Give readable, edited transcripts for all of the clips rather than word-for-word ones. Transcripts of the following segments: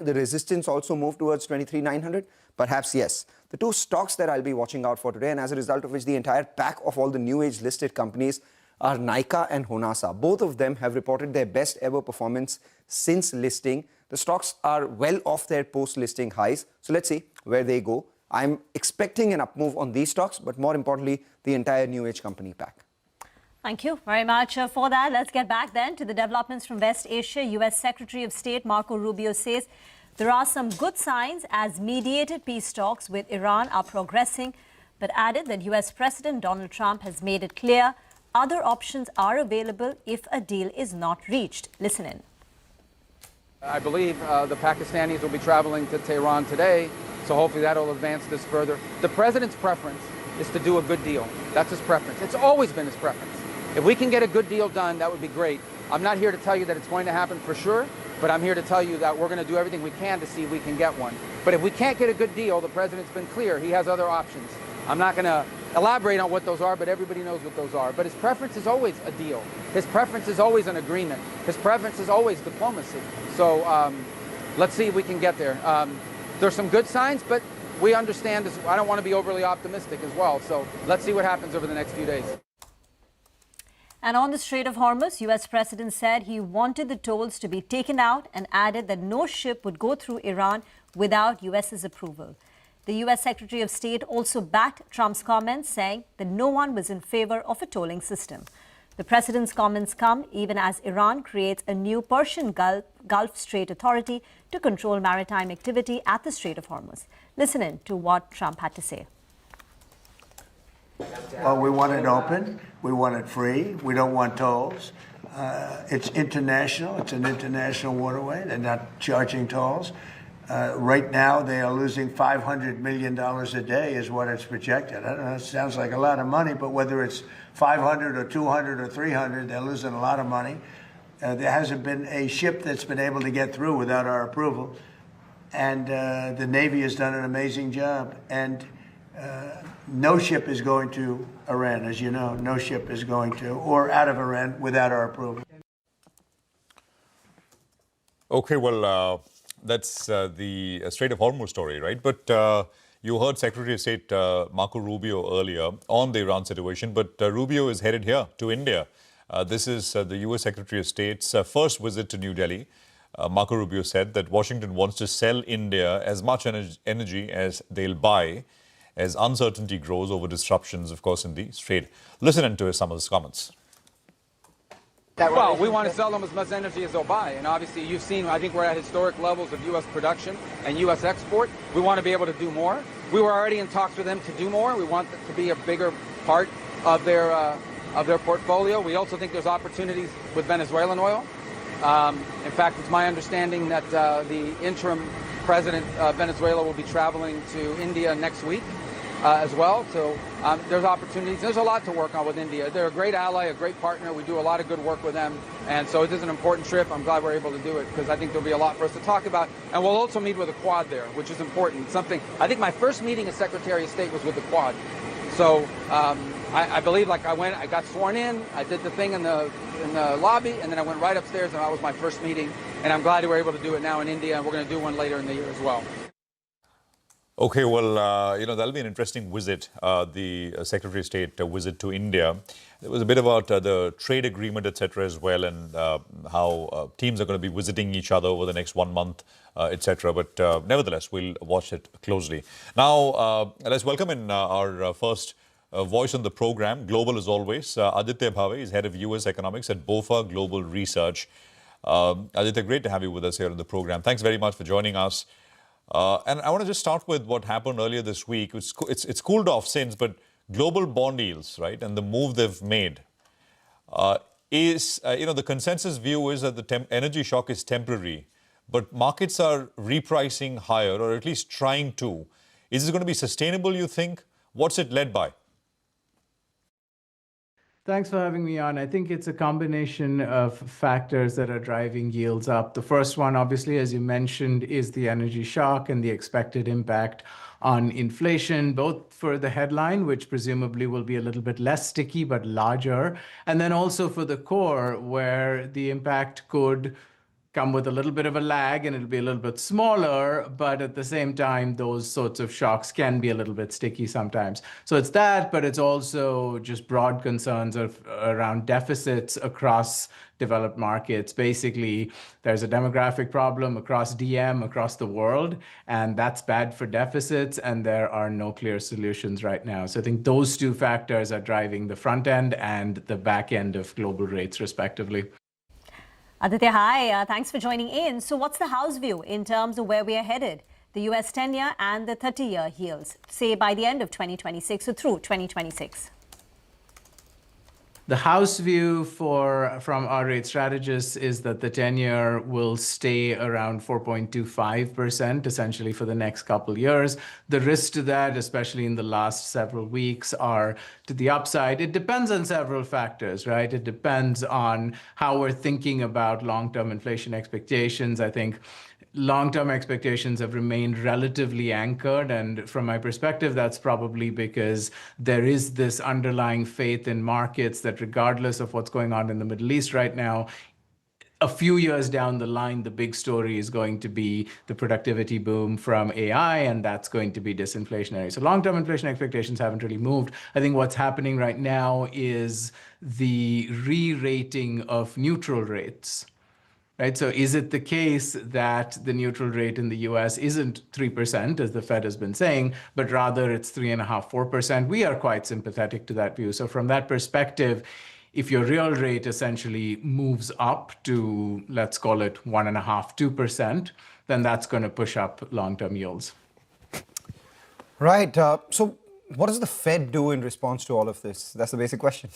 The resistance also moved towards 23,900. Perhaps yes. The two stocks that I'll be watching out for today, and as a result of which the entire pack of all the new age listed companies are Nykaa and Honasa. Both of them have reported their best ever performance since listing. The stocks are well off their post-listing highs. So let's see where they go. I'm expecting an up move on these stocks, but more importantly, the entire new age company pack. Thank you very much for that. Let's get back then to the developments from West Asia. U.S. Secretary of State Marco Rubio says there are some good signs as mediated peace talks with Iran are progressing, but added that U.S. President Donald Trump has made it clear other options are available if a deal is not reached. Listen in. I believe the Pakistanis will be traveling to Tehran today, so hopefully that will advance this further. The president's preference is to do a good deal. That's his preference. It's always been his preference. If we can get a good deal done, that would be great. I'm not here to tell you that it's going to happen for sure, but I'm here to tell you that we're going to do everything we can to see if we can get one. But if we can't get a good deal, the president's been clear. He has other options. I'm not going to elaborate on what those are, but everybody knows what those are. But his preference is always a deal. His preference is always an agreement. His preference is always diplomacy. So let's see if we can get there. There's some good signs, but we understand this. I don't want to be overly optimistic as well. So let's see what happens over the next few days. And on the Strait of Hormuz, U.S. President said he wanted the tolls to be taken out and added that no ship would go through Iran without U.S.'s approval. The U.S. Secretary of State also backed Trump's comments, saying that no one was in favor of a tolling system. The president's comments come even as Iran creates a new Persian Gulf Strait Authority to control maritime activity at the Strait of Hormuz. Listen in to what Trump had to say. Well, we want it open. We want it free. We don't want tolls. It's international. It's an international waterway. They're not charging tolls. Right now, they are losing $500 million a day is what it's projected. I don't know, it sounds like a lot of money, but whether it's 500 or 200 or 300, they're losing a lot of money. There hasn't been a ship that's been able to get through without our approval. And the Navy has done an amazing job. And no ship is going to Iran, as you know. No ship is going to, or out of Iran, without our approval. Okay, well, that's the Strait of Hormuz story, right? But you heard Secretary of State Marco Rubio earlier on the Iran situation, but Rubio is headed here to India. This is the U.S. Secretary of State's first visit to New Delhi. Marco Rubio said that Washington wants to sell India as much energy as they'll buy as uncertainty grows over disruptions, of course, in the Strait. Listen into some of his comments. Well, we want to sell them as much energy as they'll buy. And obviously, you've seen, I think we're at historic levels of U.S. production and U.S. export. We want to be able to do more. We were already in talks with them to do more. We want it to be a bigger part of their portfolio. We also think there's opportunities with Venezuelan oil. In fact, it's my understanding that the interim president of Venezuela will be traveling to India next week as well. So there's opportunities. There's a lot to work on with India. They're a great ally, a great partner. We do a lot of good work with them. And so it is an important trip. I'm glad we're able to do it because I think there'll be a lot for us to talk about. And we'll also meet with the Quad there, which is important. Something, I think my first meeting as Secretary of State was with the Quad. So I believe I got sworn in, I did the thing in the lobby, and then I went right upstairs, and that was my first meeting. And I'm glad we were able to do it now in India, and we're going to do one later in the year as well. Okay, well, that'll be an interesting visit, the Secretary of State visit to India. There was a bit about the trade agreement, etc. as well, and how teams are going to be visiting each other over the next 1 month, etc. But nevertheless, we'll watch it closely. Now, let's welcome in our first voice on the program, global as always. Aditya Bhave is head of US economics at BofA Global Research. Aditya, great to have you with us here on the program. Thanks very much for joining us. And I want to just start with what happened earlier this week. It's cooled off since, but global bond yields, right, and the move they've made the consensus view is that the energy shock is temporary, but markets are repricing higher, or at least trying to. Is this going to be sustainable, you think? What's it led by? Thanks for having me on. I think it's a combination of factors that are driving yields up. The first one, obviously, as you mentioned, is the energy shock and the expected impact on inflation, both for the headline, which presumably will be a little bit less sticky but larger, and then also for the core, where the impact could come with a little bit of a lag and it'll be a little bit smaller, but at the same time, those sorts of shocks can be a little bit sticky sometimes. So it's that, but it's also just broad concerns around deficits across developed markets. Basically, there's a demographic problem across DM, across the world, and that's bad for deficits, and there are no clear solutions right now. So I think those two factors are driving the front end and the back end of global rates, respectively. Aditya, hi. Thanks for joining in. So what's the house view in terms of where we are headed? The US 10-year and the 30-year yields, say by the end of 2026 or through 2026. The house view from our rate strategists is that the 10-year will stay around 4.25% essentially for the next couple of years. The risks to that, especially in the last several weeks, are to the upside. It depends on several factors, right? It depends on how we're thinking about long-term inflation expectations. I think long-term expectations have remained relatively anchored. And from my perspective, that's probably because there is this underlying faith in markets that regardless of what's going on in the Middle East right now, a few years down the line, the big story is going to be the productivity boom from AI, and that's going to be disinflationary. So long-term inflation expectations haven't really moved. I think what's happening right now is the re-rating of neutral rates. Right? So is it the case that the neutral rate in the US isn't 3%, as the Fed has been saying, but rather it's 3.5%, 4%? We are quite sympathetic to that view. So from that perspective, if your real rate essentially moves up to, let's call it 1.5%, 2%, then that's going to push up long-term yields. Right. So what does the Fed do in response to all of this? That's the basic question.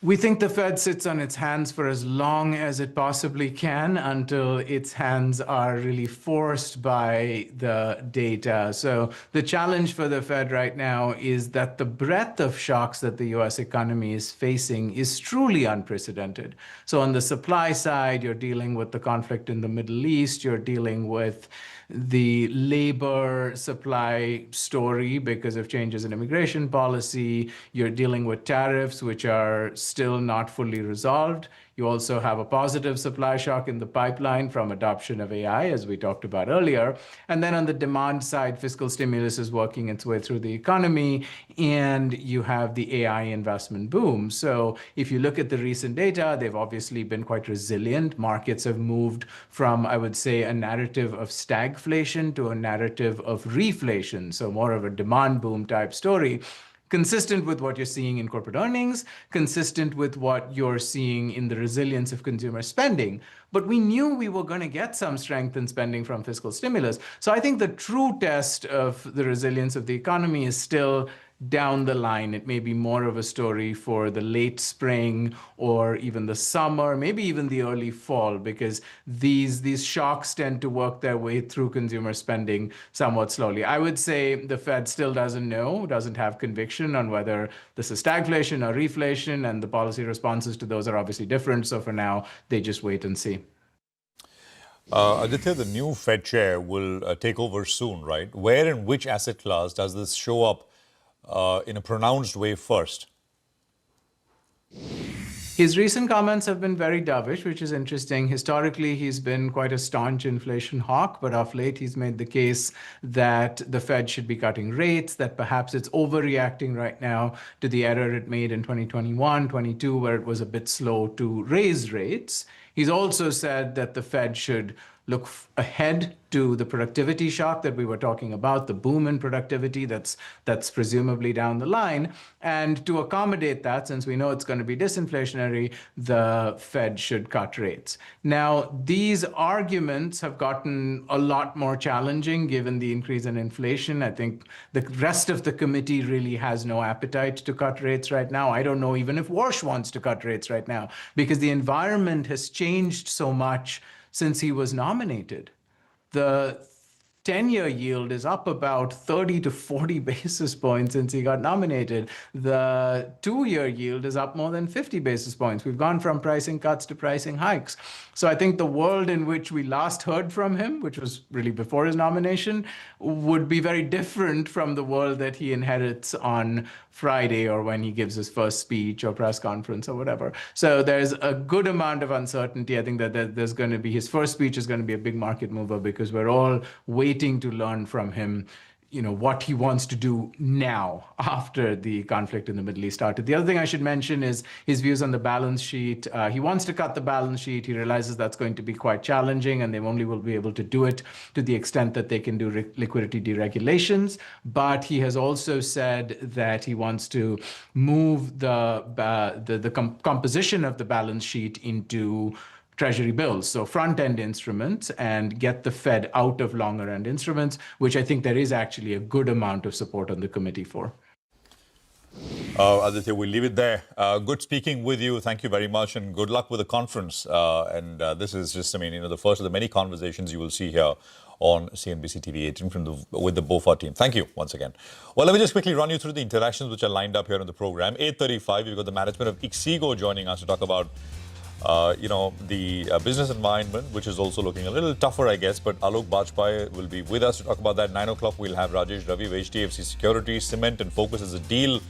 We think the Fed sits on its hands for as long as it possibly can until its hands are really forced by the data. So the challenge for the Fed right now is that the breadth of shocks that the US economy is facing is truly unprecedented. So on the supply side, you're dealing with the conflict in the Middle East, you're dealing with the labor supply story because of changes in immigration policy. You're dealing with tariffs, which are still not fully resolved. You also have a positive supply shock in the pipeline from adoption of AI, as we talked about earlier. And then on the demand side, fiscal stimulus is working its way through the economy, and you have the AI investment boom. So if you look at the recent data, they've obviously been quite resilient. Markets have moved from, I would say, a narrative of stagflation to a narrative of reflation, so more of a demand boom type story, consistent with what you're seeing in corporate earnings, consistent with what you're seeing in the resilience of consumer spending. But we knew we were going to get some strength in spending from fiscal stimulus. So I think the true test of the resilience of the economy is still down the line. It may be more of a story for the late spring or even the summer, maybe even the early fall, because these shocks tend to work their way through consumer spending somewhat slowly. I would say the Fed still doesn't have conviction on whether this is stagflation or reflation, and the policy responses to those are obviously different. So for now, they just wait and see. Aditya, the new Fed chair will take over soon, right? Where and which asset class does this show up in a pronounced way first? His recent comments have been very dovish, which is interesting. Historically, he's been quite a staunch inflation hawk, but of late, he's made the case that the Fed should be cutting rates, that perhaps it's overreacting right now to the error it made in 2021, 22, where it was a bit slow to raise rates. He's also said that the Fed should look ahead to the productivity shock that we were talking about, the boom in productivity that's presumably down the line. And to accommodate that, since we know it's going to be disinflationary, the Fed should cut rates. Now, these arguments have gotten a lot more challenging given the increase in inflation. I think the rest of the committee really has no appetite to cut rates right now. I don't know even if Warsh wants to cut rates right now because the environment has changed so much since he was nominated. The 10-year yield is up about 30 to 40 basis points since he got nominated. The 2-year yield is up more than 50 basis points. We've gone from pricing cuts to pricing hikes. So I think the world in which we last heard from him, which was really before his nomination, would be very different from the world that he inherits on Friday or when he gives his first speech or press conference or whatever. So there's a good amount of uncertainty. I think that there's going to be, his first speech is going to be a big market mover because we're all waiting to learn from him, what he wants to do now after the conflict in the Middle East started. The other thing I should mention is his views on the balance sheet. He wants to cut the balance sheet. He realizes that's going to be quite challenging, and they only will be able to do it to the extent that they can do liquidity deregulations. But he has also said that he wants to move the composition of the balance sheet into Treasury bills, so front-end instruments, and get the Fed out of longer-end instruments, which I think there is actually a good amount of support on the committee for. Aditya, we'll leave it there. Good speaking with you. Thank you very much, and good luck with the conference. This is just, the first of the many conversations you will see here on CNBC TV 18 with the BOFA team. Thank you once again. Well, let me just quickly run you through the interactions which are lined up here on the program. 8:35, we've got the management of Ixigo joining us to talk about the business environment, which is also looking a little tougher, I guess, but Alok Bajpai will be with us to talk about that. 9 o'clock, we'll have Rajesh Ravi of HDFC Securities. Cement and Focus is a deal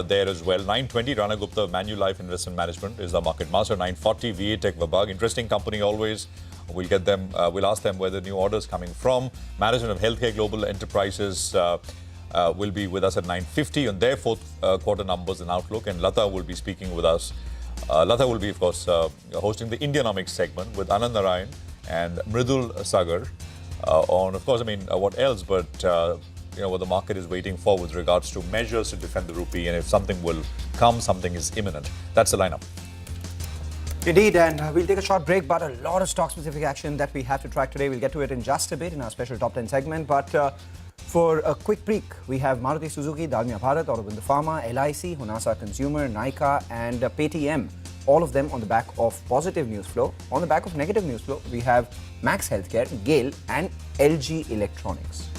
there as well. 9:20, Rana Gupta of Manulife Investment Management is the market master. 9:40, VA Tech Wabag, interesting company always. We'll get them. We'll ask them where the new orders coming from. Management of Healthcare Global Enterprises will be with us at 9:50 on their fourth quarter numbers and outlook, and Lata will be speaking with us. Lata will be, of course, hosting the Indianomics segment with Anand Narayan and Mridul Sagar on, of course, what else, but, what the market is waiting for with regards to measures to defend the rupee, and if something will come, something is imminent. That's the lineup. Indeed, and we'll take a short break, but a lot of stock-specific action that we have to track today. We'll get to it in just a bit in our special Top 10 segment, but for a quick peek, we have Maruti Suzuki, Dalmia Bharat, Aurobindo Pharma, LIC, Honasa Consumer, Nykaa and Paytm. All of them on the back of positive news flow. On the back of negative news flow, we have Max Healthcare, Gail and LG Electronics.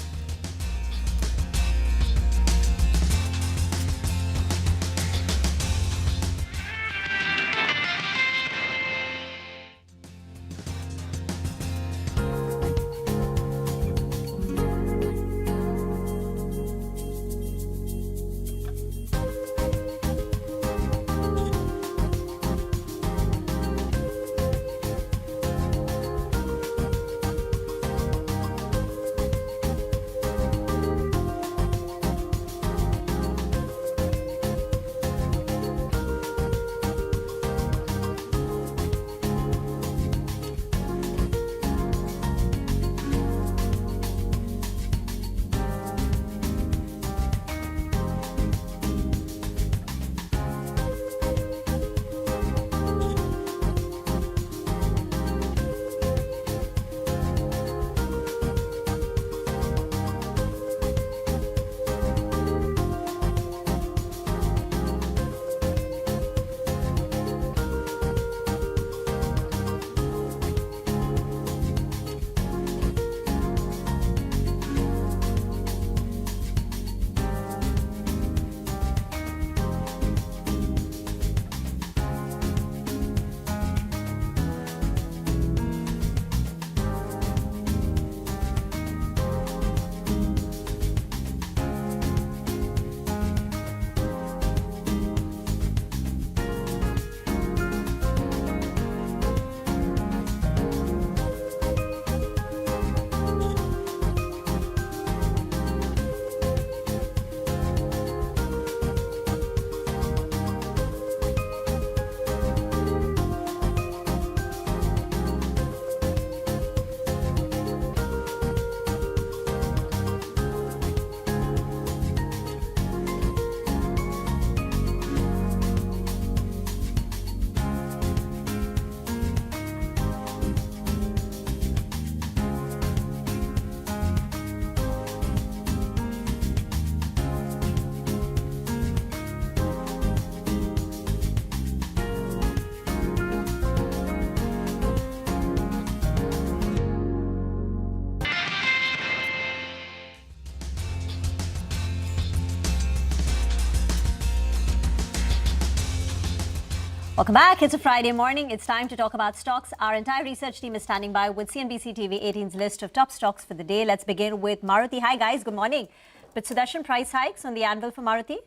Welcome back. It's a Friday morning. It's time to talk about stocks. Our entire research team is standing by with CNBC TV 18's list of top stocks for the day. Let's begin with Maruti. Hi, guys. Good morning. But Sudarshan, price hikes on the anvil for Maruti?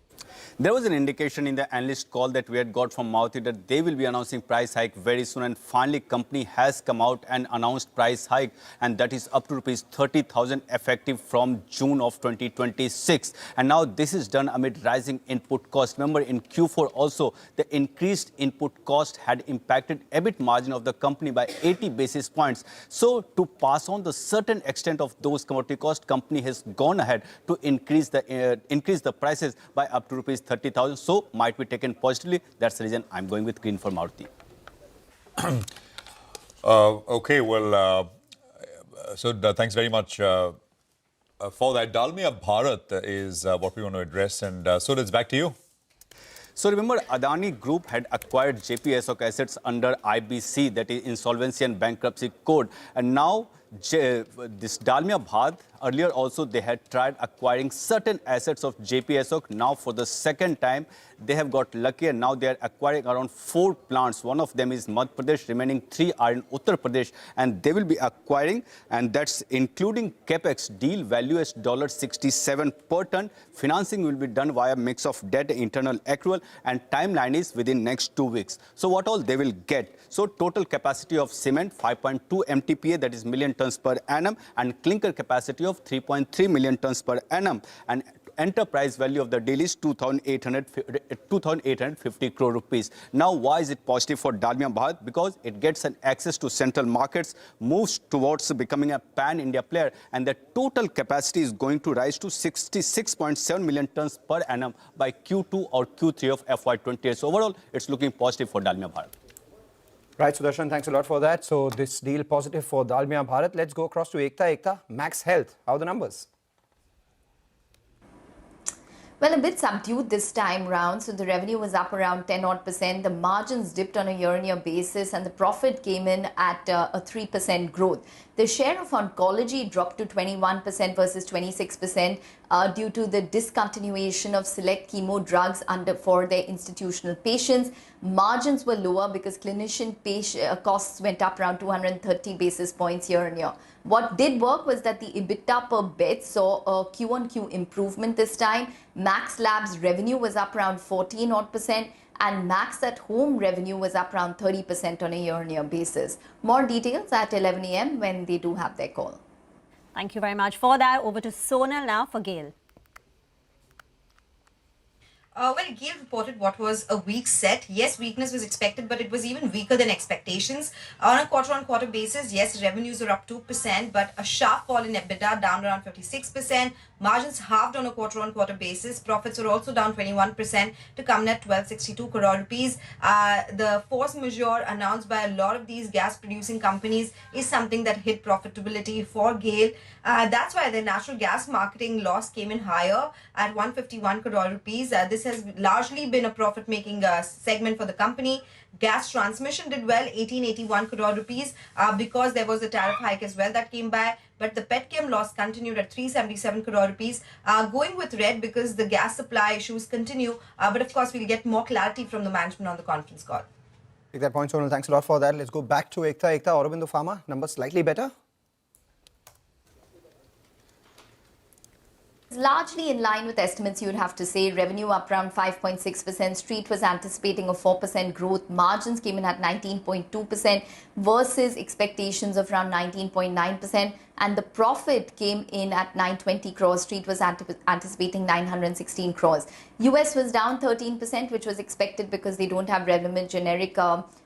There was an indication in the analyst call that we had got from Maruti that they will be announcing price hike very soon, and finally company has come out and announced price hike, and that is up to rupees 30,000 effective from June of 2026. And now this is done amid rising input cost. Remember, in Q4 also the increased input cost had impacted EBIT margin of the company by 80 basis points. So to pass on the certain extent of those commodity costs, company has gone ahead to increase the prices by up to rupees 30,000. So might be taken positively. That's the reason I'm going with green for Maruti. Okay, well, thanks very much for that. Dalmia Bharat is what we want to address, and so it's back to you. So remember, Adani Group had acquired JPSOC assets under IBC, that is Insolvency and Bankruptcy Code, and now this Dalmia Bharat, earlier also they had tried acquiring certain assets of JPSOC. Now for the second time they have got lucky, and now they are acquiring around 4 plants. One of them is Madhya Pradesh, remaining 3 are in Uttar Pradesh, and they will be acquiring, and that's including capex. Deal value is $67 per ton. Financing will be done via mix of debt, internal accrual, and timeline is within next 2 weeks. So what all they will get? So total capacity of cement 5.2 MTPA, that is million tons per annum, and clinker capacity of 3.3 million tons per annum, and enterprise value of the deal is 2,850 crore rupees. Now, why is it positive for Dalmia Bharat? Because it gets an access to central markets, moves towards becoming a pan-India player, and the total capacity is going to rise to 66.7 million tons per annum by Q2 or Q3 of FY28. So overall, it's looking positive for Dalmia Bharat. Right, Sudarshan, thanks a lot for that. So this deal positive for Dalmia Bharat. Let's go across to Ekta. Max Health, how are the numbers? Well, a bit subdued this time round. So the revenue was up around 10-odd%. The margins dipped on a year-on-year basis, and the profit came in at a 3% growth. The share of oncology dropped to 21% versus 26% due to the discontinuation of select chemo drugs for their institutional patients. Margins were lower because clinician costs went up around 230 basis points year-on-year. What did work was that the EBITDA per bed saw a Q-on-Q improvement this time. Max Labs revenue was up around 14-odd%, and Max at Home revenue was up around 30% on a year-on-year basis. More details at 11 a.m. when they do have their call. Thank you very much for that. Over to Sonal now for Gail. Well, Gail reported what was a weak set. Yes, weakness was expected, but it was even weaker than expectations. On a quarter-on-quarter basis, yes, revenues were up 2%, but a sharp fall in EBITDA, down around 56%. Margins halved on a quarter-on-quarter basis. Profits were also down 21% to come in at 1262 crore rupees. The force majeure announced by a lot of these gas-producing companies is something that hit profitability for Gail. That's why the natural gas marketing loss came in higher at 151 crore rupees. This has largely been a profit-making segment for the company. Gas transmission did well, 1881 crore rupees, because there was a tariff hike as well that came by. But the Paytm loss continued at 377 crore rupees, going with red because the gas supply issues continue. But of course, we'll get more clarity from the management on the conference call. Take that point, Sonal. Thanks a lot for that. Let's go back to Ekta. Aurobindo Pharma, numbers slightly better. Largely in line with estimates, you would have to say. Revenue up around 5.6%. Street was anticipating a 4% growth. Margins came in at 19.2% versus expectations of around 19.9%. And the profit came in at 920 crores. Street was anticipating 916 crores. US was down 13%, which was expected because they don't have Revlimid generic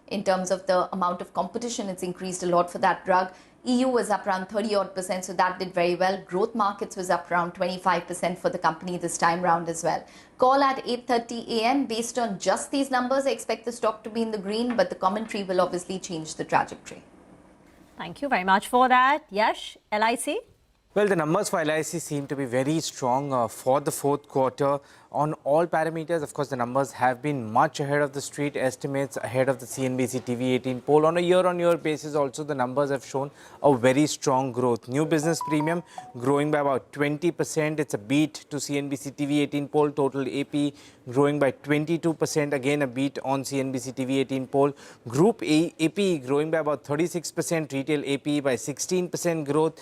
in terms of the amount of competition. It's increased a lot for that drug. EU was up around 30-odd%, so that did very well. Growth markets was up around 25% for the company this time round as well. Call at 8:30 a.m. Based on just these numbers, I expect the stock to be in the green, but the commentary will obviously change the trajectory. Thank you very much for that. Yash, LIC? Well, the numbers for LIC seem to be very strong for the fourth quarter. On all parameters, of course, the numbers have been much ahead of the street estimates, ahead of the CNBC TV18 poll. On a year-on-year basis also, the numbers have shown a very strong growth. New business premium growing by about 20%. It's a beat to CNBC TV18 poll. Total AP growing by 22%. Again, a beat on CNBC TV18 poll. Group AP growing by about 36%. Retail AP by 16% growth.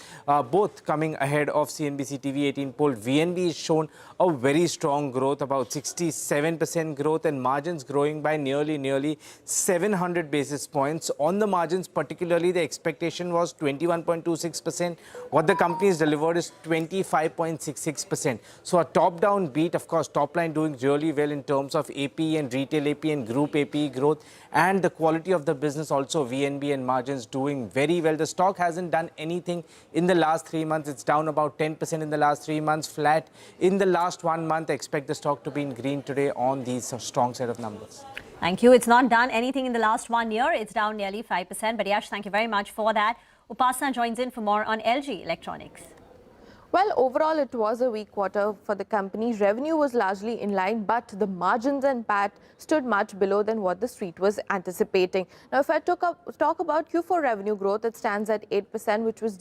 Both coming ahead of CNBC TV18 poll. VNB is shown a very strong growth, about 67% growth, and margins growing by nearly 700 basis points. On the margins particularly, the expectation was 21.26%. What the company has delivered is 25.66%. So a top-down beat, of course, top line doing really well in terms of AP and retail AP and group AP growth, and the quality of the business also, VNB and margins doing very well. The stock hasn't done anything in the last 3 months. It's down about 10% in the last 3 months, flat in the last 1 month. I expect the stock to be in green today on these strong set of numbers. Thank you. It's not done anything in the last 1 year. It's down nearly 5%. But Yash, thank you very much for that. Upasana joins in for more on LG Electronics. Well, overall, it was a weak quarter for the company. Revenue was largely in line, but the margins and PAT stood much below than what the street was anticipating. Now, if I talk about Q4 revenue growth, it stands at 8%, which was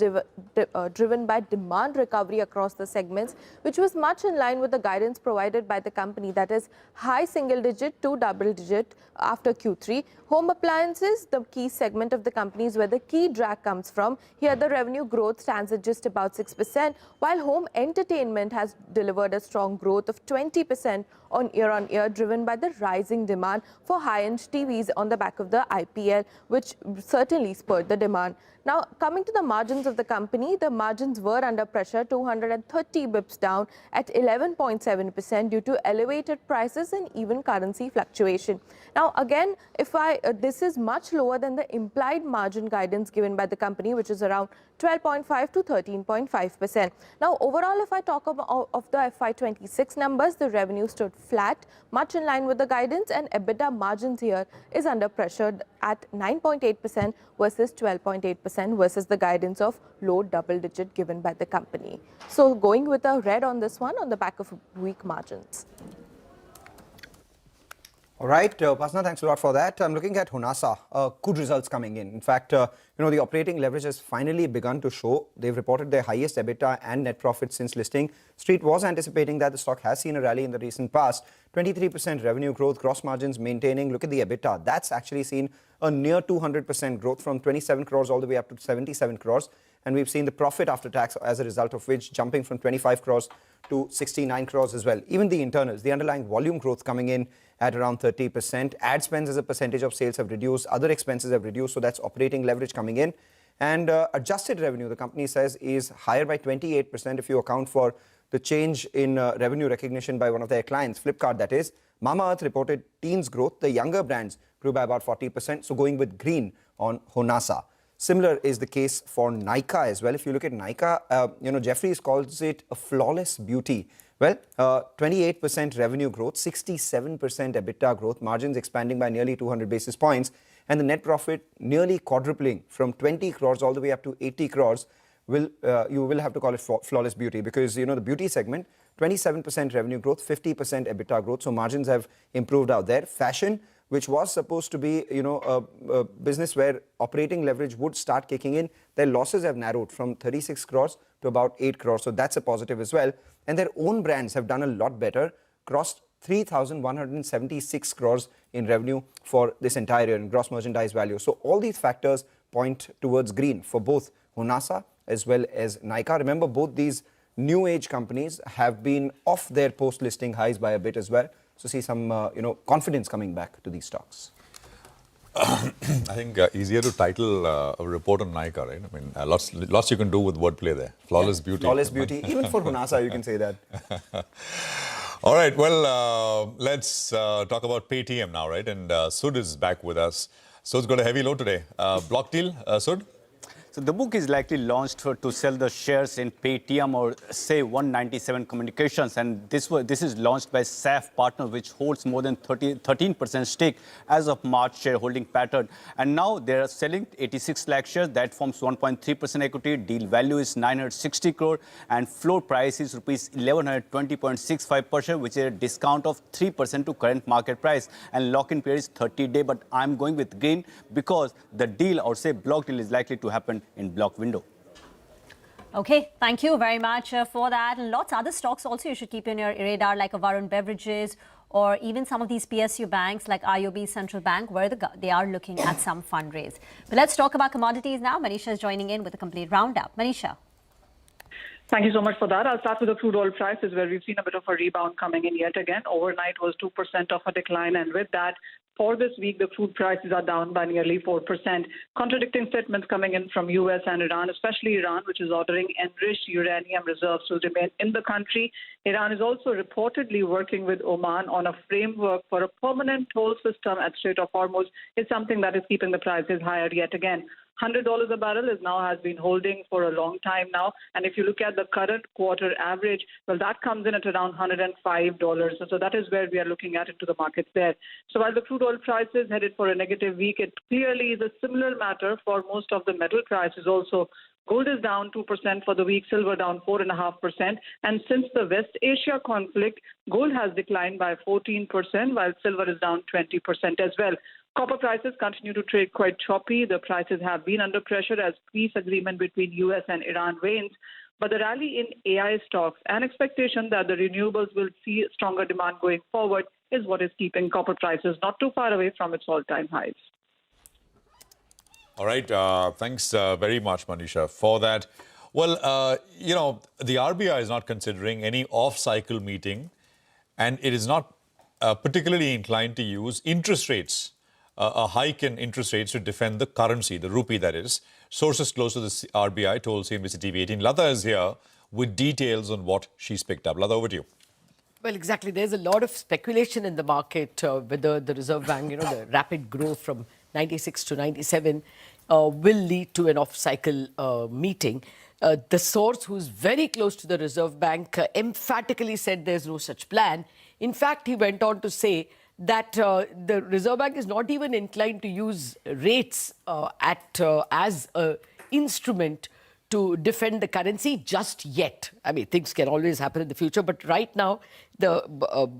driven by demand recovery across the segments, which was much in line with the guidance provided by the company, that is high single-digit to double-digit after Q3. Home appliances, the key segment of the company, is where the key drag comes from. Here, the revenue growth stands at just about 6%, while home entertainment has delivered a strong growth of 20% on year-on-year, driven by the rising demand for high-end TVs on the back of the IPL, which certainly spurred the demand. Now, coming to the margins of the company, the margins were under pressure, 230 bips down at 11.7% due to elevated prices and even currency fluctuation. Now, again, this is much lower than the implied margin guidance given by the company, which is around 12.5 to 13.5%. Now, overall, if I talk about of the FY26 numbers, the revenue stood flat, much in line with the guidance, and EBITDA margins here is under pressure at 9.8% versus 12.8% versus the guidance of low double-digit given by the company. So, going with a red on this one on the back of weak margins. All right, Upasana, thanks a lot for that. I'm looking at Honasa, good results coming in. In fact, the operating leverage has finally begun to show. They've reported their highest EBITDA and net profit since listing. Street was anticipating that the stock has seen a rally in the recent past. 23% revenue growth, gross margins maintaining. Look at the EBITDA. That's actually seen a near 200% growth from 27 crores all the way up to 77 crores. And we've seen the profit after tax as a result of which jumping from 25 crores to 69 crores as well. Even the internals, the underlying volume growth coming in at around 30%. Ad spends as a percentage of sales have reduced. Other expenses have reduced. So that's operating leverage coming in. And adjusted revenue, the company says, is higher by 28% if you account for the change in revenue recognition by one of their clients, Flipkart that is. Mamaearth reported teens growth. The younger brands grew by about 40%. So going with green on Honasa. Similar is the case for Nykaa as well. If you look at Nykaa, Jeffries calls it a flawless beauty. Well, 28% revenue growth, 67% EBITDA growth, margins expanding by nearly 200 basis points, and the net profit nearly quadrupling from 20 crores all the way up to 80 crores. You will have to call it flawless beauty because, the beauty segment, 27% revenue growth, 50% EBITDA growth. So margins have improved out there. Fashion, which was supposed to be, a business where operating leverage would start kicking in, their losses have narrowed from 36 crores to about 8 crores. So that's a positive as well. And their own brands have done a lot better, crossed 3,176 crores in revenue for this entire year in gross merchandise value. So all these factors point towards green for both Honasa as well as Nykaa. Remember, both these new age companies have been off their post-listing highs by a bit as well. So see some, confidence coming back to these stocks. I think easier to title a report on Nykaa, right? I mean, lots you can do with wordplay there. Flawless beauty. Flawless beauty. Even for Honasa, you can say that. All right. Well, let's talk about Paytm now, right? And Sud is back with us. Sud's got a heavy load today. Block deal, Sud? So the book is likely launched to sell the shares in Paytm or say 197 Communications, and this is launched by SAF Partner, which holds more than 13% stake as of March shareholding pattern. And now they are selling 86 lakh shares. That forms 1.3% equity. Deal value is 960 crore, and floor price is rupees 1120.65 per share, which is a discount of 3% to current market price. And lock-in period is 30-day. But I'm going with green because the deal, or say block deal, is likely to happen in block window. Okay, thank you very much for that. And lots of other stocks also you should keep in your radar, like a Varun Beverages, or even some of these PSU banks like IOB Central Bank, where they are looking at some fundraise. But let's talk about commodities now. Manisha is joining in with a complete roundup. Manisha. Thank you so much for that. I'll start with the crude oil prices, where we've seen a bit of a rebound coming in yet again. Overnight was 2% of a decline, and with that, for this week, the crude prices are down by nearly 4%. Contradicting statements coming in from US and Iran, especially Iran, which is ordering enriched uranium reserves to remain in the country. Iran is also reportedly working with Oman on a framework for a permanent toll system at Strait of Hormuz. It's something that is keeping the prices higher yet again. $100 a barrel has been holding for a long time now. And if you look at the current quarter average, well, that comes in at around $105. So that is where we are looking at into the markets there. So while the crude oil prices headed for a negative week, it clearly is a similar matter for most of the metal prices also. Gold is down 2% for the week, silver down 4.5%. And since the West Asia conflict, gold has declined by 14%, while silver is down 20% as well. Copper prices continue to trade quite choppy. The prices have been under pressure as peace agreement between US and Iran wanes. But the rally in AI stocks and expectation that the renewables will see stronger demand going forward is what is keeping copper prices not too far away from its all-time highs. All right. Thanks very much, Manisha, for that. Well, the RBI is not considering any off-cycle meeting, and it is not particularly inclined to use interest rates, a hike in interest rates to defend the currency, the rupee that is. Sources close to the RBI told CNBC TV 18. Lata is here with details on what she's picked up. Lata, over to you. Well, exactly. There's a lot of speculation in the market whether the Reserve Bank, the rapid growth from 96 to 97 will lead to an off-cycle meeting. The source, who's very close to the Reserve Bank, emphatically said there's no such plan. In fact, he went on to say that the Reserve Bank is not even inclined to use rates as an instrument to defend the currency just yet. I mean, things can always happen in the future, but right now, the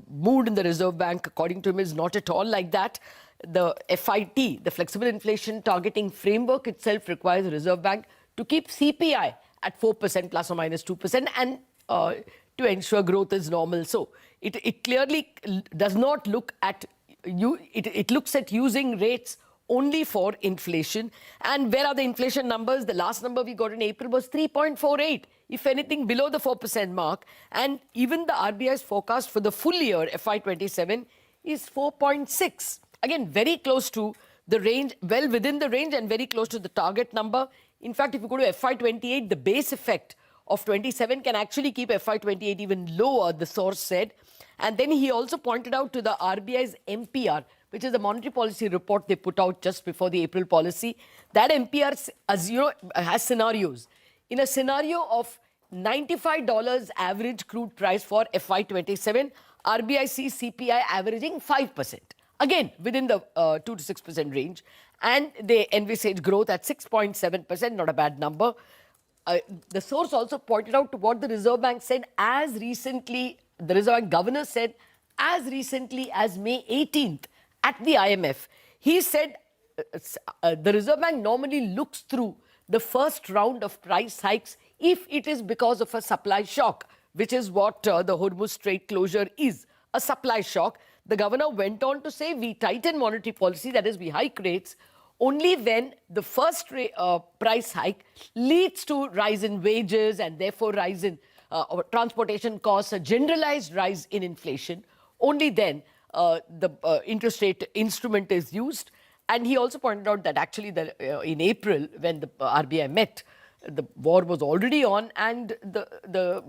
mood in the Reserve Bank, according to him, is not at all like that. The FIT, the Flexible Inflation Targeting Framework itself, requires the Reserve Bank to keep CPI at 4% plus or minus 2% and to ensure growth is normal. So it clearly does not look at it looks at using rates only for inflation. And where are the inflation numbers? The last number we got in April was 3.48, if anything below the 4% mark. And even the RBI's forecast for the full year FY27 is 4.6. Again, very close to the range, well within the range and very close to the target number. In fact, if you go to FY28, the base effect of 27 can actually keep FY28 even lower, the source said. And then he also pointed out to the RBI's MPR, which is the monetary policy report they put out just before the April policy. That MPR, as you know, has scenarios. In a scenario of $95 average crude price for FY27, RBI sees CPI averaging 5%. Again, within the 2 to 6% range. And they envisage growth at 6.7%, not a bad number. The source also pointed out to what the Reserve Bank said as recently, the Reserve Bank governor said as recently as May 18th at the IMF. He said the Reserve Bank normally looks through the first round of price hikes if it is because of a supply shock, which is what the Hormuz Strait closure is, a supply shock. The governor went on to say we tighten monetary policy, that is we hike rates, only when the first price hike leads to rise in wages and therefore rise in transportation costs, a generalized rise in inflation. Only then the interest rate instrument is used. And he also pointed out that actually in April, when the RBI met, the war was already on and the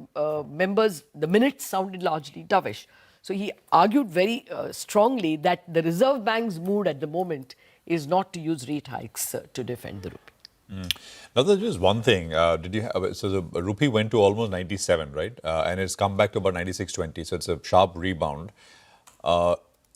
minutes sounded largely dovish. So he argued very strongly that the Reserve Bank's mood at the moment is not to use rate hikes to defend the rupee. Now, there's just one thing. Did you have, so the rupee went to almost 97, right? And it's come back to about 96.20. So it's a sharp rebound.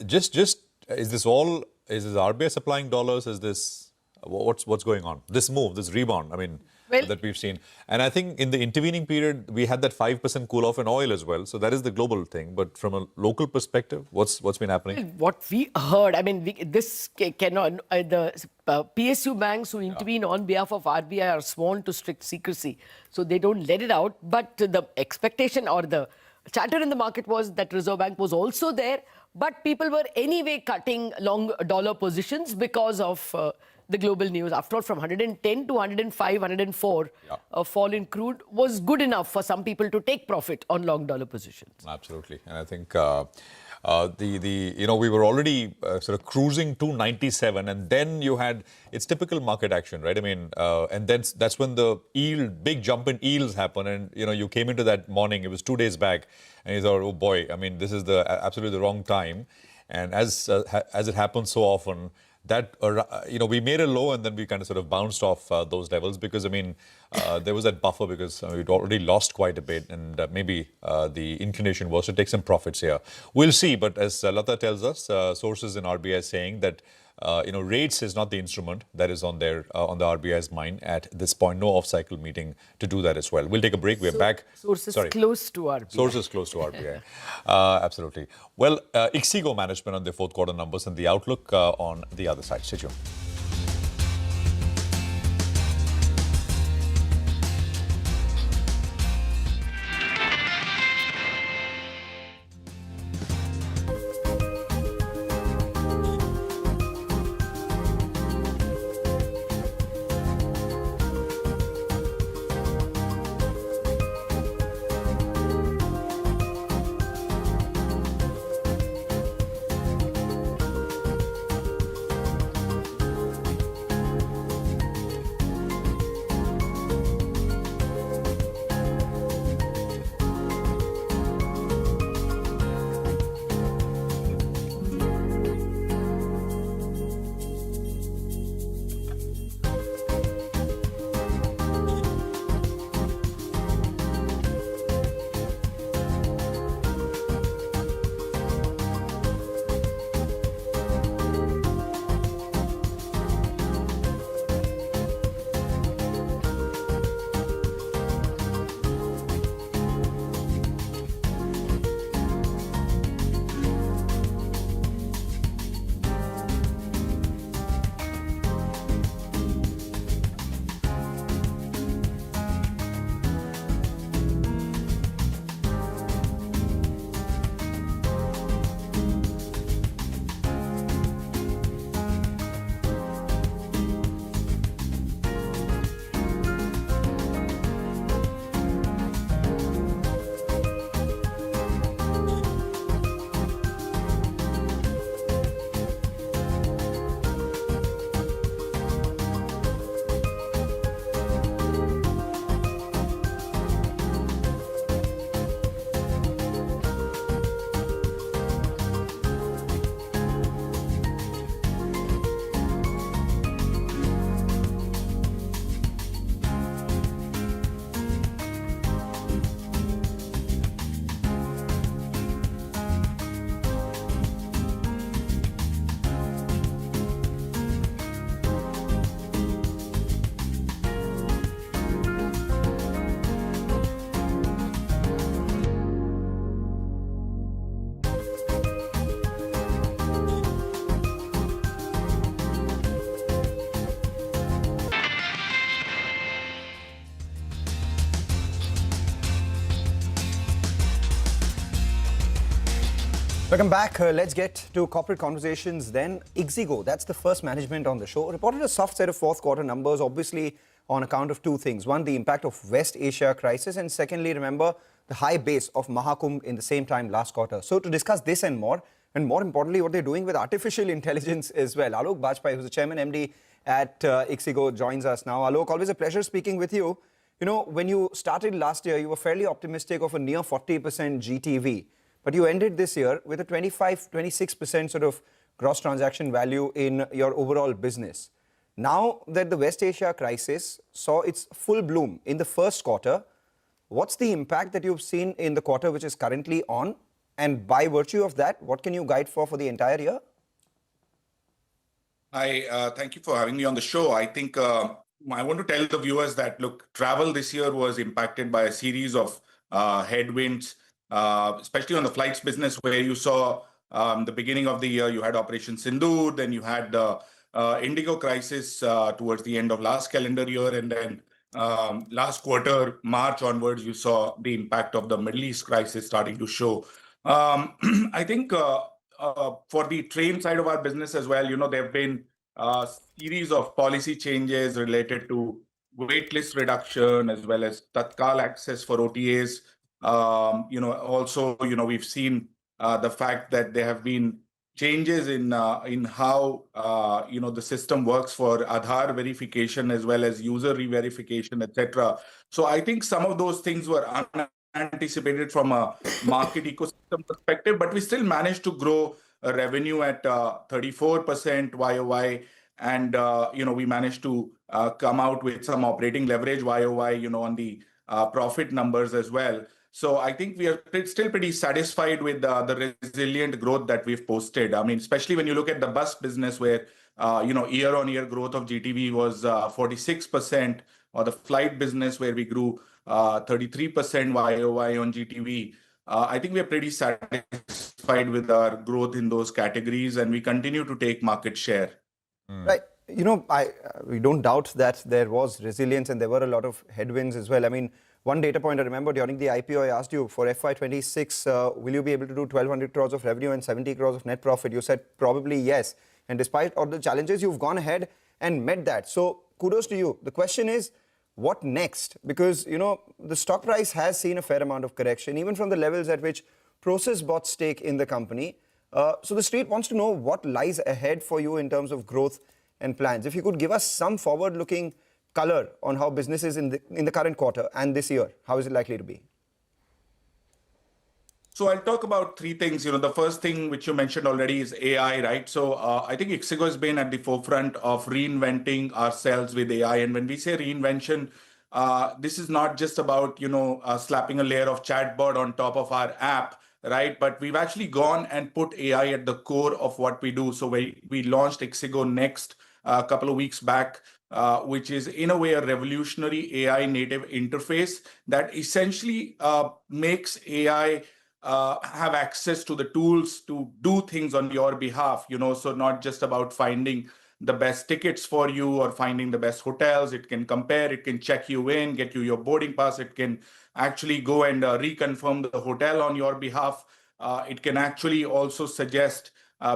Just is this RBI supplying dollars? Is this what's going on? This move, this rebound. I mean, that we've seen. And I think in the intervening period, we had that 5% cool off in oil as well. So that is the global thing. But from a local perspective, what's been happening? What we heard, I mean, this cannot, the PSU banks who intervene on behalf of RBI are sworn to strict secrecy. So they don't let it out. But the expectation or the chatter in the market was that Reserve Bank was also there. But people were anyway cutting long dollar positions because of the global news. After all, from 110 to 105, 104, a fall in crude was good enough for some people to take profit on long dollar positions. Absolutely. And I think we were already sort of cruising to 97, and then you had, it's typical market action, right? I mean, and then that's when the big jump in yields happened, and you came into that morning, it was 2 days back, and you thought, oh boy, I mean, this is absolutely the wrong time. And as it happens so often, that we made a low and then we kind of sort of bounced off those levels because, I mean, there was that buffer because we'd already lost quite a bit, and maybe the inclination was to take some profits here. We'll see, but as Lata tells us, sources in RBI saying that rates is not the instrument that is on the RBI's mind at this point. No off-cycle meeting to do that as well. We'll take a break. We're back. Sources close to RBI. Sources close to RBI. Absolutely. Well, Ixigo management on their fourth quarter numbers and the outlook on the other side. Stay tuned. Welcome back. Let's get to corporate conversations then. Ixigo, that's the first management on the show, reported a soft set of fourth quarter numbers, obviously on account of two things. One, the impact of West Asia crisis, and secondly, remember, the high base of Mahakumbh in the same time last quarter. So to discuss this and more importantly, what they're doing with artificial intelligence as well, Alok Bajpai, who's the chairman MD at Ixigo, joins us now. Alok, always a pleasure speaking with you. You know, when you started last year, you were fairly optimistic of a near 40% GTV. But you ended this year with a 26% sort of gross transaction value in your overall business. Now that the West Asia crisis saw its full bloom in the first quarter, what's the impact that you've seen in the quarter which is currently on? And by virtue of that, what can you guide for the entire year? Thank you for having me on the show. I think I want to tell the viewers that, look, travel this year was impacted by a series of headwinds, especially on the flights business, where you saw the beginning of the year, you had Operation Sindoor, then you had the Indigo crisis towards the end of last calendar year, and then last quarter, March onwards, you saw the impact of the Middle East crisis starting to show. I think for the train side of our business as well, there have been a series of policy changes related to waitlist reduction as well as Tatkal access for OTAs. Also, we've seen the fact that there have been changes in how the system works for Aadhaar verification as well as user re-verification, etc. So I think some of those things were unanticipated from a market ecosystem perspective, but we still managed to grow revenue at 34% YOY, and we managed to come out with some operating leverage YOY, on the profit numbers as well. So I think we are still pretty satisfied with the resilient growth that we've posted. I mean, especially when you look at the bus business where, year-on-year growth of GTV was 46%, or the flight business where we grew 33% YOY on GTV. I think we are pretty satisfied with our growth in those categories, and we continue to take market share. Right. We don't doubt that there was resilience and there were a lot of headwinds as well. I mean, one data point I remember during the IPO, I asked you for FY26, will you be able to do 1,200 crores of revenue and 70 crores of net profit? You said probably yes. And despite all the challenges, you've gone ahead and met that. So kudos to you. The question is, what next? Because, the stock price has seen a fair amount of correction, even from the levels at which Prosus bought stake in the company. So the street wants to know what lies ahead for you in terms of growth and plans. If you could give us some forward-looking color on how business is in the current quarter and this year, how is it likely to be? So I'll talk about three things. The first thing which you mentioned already is AI, right? So I think Ixigo has been at the forefront of reinventing ourselves with AI. And when we say reinvention, this is not just about, slapping a layer of chatbot on top of our app, right? But we've actually gone and put AI at the core of what we do. So we launched Ixigo Next a couple of weeks back, which is in a way a revolutionary AI native interface that essentially makes AI have access to the tools to do things on your behalf, so not just about finding the best tickets for you or finding the best hotels. It can compare, it can check you in, get you your boarding pass. It can actually go and reconfirm the hotel on your behalf. It can actually also suggest,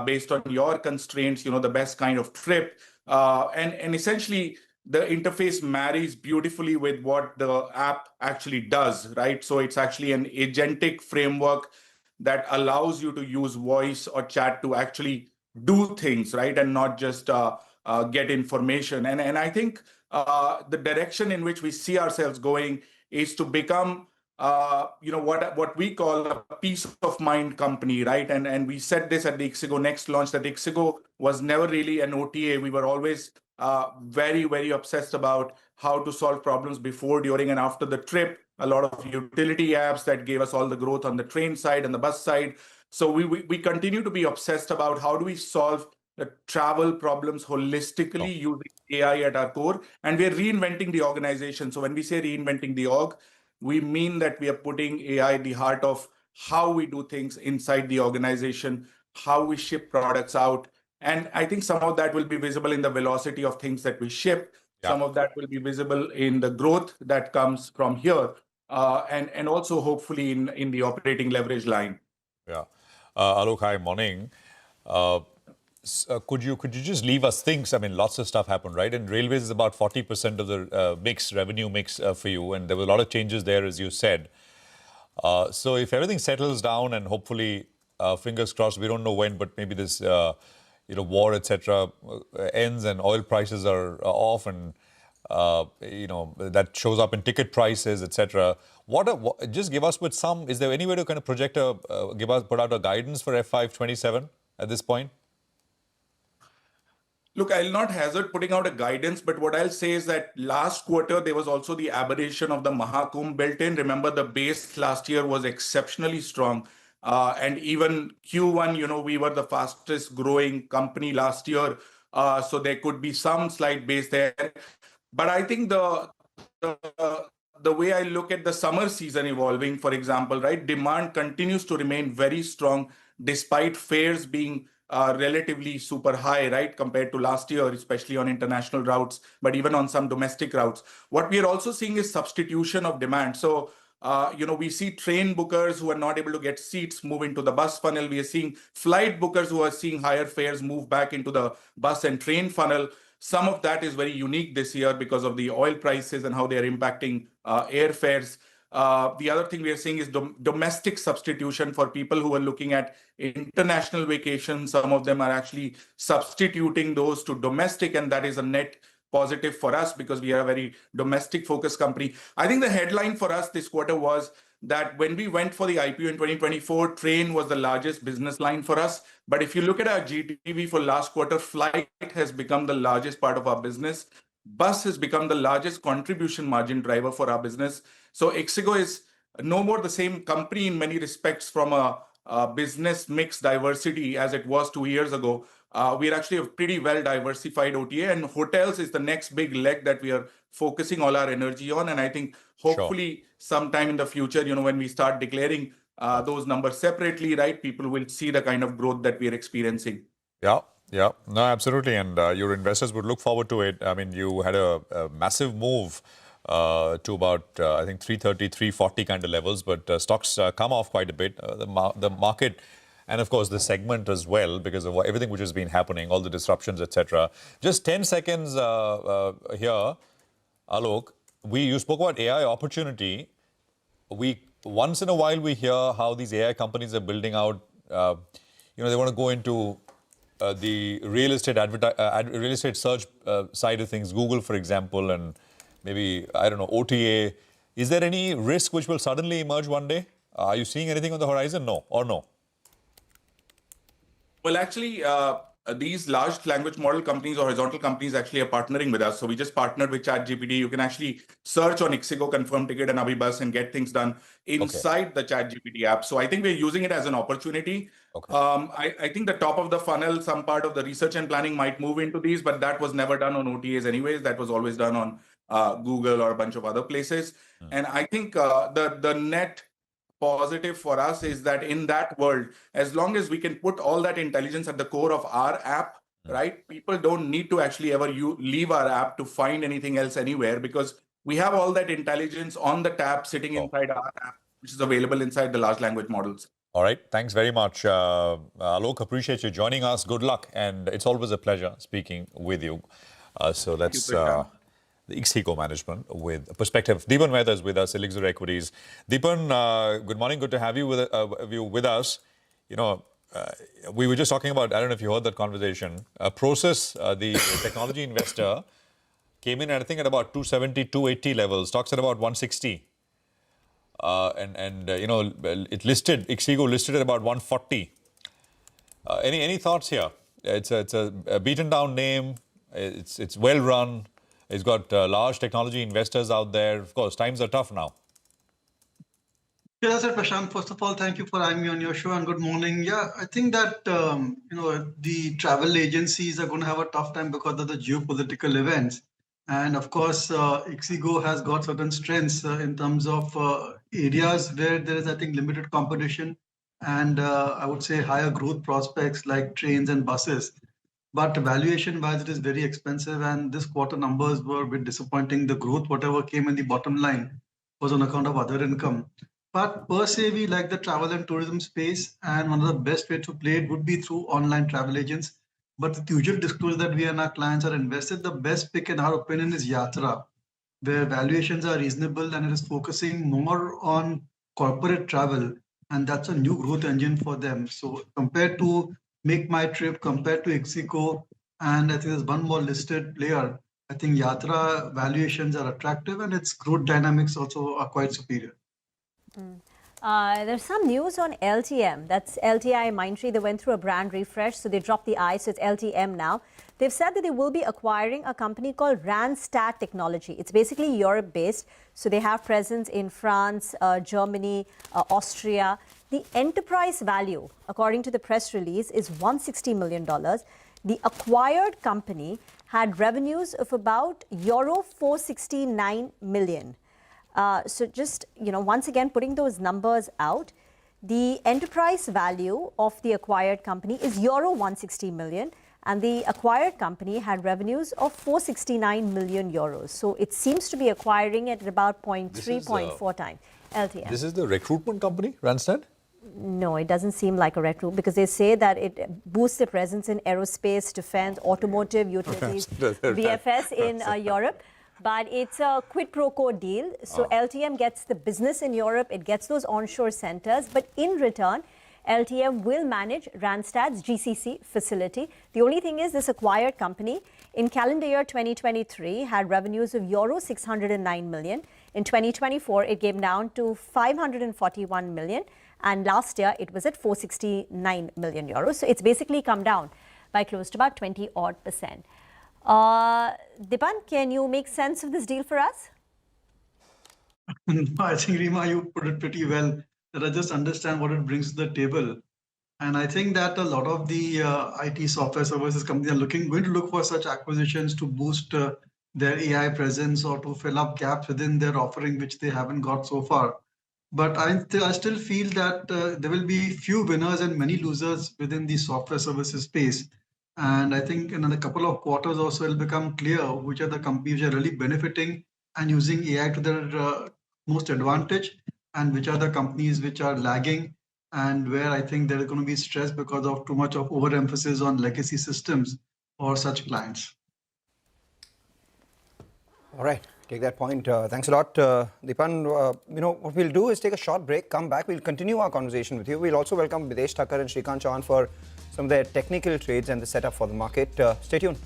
based on your constraints, the best kind of trip. And essentially, the interface marries beautifully with what the app actually does, right? So it's actually an agentic framework that allows you to use voice or chat to actually do things, right? And not just get information. And I think the direction in which we see ourselves going is to become what we call a peace of mind company, right? And we said this at the Ixigo Next launch, that Ixigo was never really an OTA. We were always very, very obsessed about how to solve problems before, during, and after the trip. A lot of utility apps that gave us all the growth on the train side and the bus side. So we continue to be obsessed about how do we solve the travel problems holistically using AI at our core. And we're reinventing the organization. So when we say reinventing the org, we mean that we are putting AI at the heart of how we do things inside the organization, how we ship products out. And I think some of that will be visible in the velocity of things that we ship. Yeah. Some of that will be visible in the growth that comes from here. And also hopefully in the operating leverage line. Yeah. Alok, hi, morning. Could you just leave us things? I mean, lots of stuff happened, right? And railways is about 40% of the revenue mix for you. And there were a lot of changes there, as you said. So if everything settles down and hopefully, fingers crossed, we don't know when, but maybe this, war, etc., ends and oil prices are off and, that shows up in ticket prices, etc. Just give us with some, is there any way to kind of project put out a guidance for F5 27 at this point? Look, I'll not hazard putting out a guidance, but what I'll say is that last quarter, there was also the aberration of the Mahakumbh built in. Remember, the base last year was exceptionally strong. And even Q1, we were the fastest growing company last year. So there could be some slight base there. But I think the way I look at the summer season evolving, for example, right, demand continues to remain very strong despite fares being relatively super high, right, compared to last year, especially on international routes, but even on some domestic routes. What we are also seeing is substitution of demand. So, we see train bookers who are not able to get seats move into the bus funnel. We are seeing flight bookers who are seeing higher fares move back into the bus and train funnel. Some of that is very unique this year because of the oil prices and how they are impacting airfares. The other thing we are seeing is domestic substitution for people who are looking at international vacations. Some of them are actually substituting those to domestic, and that is a net positive for us because we are a very domestic focused company. I think the headline for us this quarter was that when we went for the IPO in 2024, train was the largest business line for us. But if you look at our GTV for last quarter, flight has become the largest part of our business. Bus has become the largest contribution margin driver for our business. So Ixigo is no more the same company in many respects from a business mix diversity as it was 2 years ago. We're actually a pretty well diversified OTA, and hotels is the next big leg that we are focusing all our energy on. And I think hopefully sometime in the future, when we start declaring those numbers separately, right, people will see the kind of growth that we are experiencing. Yeah, no, absolutely. And your investors would look forward to it. I mean, you had a massive move to about, I think, 330, 340 kind of levels, but stocks come off quite a bit. The market, and of course the segment as well, because of everything which has been happening, all the disruptions, etc. Just 10 seconds here, Alok. You spoke about AI opportunity. Once in a while we hear how these AI companies are building out. They want to go into the real estate search side of things, Google, for example, and maybe, I don't know, OTA. Is there any risk which will suddenly emerge one day? Are you seeing anything on the horizon? No or no? Well, actually, these large language model companies or horizontal companies actually are partnering with us. So we just partnered with ChatGPT. You can actually search on Ixigo, confirm ticket and Abhibus and get things done inside the ChatGPT app. So I think we're using it as an opportunity. I think the top of the funnel, some part of the research and planning might move into these, but that was never done on OTAs anyways. That was always done on Google or a bunch of other places. And I think the net positive for us is that in that world, as long as we can put all that intelligence at the core of our app, right, people don't need to actually ever leave our app to find anything else anywhere, because we have all that intelligence on the tab sitting inside our app, which is available inside the large language models. All right. Thanks very much, Alok. Appreciate you joining us. Good luck. And it's always a pleasure speaking with you. So let's... the Ixigo management with perspective. Deepan Mehta is with us, Elixir Equities. Deepan, good morning. Good to have you with us. We were just talking about, I don't know if you heard that conversation. Process, the technology investor, came in, I think, at about 270, 280 levels. Stocks at about 160. Ixigo listed at about 140. Any thoughts here? It's a beaten down name. It's well run. It's got large technology investors out there. Of course, times are tough now. Yeah, sir, Prashant, first of all, thank you for having me on your show and good morning. Yeah, I think that, the travel agencies are going to have a tough time because of the geopolitical events. And of course, Ixigo has got certain strengths in terms of areas where there is, I think, limited competition and I would say higher growth prospects like trains and buses. But valuation-wise, it is very expensive, and this quarter numbers were a bit disappointing. The growth, whatever came in the bottom line, was on account of other income. But per se, we like the travel and tourism space, and one of the best way to play it would be through online travel agents. But the usual disclosure that we and our clients are invested, the best pick in our opinion is Yatra, where valuations are reasonable and it is focusing more on corporate travel, and that's a new growth engine for them. So compared to Make My Trip, compared to Ixigo, and I think there's one more listed player, I think Yatra valuations are attractive and its growth dynamics also are quite superior. There's some news on LTM. That's LTIMindtree. They went through a brand refresh, so they dropped the I, so it's LTM now. They've said that they will be acquiring a company called Randstad Technology. It's basically Europe-based, so they have presence in France, Germany, Austria. The enterprise value, according to the press release, is $160 million. The acquired company had revenues of about euro 469 million. So just, once again, putting those numbers out, the enterprise value of the acquired company is euro 160 million, and the acquired company had revenues of 469 million euros. So it seems to be acquiring it at about 0.3, 0.4 times LTM. This is the recruitment company, Randstad? No, it doesn't seem like a recruit because they say that it boosts their presence in aerospace, defense, automotive, utilities, VFS in Europe. But it's a quid pro quo deal. So LTM gets the business in Europe, it gets those onshore centers, but in return, LTM will manage Randstad's GCC facility. The only thing is this acquired company in calendar year 2023 had revenues of euro 609 million. In 2024, it came down to 541 million. And last year, it was at 469 million euros. So it's basically come down by close to about 20-odd%. Dipan, can you make sense of this deal for us? I think, Rima, you put it pretty well, that I just understand what it brings to the table. And I think that a lot of the IT software services companies are going to look for such acquisitions to boost their AI presence or to fill up gaps within their offering, which they haven't got so far. But I still feel that there will be few winners and many losers within the software services space. And I think in a couple of quarters or so, it'll become clear which are the companies which are really benefiting and using AI to their most advantage, and which are the companies which are lagging and where I think there is going to be stress because of too much of overemphasis on legacy systems or such clients. All right, take that point. Thanks a lot, Dipan. What we'll do is take a short break, come back. We'll continue our conversation with you. We'll also welcome Videsh Thakkar and Shrikant Chauhan for some of their technical trades and the setup for the market. Stay tuned.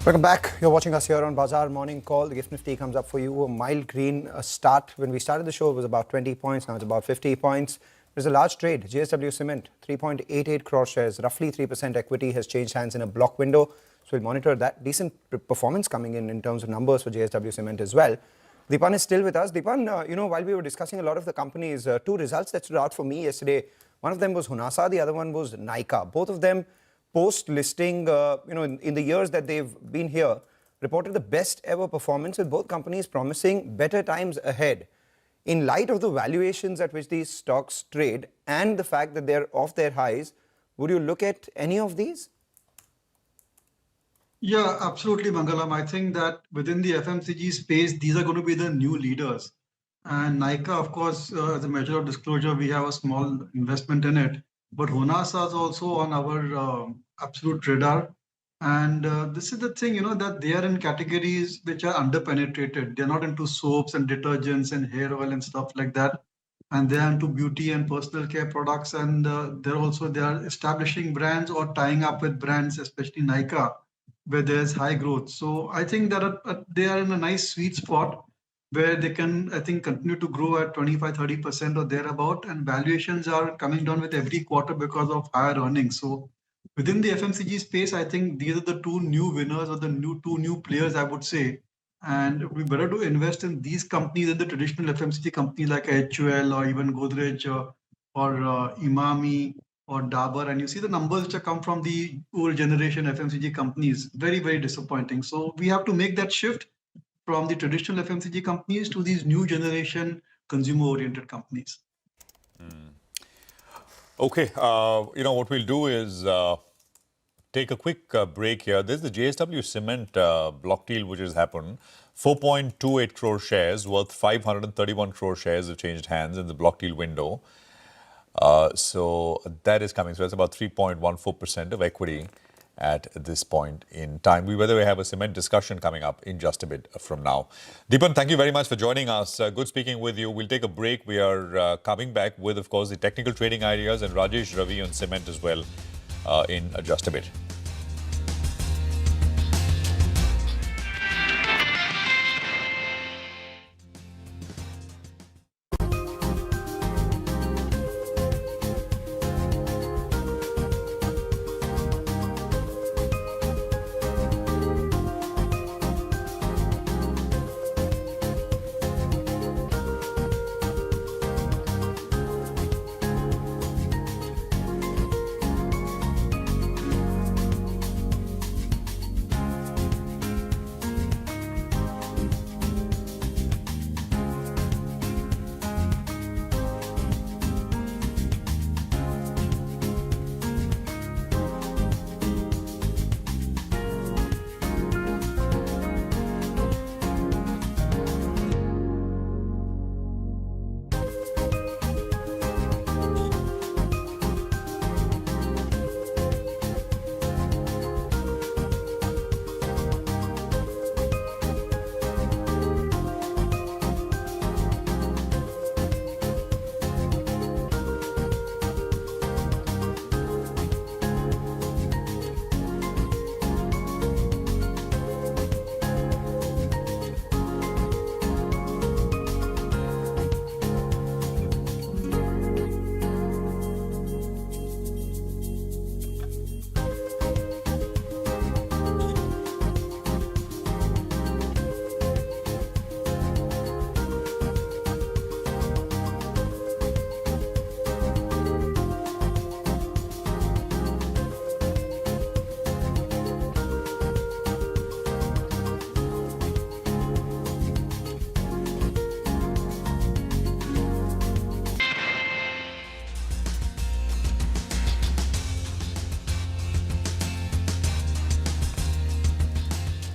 Welcome back. You're watching us here on Bazaar Morning Call. The Gift Nifty comes up for you. A mild green start. When we started the show, it was about 20 points. Now it's about 50 points. There's a large trade. JSW Cement, 3.88 crore shares, roughly 3% equity has changed hands in a block window. So we'll monitor that. Decent performance coming in terms of numbers for JSW Cement as well. Dipan is still with us. Dipan, while we were discussing a lot of the companies, two results that stood out for me yesterday. One of them was Honasa, the other one was Nykaa. Both of them post-listing, in the years that they've been here, reported the best ever performance, with both companies promising better times ahead. In light of the valuations at which these stocks trade and the fact that they're off their highs, would you look at any of these? Yeah, absolutely, Mangalam. I think that within the FMCG space, these are going to be the new leaders. And Nykaa, of course, as a measure of disclosure, we have a small investment in it. But Honasa is also on our absolute radar. And this is the thing, that they are in categories which are underpenetrated. They're not into soaps and detergents and hair oil and stuff like that. And they're into beauty and personal care products. And they are establishing brands or tying up with brands, especially Nykaa, where there's high growth. So I think that they are in a nice sweet spot where they can, I think, continue to grow at 25-30% or thereabout. And valuations are coming down with every quarter because of higher earnings. So within the FMCG space, I think these are the two new winners or the two new players, I would say. And we better to invest in these companies than the traditional FMCG companies like HUL or even Godrej or Imami or Dabur. And you see the numbers which have come from the old generation FMCG companies, very, very disappointing. So we have to make that shift from the traditional FMCG companies to these new generation consumer-oriented companies. Okay, what we'll do is take a quick break here. There's the JSW Cement block deal which has happened. 4.28 crore shares worth 531 crore shares have changed hands in the block deal window. So that is coming. So that's about 3.14% of equity at this point in time. We have a cement discussion coming up in just a bit from now. Deepan, thank you very much for joining us. Good speaking with you. We'll take a break. We are coming back with, of course, the technical trading ideas and Rajesh Ravi on cement as well in just a bit.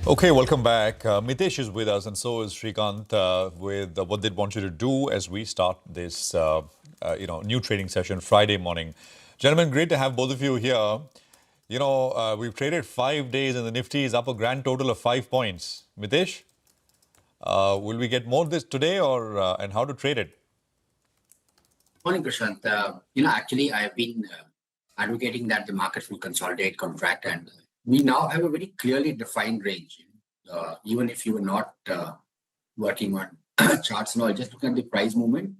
Okay, welcome back. Mitesh is with us and so is Shrikant with what they'd want you to do as we start this new trading session Friday morning. Gentlemen, great to have both of you here. We've traded 5 days and the Nifty is up a grand total of 5 points. Mitesh, will we get more this today or and how to trade it? Morning, Prashant. Actually, I've been advocating that the markets will consolidate, contract, and we now have a very clearly defined range. Even if you were not working on charts and all, just look at the price movement,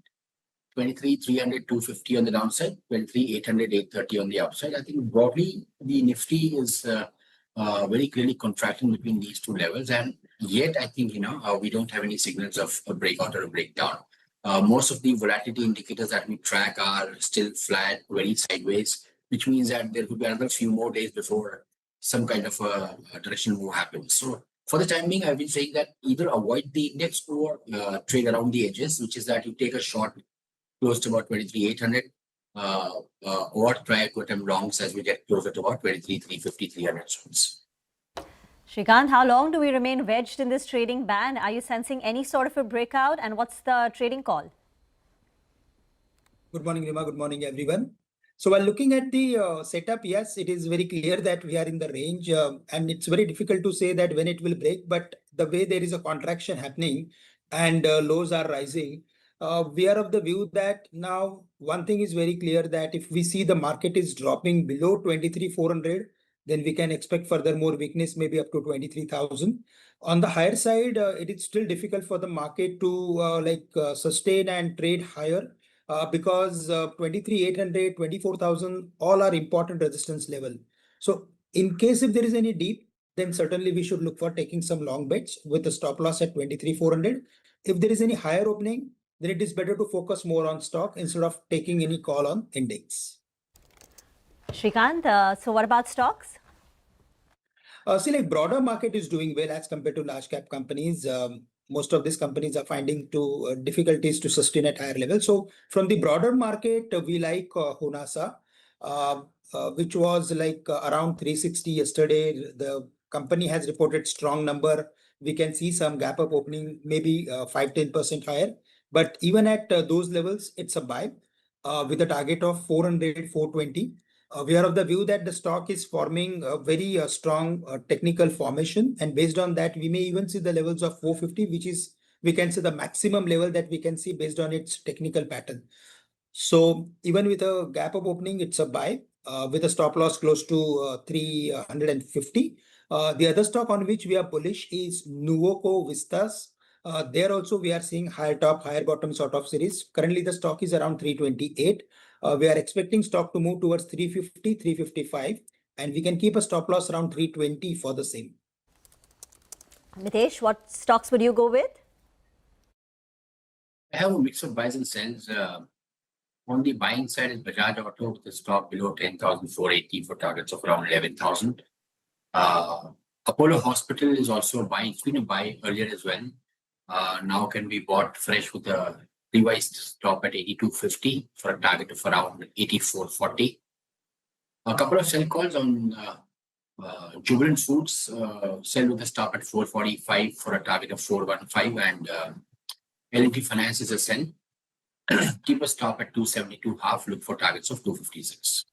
23,300, 250 on the downside, 23,800, 830 on the upside. I think broadly, the Nifty is very clearly contracting between these two levels. And yet, I think, we don't have any signals of a breakout or a breakdown. Most of the volatility indicators that we track are still flat, very sideways, which means that there could be another few more days before some kind of a directional move happens. So For the time being, I've been saying that either avoid the index or trade around the edges, which is that you take a short close to about 23,800 or try to attempt longs as we get closer to about 23,350, 300 zones. Shrikant, how long do we remain wedged in this trading band? Are you sensing any sort of a breakout, and what's the trading call? Good morning, Rima. Good morning, everyone. So while looking at the setup, yes, it is very clear that we are in the range and it's very difficult to say that when it will break, but the way there is a contraction happening and lows are rising, we are of the view that now one thing is very clear that if we see the market is dropping below 23,400, then we can expect further more weakness, maybe up to 23,000. On the higher side, it is still difficult for the market to sustain and trade higher. Because 23,800, 24,000, all are important resistance level. So in case if there is any deep, then certainly we should look for taking some long bets with a stop loss at 23,400. If there is any higher opening, then it is better to focus more on stock instead of taking any call on index. Shrikant, so what about stocks? See, like broader market is doing well as compared to large cap companies. Most of these companies are finding difficulties to sustain at higher levels. So from the broader market, we like Honasa, which was around 360 yesterday. The company has reported strong number. We can see some gap up opening, maybe 5-10% higher. But even at those levels, it's a buy with a target of 400, 420. We are of the view that the stock is forming a very strong technical formation, and based on that, we may even see the levels of 450, which is, we can say, the maximum level that we can see based on its technical pattern. So even with a gap up opening, it's a buy with a stop loss close to 350. The other stock on which we are bullish is Nuvoco Vistas. There also we are seeing higher top, higher bottom sort of series. Currently, the stock is around 328. We are expecting stock to move towards 350, 355, and we can keep a stop loss around 320 for the same. Mitesh, what stocks would you go with? I have a mix of buys and sells. On the buying side is Bajaj Auto with the stock below 10,480 for targets of around 11,000. Apollo Hospital is also a buy. It's been a buy earlier as well. Now can be bought fresh with a revised stop at 82.50 for a target of around 84.40. A couple of sell calls on Jubilant Foods, sell with a stop at 445 for a target of 415, and L&T Finance is a sell. Keep a stop at 272.5, look for targets of 256.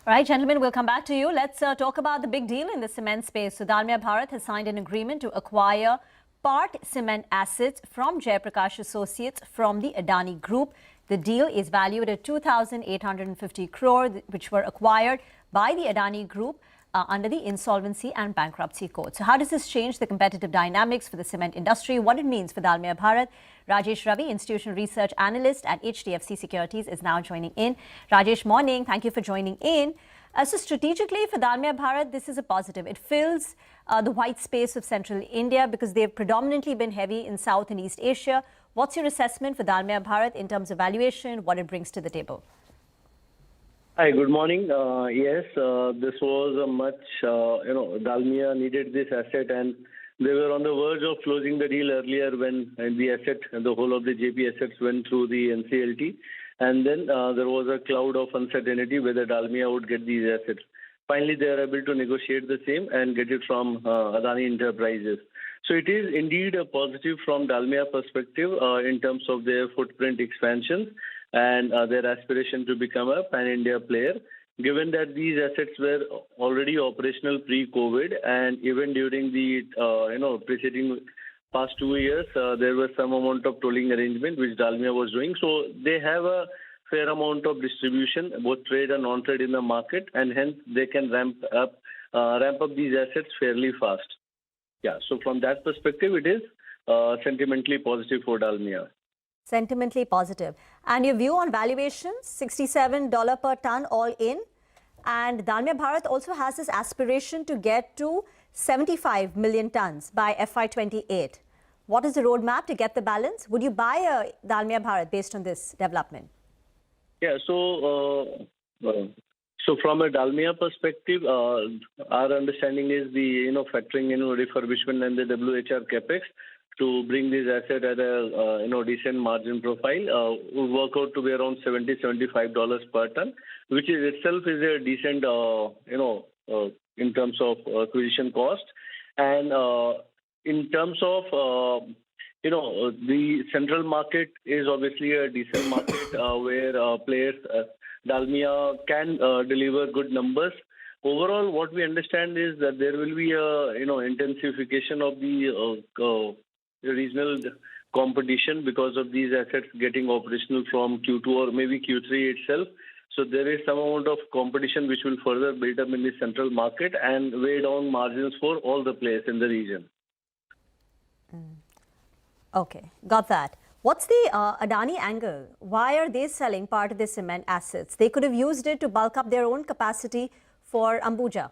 All right, gentlemen, we'll come back to you. Let's talk about the big deal in the cement space. So Dalmia Bharat has signed an agreement to acquire part cement assets from Jayaprakash Associates from the Adani Group. The deal is valued at 2,850 crore, which were acquired by the Adani Group under the Insolvency and Bankruptcy Code. So how does this change the competitive dynamics for the cement industry? What it means for Dalmia Bharat? Rajesh Ravi, Institutional Research Analyst at HDFC Securities, is now joining in. Rajesh, morning. Thank you for joining in. So strategically for Dalmia Bharat, this is a positive. It fills the white space of central India because they've predominantly been heavy in South and East Asia. What's your assessment for Dalmia Bharat in terms of valuation, what it brings to the table? Hi, good morning. Yes, this was a much, Dalmia needed this asset and they were on the verge of closing the deal earlier when the asset, the whole of the JP assets went through the NCLT. And then there was a cloud of uncertainty whether Dalmia would get these assets. Finally, they are able to negotiate the same and get it from Adani Enterprises. So it is indeed a positive from Dalmia perspective in terms of their footprint expansion and their aspiration to become a pan-India player, given that these assets were already operational pre-COVID and even during the preceding past 2 years, there was some amount of tolling arrangement which Dalmia was doing. So they have a fair amount of distribution, both trade and non-trade in the market, and hence they can ramp up these assets fairly fast. Yeah, so from that perspective, it is sentimentally positive for Dalmia. Sentimentally positive. And your view on valuation, $67 per ton all in. And Dalmia Bharat also has this aspiration to get to 75 million tons by FY28. What is the roadmap to get the balance? Would you buy a Dalmia Bharat based on this development? Yeah, so So from a Dalmia perspective, our understanding is the factoring in refurbishment and the WHR capex to bring this asset at a decent margin profile will work out to be around $70-75 per ton, which is itself is a decent in terms of acquisition cost. And in terms of the central market is obviously a decent market where players Dalmia can deliver good numbers. Overall, what we understand is that there will be a intensification of the regional competition because of these assets getting operational from Q2 or maybe Q3 itself. So there is some amount of competition which will further build up in the central market and weigh down margins for all the players in the region. Okay, got that. What's the Adani angle? Why are they selling part of their cement assets? They could have used it to bulk up their own capacity for Ambuja.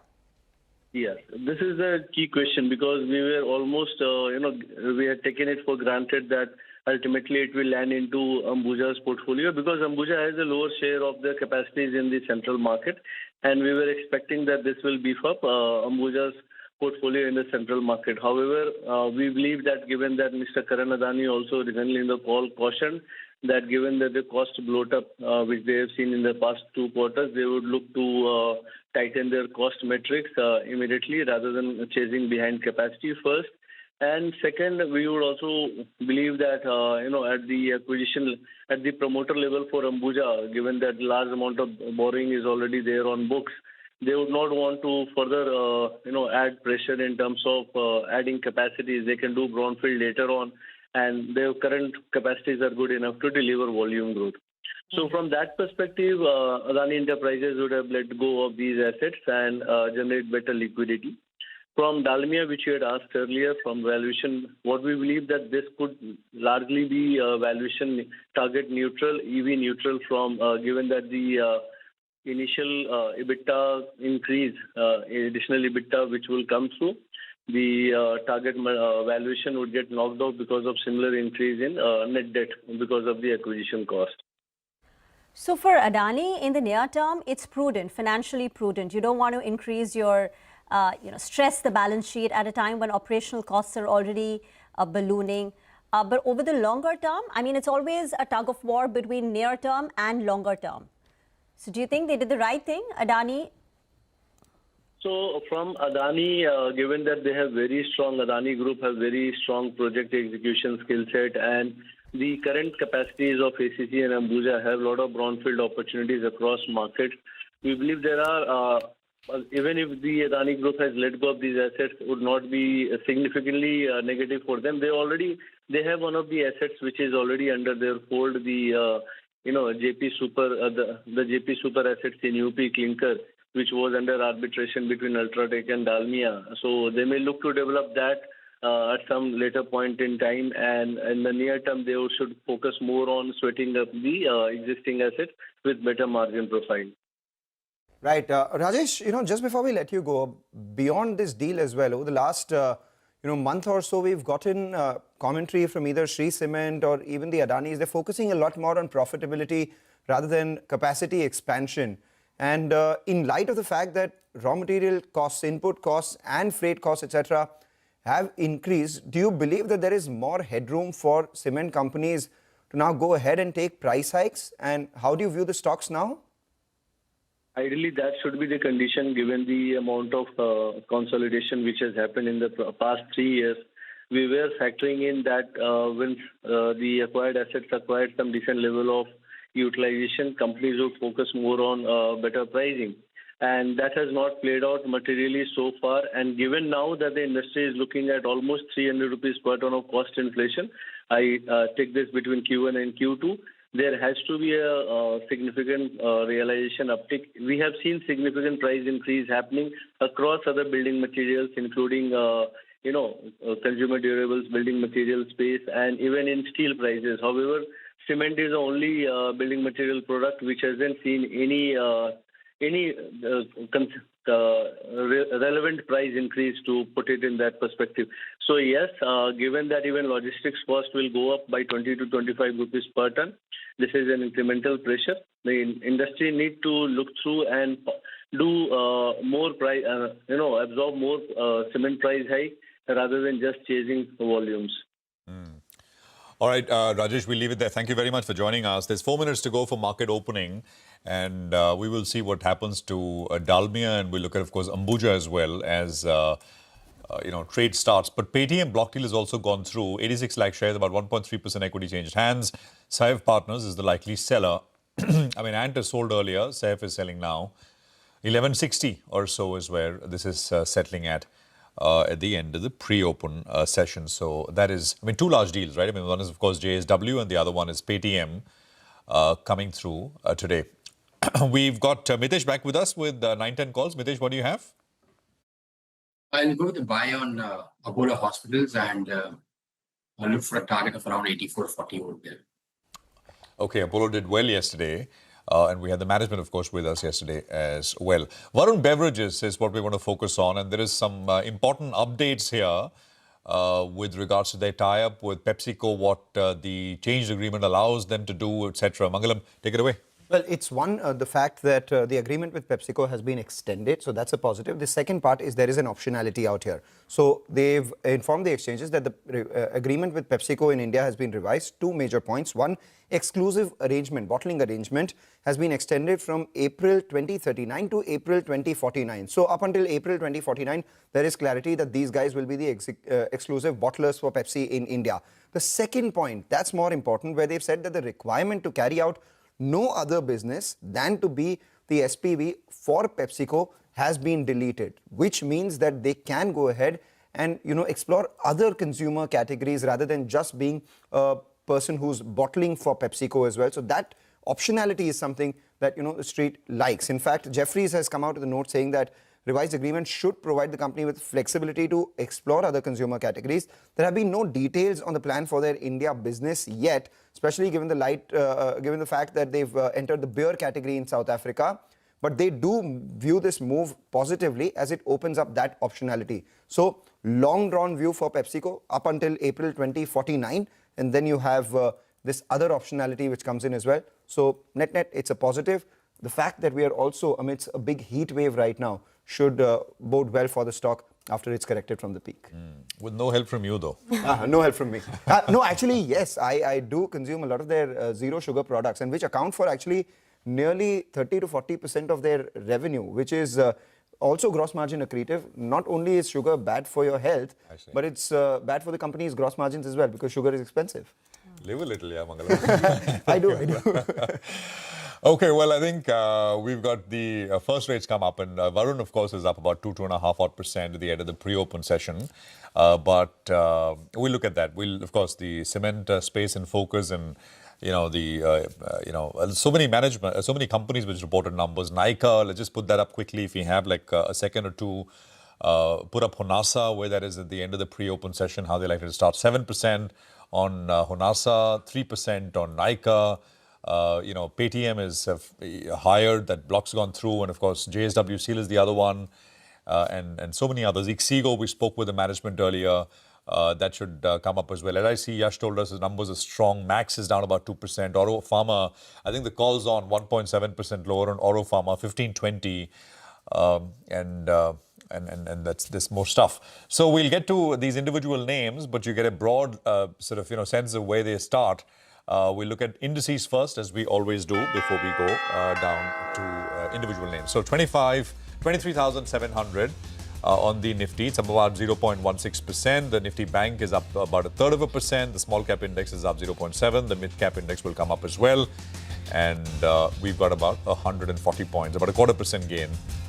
Yes, this is a key question because we were almost, we had taken it for granted that ultimately it will land into Ambuja's portfolio because Ambuja has a lower share of the capacities in the central market, and we were expecting that this will beef up Ambuja's portfolio in the central market. However, we believe that given that Mr. Karan Adani also recently in the call cautioned that given that the cost bloat up, which they have seen in the past 2 quarters, they would look to tighten their cost metrics immediately rather than chasing behind capacity first. And second, we would also believe that, at the acquisition, at the promoter level for Ambuja, given that large amount of borrowing is already there on books, they would not want to further, add pressure in terms of adding capacities. They can do brownfield later on, and their current capacities are good enough to deliver volume growth. So from that perspective, Adani Enterprises would have let go of these assets and generate better liquidity. From Dalmia, which you had asked earlier, from valuation, what we believe that this could largely be valuation target neutral, EV neutral from given that the initial EBITDA increase, additional EBITDA which will come through, the target valuation would get knocked off because of similar increase in net debt because of the acquisition cost. So for Adani, in the near term, it's prudent, financially prudent. You don't want to increase your, stress the balance sheet at a time when operational costs are already ballooning. But over the longer term, I mean, it's always a tug of war between near term and longer term. So do you think they did the right thing, Adani? So from Adani, given that they have very strong, Adani Group have very strong project execution skill set, and the current capacities of ACC and Ambuja have a lot of brownfield opportunities across markets. We believe there are, even if the Adani Group has let go of these assets, would not be significantly negative for them. They have one of the assets which is already under their fold, the JP Super, the JP Super assets in UP Clinker, which was under arbitration between UltraTech and Dalmia. So they may look to develop that at some later point in time, and in the near term they should focus more on sweating up the existing assets with better margin profile. Right. Rajesh, just before we let you go, beyond this deal as well, over the last month or so, we've gotten commentary from either Shree Cement or even the Adanis. They're focusing a lot more on profitability rather than capacity expansion. And in light of the fact that raw material costs, input costs and freight costs, etc. have increased, do you believe that there is more headroom for cement companies to now go ahead and take price hikes? And how do you view the stocks now? Ideally, that should be the condition given the amount of consolidation which has happened in the past 3 years. We were factoring in that when the acquired assets acquired some decent level of utilization, companies would focus more on better pricing. And that has not played out materially so far. And given now that the industry is looking at almost 300 rupees per ton of cost inflation, I take this between Q1 and Q2, there has to be a significant realization uptick. We have seen significant price increase happening across other building materials, including consumer durables, building material space, and even in steel prices. However, cement is the only building material product which hasn't seen any relevant price increase to put it in that perspective. So yes, given that even logistics cost will go up by 20 to 25 rupees per ton, this is an incremental pressure. The industry need to look through and do more price, absorb more cement price hike rather than just chasing volumes. All right, Rajesh, we'll leave it there. Thank you very much for joining us. There's 4 minutes to go for market opening, and we will see what happens to Dalmia, and we'll look at, of course, Ambuja as well as, trade starts. But Paytm block deal has also gone through. 86 lakh shares, about 1.3% equity changed hands. Saif Partners is the likely seller. I mean, Ant has sold earlier. Saif is selling now. 1160 or so is where this is settling at the end of the pre-open session. So that is, 2 large deals, right? One is, of course, JSW and the other one is Paytm coming through today. We've got Mitesh back with us with 9-10 calls. Mitesh, what do you have? I'll go with the buy on Apollo Hospitals and I'll look for a target of around 84.40 over there. Okay, Apollo did well yesterday. And we had the management, of course, with us yesterday as well. Varun Beverages is what we want to focus on. And there is some important updates here with regards to their tie-up with PepsiCo, what the changed agreement allows them to do, etc. Mangalam, take it away. Well, it's one, the fact that the agreement with PepsiCo has been extended. So that's a positive. The second part is there is an optionality out here. So they've informed the exchanges that the agreement with PepsiCo in India has been revised. 2 major points. One, exclusive arrangement, bottling arrangement has been extended from April 2039 to April 2049. So up until April 2049, there is clarity that these guys will be the exclusive bottlers for Pepsi in India. The second point, that's more important, where they've said that the requirement to carry out no other business than to be the SPV for PepsiCo has been deleted, which means that they can go ahead and explore other consumer categories rather than just being a person who's bottling for PepsiCo as well. So that optionality is something that the street likes. In fact, Jefferies has come out with a note saying that revised agreement should provide the company with flexibility to explore other consumer categories. There have been no details on the plan for their India business yet, especially given the fact that they've entered the beer category in South Africa. But they do view this move positively as it opens up that optionality. So long drawn view for PepsiCo up until April 2049, and then you have this other optionality which comes in as well. So net, it's a positive. The fact that we are also amidst a big heat wave right now should bode well for the stock after it's corrected from the peak. With no help from you, though. No help from me. No, actually, yes, I do consume a lot of their zero sugar products, and which account for actually nearly 30 to 40% of their revenue, which is also gross margin accretive. Not only is sugar bad for your health, but it's bad for the company's gross margins as well, because sugar is expensive. Live a little, yeah, Mangalam. I do. Okay, well, I think we've got the first rates come up, and Varun, of course, is up about 2.5% at the end of the pre-open session. But we'll look at that. We'll, of course, the cement space in focus, and so many companies which reported numbers. Nykaa, let's just put that up quickly if you have like a second or two. Put up Honasa, where that is at the end of the pre-open session, how they likely to start. 7% on Honasa, 3% on Nykaa. Paytm is higher, that block's gone through, and of course JSW Steel is the other one, and so many others. Ixigo, we spoke with the management earlier, that should come up as well. LIC, Yash told us his numbers are strong. Max is down about 2%. Auro Pharma, I think the call's on 1.7% lower on Auro Pharma, 1520, and there's more stuff. So we'll get to these individual names, but you get a broad sense of where they start. We'll look at indices first, as we always do, before we go down to individual names. So 23,700 on the Nifty. It's up about 0.16%. The Nifty Bank is up about 1/3%. The small cap index is up 0.7%. The mid cap index will come up as well. And we've got about 140 points, about 1/4% gain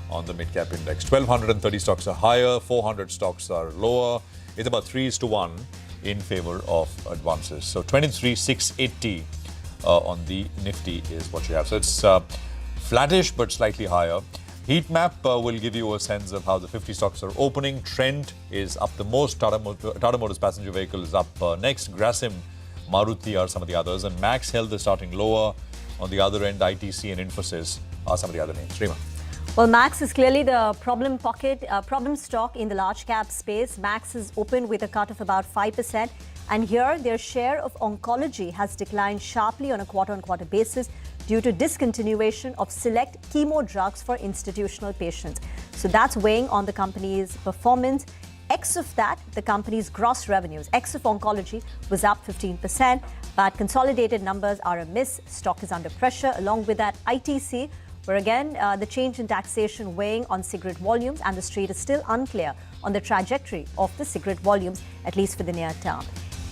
on the mid cap index. 1,230 stocks are higher, 400 stocks are lower. It's about 3:1 in favor of advances. So 23,680 on the Nifty is what you have. So it's flattish but slightly higher. Heat map will give you a sense of how the 50 stocks are opening. Trent is up the most. Tata Motors passenger vehicle is up next. Grasim, Maruti are some of the others. And Max Health is starting lower. On the other end, ITC and Infosys are some of the other names. Rima. Well, Max is clearly the problem stock in the large cap space. Max is open with a cut of about 5%. And here, their share of oncology has declined sharply on a quarter-on-quarter basis due to discontinuation of select chemo drugs for institutional patients. So that's weighing on the company's performance. X of that, the company's gross revenues, X of oncology, was up 15%. But consolidated numbers are a miss. Stock is under pressure. Along with that, ITC, where again, the change in taxation weighing on cigarette volumes, and the street is still unclear on the trajectory of the cigarette volumes, at least for the near term.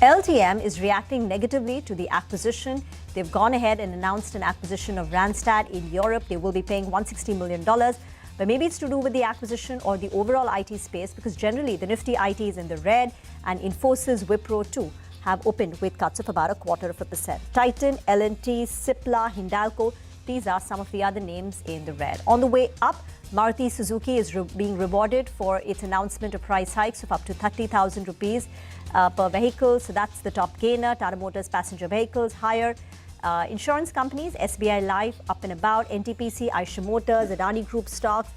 LTM is reacting negatively to the acquisition. They've gone ahead and announced an acquisition of Randstad in Europe. They will be paying $160 million. But maybe it's to do with the acquisition or the overall IT space, because generally the Nifty IT is in the red, and Infosys, Wipro too have opened with cuts of about 0.25%. Titan, L&T, Cipla, Hindalco, these are some of the other names in the red. On the way up, Maruti Suzuki is being rewarded for its announcement of price hikes of up to 30,000 rupees per vehicle. So that's the top gainer. Tata Motors passenger vehicles higher. Insurance companies, SBI Life up and about. NTPC, Eicher Motors, Adani Group stocks.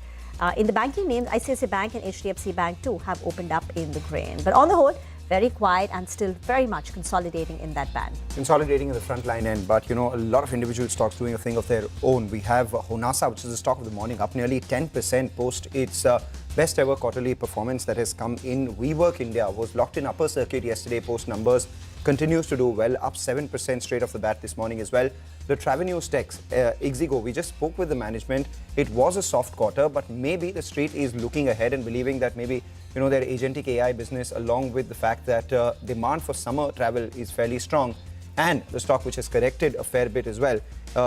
In the banking names, ICICI Bank and HDFC Bank too have opened up in the green. But on the whole, very quiet and still very much consolidating in that band. Consolidating in the front line end, but a lot of individual stocks doing a thing of their own. We have Honasa, which is the stock of the morning, up nearly 10% post its best ever quarterly performance that has come in. WeWork India was locked in upper circuit yesterday post numbers, continues to do well, up 7% straight off the bat this morning as well. The Travenews Techs, Ixigo, we just spoke with the management. It was a soft quarter, but maybe the street is looking ahead and believing that maybe their agentic AI business, along with the fact that demand for summer travel is fairly strong, and the stock which has corrected a fair bit as well.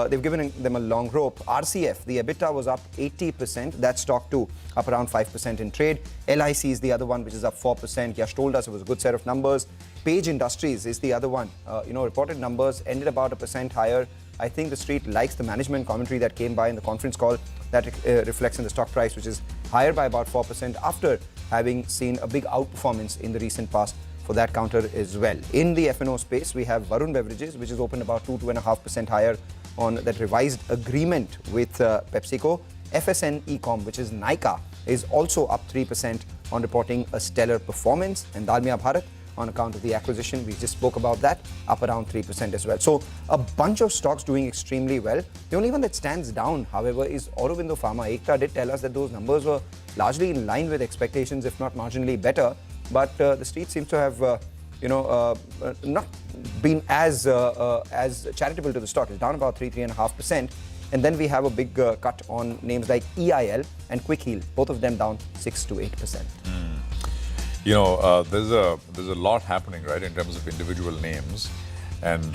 They've given them a long rope. RCF, the EBITDA was up 80%. That stock too, up around 5% in trade. LIC is the other one, which is up 4%. Yash told us it was a good set of numbers. Page Industries is the other one. Reported numbers ended about 1% higher. I think the street likes the management commentary that came by in the conference call that reflects in the stock price, which is higher by about 4% after having seen a big outperformance in the recent past for that counter as well. In the F&O space, we have Varun Beverages, which is opened about 2.5% higher on that revised agreement with PepsiCo. FSN Ecom, which is Nykaa, is also up 3% on reporting a stellar performance. And Dalmia Bharat, on account of the acquisition, we just spoke about that, up around 3% as well. So a bunch of stocks doing extremely well. The only one that stands down, however, is Aurobindo Pharma. Ekta did tell us that those numbers were largely in line with expectations, if not marginally better. But the street seems to have, not been as charitable to the stock. It's down about 3.5%. And then we have a big cut on names like EIL and Quick Heal, both of them down 6 to 8%. There's a lot happening, right, in terms of individual names. And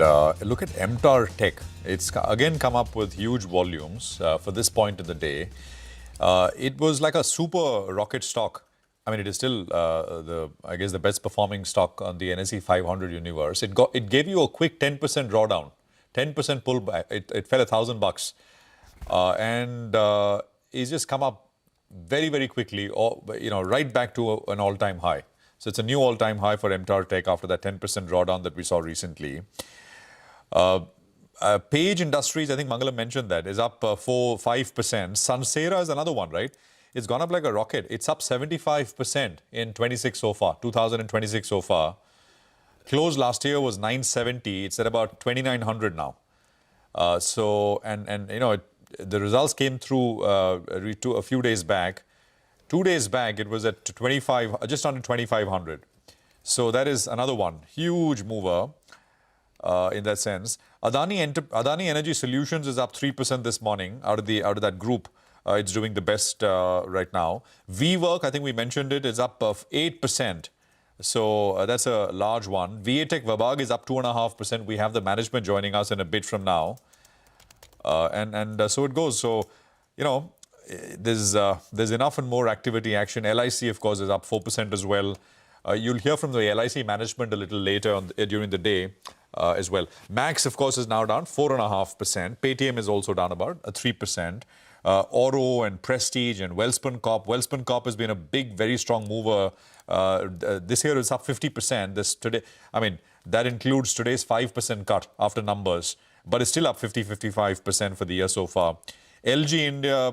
look at MTAR Tech. It's again come up with huge volumes for this point in the day. It was like a super rocket stock. I mean, it is still the best performing stock on the NSE 500 universe. It gave you a quick 10% drawdown, 10% pullback. It fell $1,000, and it's just come up very, very quickly, right back to an all-time high. So it's a new all-time high for MTAR Tech after that 10% drawdown that we saw recently. Page Industries, I think Mangalam mentioned that, is up 5%. Sansera is another one, right? It's gone up like a rocket. It's up 75% in 26 so far, 2026 so far. Close last year was 970. It's at about 2,900 now. The results came through a few days back. 2 days back, it was at just under 2,500. So that is another one, huge mover in that sense. Adani Energy Solutions is up 3% this morning out of that group. It's doing the best right now. WeWork, I think we mentioned it, is up 8%. So that's a large one. Tech Wabag is up 2.5%. We have the management joining us in a bit from now. So it goes. So, there's enough and more activity action. LIC, of course, is up 4% as well. You'll hear from the LIC management a little later during the day as well. Max, of course, is now down 4.5%. Paytm is also down about 3%. Oro and Prestige and Welspun Corp. Welspun Corp has been a big, very strong mover. This year it's up 50%. That includes today's 5% cut after numbers, but it's still up 55% for the year so far. LG India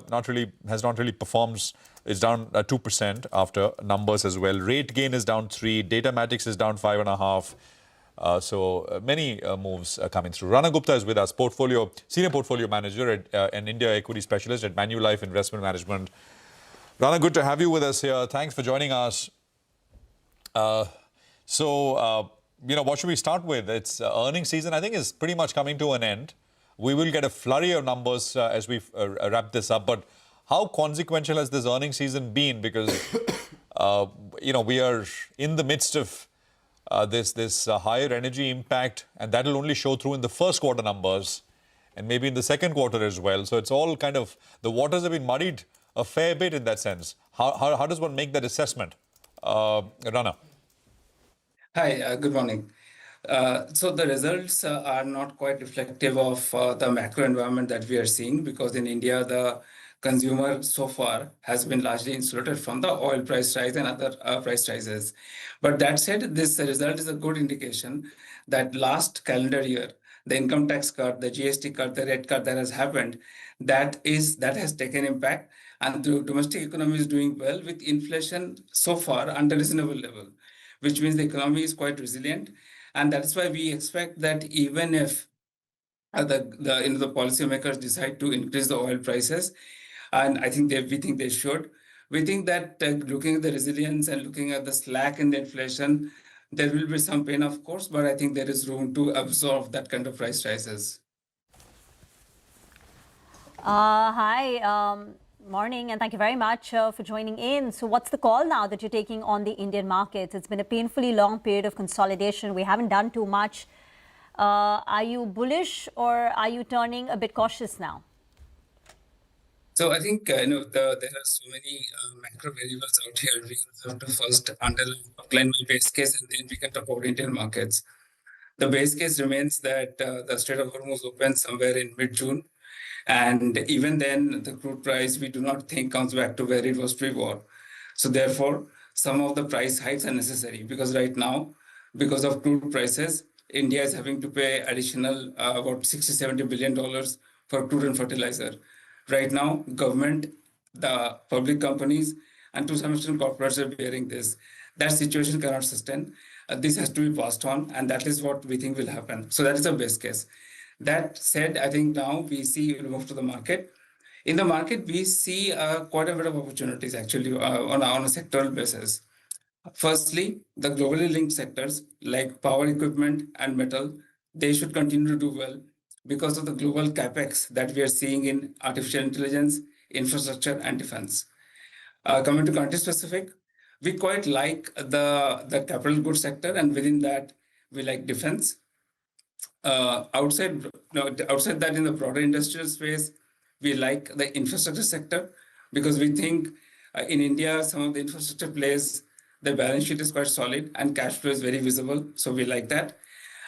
has not really performed. It's down 2% after numbers as well. Rate gain is down 3. Datamatics is down 5.5. So many moves coming through. Rana Gupta is with us, senior portfolio manager at an India equity specialist at Manulife Investment Management. Rana, good to have you with us here. Thanks for joining us. What should we start with? It's earnings season, I think, is pretty much coming to an end. We will get a flurry of numbers as we wrap this up. But how consequential has this earnings season been? Because, we are in the midst of this higher energy impact, and that will only show through in the first quarter numbers and maybe in the second quarter as well. So it's all kind of, the waters have been muddied a fair bit in that sense. How does one make that assessment? Rana. Hi, good morning. So the results are not quite reflective of the macro environment that we are seeing, because in India, the consumer so far has been largely insulated from the oil price rise and other price rises. But that said, this result is a good indication that last calendar year, the income tax cut, the GST cut, the rate cut that has happened, that has taken impact, and the domestic economy is doing well with inflation so far under reasonable level, which means the economy is quite resilient. And that's why we expect that even if the policymakers decide to increase the oil prices, and we think they should, we think that looking at the resilience and looking at the slack in the inflation, there will be some pain, of course, but I think there is room to absorb that kind of price rises. Hi. Morning, and thank you very much for joining in. So what's the call now that you're taking on the Indian markets? It's been a painfully long period of consolidation. We haven't done too much. Are you bullish, or are you turning a bit cautious now? So I think there are so many macro variables out here. We have to first outline my base case, and then we can talk about Indian markets. The base case remains that the Strait of Hormuz opens somewhere in mid-June. And even then, the crude price, we do not think comes back to where it was pre-war. So therefore, some of the price hikes are necessary, because right now, because of crude prices, India is having to pay additional about $60-70 billion for crude and fertilizer. Right now, government, the public companies, and to some extent corporates are bearing this. That situation cannot sustain. This has to be passed on, and that is what we think will happen. So that is a base case. That said, I think now we see, we'll move to the market. In the market, we see quite a bit of opportunities actually on a sectoral basis. Firstly, the globally linked sectors like power equipment and metal, they should continue to do well because of the global capex that we are seeing in artificial intelligence, infrastructure, and defense. Coming to country specific, we quite like the capital goods sector, and within that, we like defense. Outside that, in the broader industrial space, we like the infrastructure sector, because we think in India, some of the infrastructure plays, the balance sheet is quite solid and cash flow is very visible. So we like that.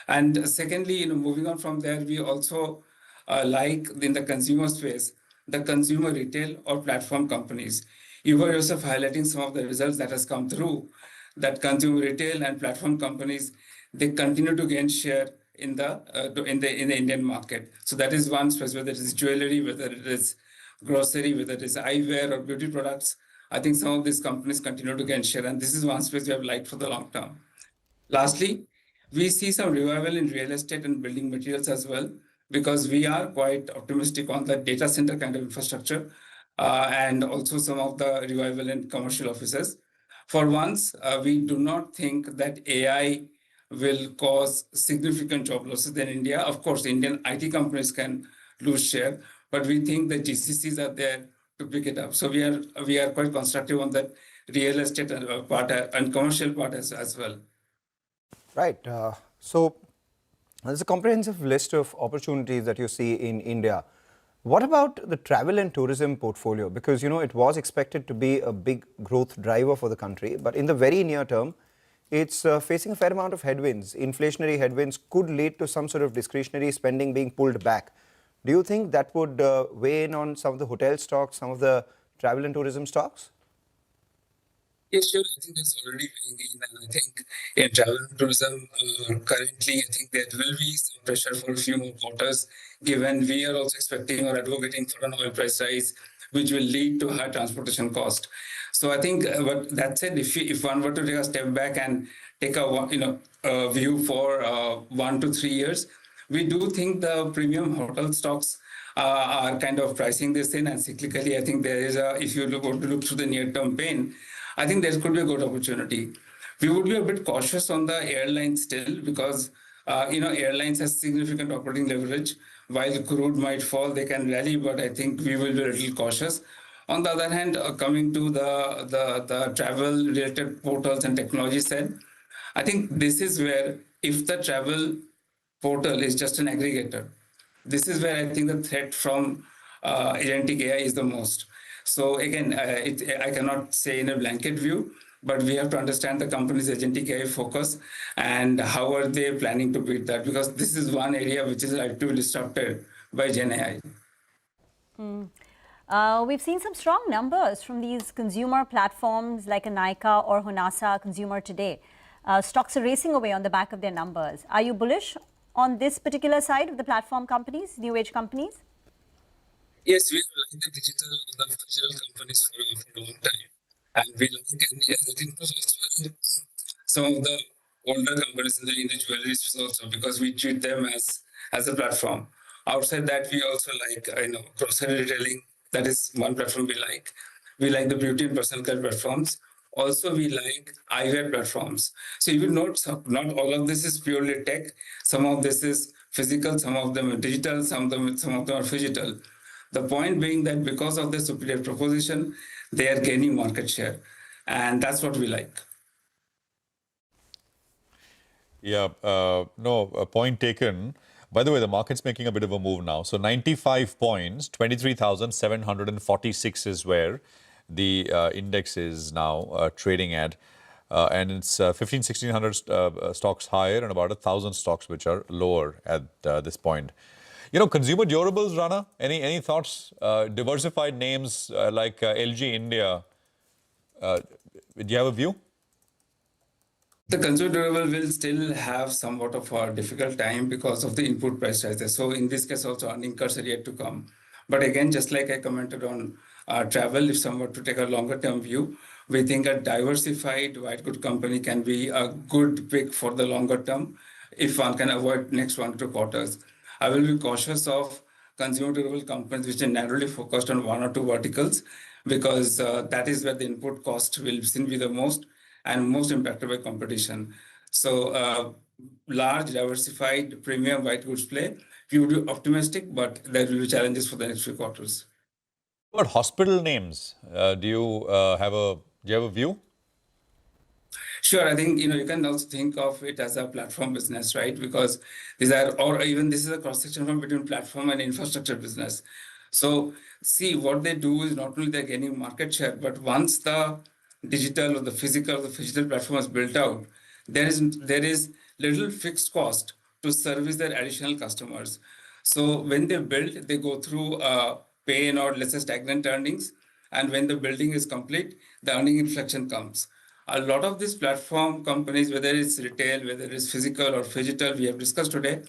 And secondly, moving on from there, we also like in the consumer space, the consumer retail or platform companies. You were yourself highlighting some of the results that has come through, that consumer retail and platform companies, they continue to gain share in the Indian market. So that is one space, whether it is jewelry, whether it is grocery, whether it is eyewear or beauty products. I think some of these companies continue to gain share, and this is one space we have liked for the long term. Lastly, we see some revival in real estate and building materials as well, because we are quite optimistic on the data center kind of infrastructure and also some of the revival in commercial offices. For once, we do not think that AI will cause significant job losses in India. Of course, Indian IT companies can lose share, but we think the GCCs are there to pick it up. So we are quite constructive on that real estate part and commercial part as well. Right. So there's a comprehensive list of opportunities that you see in India. What about the travel and tourism portfolio? Because, it was expected to be a big growth driver for the country, but in the very near term, it's facing a fair amount of headwinds. Inflationary headwinds could lead to some sort of discretionary spending being pulled back. Do you think that would weigh in on some of the hotel stocks, some of the travel and tourism stocks? Yes, sure. I think it's already weighing in, and I think in travel and tourism, currently, I think there will be some pressure for a few more quarters, given we are also expecting or advocating for an oil price rise, which will lead to high transportation cost. So I think, but that said, if one were to take a step back and take a view for 1 to 3 years, we do think the premium hotel stocks are kind of pricing this in, and cyclically, I think there is if you want to look through the near-term pain, I think there could be a good opportunity. We would be a bit cautious on the airlines still because, airlines has significant operating leverage. While crude might fall, they can rally, but I think we will be a little cautious. On the other hand, coming to the travel-related portals and technology side, I think this is where if the travel portal is just an aggregator, this is where I think the threat from agentic AI is the most. So again, I cannot say in a blanket view, but we have to understand the company's agentic AI focus and how are they planning to beat that, because this is one area which is likely to be disrupted by Gen AI. We've seen some strong numbers from these consumer platforms like a Nykaa or Honasa Consumer today. Stocks are racing away on the back of their numbers. Are you bullish on this particular side of the platform companies, new age companies? Yes, we like the digital companies for a long time. And we like, and yes, I think also some of the older companies in the jewelry space also, because we treat them as a platform. Outside that, we also like, grocery retailing. That is one platform we like. We like the beauty and personal care platforms. Also, we like eyewear platforms. So you will note not all of this is purely tech. Some of this is physical, some of them are digital, some of them are phygital. The point being that because of the superior proposition, they are gaining market share. And that's what we like. Yeah, point taken. By the way, the market's making a bit of a move now. So 95 points, 23,746 is where the index is now trading at. And it's 1,500-1,600 stocks higher and about 1,000 stocks which are lower at this point. Consumer durables, Rana, any thoughts? Diversified names like LG India. Do you have a view? The consumer durable will still have somewhat of a difficult time because of the input price rises. So in this case, also earning curves are yet to come. But again, just like I commented on travel, if someone to take a longer term view, we think a diversified white good company can be a good pick for the longer term if one can avoid next 1 to 2 quarters. I will be cautious of consumer durable companies which are narrowly focused on 1 or 2 verticals, because that is where the input cost will be the most and most impacted by competition. So large, diversified, premium white goods play, we would be optimistic, but there will be challenges for the next few quarters. What hospital names? Do you have a view? Sure, I think you can also think of it as a platform business, right? Because these are, or even this is a cross section from between platform and infrastructure business. So see, what they do is not only they're gaining market share, but once the digital or the physical or the physical platform is built out, there is little fixed cost to service their additional customers. So when they build, they go through pain or let's say stagnant earnings, and when the building is complete, the earning inflection comes. A lot of these platform companies, whether it's retail, whether it's physical or phygital, we have discussed today,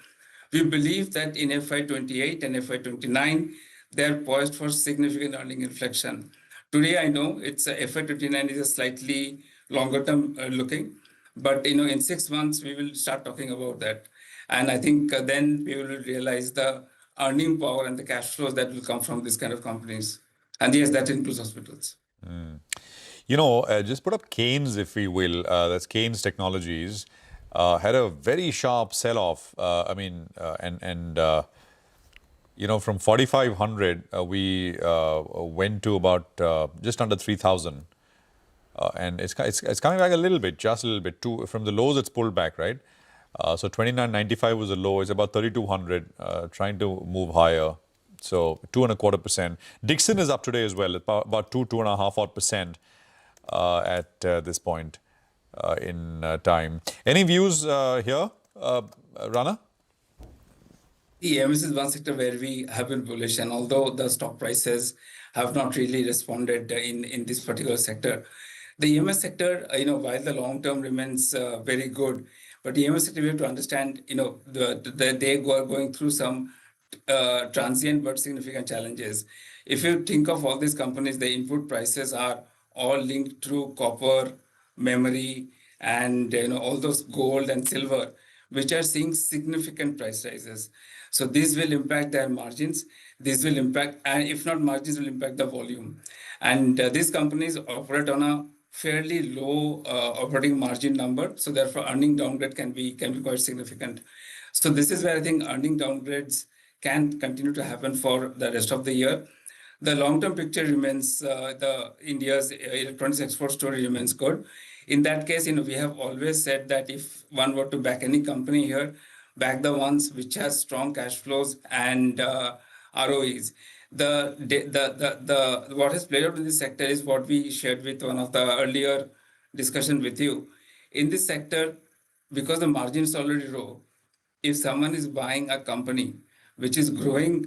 we believe that in FY28 and FY29, they're poised for significant earning inflection. Today, I know it's FY29 is a slightly longer term looking, but in 6 months, we will start talking about that. And I think then we will realize the earning power and the cash flows that will come from this kind of companies. And yes, that includes hospitals. Just put up Keynes, if we will. That's Keynes Technologies. Had a very sharp sell-off. From 4,500, we went to about just under 3,000. And it's coming back a little bit, just a little bit. From the lows, it's pulled back, right? So 29.95 was the low. It's about 3,200, trying to move higher. So 2.25%. Dixon is up today as well, about 2.5% at this point in time. Any views here, Rana? The EMS is one sector where we have been bullish, and although the stock prices have not really responded in this particular sector, The EMS sector, while the long term remains very good, but the EMS sector, we have to understand, they are going through some transient but significant challenges. If you think of all these companies, the input prices are all linked through copper, memory, and all those gold and silver, which are seeing significant price rises. So this will impact their margins. This will impact, and if not margins, will impact the volume. And these companies operate on a fairly low operating margin number, so therefore earning downgrade can be quite significant. So this is where I think earning downgrades can continue to happen for the rest of the year. The long-term picture remains, the India's electronics export story remains good. In that case, we have always said that if one were to back any company here, back the ones which has strong cash flows and ROEs. What has played out in this sector is what we shared with one of the earlier discussion with you. In this sector, because the margin is already low, if someone is buying a company which is growing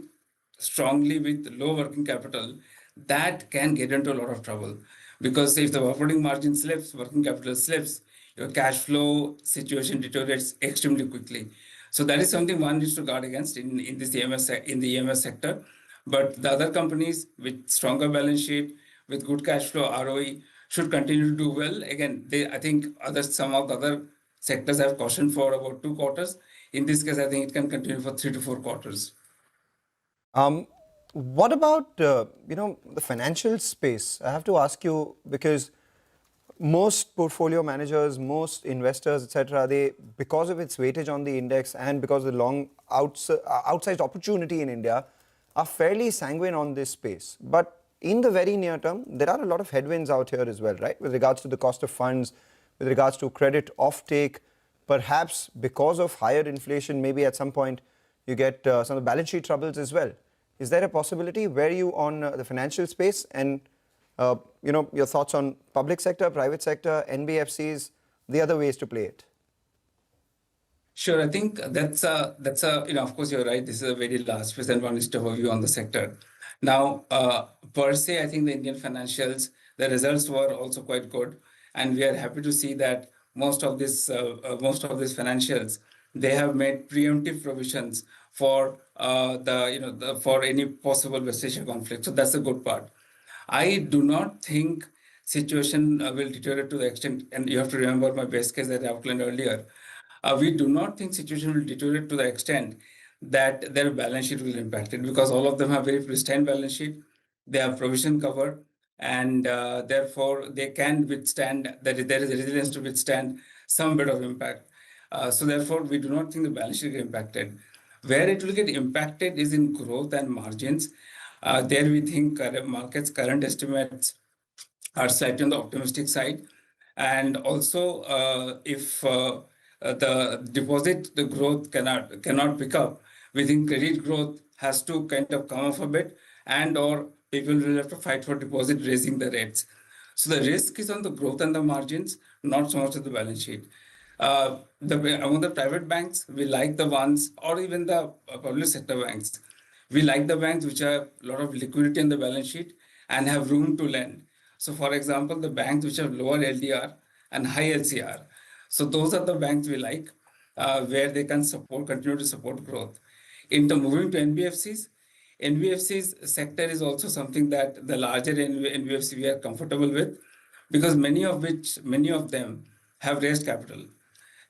strongly with low working capital, that can get into a lot of trouble. Because if the operating margin slips, working capital slips, your cash flow situation deteriorates extremely quickly. So that is something one needs to guard against in the EMS sector. But the other companies with stronger balance sheet, with good cash flow, ROE, should continue to do well. Again, I think some of the other sectors have cautioned for about 2 quarters. In this case, I think it can continue for 3 to 4 quarters. What about the financial space? I have to ask you, because most portfolio managers, most investors, etc., they, because of its weightage on the index and because of the long outsized opportunity in India, are fairly sanguine on this space. But in the very near term, there are a lot of headwinds out here as well, right? With regards to the cost of funds, with regards to credit offtake, perhaps because of higher inflation, maybe at some point you get some of the balance sheet troubles as well. Is there a possibility? Where are you on the financial space, and your thoughts on public sector, private sector, NBFCs, the other ways to play it? Sure, I think that's of course you're right. This is a very large space and one needs to have a view on the sector. Now, per se, I think the Indian financials, the results were also quite good, and we are happy to see that most of these financials, they have made preemptive provisions for for any possible West Asia conflict. So that's a good part. I do not think situation will deteriorate to the extent, and you have to remember my base case that I outlined earlier. We do not think situation will deteriorate to the extent that their balance sheet will be impacted, because all of them have very pristine balance sheet. They have provision cover, and therefore they can withstand, there is a resilience to withstand some bit of impact. So therefore, we do not think the balance sheet will get impacted. Where it will get impacted is in growth and margins. There we think markets' current estimates are slightly on the optimistic side. And also, if the growth cannot pick up, we think credit growth has to kind of come off a bit, and or people will have to fight for deposit raising the rates. So the risk is on the growth and the margins, not so much of the balance sheet. Among the private banks, we like the ones, or even the public sector banks. We like the banks which have a lot of liquidity in the balance sheet and have room to lend. So for example, the banks which have lower LDR and high LCR. So those are the banks we like, where they can continue to support growth. Moving to NBFCs sector is also something that the larger NBFC we are comfortable with, because many of them have raised capital.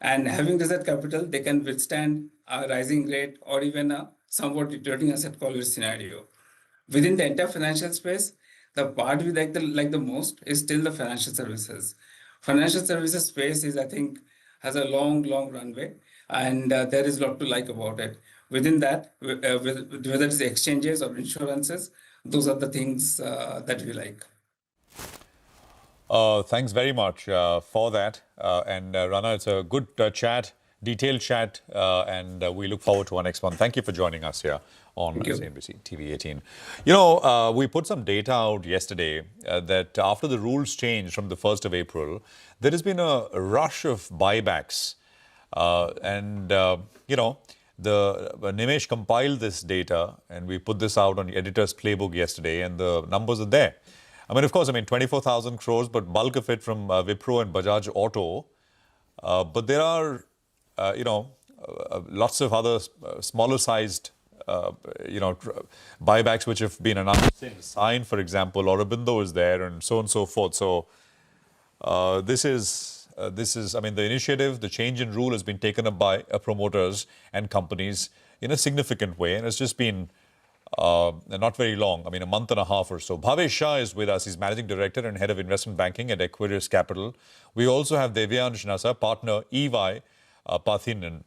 And having raised capital, they can withstand a rising rate or even a somewhat deteriorating asset quality scenario. Within the entire financial space, the part we like the most is still the financial services. Financial services space is, I think, has a long runway, and there is a lot to like about it. Within that, whether it's exchanges or insurances, those are the things that we like. Thanks very much for that. And Rana, it's a good chat, detailed chat, and we look forward to our next one. Thank you for joining us here on CNBC TV 18. We put some data out yesterday that after the rules changed from the 1st of April, there has been a rush of buybacks. Nimesh compiled this data, and we put this out on the editor's playbook yesterday, and the numbers are there. I mean, of course, 24,000 crores, but bulk of it from Wipro and Bajaj Auto. But there are, lots of other smaller sized, buybacks which have been announced since. Sign, for example, Aurobindo is there, and so on and so forth. So this is, the initiative, the change in rule has been taken up by promoters and companies in a significant way, and it's just been not very long, a month and a half or so. Bhavesh Shah is with us. He's Managing Director and Head of Investment Banking at Equirus Capital. We also have Devyansh Nasa, Partner EY Pathinan.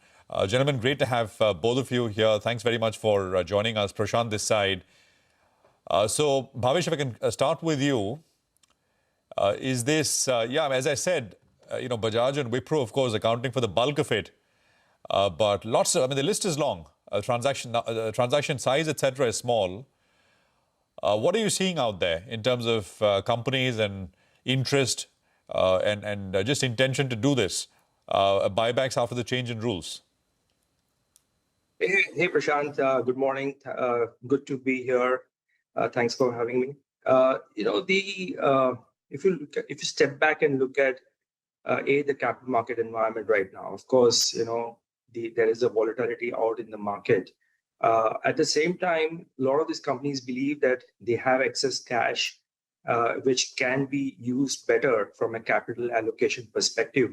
Gentlemen, great to have both of you here. Thanks very much for joining us. Prashant this side. So, Bhavesh, if I can start with you. Is this, as I said, Bajaj and Wipro, of course, accounting for the bulk of it. But lots of, the list is long. Transaction size, etc., is small. What are you seeing out there in terms of companies and interest and just intention to do this? Buybacks after the change in rules? Hey Prashant, good morning. Good to be here. Thanks for having me. If you step back and look at the capital market environment right now, of course, there is a volatility out in the market. At the same time, a lot of these companies believe that they have excess cash, which can be used better from a capital allocation perspective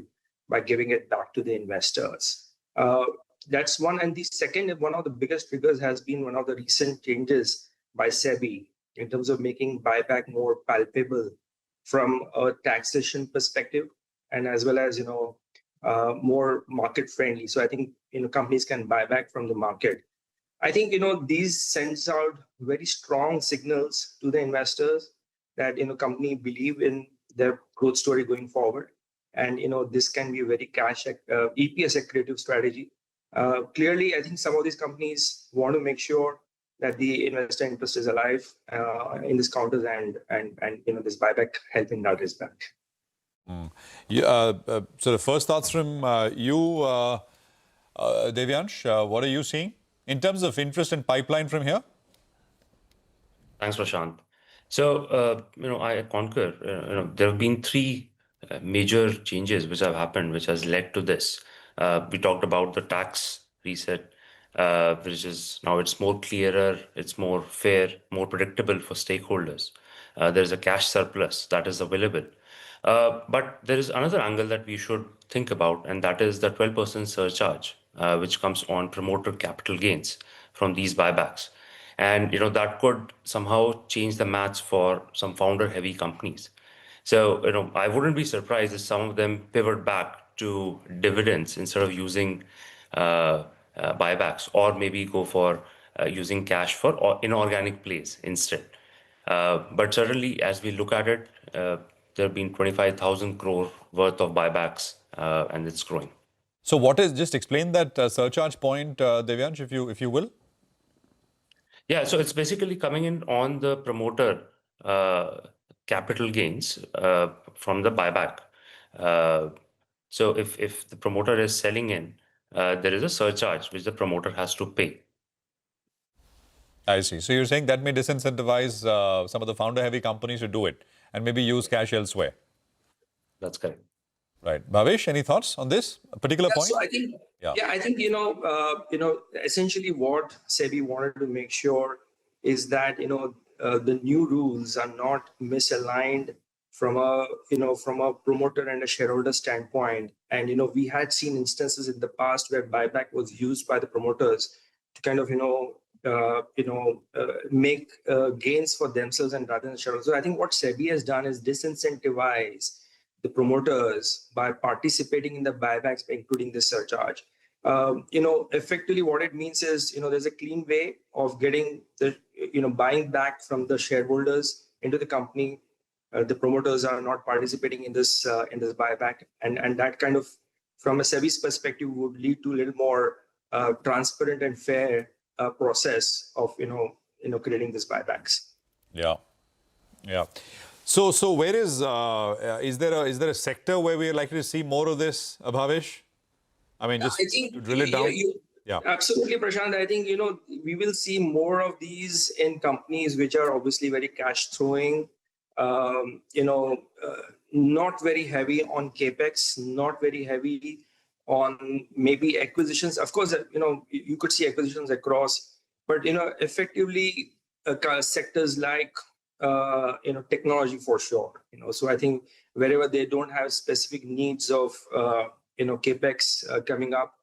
by giving it back to the investors. That's one. And the second, one of the biggest triggers has been one of the recent changes by SEBI in terms of making buyback more palpable from a taxation perspective, and as well as, more market friendly. So I think, companies can buy back from the market. I think, these sends out very strong signals to the investors that, company believe in their growth story going forward. And, this can be a very EPS accretive strategy. Clearly, I think some of these companies want to make sure that the investor interest is alive in this counters and this buyback help in that respect. So the first thoughts from you, Devyansh, what are you seeing in terms of interest and pipeline from here? Thanks, Prashant. So, I concur. There have been three major changes which have happened, which has led to this. We talked about the tax reset, which is now it's more clearer, it's more fair, more predictable for stakeholders. There's a cash surplus that is available. But there is another angle that we should think about, and that is the 12% surcharge, which comes on promoter capital gains from these buybacks. And, that could somehow change the maths for some founder-heavy companies. So, I wouldn't be surprised if some of them pivot back to dividends instead of using buybacks, or maybe go for using cash for inorganic plays instead. But certainly, as we look at it, there have been 25,000 crore worth of buybacks, and it's growing. So what is, just explain that surcharge point, Devyansh, if you will? Yeah, so it's basically coming in on the promoter capital gains from the buyback. So if the promoter is selling in, there is a surcharge which the promoter has to pay. I see. So you're saying that may disincentivize some of the founder-heavy companies to do it and maybe use cash elsewhere. That's correct. Right. Bhavesh, any thoughts on this particular point? So I think, I think, essentially what SEBI wanted to make sure is that, the new rules are not misaligned from a promoter and a shareholder standpoint. And, we had seen instances in the past where buyback was used by the promoters to kind of, make gains for themselves and rather than shareholders. So I think what SEBI has done is disincentivize the promoters by participating in the buybacks, including the surcharge. Effectively what it means is, there's a clean way of getting the, buying back from the shareholders into the company. The promoters are not participating in this buyback, and that kind of, from a SEBI's perspective, would lead to a little more transparent and fair process of creating these buybacks. Yeah. So where is there a sector where we are likely to see more of this, Bhavesh? I mean, just to drill it down. Yeah, absolutely, Prashant. I think we will see more of these in companies which are obviously very cash throwing, not very heavy on capex, not very heavy on maybe acquisitions. Of course, you could see acquisitions across, but effectively sectors like technology for sure. So I think wherever they don't have specific needs of capex coming up,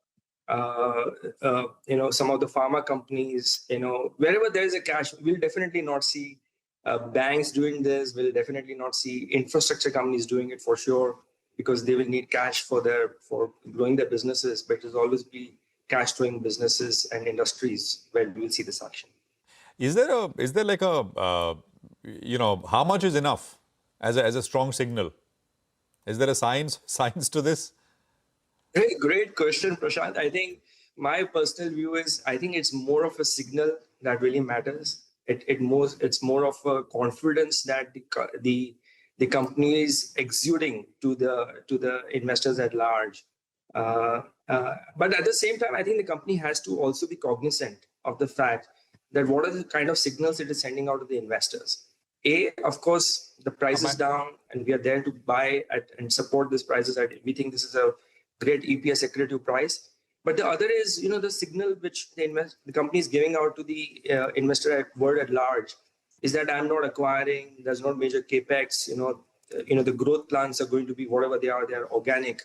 some of the pharma companies, wherever there is a cash, we'll definitely not see banks doing this. We'll definitely not see infrastructure companies doing it for sure, because they will need cash for growing their businesses. But it will always be cash-flowing businesses and industries where we will see this action. Is there like a how much is enough as a strong signal? Is there a science to this? Great question, Prashant. I think my personal view is I think it's more of a signal that really matters. It's more of a confidence that the company is exuding to the investors at large. But at the same time, I think the company has to also be cognizant of the fact that what are the kind of signals it is sending out to the investors. Of course, the price is down, and we are there to buy and support these prices. We think this is a great EPS accretive price. But the other is, the signal which the company is giving out to the investor world at large is that I'm not acquiring. There's not major capex. The growth plans are going to be whatever they are organic.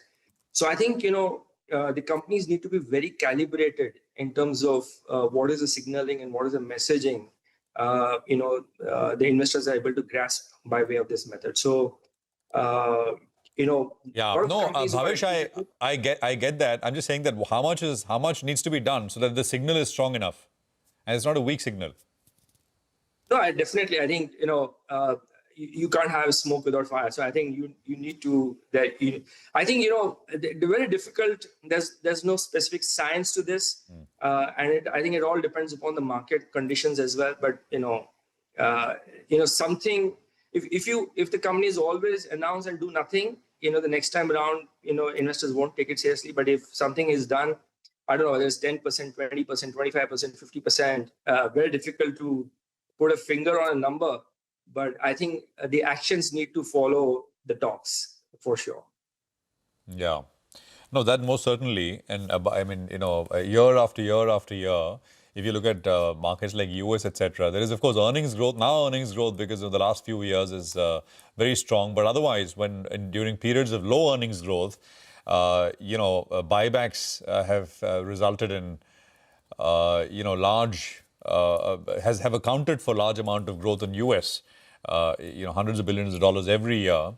So I think the companies need to be very calibrated in terms of what is the signaling and what is the messaging. The investors are able to grasp by way of this method. So. Bhavesh, I get that. I'm just saying that how much needs to be done so that the signal is strong enough and it's not a weak signal. No, I think you can't have smoke without fire. So I think you need to I think they're very difficult. There's no specific science to this, and I think it all depends upon the market conditions as well. But something if the companies always announce and do nothing, the next time around, investors won't take it seriously. But if something is done, I don't know, there's 10%, 20%, 25%, 50%, very difficult to put a finger on a number. But I think the actions need to follow the talks for sure. Yeah. No, that most certainly. And I mean, year after year after year, if you look at markets like US, etc., there is, of course, earnings growth. Now earnings growth, because of the last few years, is very strong. But otherwise, during periods of low earnings growth, buybacks have resulted in, large, have accounted for large amount of growth in US. Hundreds of billions of dollars every year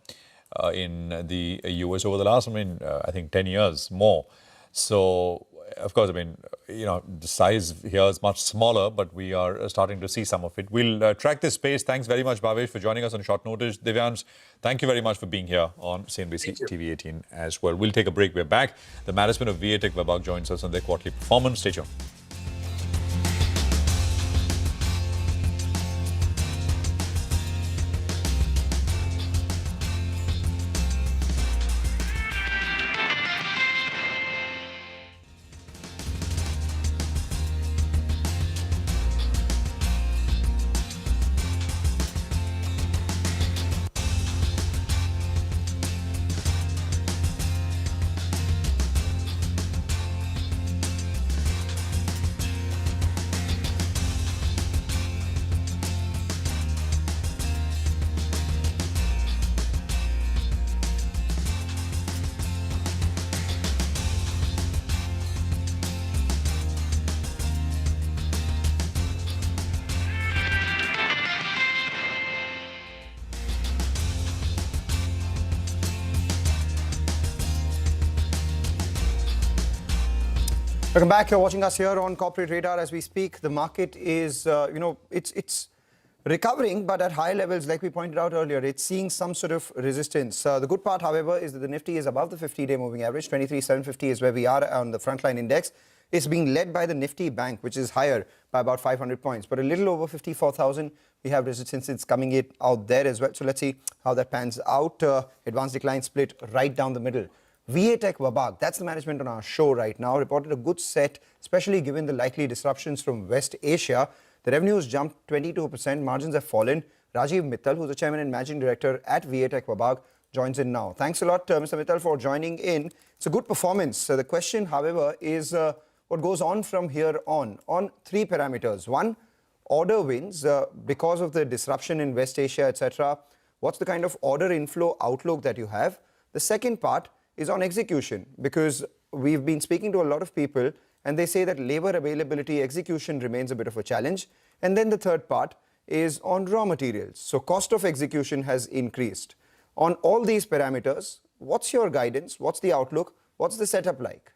in the US over the last, I think 10 years more. So, of course, the size here is much smaller, but we are starting to see some of it. We'll track this space. Thanks very much, Bhavesh, for joining us on short notice. Divyansh, thank you very much for being here on CNBC TV 18 as well. We'll take a break. We're back. The management of Tech Wabag joins us on their quarterly performance. Stay tuned. Welcome back. You're watching us here on Corporate Radar as we speak. The market is, it's recovering, but at high levels, like we pointed out earlier, it's seeing some sort of resistance. The good part, however, is that the Nifty is above the 50-day moving average. 23,750 is where we are on the frontline index. It's being led by the Nifty Bank, which is higher by about 500 points, but a little over 54,000. We have resistance. It's coming out there as well. So let's see how that pans out. Advanced decline split right down the middle. Tech Wabag, that's the management on our show right now, reported a good set, especially given the likely disruptions from West Asia. The revenues jumped 22%, margins have fallen, Rajiv Mittal, who's the Chairman and Managing Director at Tech Wabag, joins in now. Thanks a lot, Mr. Mittal, for joining in. It's a good performance. The question, however, is what goes on from here on three parameters. One, order wins because of the disruption in West Asia, etc. What's the kind of order inflow outlook that you have? The second part is on execution, because we've been speaking to a lot of people and they say that labor availability, execution remains a bit of a challenge. And then the third part is on raw materials. So cost of execution has increased. On all these parameters, what's your guidance? What's the outlook? What's the setup like?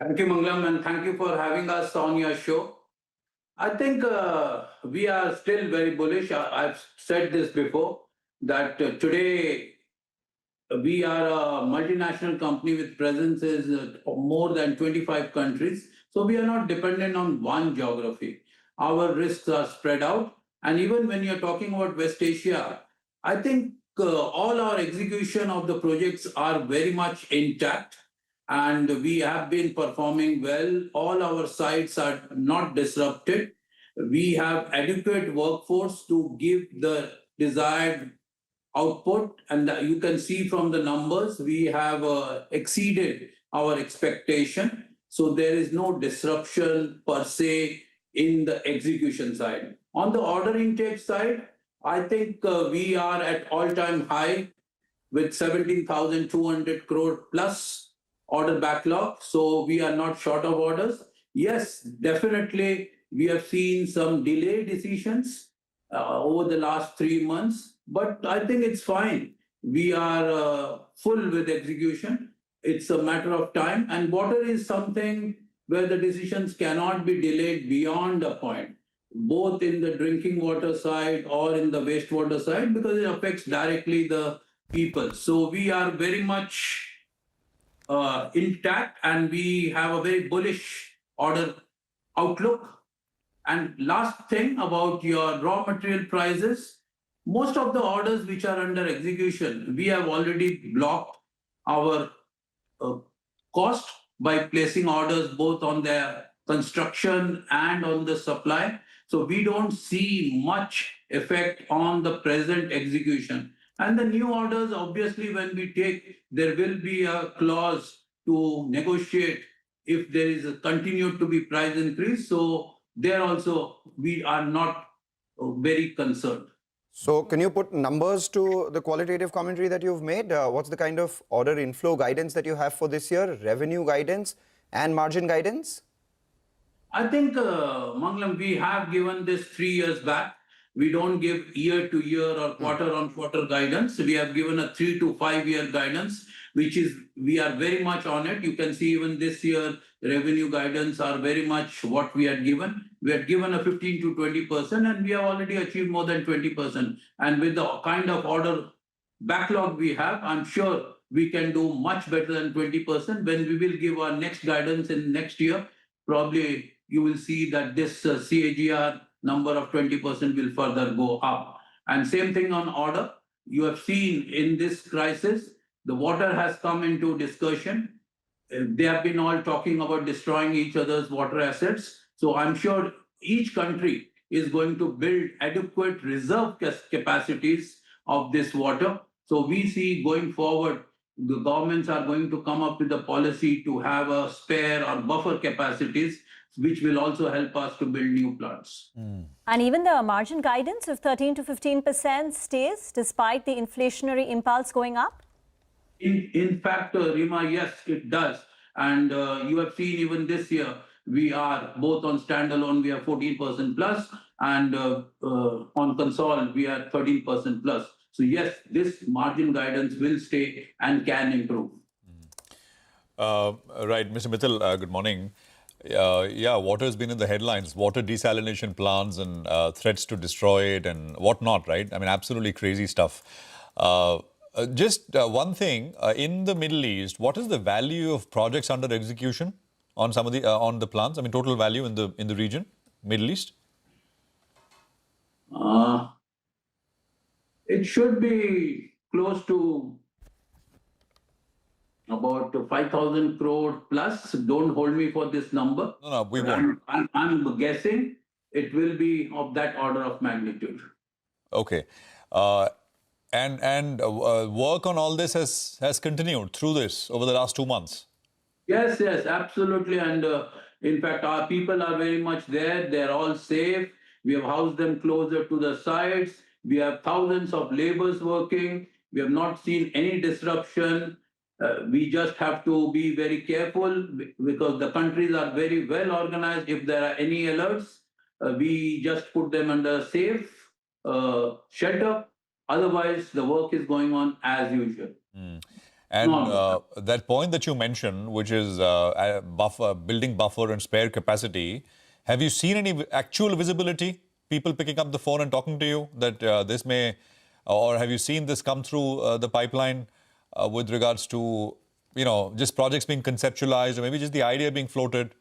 Thank you, Mangalam, and thank you for having us on your show. I think we are still very bullish. I've said this before, that today we are a multinational company with presences in more than 25 countries. So we are not dependent on one geography. Our risks are spread out. And even when you're talking about West Asia, I think all our execution of the projects are very much intact. And we have been performing well. All our sites are not disrupted. We have adequate workforce to give the desired output, and you can see from the numbers we have exceeded our expectation. So there is no disruption per se in the execution side. On the order intake side, I think we are at all-time high with 17,200 crore plus order backlog. So we are not short of orders. Yes, definitely we have seen some delayed decisions over the last 3 months, but I think it's fine. We are full with execution. It's a matter of time, and water is something where the decisions cannot be delayed beyond a point, both in the drinking water side or in the wastewater side, because it affects directly the people. So we are very much intact, and we have a very bullish order outlook. And last thing about your raw material prices, most of the orders which are under execution, we have already blocked our cost by placing orders both on the construction and on the supply. So we don't see much effect on the present execution. And the new orders, obviously, when we take, there will be a clause to negotiate if there is a continued to be price increase. So there also, we are not very concerned. So can you put numbers to the qualitative commentary that you've made? What's the kind of order inflow guidance that you have for this year, revenue guidance and margin guidance? I think, Mangalam, we have given this 3 years back. We don't give year to year or quarter on quarter guidance. We have given a 3 to 5 year guidance, which is, we are very much on it. You can see even this year, revenue guidance are very much what we had given. We had given a 15 to 20%, and we have already achieved more than 20%. And with the kind of order backlog we have, I'm sure we can do much better than 20%. When we will give our next guidance in next year, probably you will see that this CAGR number of 20% will further go up. And same thing on order. You have seen in this crisis, the water has come into discussion. They have been all talking about destroying each other's water assets. So I'm sure each country is going to build adequate reserve capacities of this water. So we see going forward, the governments are going to come up with a policy to have a spare or buffer capacities, which will also help us to build new plants. And even the margin guidance of 13 to 15% stays despite the inflationary impulse going up? In fact, Rima, yes, it does. And you have seen even this year, we are both on standalone, we are 14% plus, and on console, we are 13% plus. So yes, this margin guidance will stay and can improve. Right, Mr. Mittal, good morning. Yeah, water has been in the headlines, water desalination plants and threats to destroy it and whatnot, right? I mean, absolutely crazy stuff. Just one thing, in the Middle East, what is the value of projects under execution on some of the on the plants? I mean, total value in the region, Middle East? It should be close to about 5,000 crore plus. Don't hold me for this number. No, we won't. I'm guessing. it will be of that order of magnitude. Okay. And work on all this has continued through this over the last 2 months. Yes, yes, absolutely. And in fact, our people are very much there. They're all safe. We have housed them closer to the sites. We have thousands of laborers working. We have not seen any disruption. We just have to be very careful because the countries are very well organized. If there are any alerts, we just put them under safe shelter. Otherwise, the work is going on as usual. And that point that you mentioned, which is building buffer and spare capacity, have you seen any actual visibility? People picking up the phone and talking to you that this may, or have you seen this come through the pipeline with regards to, just projects being conceptualized or maybe just the idea being floated?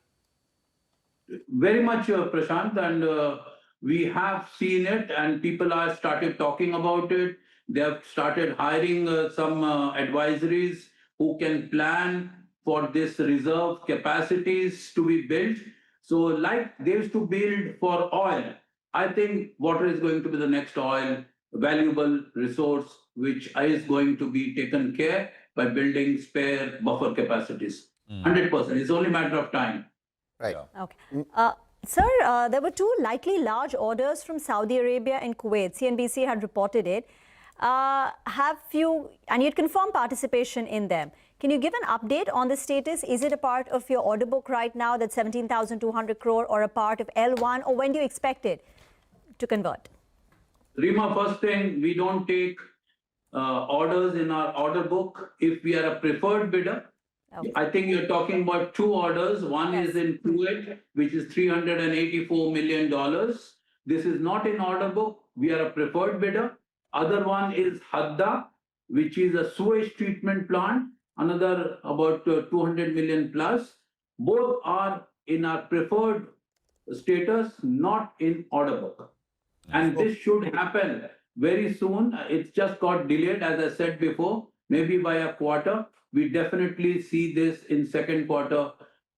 Very much, Prashant, and we have seen it, and people are started talking about it. They have started hiring some advisories who can plan for this reserve capacities to be built. So like they used to build for oil, I think water is going to be the next oil, valuable resource, which is going to be taken care by building spare buffer capacities. 100%. It's only a matter of time. Right. Okay. Sir, there were two likely large orders from Saudi Arabia and Kuwait. CNBC had reported it. And you'd confirmed participation in them. Can you give an update on the status? Is it a part of your order book right now, that's 17,200 crore, or a part of L1, or when do you expect it to convert? Rima, first thing, we don't take orders in our order book if we are a preferred bidder. Okay. I think you're talking about two orders. One is in Kuwait, which is $384 million. This is not in order book. We are a preferred bidder. Other one is Hadda, which is a sewage treatment plant, another about 200 million plus. Both are in our preferred status, not in order book. And this should happen very soon. It's just got delayed, as I said before, maybe by a quarter. We definitely see this in second quarter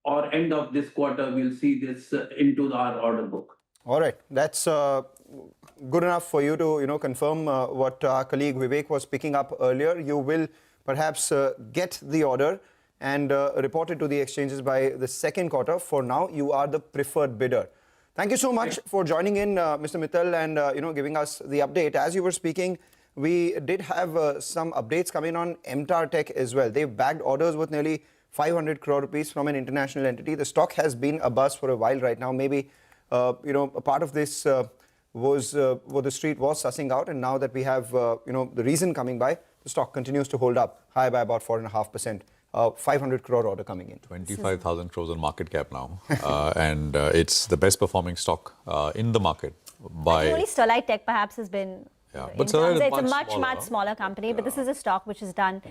or end of this quarter. We'll see this into our order book. All right. That's good enough for you to confirm what our colleague Vivek was picking up earlier. You will perhaps get the order and report it to the exchanges by the second quarter. For now, you are the preferred bidder. Thank you so much for joining in, Mr. Mittal, and giving us the update. As you were speaking, we did have some updates coming on MTAR Tech as well. They've bagged orders worth nearly 500 crore rupees from an international entity. The stock has been a buzz for a while right now. Maybe a part of this was what the street was sussing out, and now that we have the reason coming by, the stock continues to hold up high by about 4.5%. 500 crore order coming in. 25,000 crores on market cap now, and it's the best performing stock in the market. I think only Sterlite Tech perhaps has been. Yeah, but Sterlite it's a much smaller company, yeah. But this is a stock which has done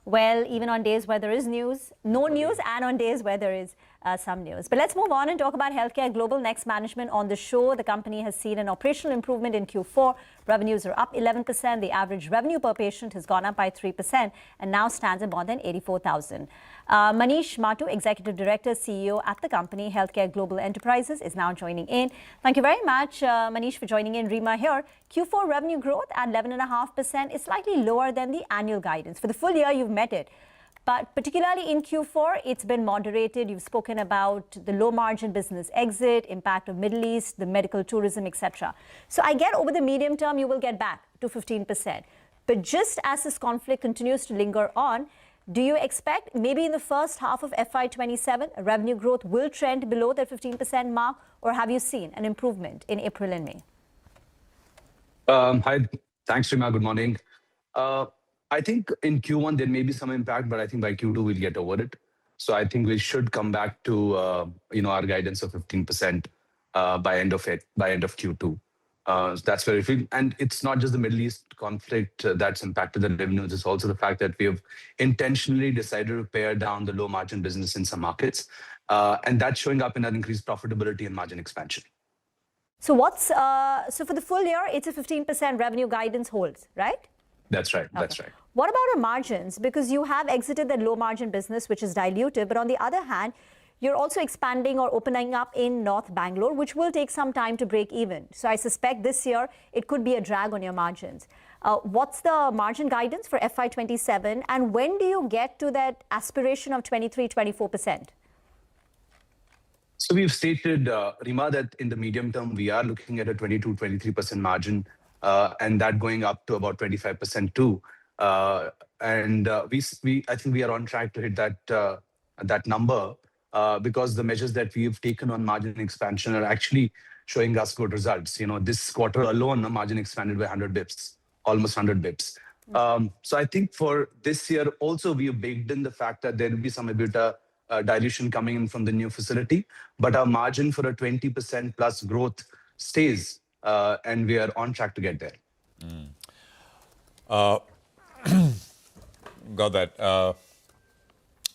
well, even on days where there is news, no news, and on days where there is some news. But let's move on and talk about Healthcare Global. Next management on the show. The company has seen an operational improvement in Q4. Revenues are up 11%. The average revenue per patient has gone up by 3% and now stands at more than 84,000. Manish Matu, Executive Director, CEO at the company, Healthcare Global Enterprises, is now joining in. Thank you very much, Manish, for joining in. Rima here. Q4 revenue growth at 11.5% is slightly lower than the annual guidance. For the full year, you've met it. But particularly in Q4, it's been moderated. You've spoken about the low margin business exit, impact of Middle East, the medical tourism, etc. So I get over the medium term, you will get back to 15%. But just as this conflict continues to linger on, do you expect maybe in the first half of FY27, revenue growth will trend below that 15% mark, or have you seen an improvement in April and May? Hi, thanks, Rima. Good morning. I think in Q1 there may be some impact, but I think by Q2 we'll get over it. So I think we should come back to our guidance of 15% by end of Q2. That's where we feel, and it's not just the Middle East conflict that's impacted the revenues. It's also the fact that we have intentionally decided to pare down the low margin business in some markets, and that's showing up in an increased profitability and margin expansion. So so for the full year, it's a 15% revenue guidance holds, right? That's right. Okay. That's right. What about our margins? Because you have exited that low margin business, which is dilutive, but on the other hand, You're also expanding or opening up in North Bangalore, which will take some time to break even. So I suspect this year it could be a drag on your margins. What's the margin guidance for FY27, and when do you get to that aspiration of 23-24%? So we've stated, Rima, that in the medium term, we are looking at a 22-23% margin, and that going up to about 25% too. I think we are on track to hit that number because the measures that we've taken on margin expansion are actually showing us good results. This quarter alone, the margin expanded by 100 bips, almost 100 bips. So I think for this year also, we have baked in the fact that there will be some EBITDA dilution coming in from the new facility, but our margin for a 20% plus growth stays, and we are on track to get there. Got that.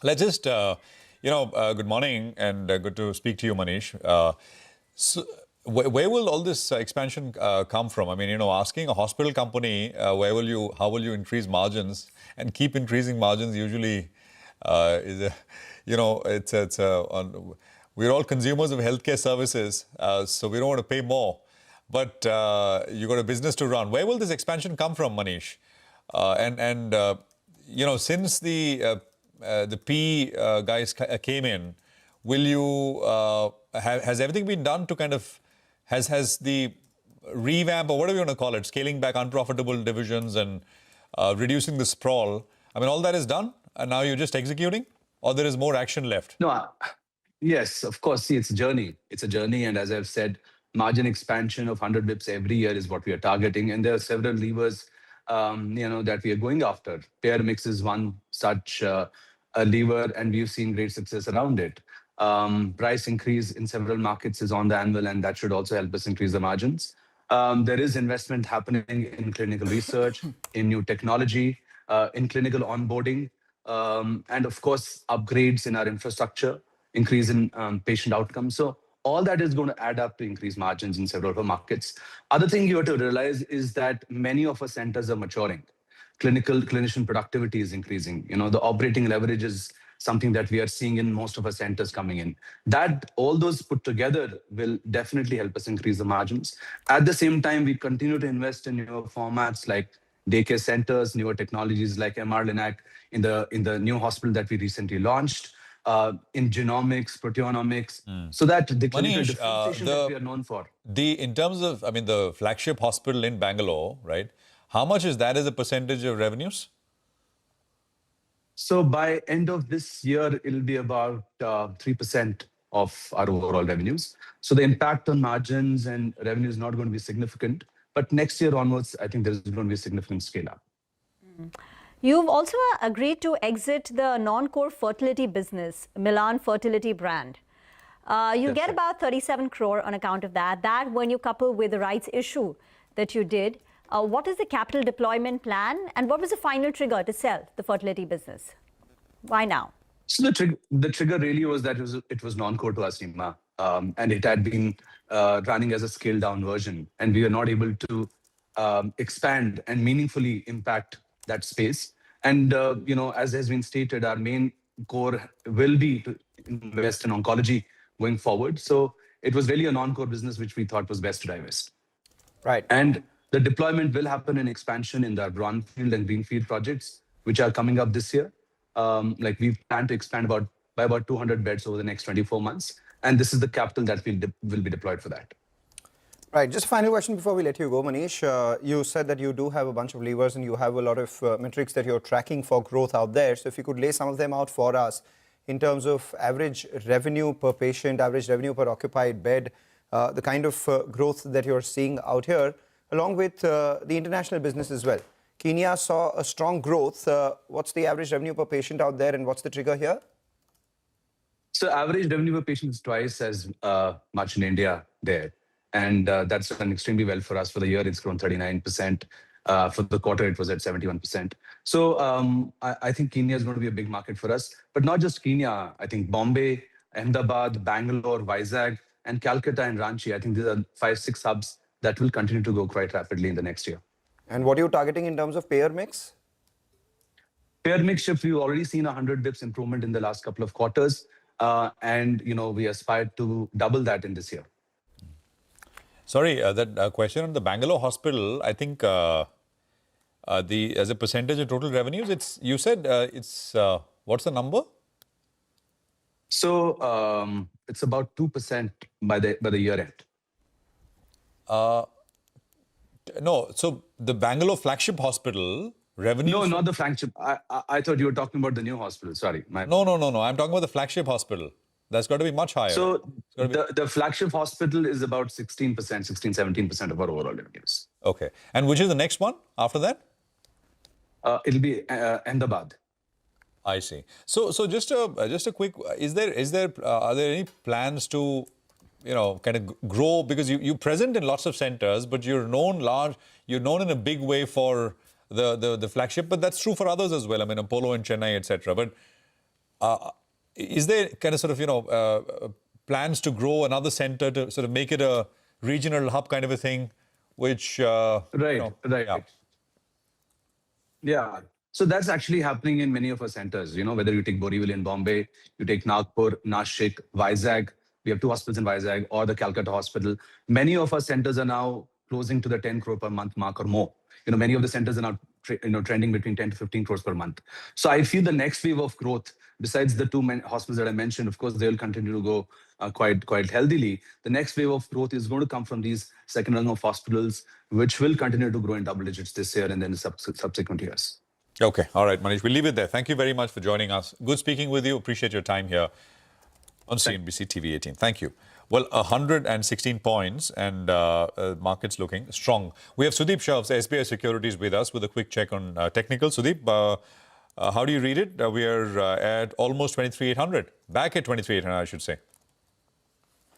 Let's just, good morning and good to speak to you, Manish. So where will all this expansion come from? I mean, asking a hospital company, how will you increase margins and keep increasing margins usually is a, we're all consumers of healthcare services, so we don't want to pay more. But you got a business to run. Where will this expansion come from, Manish? Since the PE guys came in, will you has everything been done to kind of has the revamp, or whatever you want to call it, scaling back unprofitable divisions and reducing the sprawl? I mean, all that is done, and now you're just executing, or there is more action left? No, yes, of course. See, it's a journey. It's a journey, and as I've said, margin expansion of 100 bips every year is what we are targeting, and there are several levers, that we are going after. Payer mix is one such a lever, and we've seen great success around it. Price increase in several markets is on the anvil, and that should also help us increase the margins. There is investment happening in clinical research, in new technology, in clinical onboarding, and of course, upgrades in our infrastructure, increase in patient outcomes. So all that is going to add up to increase margins in several of our markets. Other thing you have to realize is that many of our centers are maturing. Clinician productivity is increasing. The operating leverage is something that we are seeing in most of our centers coming in. That all those put together will definitely help us increase the margins. At the same time, we continue to invest in newer formats like daycare centers, newer technologies like MR Linac in the new hospital that we recently launched, in genomics, proteomics, so that the clinical differentiation that we are known for. In terms of, the flagship hospital in Bangalore, right? How much is that as a percentage of revenues? So by end of this year, it'll be about 3% of our overall revenues. So the impact on margins and revenue is not going to be significant. But next year onwards, I think there's going to be a significant scale up. You've also agreed to exit the non-core fertility business, Milan Fertility brand. You get about 37 crore on account of that. That, when you couple with the rights issue that you did, what is the capital deployment plan, and what was the final trigger to sell the fertility business? Why now? So the trigger really was that it was non-core to us, Nima, and it had been running as a scaled-down version, and we were not able to expand and meaningfully impact that space. And as has been stated, our main core will be to invest in oncology going forward. So it was really a non-core business which we thought was best to divest. Right. And the deployment will happen in expansion in the brownfield and greenfield projects, which are coming up this year. Like we plan to expand by about 200 beds over the next 24 months. And this is the capital that will be deployed for that. Right. Just a final question before we let you go, Manish. You said that you do have a bunch of levers and you have a lot of metrics that you're tracking for growth out there. So if you could lay some of them out for us in terms of average revenue per patient, average revenue per occupied bed, the kind of growth that you're seeing out here, along with the international business as well. Kenya saw a strong growth. What's the average revenue per patient out there, and what's the trigger here? So average revenue per patient is twice as much in India there. And that's done extremely well for us. For the year, it's grown 39%. For the quarter, it was at 71%. So I think Kenya is going to be a big market for us. But not just Kenya. I think Bombay, Ahmedabad, Bangalore, Vizag, and Calcutta and Ranchi, I think these are 5-6 hubs that will continue to go quite rapidly in the next year. And what are you targeting in terms of payer mix? Payer mix shift, we've already seen 100 bips improvement in the last couple of quarters. and we aspire to double that in this year. Sorry, that question on the Bangalore hospital, I think as a percentage of total revenues, you said what's the number? So it's about 2% by the year end. No, so the Bangalore flagship hospital revenue. No, not the flagship. I thought you were talking about the new hospital. Sorry. No. I'm talking about the flagship hospital. That's got to be much higher. So the flagship hospital is about 16%, 17% of our overall revenues. Okay. And which is the next one after that? It'll be Ahmedabad. I see. So just a quick, are there any plans to, kind of grow, because you're present in lots of centers, but you're known in a big way for the flagship, but that's true for others as well. I mean, Apollo in Chennai, etc. But is there kind of sort of, plans to grow another center to sort of make it a regional hub kind of a thing, which... Right. Yeah. So that's actually happening in many of our centers, whether you take Borivali in Bombay, you take Nagpur, Nashik, Vizag. We have 2 hospitals in Vizag, or the Calcutta hospital. Many of our centers are now closing to the 10 crore per month mark or more. Many of the centers are now trending between 10 to 15 crores per month. So I feel the next wave of growth, besides the 2 hospitals that I mentioned, of course, they will continue to go quite healthily. The next wave of growth is going to come from these second rung of hospitals, which will continue to grow in double digits this year and then the subsequent years. Okay. All right, Manish, we'll leave it there. Thank you very much for joining us. Good speaking with you. Appreciate your time here on CNBC TV 18. Thank you. Well, 116 points and markets looking strong. We have Sudeep Shah of SBI Securities with us with a quick check on technical. Sudeep, how do you read it? We are at almost 23,800. Back at 23,800, I should say.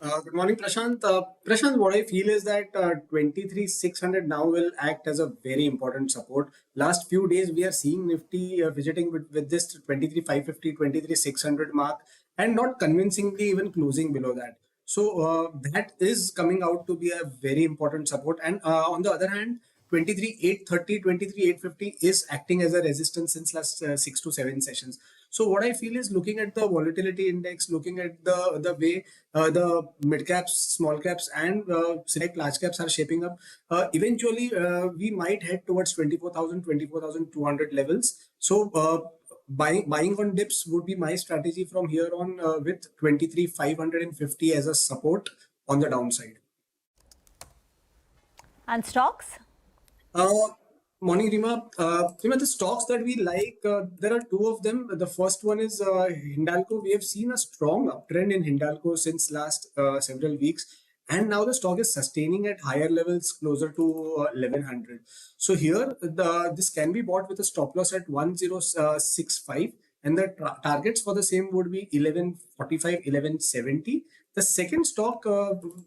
Good morning, Prashant. Prashant, what I feel is that 23,600 now will act as a very important support. Last few days, we are seeing Nifty visiting with this 23,550, 23,600 mark and not convincingly even closing below that. So that is coming out to be a very important support. And on the other hand, 23,830, 23,850 is acting as a resistance since last 6 to 7 sessions. So what I feel is, looking at the volatility index, looking at the way the mid caps, small caps and select large caps are shaping up, eventually we might head towards 24,000, 24,200 levels. So buying on dips would be my strategy from here on, with 23,550 as a support on the downside. And stocks? Morning, Rima. The stocks that we like, there are 2 of them. The first one is Hindalco. We have seen a strong uptrend in Hindalco since last several weeks. And now the stock is sustaining at higher levels closer to 1100. So here, this can be bought with a stop loss at 1065. And the targets for the same would be 1145, 1170. The second stock,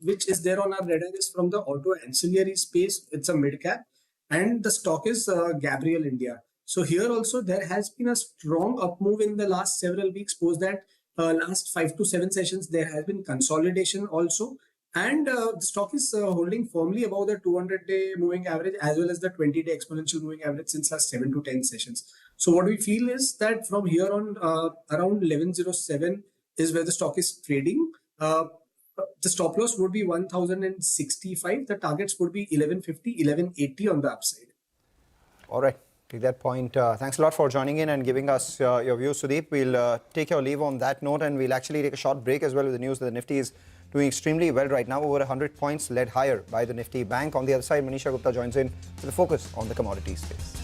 which is there on our radar, is from the auto ancillary space. It's a mid cap. And the stock is Gabriel India. So here also there has been a strong up move in the last several weeks. Post that last 5 to 7 sessions, there has been consolidation also. And the stock is holding firmly above the 200-day moving average as well as the 20-day exponential moving average since last 7 to 10 sessions. So what we feel is that from here on, around 1107 is where the stock is trading. The stop loss would be 1065. The targets would be 1150, 1180 on the upside. All right. Take that point. Thanks a lot for joining in and giving us your views, Sudeep. We'll take your leave on that note, and we'll actually take a short break as well with the news that the Nifty is doing extremely well right now, over 100 points, led higher by the Nifty Bank. On the other side, Manisha Gupta joins in with a focus on the commodities space.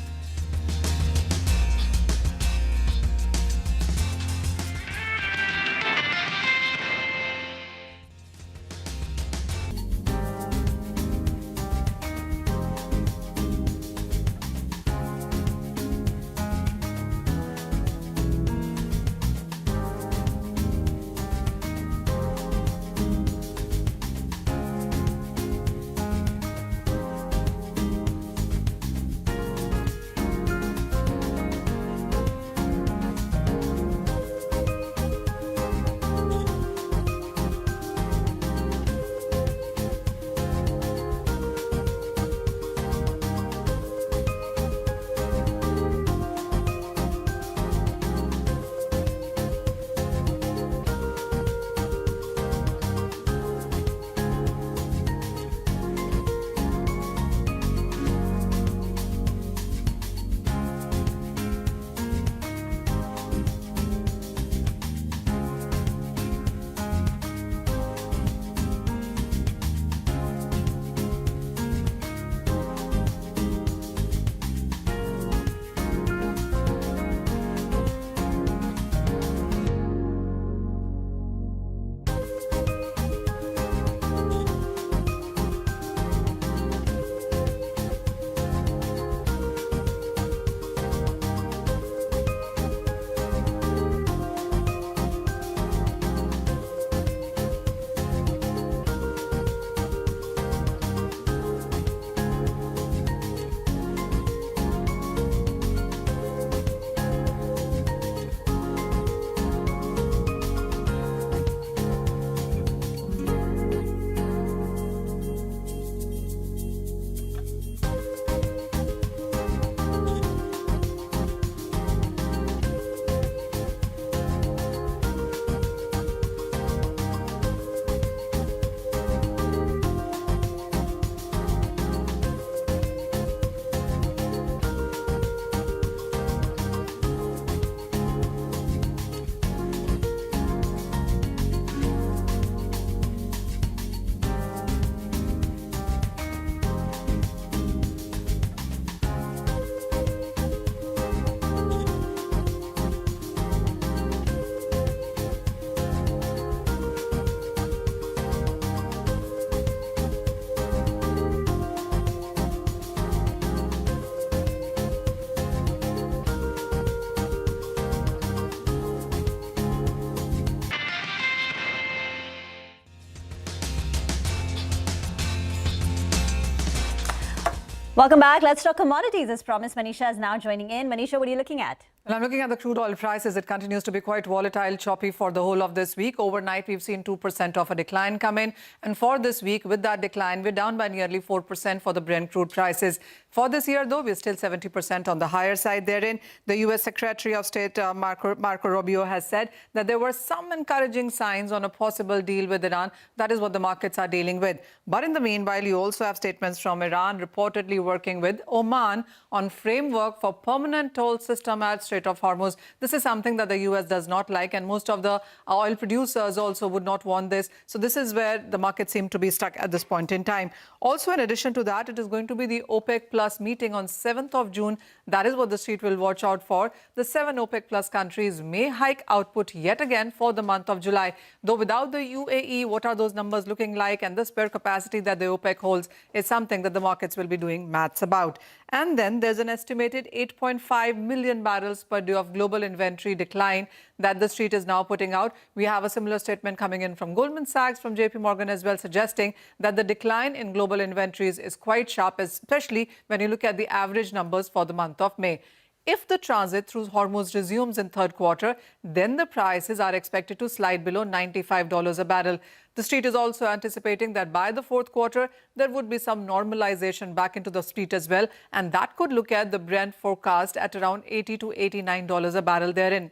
Welcome back. Let's talk commodities. As promised, Manisha is now joining in. Manisha, what are you looking at? Well, I'm looking at the crude oil prices. It continues to be quite volatile, choppy for the whole of this week. Overnight, we've seen 2% of a decline come in. And for this week, with that decline, we're down by nearly 4% for the Brent crude prices. For this year, though, we're still 70% on the higher side therein. The U.S. Secretary of State, Marco Rubio, has said that there were some encouraging signs on a possible deal with Iran. That is what the markets are dealing with. But in the meanwhile, you also have statements from Iran reportedly working with Oman on framework for permanent toll system at Strait of Hormuz. This is something that the U.S. does not like, and most of the oil producers also would not want this. So this is where the market seem to be stuck at this point in time. Also, in addition to that, it is going to be the OPEC Plus meeting on 7th of June. That is what the street will watch out for. The 7 OPEC Plus countries may hike output yet again for the month of July. Though without the UAE, what are those numbers looking like? And the spare capacity that the OPEC holds is something that the markets will be doing maths about. And then there's an estimated 8.5 million barrels per day of global inventory decline that the street is now putting out. We have a similar statement coming in from Goldman Sachs, from JP Morgan as well, suggesting that the decline in global inventories is quite sharp, especially when you look at the average numbers for the month of May. If the transit through Hormuz resumes in third quarter, then the prices are expected to slide below $95 a barrel. The street is also anticipating that by the fourth quarter, there would be some normalization back into the street as well. And that could look at the Brent forecast at around $80 to $89 a barrel therein.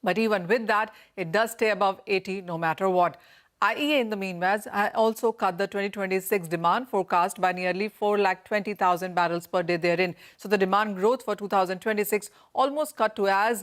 But even with that, it does stay above 80 no matter what. IEA, in the meanwhile, also cut the 2026 demand forecast by nearly 420,000 barrels per day therein. So the demand growth for 2026 almost cut to as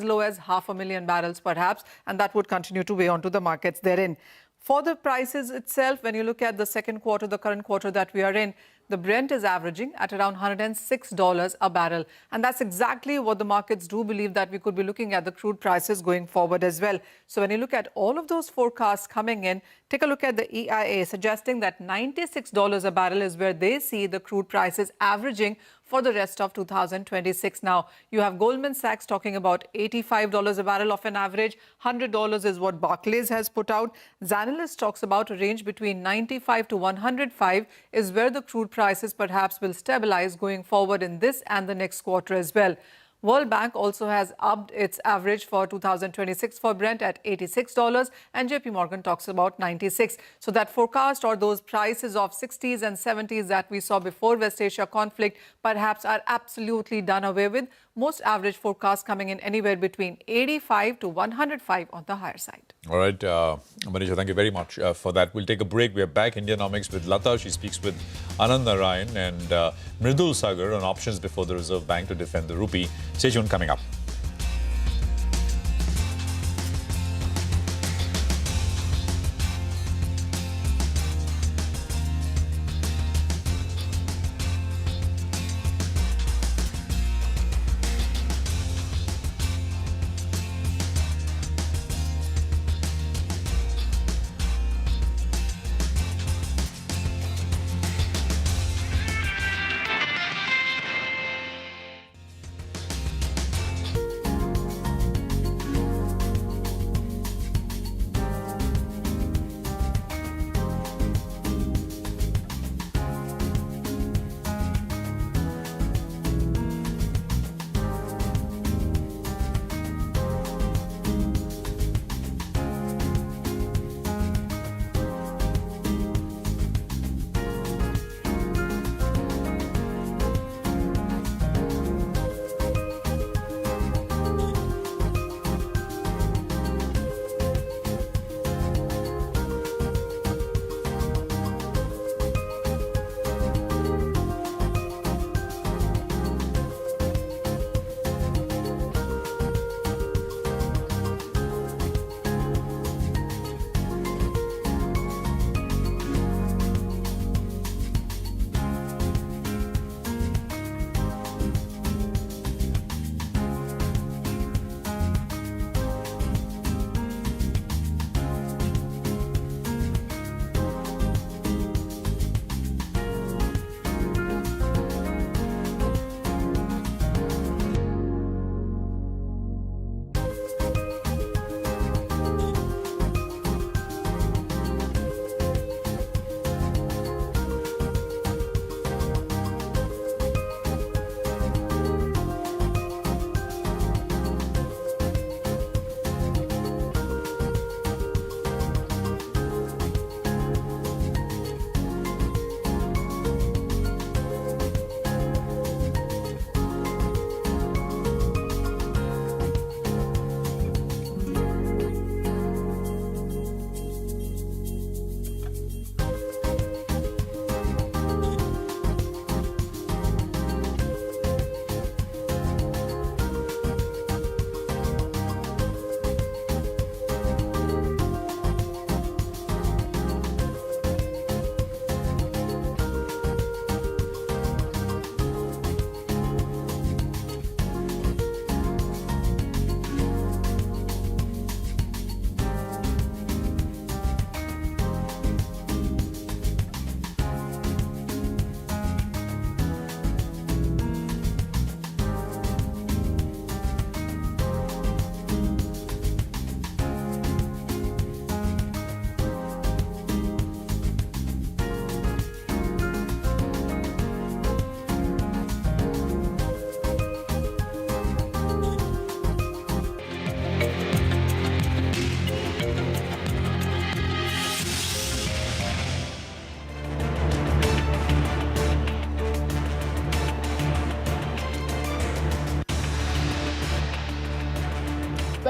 low as 500,000 barrels perhaps, and that would continue to weigh onto the markets therein. For the prices itself, when you look at the second quarter, the current quarter that we are in, the Brent is averaging at around $106 a barrel. And that's exactly what the markets do believe that we could be looking at the crude prices going forward as well. So when you look at all of those forecasts coming in, take a look at the EIA suggesting that $96 a barrel is where they see the crude prices averaging for the rest of 2026. Now, you have Goldman Sachs talking about $85 a barrel of an average. $100 is what Barclays has put out. Zanalyst talks about a range between 95 to 105 is where the crude prices perhaps will stabilize going forward in this and the next quarter as well. World Bank also has upped its average for 2026 for Brent at $86, and JP Morgan talks about 96. So that forecast, or those prices of 60s and 70s that we saw before West Asia conflict, perhaps are absolutely done away with. Most average forecasts coming in anywhere between 85 to 105 on the higher side. All right, Manisha, thank you very much for that. We'll take a break. We are back Indianomics with Lata. She speaks with Anand Narayan and Mridul Sagar on options before the Reserve Bank to defend the rupee. Stay tuned, coming up.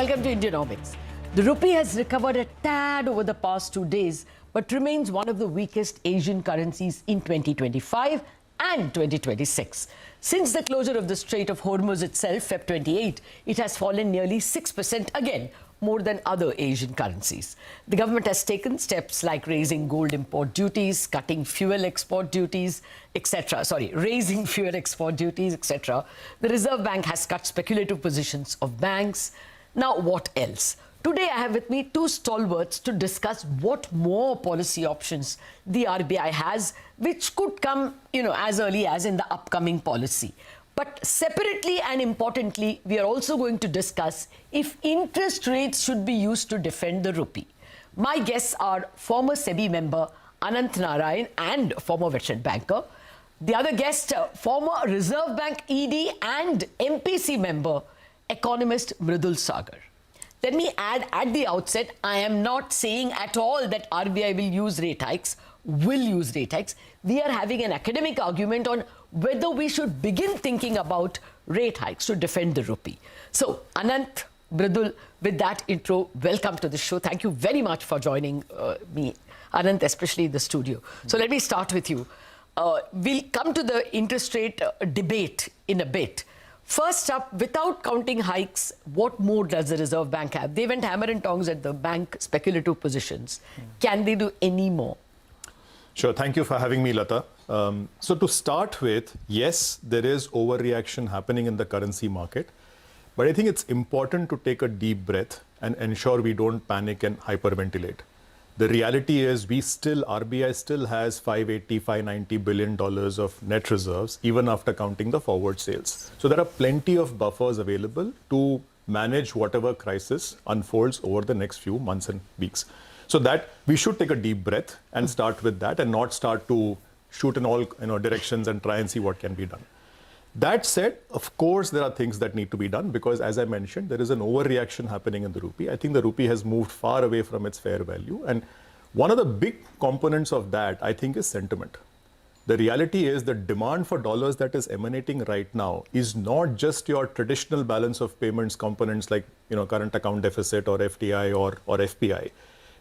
welcome to Indianomics. The rupee has recovered a tad over the past 2 days, but remains one of the weakest Asian currencies in 2025 and 2026. Since the closure of the Strait of Hormuz itself, Feb 28, it has fallen nearly 6% again, more than other Asian currencies. The government has taken steps like raising gold import duties, cutting fuel export duties, etc. Raising fuel export duties, etc. The Reserve Bank has cut speculative positions of banks. Now, what else? Today, I have with me two stalwarts to discuss what more policy options the RBI has, which could come, as early as in the upcoming policy. But separately and importantly, we are also going to discuss if interest rates should be used to defend the rupee. My guests are former SEBI member Anant Narayan and former veteran banker. The other guest, former Reserve Bank ED and MPC member, economist Mridul Sagar. Let me add at the outset, I am not saying at all that RBI will use rate hikes. We are having an academic argument on whether we should begin thinking about rate hikes to defend the rupee. So, Anant, Mridul, with that intro, welcome to the show. Thank you very much for joining me, Anant, especially in the studio. So, let me start with you. We'll come to the interest rate debate in a bit. First up, without counting hikes, what more does the Reserve Bank have? They went hammer and tongs at the bank speculative positions. Can they do any more? Sure. Thank you for having me, Lata. So to start with, yes, there is overreaction happening in the currency market. But I think it's important to take a deep breath and ensure we don't panic and hyperventilate. The reality is RBI still has $580–590 billion of net reserves, even after counting the forward sales. So there are plenty of buffers available to manage whatever crisis unfolds over the next few months and weeks. So that we should take a deep breath and start with that and not start to shoot in all directions and try and see what can be done. That said, of course, there are things that need to be done because, as I mentioned, there is an overreaction happening in the rupee. I think the rupee has moved far away from its fair value. And one of the big components of that, I think, is sentiment. The reality is the demand for dollars that is emanating right now is not just your traditional balance of payments components like current account deficit or FDI or FPI.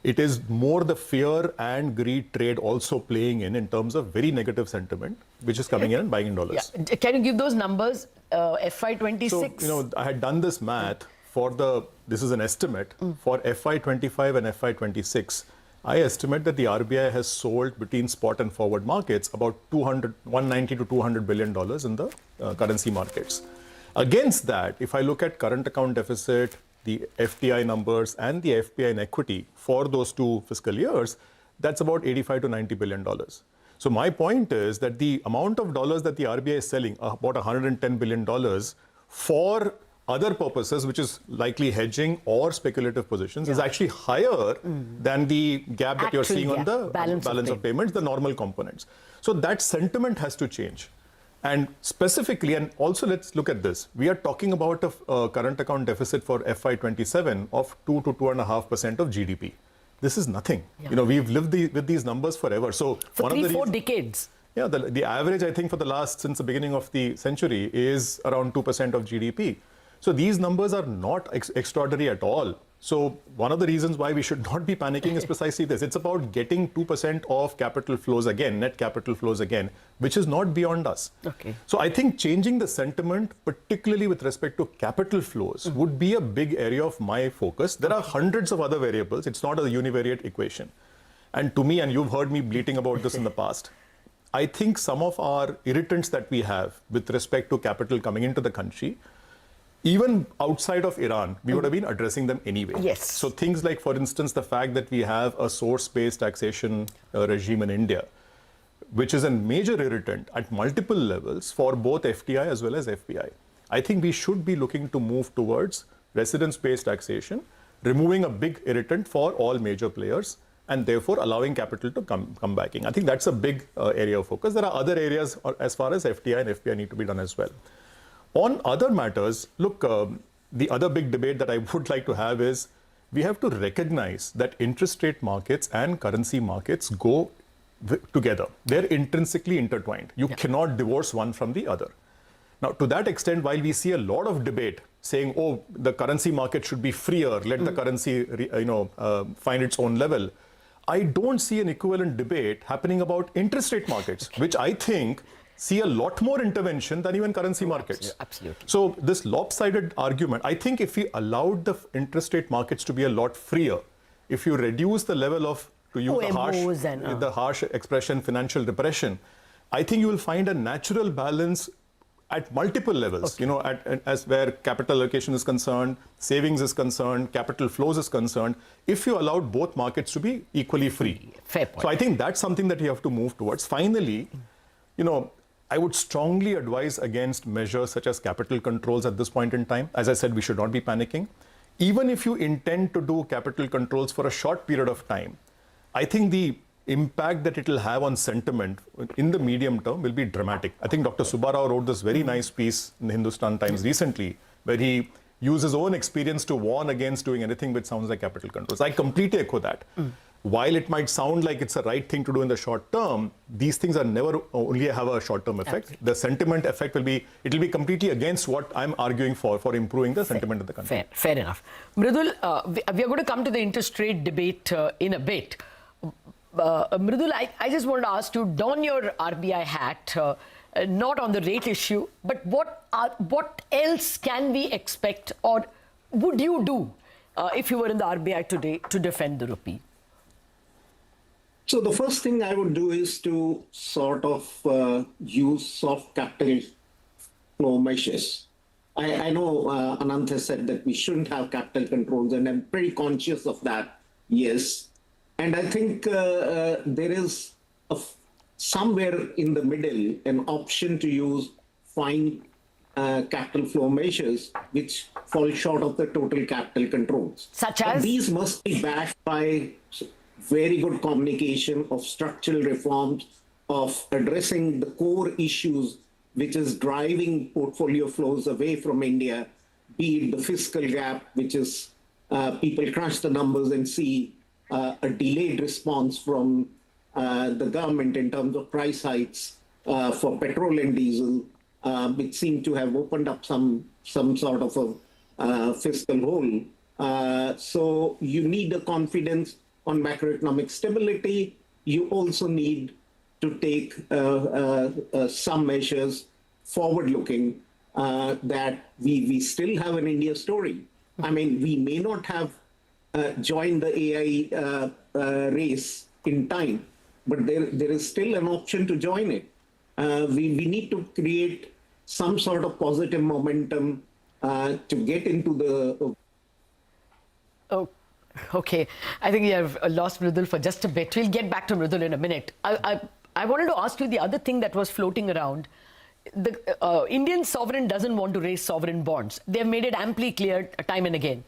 It is more the fear and greed trade also playing in terms of very negative sentiment, which is coming in and buying in dollars. Yeah. Can you give those numbers, FY26? So, I had done this math this is an estimate, for FY25 and FY26. I estimate that the RBI has sold between spot and forward markets about $190 to $200 billion in the currency markets. Against that, if I look at current account deficit, the FDI numbers and the FPI in equity for those two fiscal years, that's about $85 to $90 billion. So my point is that the amount of dollars that the RBI is selling, about $110 billion, for other purposes, which is likely hedging or speculative positions, is actually higher than the gap that you're seeing on the balance of payments, the normal components. So that sentiment has to change. And specifically, and also let's look at this, we are talking about a current account deficit for FY27 of 2 to 2.5% of GDP. This is nothing. Yeah. We've lived with these numbers forever. So for 3-4 decades. Yeah, the average, I think, since the beginning of the century is around 2% of GDP. So these numbers are not extraordinary at all. So one of the reasons why we should not be panicking is precisely this. It's about getting 2% of capital flows again, net capital flows again, which is not beyond us. Okay. So I think changing the sentiment, particularly with respect to capital flows, would be a big area of my focus. There are hundreds of other variables. It's not a univariate equation. And to me, and you've heard me bleating about this in the past, I think some of our irritants that we have with respect to capital coming into the country, even outside of Iran, we would have been addressing them anyway. Yes. So things like, for instance, the fact that we have a source-based taxation regime in India, which is a major irritant at multiple levels for both FDI as well as FPI. I think we should be looking to move towards residence-based taxation, removing a big irritant for all major players, and therefore allowing capital to come back in. I think that's a big area of focus. There are other areas as far as FDI and FPI need to be done as well. On other matters, look, the other big debate that I would like to have is we have to recognize that interest rate markets and currency markets go together. They're intrinsically intertwined. You cannot divorce one from the other. Now, to that extent, while we see a lot of debate saying, oh, the currency market should be freer, let the currency, find its own level, I don't see an equivalent debate happening about interest rate markets, which I think see a lot more intervention than even currency markets. Absolutely. So this lopsided argument, I think if we allowed the interest rate markets to be a lot freer, if you reduce the level of, to use the harsh expression, financial repression, I think you will find a natural balance at multiple levels, as where capital allocation is concerned, savings is concerned, capital flows is concerned, if you allowed both markets to be equally free. Fair point. So I think that's something that you have to move towards. Finally, I would strongly advise against measures such as capital controls at this point in time. As I said, we should not be panicking. Even if you intend to do capital controls for a short period of time, I think the impact that it will have on sentiment in the medium term will be dramatic. I think Dr. Subbarao wrote this very nice piece in the Hindustan Times recently, where he used his own experience to warn against doing anything which sounds like capital controls. I completely echo that. While it might sound like it's the right thing to do in the short term, these things are never only have a short-term effect. Absolutely. The sentiment effect will be completely against what I'm arguing for improving the sentiment of the country. Fair enough. Mridul, we are going to come to the interest rate debate in a bit. Mridul, I just wanted to ask you, don your RBI hat, not on the rate issue, but what else can we expect, or would you do if you were in the RBI today to defend the rupee? So the first thing I would do is to sort of use soft capital flow measures. I know Anant has said that we shouldn't have capital controls, and I'm pretty conscious of that, yes. And I think there is somewhere in the middle an option to use fine capital flow measures which fall short of the total capital controls. Such as? But these must be backed by very good communication of structural reforms, of addressing the core issues which is driving portfolio flows away from India, be it the fiscal gap, which is people crunch the numbers and see a delayed response from the government in terms of price hikes for petrol and diesel, which seem to have opened up some sort of a fiscal hole. So you need a confidence on macroeconomic stability. You also need to take some measures forward-looking that we still have an India story. I mean, we may not have joined the AI race in time, but there is still an option to join it. We need to create some sort of positive momentum to get into the... Oh. Okay, I think you have lost Mridul for just a bit. We'll get back to Mridul in a minute. I wanted to ask you the other thing that was floating around. The Indian sovereign doesn't want to raise sovereign bonds. They've made it amply clear time and again.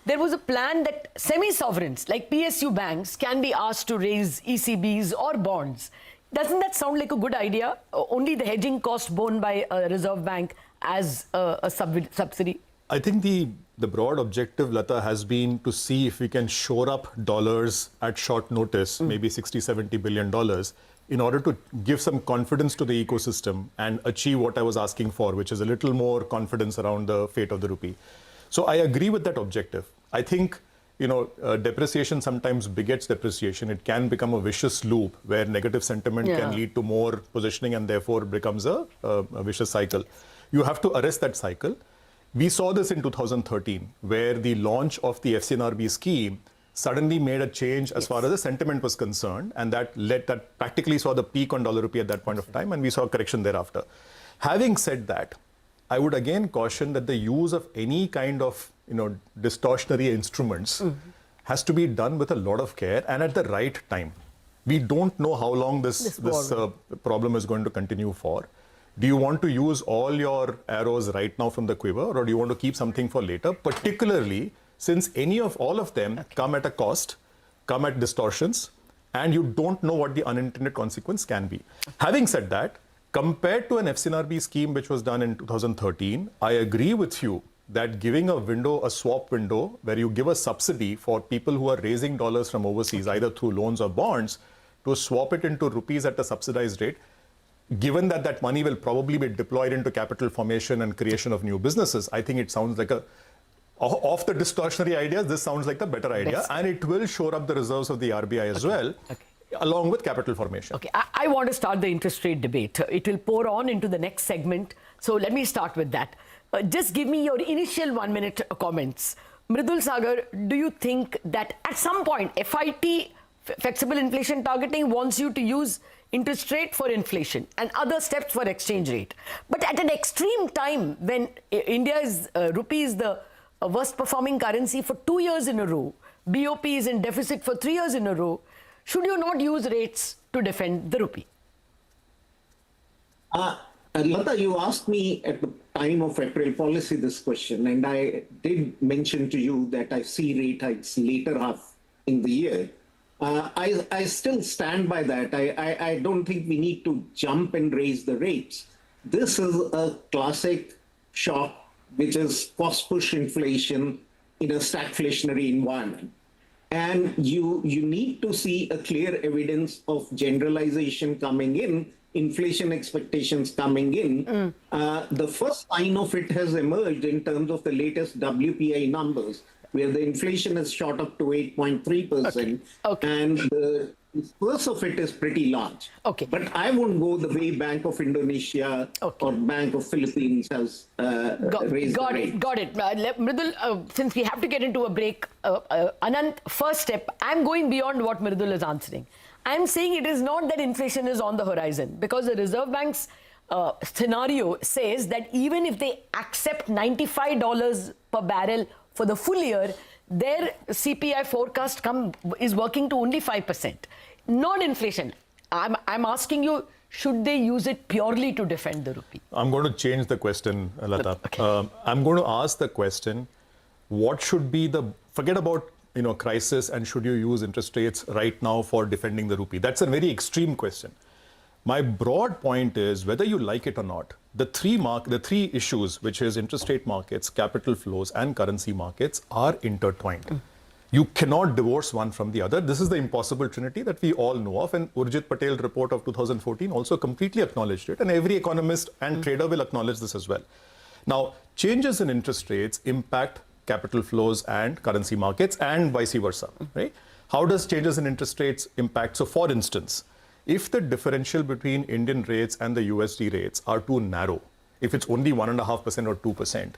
There was a plan that semi-sovereigns like PSU banks can be asked to raise ECBs or bonds. Doesn't that sound like a good idea? Only the hedging cost borne by a Reserve Bank as a subsidy? I think the broad objective, Lata, has been to see if we can shore up dollars at short notice, maybe $60–70 billion, in order to give some confidence to the ecosystem and achieve what I was asking for, which is a little more confidence around the fate of the rupee. So I agree with that objective. I think, depreciation sometimes begets depreciation. It can become a vicious loop where negative sentiment can lead to more positioning and therefore becomes a vicious cycle. You have to arrest that cycle. We saw this in 2013, where the launch of the FCNRB scheme suddenly made a change as far as the sentiment was concerned, and that practically saw the peak on dollar rupee at that point of time, and we saw a correction thereafter. Having said that, I would again caution that the use of any kind of distortionary instruments has to be done with a lot of care and at the right time. We don't know how long this problem is going to continue for. Do you want to use all your arrows right now from the quiver, or do you want to keep something for later, particularly since all of them come at a cost, come at distortions, and you don't know what the unintended consequence can be. Having said that, compared to an FCNRB scheme which was done in 2013, I agree with you that giving a swap window where you give a subsidy for people who are raising dollars from overseas, either through loans or bonds, to swap it into rupees at a subsidized rate, given that that money will probably be deployed into capital formation and creation of new businesses, I think it sounds like of the distortionary ideas, this sounds like the better idea. And it will shore up the reserves of the RBI as well, along with capital formation. Okay, I want to start the interest rate debate. It will pour on into the next segment. So let me start with that. Just give me your initial 1-minute comments. Mridul Sagar, do you think that at some point FIT, flexible inflation targeting, wants you to use interest rate for inflation and other steps for exchange rate? But at an extreme time when India's rupee is the worst performing currency for 2 years in a row, BOP is in deficit for 3 years in a row, should you not use rates to defend the rupee? Lata, you asked me at the time of April policy this question, and I did mention to you that I see rate hikes later half in the year. I still stand by that. I don't think we need to jump and raise the rates. This is a classic shock, which is cost push inflation in a stagflationary environment. And you need to see a clear evidence of generalization coming in, inflation expectations coming in. The first sign of it has emerged in terms of the latest WPI numbers, where the inflation has shot up to 8.3%, and the disperse of it is pretty large. But I won't go the way Bank of Indonesia or Bank of Philippines has raised the rate. Got it. Mridul, since we have to get into a break, Anant, first step, I'm going beyond what Mridul is answering. I'm saying it is not that inflation is on the horizon, because the Reserve Bank's scenario says that even if they accept $95 per barrel for the full year, their CPI forecast is working to only 5%. Not inflation. I'm asking you, should they use it purely to defend the rupee? I'm going to change the question, Lata. I'm going to ask the question, what should be forget about crisis and should you use interest rates right now for defending the rupee? That's a very extreme question. My broad point is, whether you like it or not, the three issues, which is interest rate markets, capital flows, and currency markets, are intertwined. You cannot divorce one from the other. This is the impossible trinity that we all know of, and Urjit Patel's report of 2014 also completely acknowledged it, and every economist and trader will acknowledge this as well. Now, changes in interest rates impact capital flows and currency markets, and vice versa, right? How does changes in interest rates impact? So, for instance, if the differential between Indian rates and the USD rates are too narrow, if it's only 1.5% or 2%,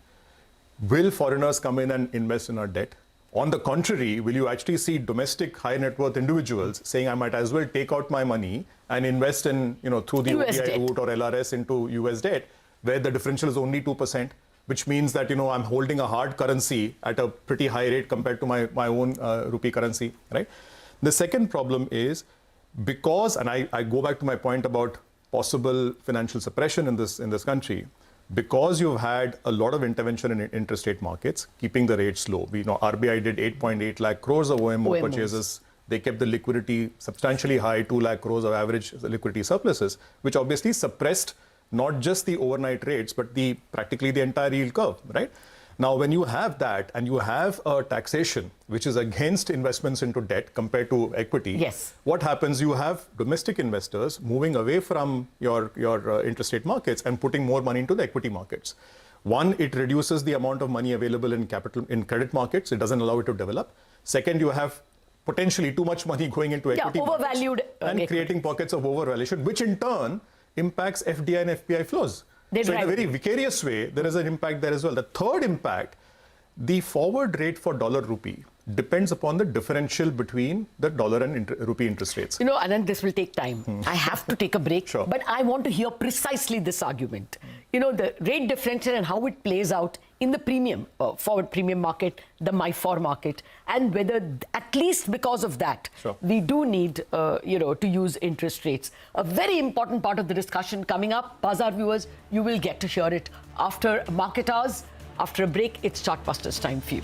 will foreigners come in and invest in our debt? On the contrary, will you actually see domestic high net worth individuals saying, I might as well take out my money and invest in, through the ODI route or LRS into US debt, where the differential is only 2%, which means that, I'm holding a hard currency at a pretty high rate compared to my own rupee currency, right? The second problem is, because, and I go back to my point about possible financial suppression in this country, because you've had a lot of intervention in interest rate markets, keeping the rates low. We know RBI did 8.8 lakh crores of OMO purchases. They kept the liquidity substantially high, 2 lakh crores of average liquidity surpluses, which obviously suppressed not just the overnight rates, but practically the entire yield curve, right? Now, when you have that and you have a taxation which is against investments into debt compared to equity, what happens? You have domestic investors moving away from your interest rate markets and putting more money into the equity markets. One, it reduces the amount of money available in credit markets. It doesn't allow it to develop. Second, you have potentially too much money going into equity overvalued markets and creating pockets of overvaluation, which in turn impacts FDI and FPI flows. So in a very vicarious way, there is an impact there as well. The third impact, the forward rate for dollar rupee depends upon the differential between the dollar and rupee interest rates. Anand, this will take time. I have to take a break, but I want to hear precisely this argument. The rate differential and how it plays out in the premium, forward premium market, the MIFOR market, and whether, at least because of that, we do need, to use interest rates. A very important part of the discussion coming up. Bazaar viewers, you will get to hear it after market hours. After a break, it's Chartbusters time for you.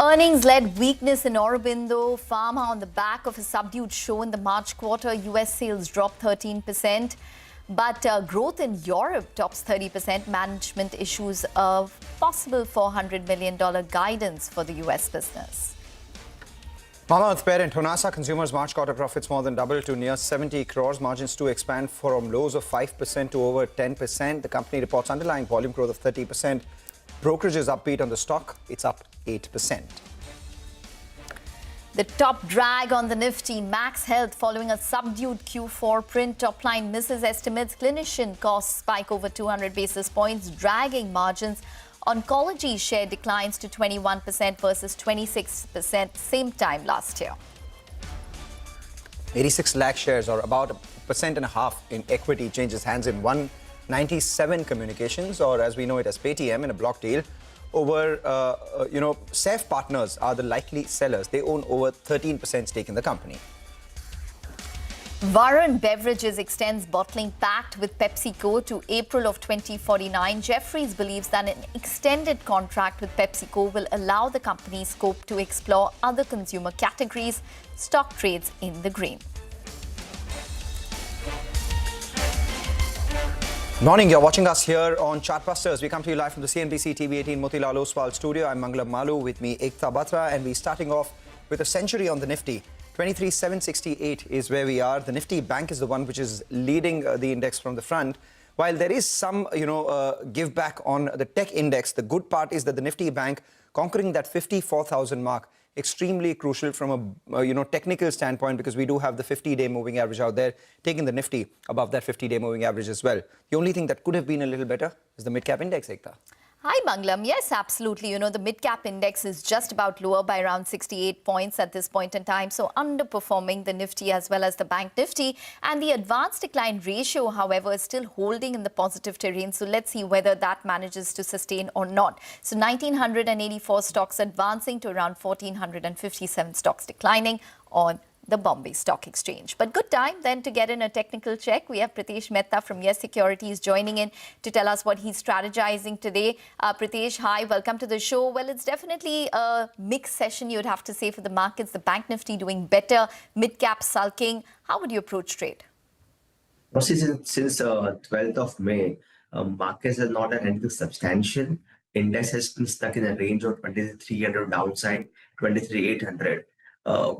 Earnings-led weakness in Aurobindo Pharma on the back of a subdued show in the March quarter. US sales dropped 13%, but growth in Europe tops 30%. Management issues of possible $400 million guidance for the US business. Mama's parent Honasa Consumers March quarter profits more than doubled to near 70 crores. Margins to expand from lows of 5% to over 10%. The company reports underlying volume growth of 30%. Brokerage is upbeat on the stock. It's up 8%. The top drag on the Nifty, Max Health, following a subdued Q4 print. Top line misses estimates. Clinician costs spike over 200 basis points, dragging margins. Oncology share declines to 21% versus 26% same time last year. 86 lakh shares, or about 1.5% in equity, changes hands in 197 Communications, or as we know it as Paytm, in a block deal. Over, Safe Partners are the likely sellers. They own over 13% stake in the company. Varun Beverages extends bottling pact with PepsiCo to April of 2049. Jefferies believes that an extended contract with PepsiCo will allow the company scope to explore other consumer categories. Stock trades in the green. Morning, you're watching us here on Chartbusters. We come to you live from the CNBC TV18 Motilal Oswal studio. I'm Mangalam Malu, with me Ekta Batra, and we're starting off with a century on the Nifty. 23,768 is where we are. The Nifty Bank is the one which is leading the index from the front. While there is some, give back on the tech index, the good part is that the Nifty Bank conquering that 54,000 mark, extremely crucial from a technical standpoint, because we do have the 50-day moving average out there, taking the Nifty above that 50-day moving average as well. The only thing that could have been a little better is the mid-cap index, Ekta. Hi, Mangalam. Yes, absolutely. The mid-cap index is just about lower by around 68 points at this point in time. So underperforming the Nifty as well as the Bank Nifty. And the advanced decline ratio, however, is still holding in the positive terrain. So let's see whether that manages to sustain or not. So 1,984 stocks advancing to around 1,457 stocks declining on the Bombay Stock Exchange. But good time then to get in a technical check. We have Pritesh Mehta from Yes Securities joining in to tell us what he's strategizing today. Pritesh, hi, welcome to the show. Well, it's definitely a mixed session, you'd have to say, for the markets. The Bank Nifty doing better, mid-cap sulking. How would you approach trade? Since 12th of May, markets have not done anything substantial. Index has been stuck in a range of 23,300 downside, 23,800.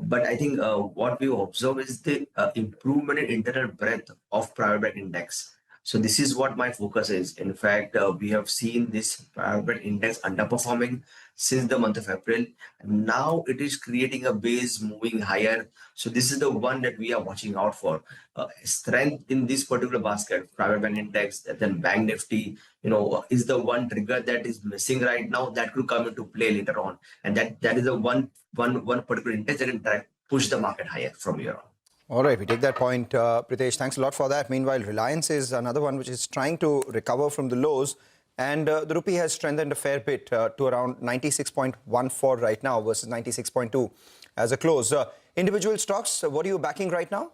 But I think what we observe is the improvement in internal breadth of private bank index. So this is what my focus is. In fact, we have seen this private bank index underperforming since the month of April. And now it is creating a base moving higher. So this is the one that we are watching out for. Strength in this particular basket, private bank index, then Bank Nifty, is the one trigger that is missing right now that could come into play later on. And that is the one particular index that can push the market higher from here on. All right, we take that point, Pritesh. Thanks a lot for that. Meanwhile, Reliance is another one which is trying to recover from the lows. And the rupee has strengthened a fair bit to around 96.14 right now versus 96.2 as a close. Individual stocks, what are you backing right now?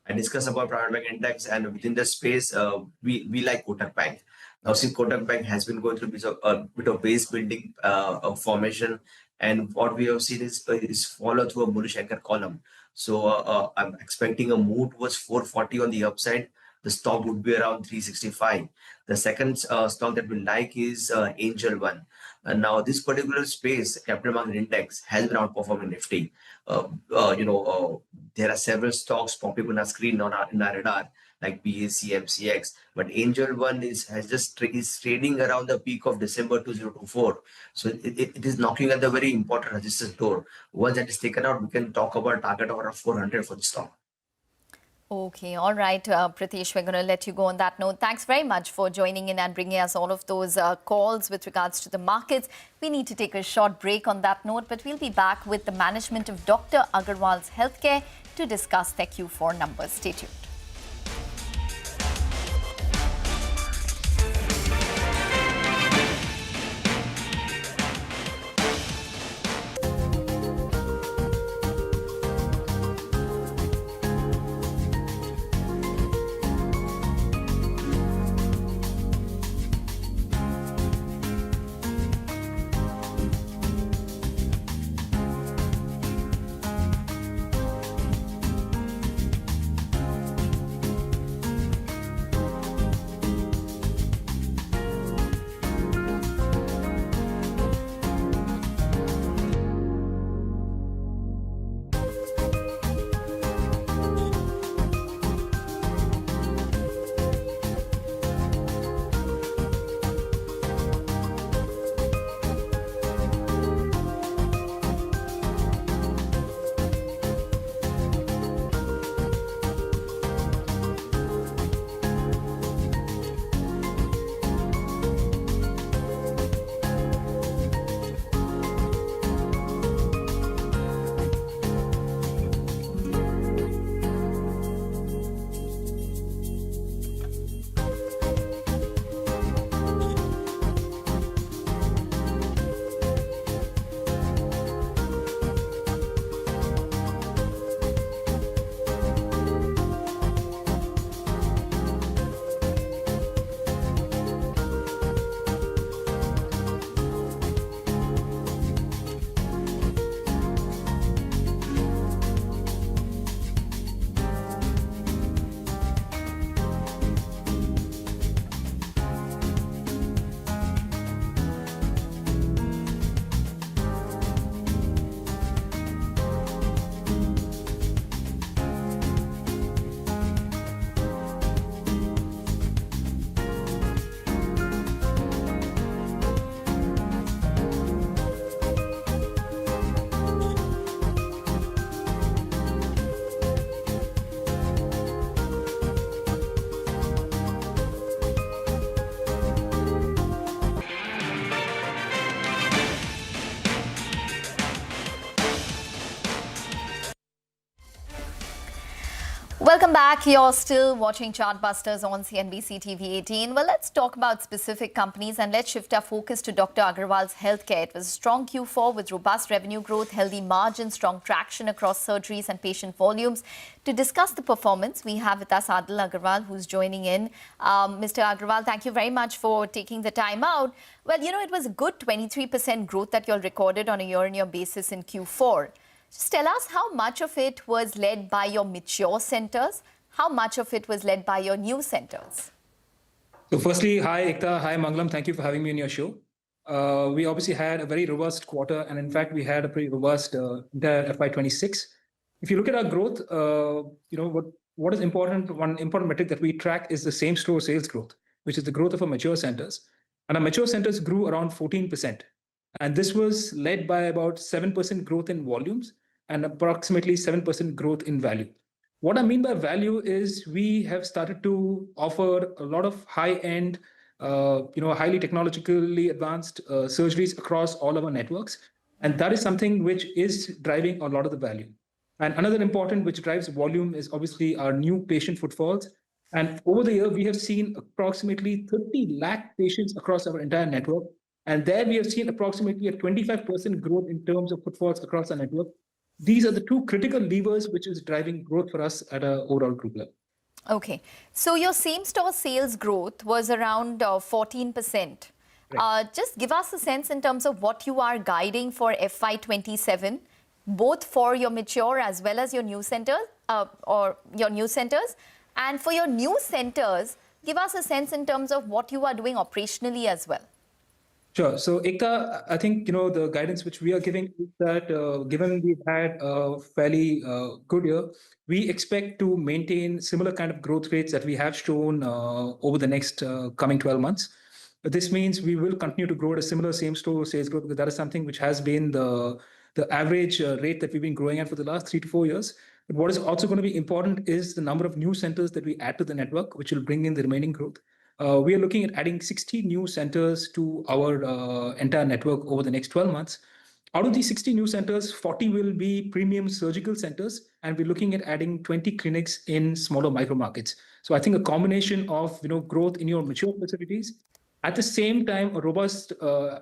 I discussed about private bank index, and within the space, we like Kotak Bank. Now, see, Kotak Bank has been going through a bit of base building formation, and what we have seen is follow through a bullish anchor column. So I'm expecting a move towards 440 on the upside. The stock would be around 365. The second stock that we like is Angel One. And now this particular space, capital market index, has been outperforming Nifty. There are several stocks popping on our screen in our radar, like BAC, MCX. But Angel One is trading around the peak of December 2024. So it is knocking at the very important resistance door. Once that is taken out, we can talk about target of around 400 for the stock. Okay, all right, Pritesh, we're going to let you go on that note. Thanks very much for joining in and bringing us all of those calls with regards to the markets. We need to take a short break on that note, but we'll be back with the management of Dr. Agarwal's Healthcare to discuss their Q4 numbers. Stay tuned. Welcome back. You're still watching Chartbusters on CNBC TV 18. Well, let's talk about specific companies and let's shift our focus to Dr. Agarwal's healthcare. It was a strong Q4 with robust revenue growth, healthy margins, strong traction across surgeries and patient volumes. To discuss the performance, we have with us Adil Agarwal, who's joining in. Mr. Agarwal, thank you very much for taking the time out. Well, you know, it was a good 23% growth that you all recorded on a year-on-year basis in Q4. Just tell us how much of it was led by your mature centers, how much of it was led by your new centers. So firstly, hi Ekta, hi Mangalam, thank you for having me on your show. We obviously had a very robust quarter, and in fact, we had a pretty robust entire FY26. If you look at our growth, you know, what is important, one important metric that we track is the same store sales growth, which is the growth of our mature centers. And our mature centers grew around 14%. And this was led by about 7% growth in volumes and approximately 7% growth in value. What I mean by value is we have started to offer a lot of high-end, highly technologically advanced surgeries across all of our networks. And that is something which is driving a lot of the value. And another important which drives volume is obviously our new patient footfalls. And over the year, we have seen approximately 30 lakh patients across our entire network. And there we have seen approximately a 25% growth in terms of footfalls across our network. These are the two critical levers which is driving growth for us at an overall group level. Okay. So your same-store sales growth was around 14%. Right. Just give us a sense in terms of what you are guiding for FY27, both for your mature as well as your new centers, And for your new centers, give us a sense in terms of what you are doing operationally as well. Sure. So, Ekta, I think, you know, the guidance which we are giving is that given we've had a fairly good year, we expect to maintain similar kind of growth rates that we have shown over the next coming 12 months. This means we will continue to grow at a similar same-store sales growth, because that is something which has been the average rate that we've been growing at for the last 3 to 4 years. But what is also going to be important is the number of new centers that we add to the network, which will bring in the remaining growth. We are looking at adding 60 new centers to our entire network over the next 12 months. Out of these 60 new centers, 40 will be premium surgical centers, and we're looking at adding 20 clinics in smaller micro markets. So I think a combination of growth in your mature facilities, at the same time, a robust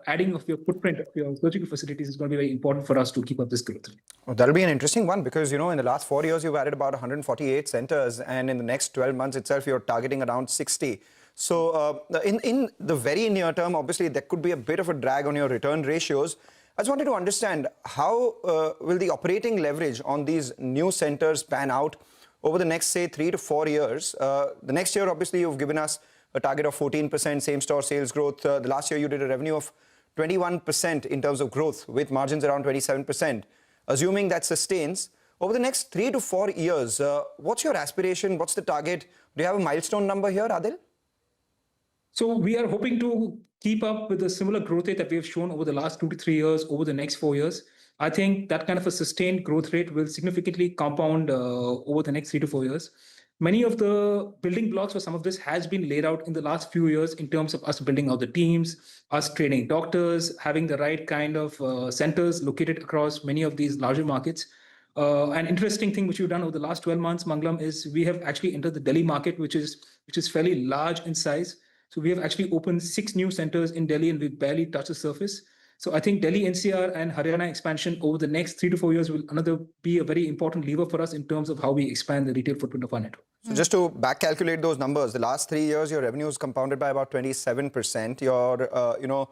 adding of your footprint of your surgical facilities is going to be very important for us to keep up this growth. Well, that'll be an interesting one, because in the last 4 years you've added about 148 centers, and in the next 12 months itself you're targeting around 60. So in the very near term, obviously, there could be a bit of a drag on your return ratios. I just wanted to understand how will the operating leverage on these new centers pan out over the next, say, 3 to 4 years. The next year, obviously, you've given us a target of 14% same-store sales growth. The last year, you did a revenue of 21% in terms of growth, with margins around 27%. Assuming that sustains, over the next 3 to 4 years, what's your aspiration? What's the target? Do you have a milestone number here, Adil? So we are hoping to keep up with the similar growth rate that we have shown over the last 2 to 3 years, over the next 4 years. I think that kind of a sustained growth rate will significantly compound over the next 3 to 4 years. Many of the building blocks for some of this has been laid out in the last few years in terms of us building out the teams, us training doctors, having the right kind of centers located across many of these larger markets. An interesting thing which we've done over the last 12 months, Mangalam, is we have actually entered the Delhi market, which is fairly large in size. So we have actually opened 6 new centers in Delhi, and we've barely touched the surface. So I think Delhi NCR and Haryana expansion over the next 3 to 4 years will be a very important lever for us in terms of how we expand the retail footprint of our network. So just to back calculate those numbers, the last 3 years, your revenue is compounded by about 27%. Your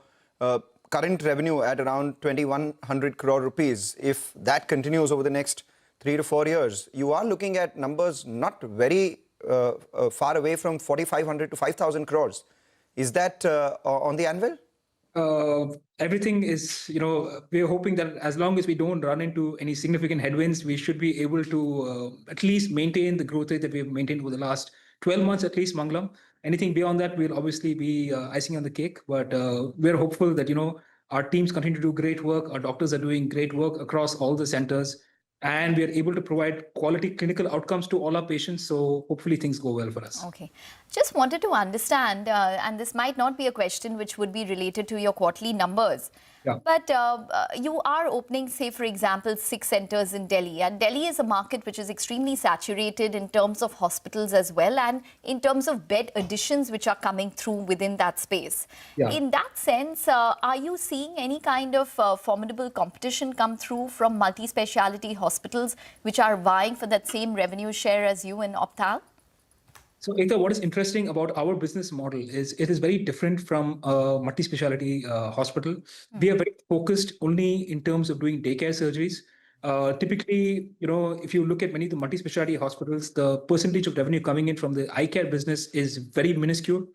current revenue at around 2,100 crore rupees. If that continues over the next 3 to 4 years, you are looking at numbers not very far away from 4,500 to 5,000 crores. Is that on the anvil? Everything is, we're hoping that as long as we don't run into any significant headwinds, we should be able to at least maintain the growth rate that we've maintained over the last 12 months, at least, Mangalam. Anything beyond that will obviously be icing on the cake. But we're hopeful that, our teams continue to do great work. Our doctors are doing great work across all the centers. And we are able to provide quality clinical outcomes to all our patients. So hopefully things go well for us. Okay. Just wanted to understand, and this might not be a question which would be related to your quarterly numbers, Yeah. But you are opening, say, for example, 6 centers in Delhi. And Delhi is a market which is extremely saturated in terms of hospitals as well and in terms of bed additions which are coming through within that space. Yeah. In that sense, are you seeing any kind of formidable competition come through from multi-speciality hospitals which are vying for that same revenue share as you in Optal? So, Ekta, what is interesting about our business model is it is very different from a multi-speciality hospital. We are very focused only in terms of doing daycare surgeries. Typically, if you look at many of the multi-speciality hospitals, the percentage of revenue coming in from the eye care business is very minuscule.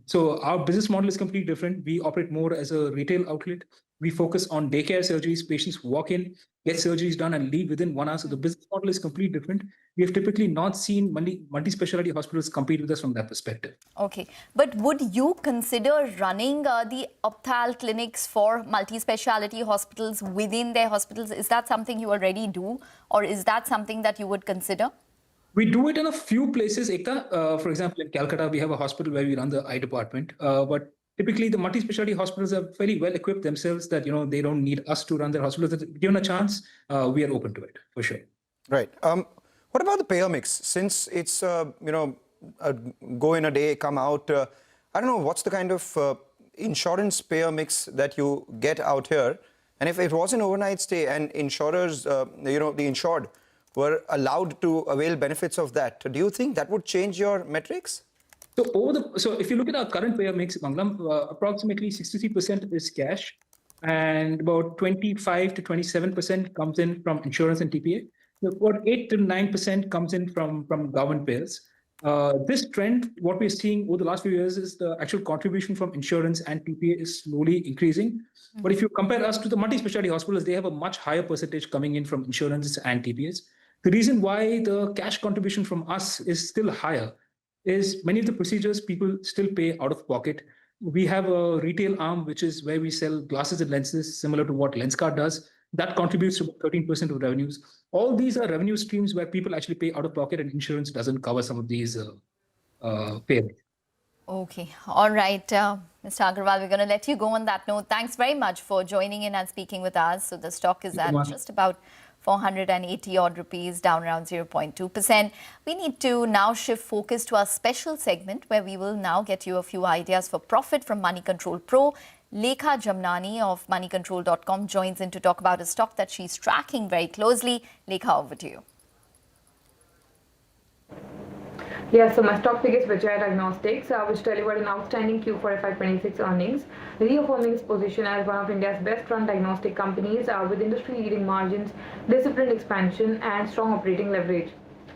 So our business model is completely different. We operate more as a retail outlet. We focus on daycare surgeries. Patients walk in, get surgeries done, and leave within 1 hour. So the business model is completely different. We have typically not seen multi-speciality hospitals compete with us from that perspective. Okay. But would you consider running the Optal clinics for multi-speciality hospitals within their hospitals? Is that something you already do? Or is that something that you would consider? We do it in a few places, Ekta. For example, in Calcutta, we have a hospital where we run the eye department. But typically, the multi-specialty hospitals are very well equipped themselves that, they don't need us to run their hospitals. Given a chance, we are open to it, for sure. Right. What about the payer mix? Since it's, go in a day, come out, I don't know, what's the kind of insurance payer mix that you get out here? And if it was an overnight stay and insurers, the insured were allowed to avail benefits of that, do you think that would change your metrics? So if you look at our current payer mix, Mangalam, approximately 63% is cash and about 25 to 27% comes in from insurance and TPA. About 8 to 9% comes in from government payers. This trend, what we're seeing over the last few years is the actual contribution from insurance and TPA is slowly increasing. But if you compare us to the multi-specialty hospitals, they have a much higher percentage coming in from insurance and TPAs. The reason why the cash contribution from us is still higher is many of the procedures people still pay out of pocket. We have a retail arm, which is where we sell glasses and lenses, similar to what Lenskart does. That contributes to 13% of revenues. All these are revenue streams where people actually pay out of pocket and insurance doesn't cover some of these payments. Okay. All right. Mr. Agarwal, we're going to let you go on that note. Thanks very much for joining in and speaking with us. So the stock is at just about 480 odd rupees, down around 0.2%. We need to now shift focus to our special segment where we will now get you a few ideas for profit from Money Control Pro. Lekha Jamnani of moneycontrol.com joins in to talk about a stock that she's tracking very closely. Lekha, over to you. Yeah, so my stock pick is Vijay Diagnostics, which delivered an outstanding Q4 FY26 earnings, reaffirming its position as one of India's best-run diagnostic companies with industry-leading margins, disciplined expansion, and strong operating leverage.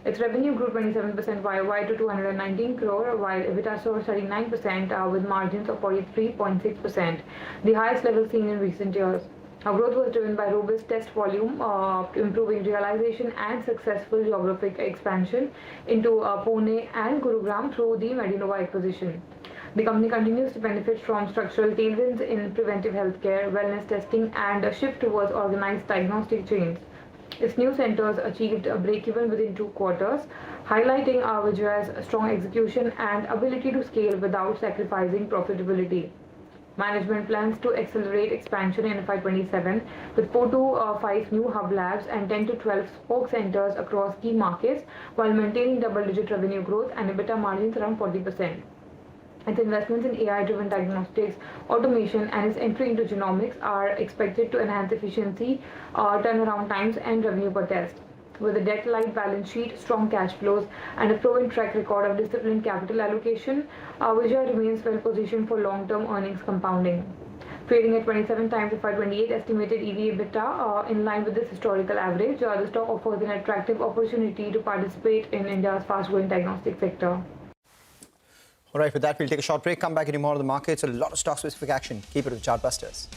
Its revenue grew 27% YOY to 219 crore, while EBITDA saw 39% with margins of 43.6%, the highest level seen in recent years. Our growth was driven by robust test volume, improving realization and successful geographic expansion into Pune and Gurugram through the Medinova acquisition. The company continues to benefit from structural tailwinds in preventive healthcare, wellness testing, and a shift towards organized diagnostic chains. Its new centers achieved a break-even within 2 quarters, highlighting Vijay's strong execution and ability to scale without sacrificing profitability. Management plans to accelerate expansion in FY27 with 4 to 5 new hub labs and 10 to 12 spoke centers across key markets while maintaining double-digit revenue growth and EBITDA margins around 40%. Its investments in AI-driven diagnostics, automation, and its entry into genomics are expected to enhance efficiency, turnaround times, and revenue per test. With a debt-light balance sheet, strong cash flows, and a proven track record of disciplined capital allocation, Vijay remains well positioned for long-term earnings compounding. Trading at 27 times FY28 estimated EV/EBITDA in line with this historical average, the stock offers an attractive opportunity to participate in India's fast-growing diagnostic sector. All right, with that, we'll take a short break, come back into more of the markets, a lot of stock-specific action. Keep it with Chartbusters.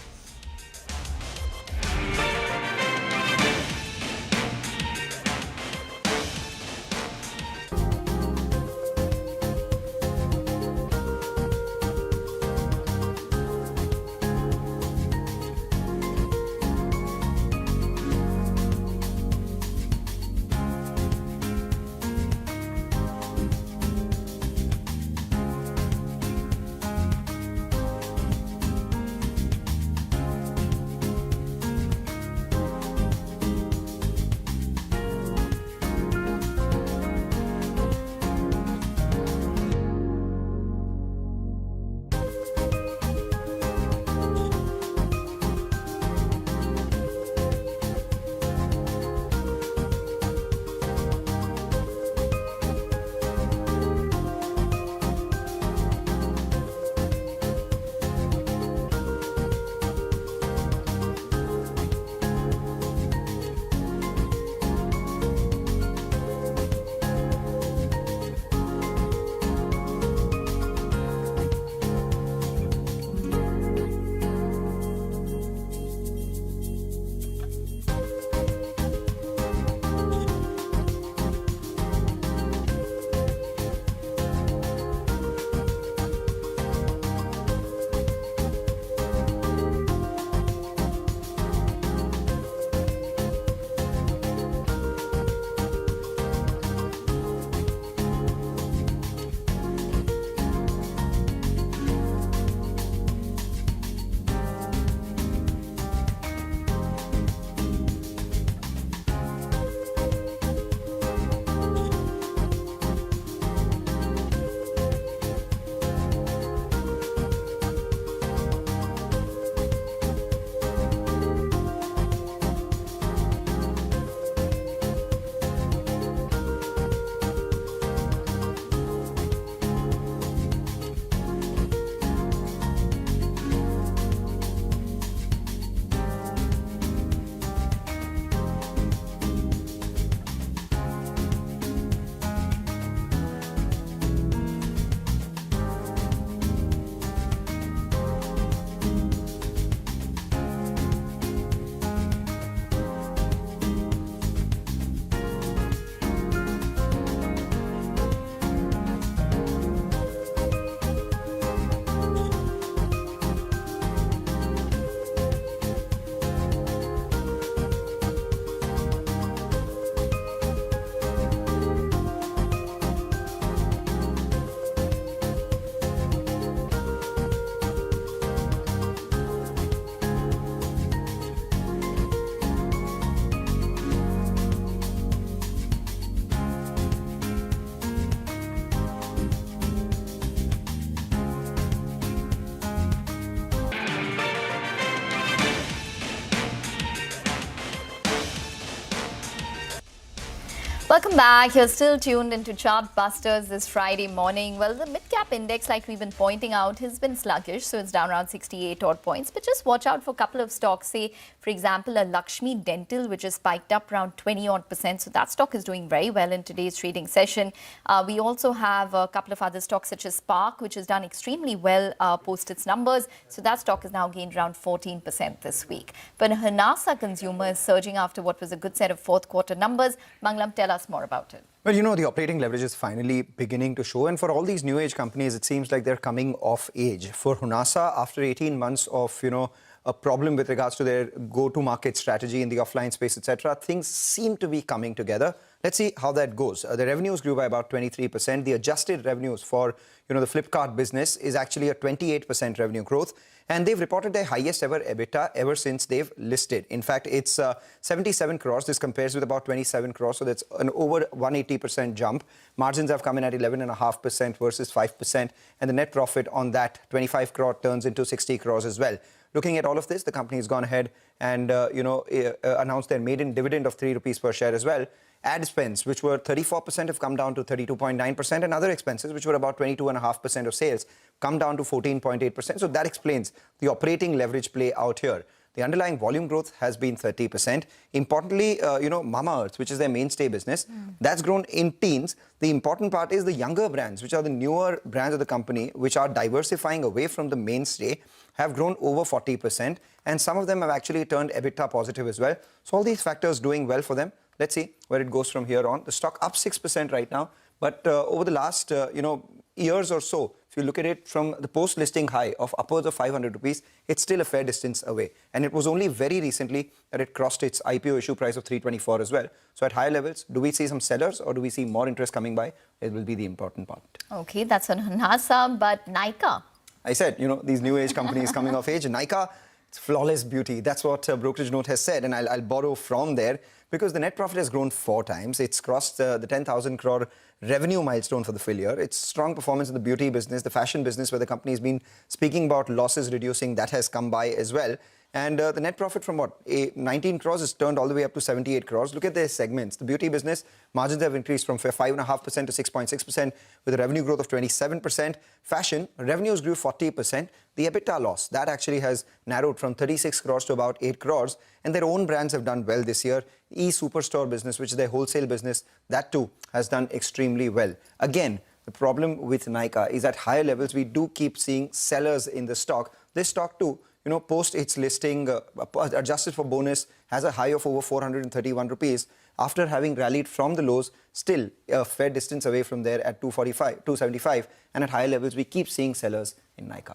Welcome back. You're still tuned into Chart Busters this Friday morning. Well, the mid-cap index, like we've been pointing out, has been sluggish, so it's down around 68 odd points. But just watch out for a couple of stocks. Say, for example, a Lakshmi Dental, which has spiked up around 20 odd percent. So that stock is doing very well in today's trading session. We also have a couple of other stocks such as Spark, which has done extremely well post its numbers. So that stock has now gained around 14% this week. But Honasa Consumer is surging after what was a good set of fourth quarter numbers. Manglam, tell us more about it. Well, you know, the operating leverage is finally beginning to show. And for all these new age companies, it seems like they're coming off age. For Honasa, after 18 months of, a problem with regards to their go-to-market strategy in the offline space, etc., things seem to be coming together. Let's see how that goes. The revenues grew by about 23%. The adjusted revenues for, the Flipkart business is actually a 28% revenue growth. And they've reported their highest ever EBITDA ever since they've listed. In fact, it's 77 crores. This compares with about 27 crores. So that's an over 180% jump. Margins have come in at 11.5% versus 5%. And the net profit on that 25 crore turns into 60 crores as well. Looking at all of this, the company has gone ahead and, announced their maiden dividend of 3 rupees per share as well. Ad spends, which were 34%, have come down to 32.9%, and other expenses, which were about 22.5% of sales, come down to 14.8%. So that explains the operating leverage play out here. The underlying volume growth has been 30%. Importantly, Mamaearth, which is their mainstay business, that's grown in teens. The important part is the younger brands, which are the newer brands of the company, which are diversifying away from the mainstay, have grown over 40%. And some of them have actually turned EBITDA positive as well. So all these factors doing well for them. Let's see where it goes from here on. The stock up 6% right now. But over the last, years or so, if you look at it from the post-listing high of upwards of 500 rupees, it's still a fair distance away. And it was only very recently that it crossed its IPO issue price of 324 as well. So at higher levels, do we see some sellers or do we see more interest coming by? It will be the important part. Okay, that's on Honasa, but Nykaa. I said, these new age companies coming of age. Nykaa, it's flawless beauty. That's what Brokerage Note has said. And I'll borrow from there because the net profit has grown 4 times. It's crossed the 10,000 crore revenue milestone for the full year. It's strong performance in the beauty business, the fashion business, where the company has been speaking about losses reducing. That has come by as well. And the net profit from 19 crores has turned all the way up to 78 crores. Look at their segments. The beauty business, margins have increased from 5.5% to 6.6% with a revenue growth of 27%. Fashion, revenues grew 40%. The EBITDA loss, that actually has narrowed from 36 crores to about 8 crores. And their own brands have done well this year. E-Superstore business, which is their wholesale business, that too has done extremely well. Again, the problem with Nykaa is at higher levels, we do keep seeing sellers in the stock. This stock too, post its listing, adjusted for bonus, has a high of over 431 rupees. After having rallied from the lows, still a fair distance away from there at 275. And at higher levels, we keep seeing sellers in Nykaa.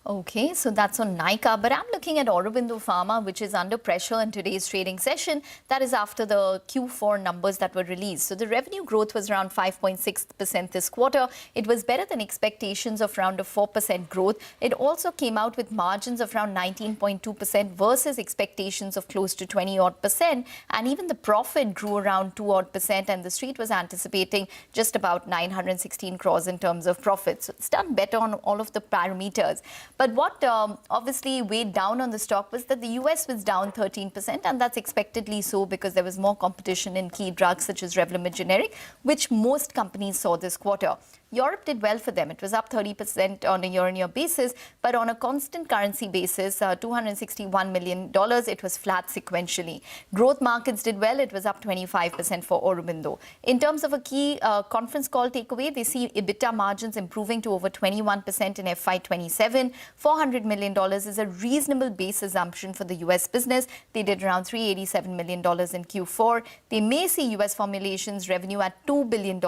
Okay, so that's on Nykaa, but I'm looking at Aurobindo Pharma, which is under pressure in today's trading session. That is after the Q4 numbers that were released. So the revenue growth was around 5.6% this quarter. It was better than expectations of around a 4% growth. It also came out with margins of around 19.2% versus expectations of close to 20 odd percent. And even the profit grew around 2 odd percent, and the street was anticipating just about 916 crores in terms of profit. So it's done better on all of the parameters. But what obviously weighed down on the stock was that the US was down 13%, and that's expectedly so because there was more competition in key drugs such as Revlimid generic, which most companies saw this quarter. Europe did well for them. It was up 30% on a year-on-year basis, but on a constant currency basis, $261 million, it was flat sequentially. Growth markets did well. It was up 25% for Aurobindo. In terms of a key conference call takeaway, they see EBITDA margins improving to over 21% in FY27. $400 million is a reasonable base assumption for the US business. They did around $387 million in Q4. They may see US formulations revenue at $2 billion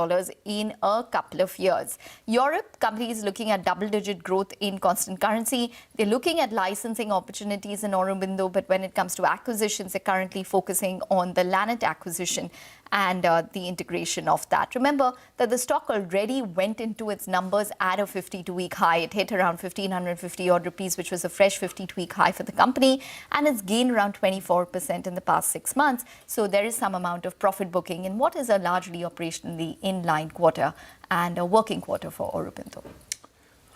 in a couple of years. Europe, companies looking at double-digit growth in constant currency. They're looking at licensing opportunities in Aurobindo, but when it comes to acquisitions, they're currently focusing on the Lanet acquisition and the integration of that. Remember that the stock already went into its numbers at a 52-week high. It hit around 1,550 odd rupees, which was a fresh 52-week high for the company, and it's gained around 24% in the past 6 months. So there is some amount of profit booking in what is a largely operationally in-line quarter and a working quarter for Aurobindo.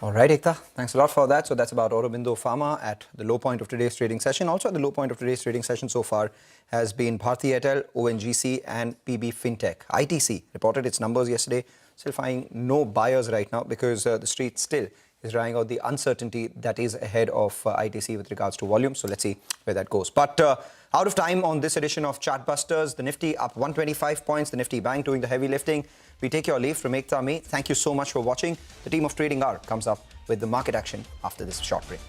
All right, Ekta. Thanks a lot for that. So that's about Aurobindo Pharma at the low point of today's trading session. Also at the low point of today's trading session so far has been Bharti Airtel, ONGC and PB Fintech. ITC reported its numbers yesterday, still finding no buyers right now because the street still is riding out the uncertainty that is ahead of ITC with regards to volume. So let's see where that goes. But out of time on this edition of Chartbusters. The Nifty up 125 points. The Nifty Bank doing the heavy lifting. We take your leave from Ekta May. Thank you so much for watching. The team of Trading Hour comes up with the market action after this short break.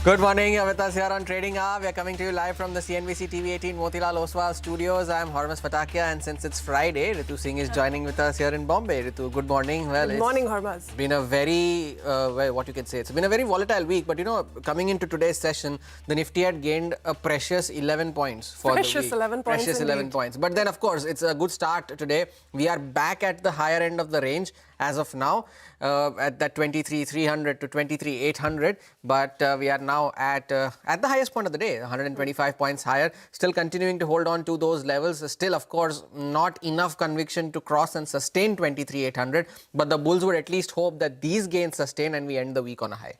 Good morning, you're with us here on Trading Hour. We are coming to you live from the CNBC TV 18 Motilal Oswal studios. I'm Hormuz Fatakia, and since it's Friday, Ritu Singh is joining with us here in Bombay. Ritu, good morning. Well, good morning, Hormuz. It's been a very, what you can say, it's been a very volatile week. But you know, coming into today's session, the Nifty had gained a precious 11 points for the week. 11 points. Precious 11 points. But then, of course, it's a good start today. We are back at the higher end of the range as of now, at that 23,300 to 23,800. But we are now at the highest point of the day, 125 points higher. Still continuing to hold on to those levels. Still, of course, not enough conviction to cross and sustain 23,800. But the bulls would at least hope that these gains sustain and we end the week on a high.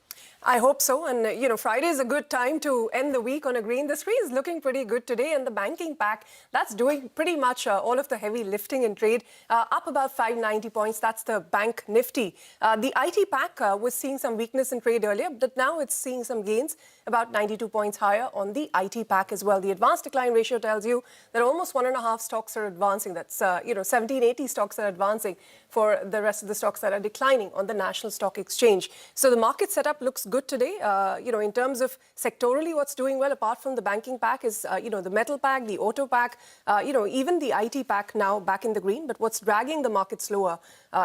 I hope so. And, you know, Friday is a good time to end the week on a green. The screen is looking pretty good today. And the banking pack, that's doing pretty much all of the heavy lifting in trade, up about 590 points. That's the bank Nifty. The IT pack was seeing some weakness in trade earlier, but now it's seeing some gains, about 92 points higher on the IT pack as well. The advanced decline ratio tells you that almost 1.5 stocks are advancing. That's, 1780 stocks are advancing for the rest of the stocks that are declining on the National Stock Exchange. So the market setup looks good today. In terms of sectorally, what's doing well apart from the banking pack is, the metal pack, the auto pack, even the IT pack now back in the green. But what's dragging the market slower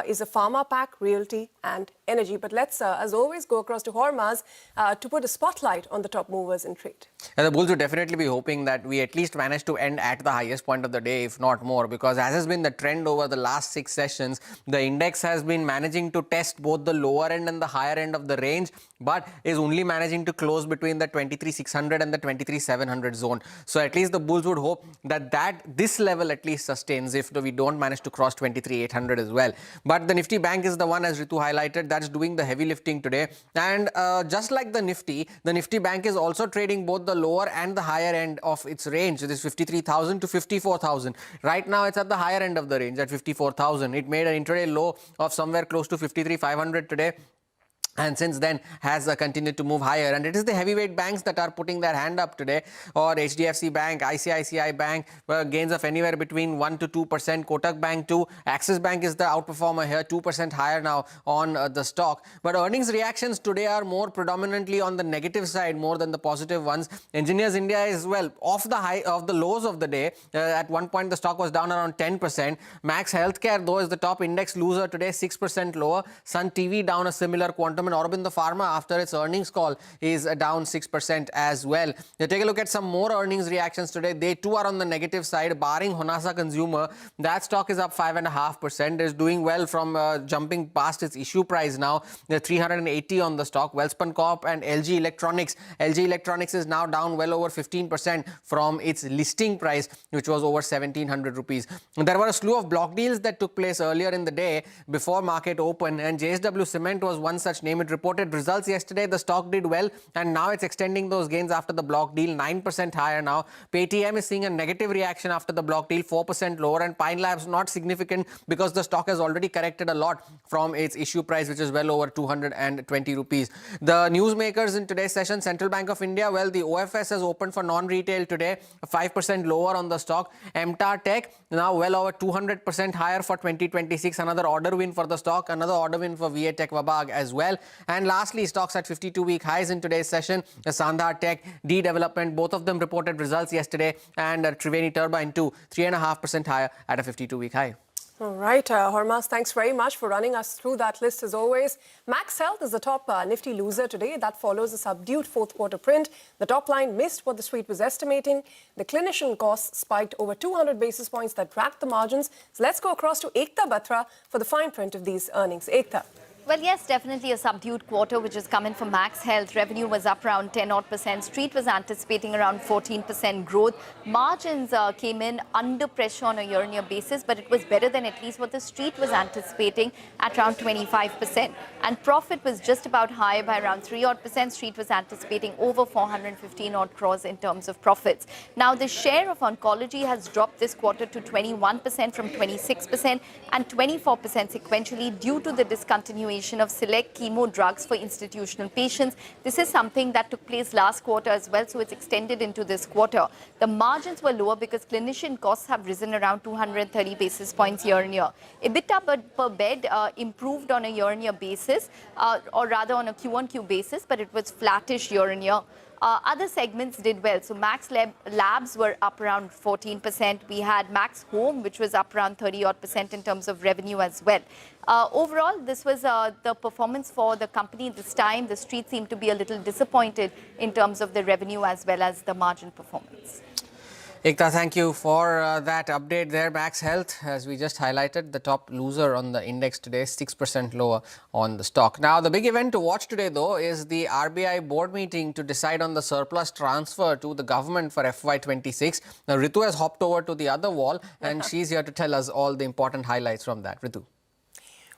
is the pharma pack, realty and energy. But let's, as always, go across to Hormuz to put a spotlight on the top movers in trade. And the bulls would definitely be hoping that we at least manage to end at the highest point of the day, if not more, because as has been the trend over the last 6 sessions, the index has been managing to test both the lower end and the higher end of the range, but is only managing to close between the 23,600 and the 23,700 zone. So at least the bulls would hope that this level at least sustains if we don't manage to cross 23,800 as well. But the Nifty Bank is the one, as Ritu highlighted, that's doing the heavy lifting today. And just like the Nifty Bank is also trading both the lower and the higher end of its range. It is 53,000 to 54,000. Right now it's at the higher end of the range at 54,000. It made an intraday low of somewhere close to 53,500 today. And since then has continued to move higher. And it is the heavyweight banks that are putting their hand up today, or HDFC Bank, ICICI Bank, gains of anywhere between 1 to 2%, Kotak Bank 2, Axis Bank is the outperformer here, 2% higher now on the stock. But earnings reactions today are more predominantly on the negative side more than the positive ones. Engineers India is, well, off the lows of the day. At one point the stock was down around 10%. Max Healthcare, though, is the top index loser today, 6% lower. Sun TV down a similar quantum. And Aurobindo Pharma, after its earnings call, is down 6% as well. You take a look at some more earnings reactions today. They too are on the negative side, barring Honasa Consumer. That stock is up 5.5%. Is doing well from jumping past its issue price now. 380 on the stock. Welspun Corp and LG Electronics. LG Electronics is now down well over 15% from its listing price, which was over 1,700 rupees. There were a slew of block deals that took place earlier in the day before market open, and JSW Cement was one such name. It reported results yesterday. The stock did well, and now it's extending those gains after the block deal, 9% higher now. Paytm is seeing a negative reaction after the block deal, 4% lower, and Pine Labs not significant because the stock has already corrected a lot from its issue price, which is well over 220 rupees. The newsmakers in today's session, Central Bank of India, well, the OFS has opened for non-retail today, 5% lower on the stock. MTAR Tech now well over 200% higher for 2026, another order win for the stock, another order win for Vijay Tech Wabag as well. And lastly, stocks at 52-week highs in today's session. Sandhar Tech, D Development, both of them reported results yesterday, and Triveni Turbine too, 3.5% higher at a 52-week high. All right, Hormuz, thanks very much for running us through that list as always. Max Health is the top Nifty loser today. That follows a subdued fourth quarter print. The top line missed what the street was estimating. The clinician costs spiked over 200 basis points that dragged the margins. So let's go across to Ekta Batra for the fine print of these earnings. Ekta. Well, yes, definitely a subdued quarter, which is coming from Max Health. Revenue was up around 10-odd%. Street was anticipating around 14% growth. Margins came in under pressure on a year-on-year basis, but it was better than at least what the street was anticipating at around 25%. And profit was just about higher by around 3-odd%. Street was anticipating over 415-odd crores in terms of profits. Now, the share of oncology has dropped this quarter to 21% from 26% and 24% sequentially due to the discontinuation combination of select chemo drugs for institutional patients. This is something that took place last quarter as well, so it's extended into this quarter. The margins were lower because clinician costs have risen around 230 basis points year-on-year. EBITDA per bed improved on a year-on-year basis, or rather on a Q-on-Q basis, but it was flattish year-on-year. Other segments did well. So Max Labs were up around 14%. We had Max Home, which was up around 30-odd% in terms of revenue as well. Overall, this was the performance for the company this time. The street seemed to be a little disappointed in terms of the revenue as well as the margin performance. Ekta, thank you for that update there. Max Health, as we just highlighted, the top loser on the index today, 6% lower on the stock. Now, the big event to watch today, though, is the RBI board meeting to decide on the surplus transfer to the government for FY26. Now, Ritu has hopped over to the other wall, and she's here to tell us all the important highlights from that. Ritu.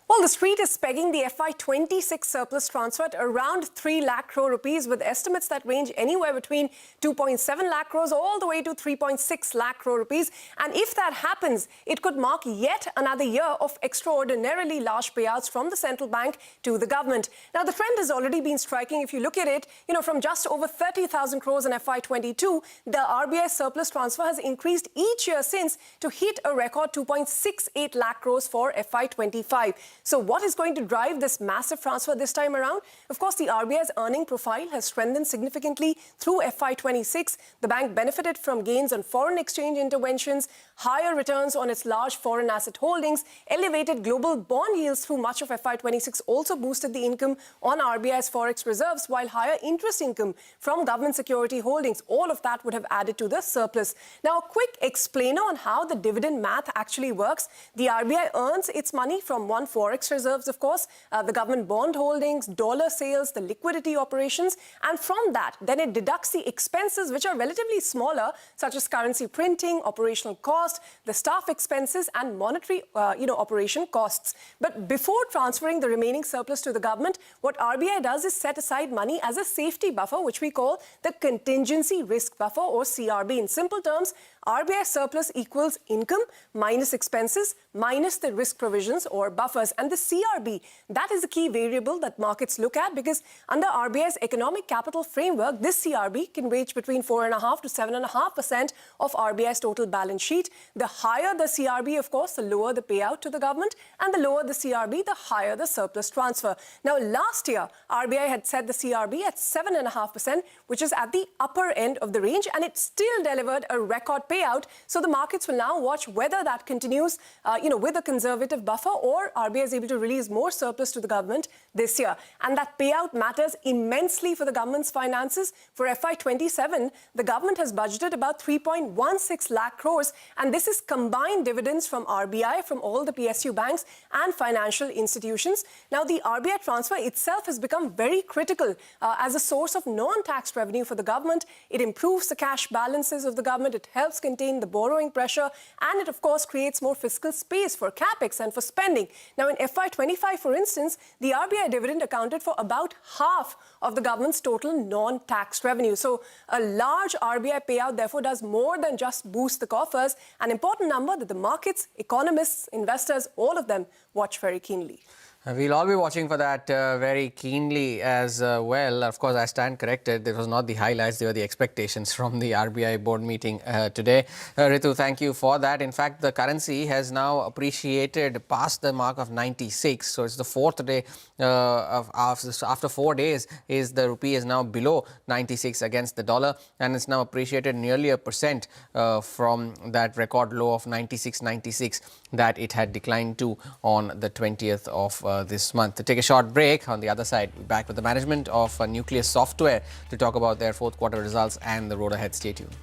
Well, the street is pegging the FY26 surplus transfer at around 3 lakh crore rupees, with estimates that range anywhere between 2.7 lakh crores all the way to 3.6 lakh crore rupees. And if that happens, it could mark yet another year of extraordinarily large payouts from the central bank to the government. Now, the trend has already been striking. If you look at it, from just over 30,000 crores in FY22, the RBI surplus transfer has increased each year since to hit a record 2.68 lakh crores for FY25. So what is going to drive this massive transfer this time around? Of course, the RBI's earning profile has strengthened significantly through FY26. The bank benefited from gains on foreign exchange interventions, higher returns on its large foreign asset holdings, elevated global bond yields through much of FY26 also boosted the income on RBI's forex reserves, while higher interest income from government security holdings, all of that would have added to the surplus. Now, a quick explainer on how the dividend math actually works. The RBI earns its money from one forex reserves, of course, the government bond holdings, dollar sales, the liquidity operations, and from that, then it deducts the expenses, which are relatively smaller, such as currency printing, operational cost, the staff expenses, and monetary, operation costs. But before transferring the remaining surplus to the government, what RBI does is set aside money as a safety buffer, which we call the contingency risk buffer, or CRB. In simple terms, RBI surplus equals income minus expenses minus the risk provisions or buffers. And the CRB, that is the key variable that markets look at, because under RBI's economic capital framework, this CRB can range between 4.5% to 7.5% of RBI's total balance sheet. The higher the CRB, of course, the lower the payout to the government, and the lower the CRB, the higher the surplus transfer. Now, last year, RBI had set the CRB at 7.5%, which is at the upper end of the range, and it still delivered a record payout. So the markets will now watch whether that continues, with a conservative buffer, or RBI is able to release more surplus to the government this year. And that payout matters immensely for the government's finances. For FY27, the government has budgeted about 3.16 lakh crores, and this is combined dividends from RBI, from all the PSU banks and financial institutions. Now, the RBI transfer itself has become very critical as a source of non-tax revenue for the government. It improves the cash balances of the government. It helps contain the borrowing pressure, and it, of course, creates more fiscal space for capex and for spending. Now, in FY25, for instance, the RBI dividend accounted for about half of the government's total non-tax revenue. So a large RBI payout, therefore, does more than just boost the coffers, an important number that the markets, economists, investors, all of them watch very keenly. We'll all be watching for that very keenly as well. Of course, I stand corrected. It was not the highlights, they were the expectations from the RBI board meeting today. Ritu, thank you for that. In fact, the currency has now appreciated past the mark of 96. So it's the fourth day after 4 days is the rupee is now below 96 against the dollar, and it's now appreciated nearly 1% from that record low of 96.96 that it had declined to on the 20th of this month. To take a short break, on the other side, we're back with the management of Nucleus Software to talk about their fourth quarter results and the road ahead. Stay tuned.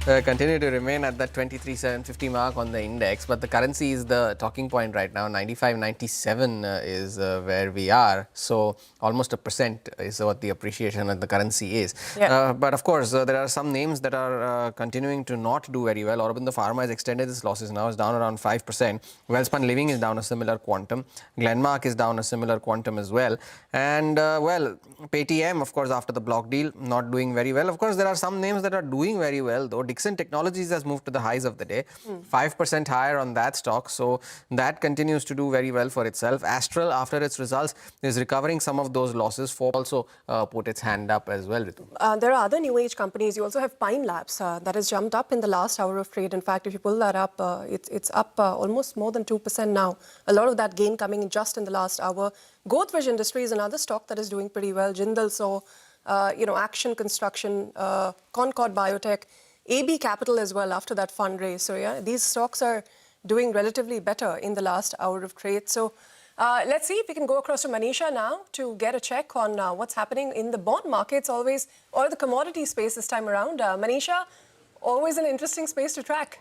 continue to remain at that 23,750 mark on the index, but the currency is the talking point right now. 95.97 is where we are. So almost 1% is what the appreciation of the currency is. Yeah. But of course, there are some names that are continuing to not do very well. Aurobindo Pharma has extended its losses now. It's down around 5%. Wellspun Living is down a similar quantum. Glenmark is down a similar quantum as well. And well, Paytm, of course, after the block deal, not doing very well. Of course, there are some names that are doing very well, though. Dixon Technologies has moved to the highs of the day, 5% higher on that stock. So that continues to do very well for itself. Astral, after its results, is recovering some of those losses. Forbes also put its hand up as well. There are other new age companies. You also have Pine Labs that has jumped up in the last hour of trade. In fact, if you pull that up, it's up almost more than 2% now. A lot of that gain coming in just in the last hour. Godrej Industries is another stock that is doing pretty well. Jindal Saw, Action Construction, Concord Biotech, AB Capital as well after that fundraise. So yeah, these stocks are doing relatively better in the last hour of trade. So let's see if we can go across to Manisha now to get a check on what's happening in the bond markets always, or the commodity space this time around. Manisha, always an interesting space to track.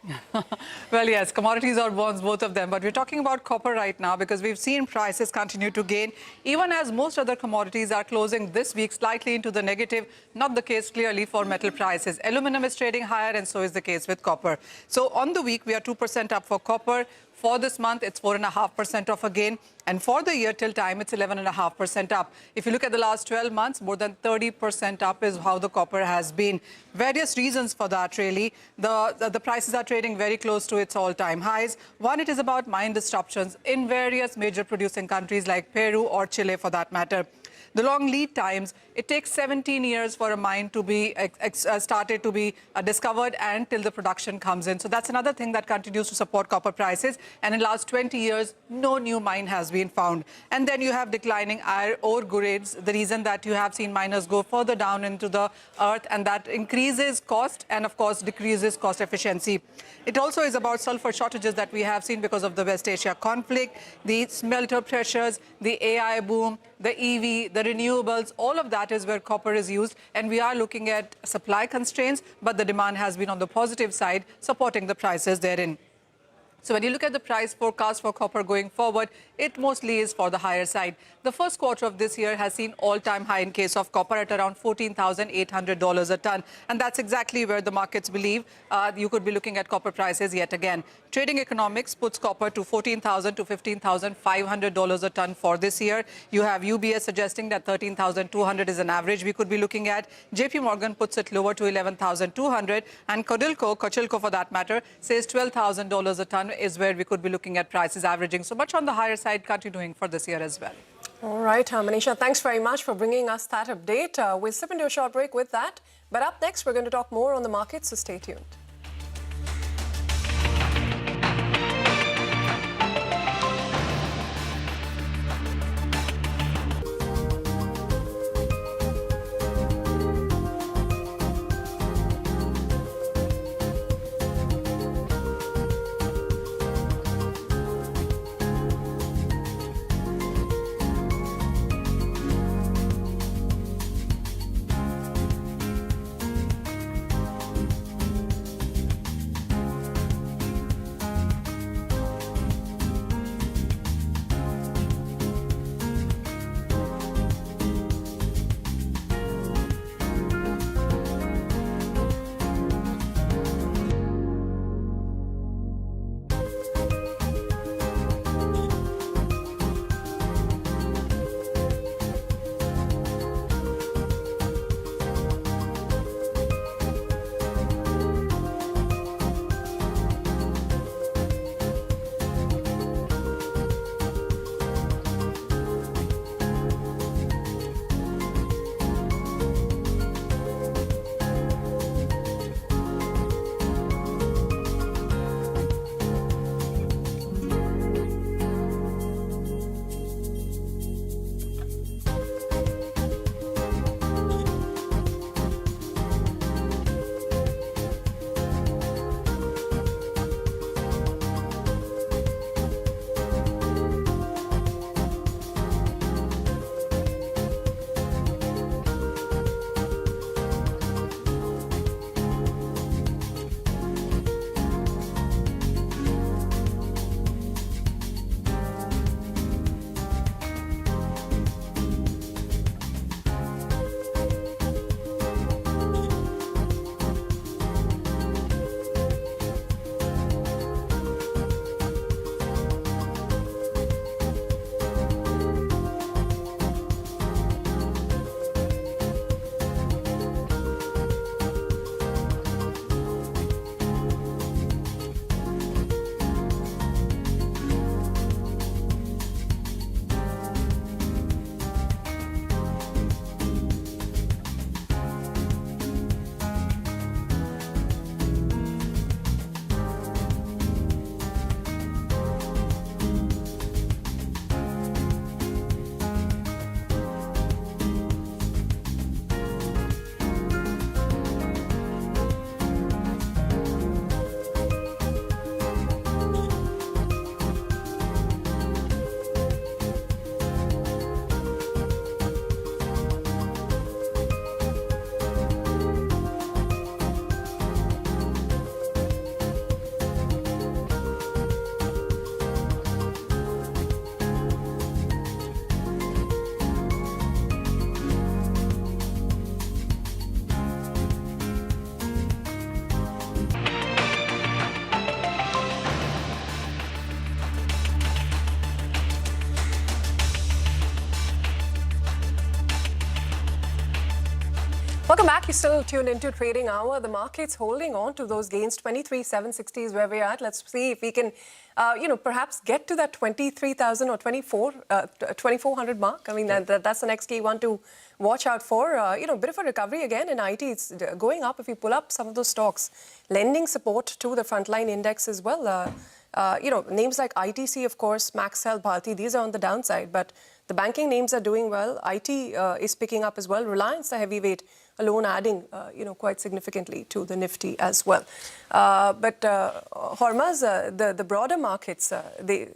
Well, yes, commodities or bonds, both of them. But we're talking about copper right now because we've seen prices continue to gain, even as most other commodities are closing this week slightly into the negative. Not the case clearly for metal prices. Aluminum is trading higher, and so is the case with copper. So on the week, we are 2% up for copper. For this month, it's 4.5% of a gain. And for the year till time, it's 11.5% up. If you look at the last 12 months, more than 30% up is how the copper has been. Various reasons for that, really. The prices are trading very close to its all-time highs. One, it is about mine disruptions in various major producing countries like Peru or Chile, for that matter. The long lead times, it takes 17 years for a mine to be started to be discovered and till the production comes in. So that's another thing that continues to support copper prices. And in the last 20 years, no new mine has been found. And then you have declining iron ore grades, the reason that you have seen miners go further down into the earth, and that increases cost and, of course, decreases cost efficiency. It also is about sulfur shortages that we have seen because of the West Asia conflict, the smelter pressures, the AI boom, the EV, the renewables, all of that is where copper is used. And we are looking at supply constraints, but the demand has been on the positive side, supporting the prices therein. So when you look at the price forecast for copper going forward, it mostly is for the higher side. The first quarter of this year has seen all-time high in case of copper at around $14,800 a ton. And that's exactly where the markets believe you could be looking at copper prices yet again. Trading Economics puts copper to $14,000 to $15,500 a ton for this year. You have UBS suggesting that $13,200 is an average we could be looking at. JP Morgan puts it lower to $11,200. And Codelco for that matter, says $12,000 a ton is where we could be looking at prices averaging so much on the higher side continuing for this year as well. All right, Manisha, thanks very much for bringing us that update. We'll slip into a short break with that. But up next, we're going to talk more on the market, so stay tuned. Welcome back. You're still tuned into Trading Hour. The market's holding on to those gains. 23,760 is where we're at. Let's see if we can, perhaps get to that 23,000 or 2,400 mark. I mean, that's the next key one to watch out for. A bit of a recovery again in IT. It's going up. If you pull up some of those stocks, lending support to the frontline index as well. Names like ITC, of course, Maxell, Bharti, these are on the downside, but the banking names are doing well. IT is picking up as well. Reliance, the heavyweight, alone adding, quite significantly to the Nifty as well. But Hormuz, the broader markets, they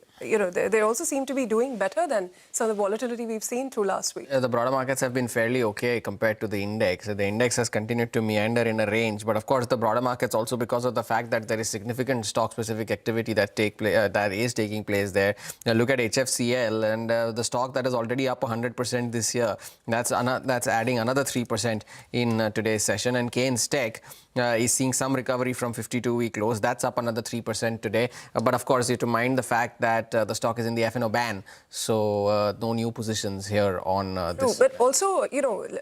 also seem to be doing better than some of the volatility we've seen through last week. The broader markets have been fairly okay compared to the index. The index has continued to meander in a range, but of course the broader markets also because of the fact that there is significant stock-specific activity that is taking place there. Now look at HFCL and the stock that is already up 100% this year. That's adding another 3% in today's session. And Keynes Tech is seeing some recovery from 52-week lows. That's up another 3% today. But of course, you have to mind the fact that the stock is in the F&O ban. So no new positions here on this. But also,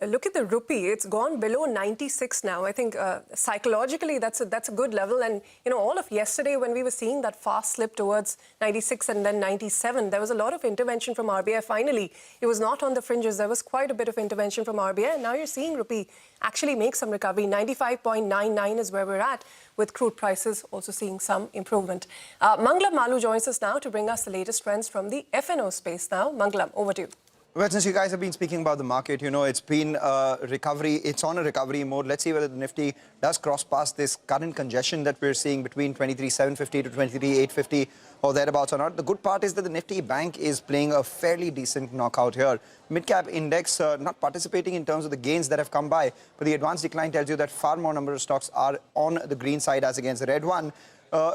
look at the rupee. It's gone below 96 now. I think psychologically that's a good level. And, all of yesterday when we were seeing that fast slip towards 96 and then 97, there was a lot of intervention from RBI. Finally, it was not on the fringes. There was quite a bit of intervention from RBI. And now you're seeing rupee actually make some recovery. 95.99 is where we're at, with crude prices also seeing some improvement. Mangalam Malu joins us now to bring us the latest trends from the F&O space now. Mangalam, over to you. Well, since you guys have been speaking about the market, it's been a recovery. It's on a recovery mode. Let's see whether the Nifty does cross past this current congestion that we're seeing between 23,750 to 23,850 or thereabouts or not. The good part is that the Nifty Bank is playing a fairly decent knockout here. Mid-cap index not participating in terms of the gains that have come by, but the advanced decline tells you that far more number of stocks are on the green side as against the red one.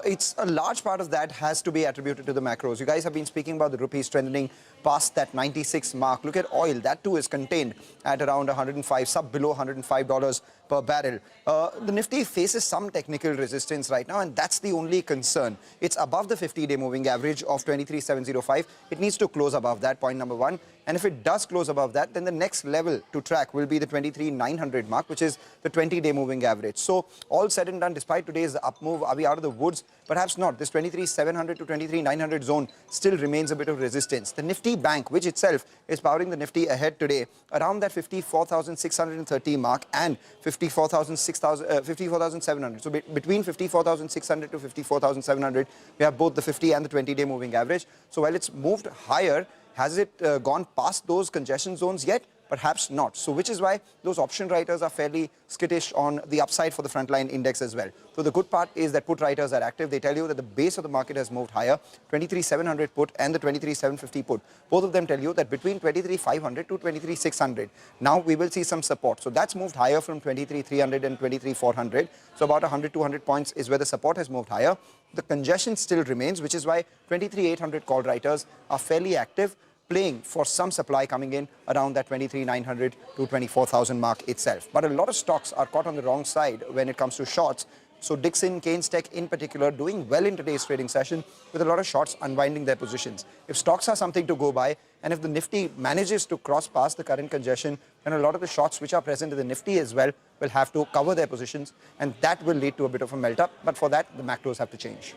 It's a large part of that has to be attributed to the macros. You guys have been speaking about the rupee strengthening past that 96 mark. Look at oil. That too is contained at around 105, sub below $105 per barrel. The Nifty faces some technical resistance right now, and that's the only concern. It's above the 50-day moving average of 23,705. It needs to close above that, point number one. And if it does close above that, then the next level to track will be the 23,900 mark, which is the 20-day moving average. So all said and done, despite today's up move, are we out of the woods? Perhaps not. This 23,700 to 23,900 zone still remains a bit of resistance. The Nifty Bank, which itself is powering the Nifty ahead today, around that 54,630 mark and 54,700. So between 54,600 to 54,700, we have both the 50 and the 20-day moving average. So while it's moved higher, has it gone past those congestion zones yet? Perhaps not. So which is why those option writers are fairly skittish on the upside for the frontline index as well. So the good part is that put writers are active. They tell you that the base of the market has moved higher. 23,700 put and the 23,750 put. Both of them tell you that between 23,500 to 23,600, now we will see some support. So that's moved higher from 23,300 and 23,400. So about 100, 200 points is where the support has moved higher. The congestion still remains, which is why 23,800 call writers are fairly active, playing for some supply coming in around that 23,900 to 24,000 mark itself. But a lot of stocks are caught on the wrong side when it comes to shorts. So Dixon, Keynes Tech in particular, doing well in today's trading session with a lot of shorts unwinding their positions. If stocks are something to go by, and if the Nifty manages to cross past the current congestion, then a lot of the shorts which are present in the Nifty as well will have to cover their positions, and that will lead to a bit of a melt-up. But for that, the macros have to change.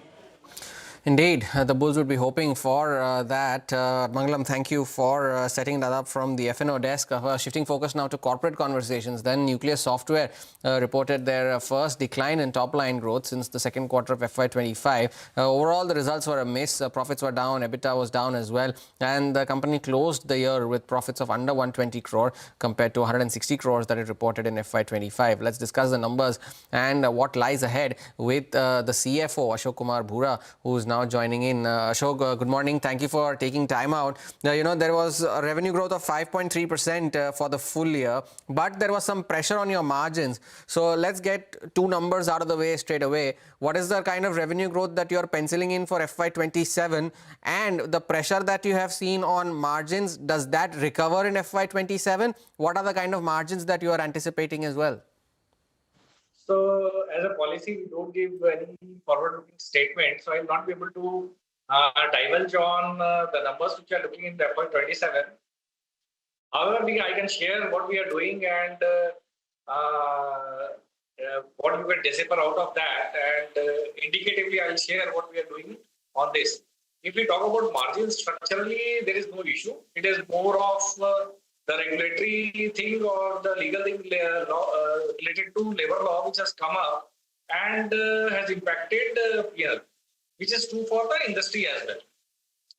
Indeed, the bulls would be hoping for that. Mangalam, thank you for setting that up from the F&O desk. Shifting focus now to corporate conversations. Then Nucleus Software reported their first decline in top-line growth since the second quarter of FY25. Overall, the results were a miss. Profits were down, EBITDA was down as well. And the company closed the year with profits of under 120 crore compared to 160 crores that it reported in FY25. Let's discuss the numbers and what lies ahead with the CFO, Ashok Kumar Bhura, who's now joining in. Ashok, good morning. Thank you for taking time out. There was a revenue growth of 5.3% for the full year, but there was some pressure on your margins. So let's get two numbers out of the way straight away. What is the kind of revenue growth that you're penciling in for FY27, and the pressure that you have seen on margins, does that recover in FY27? What are the kind of margins that you are anticipating as well? So as a policy, we don't give any forward-looking statement. So I'll not be able to divulge on the numbers which are looking in FY27. However, I can share what we are doing, and what we can decipher out of that, and indicatively I'll share what we are doing on this. If we talk about margins structurally, there is no issue. It is more of the regulatory thing or the legal thing related to labor law which has come up and has impacted PL, which is true for the industry as well.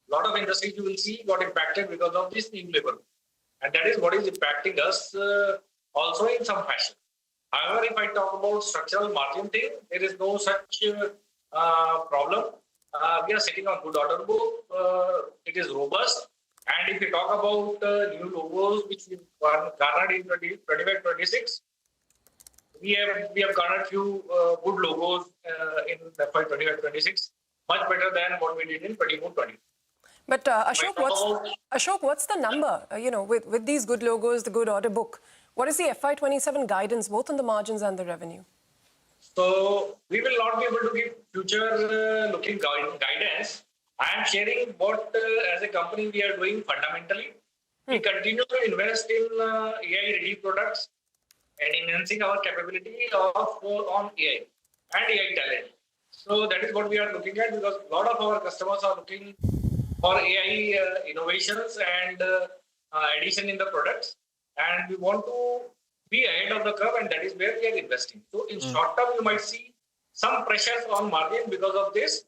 A lot of industries you will see got impacted because of this new labor. And that is what is impacting us also in some fashion. However, if I talk about structural margin thing, there is no such problem. We are sitting on good order book. It is robust. And if we talk about new logos which we garnered in 25-26, we have garnered few good logos in FY 25-26, much better than what we did in 24-20. But Ashok, what's the number? With these good logos, the good order book, what is the FY 27 guidance, both on the margins and the revenue? So we will not be able to give future-looking guidance. I am sharing what, as a company, we are doing fundamentally. We continue to invest in AI-ready products and enhancing our capability on AI and AI talent. So that is what we are looking at, because a lot of our customers are looking for AI innovations and addition in the products, and we want to be ahead of the curve, and that is where we are investing. So in short term, you might see some pressures on margin because of this,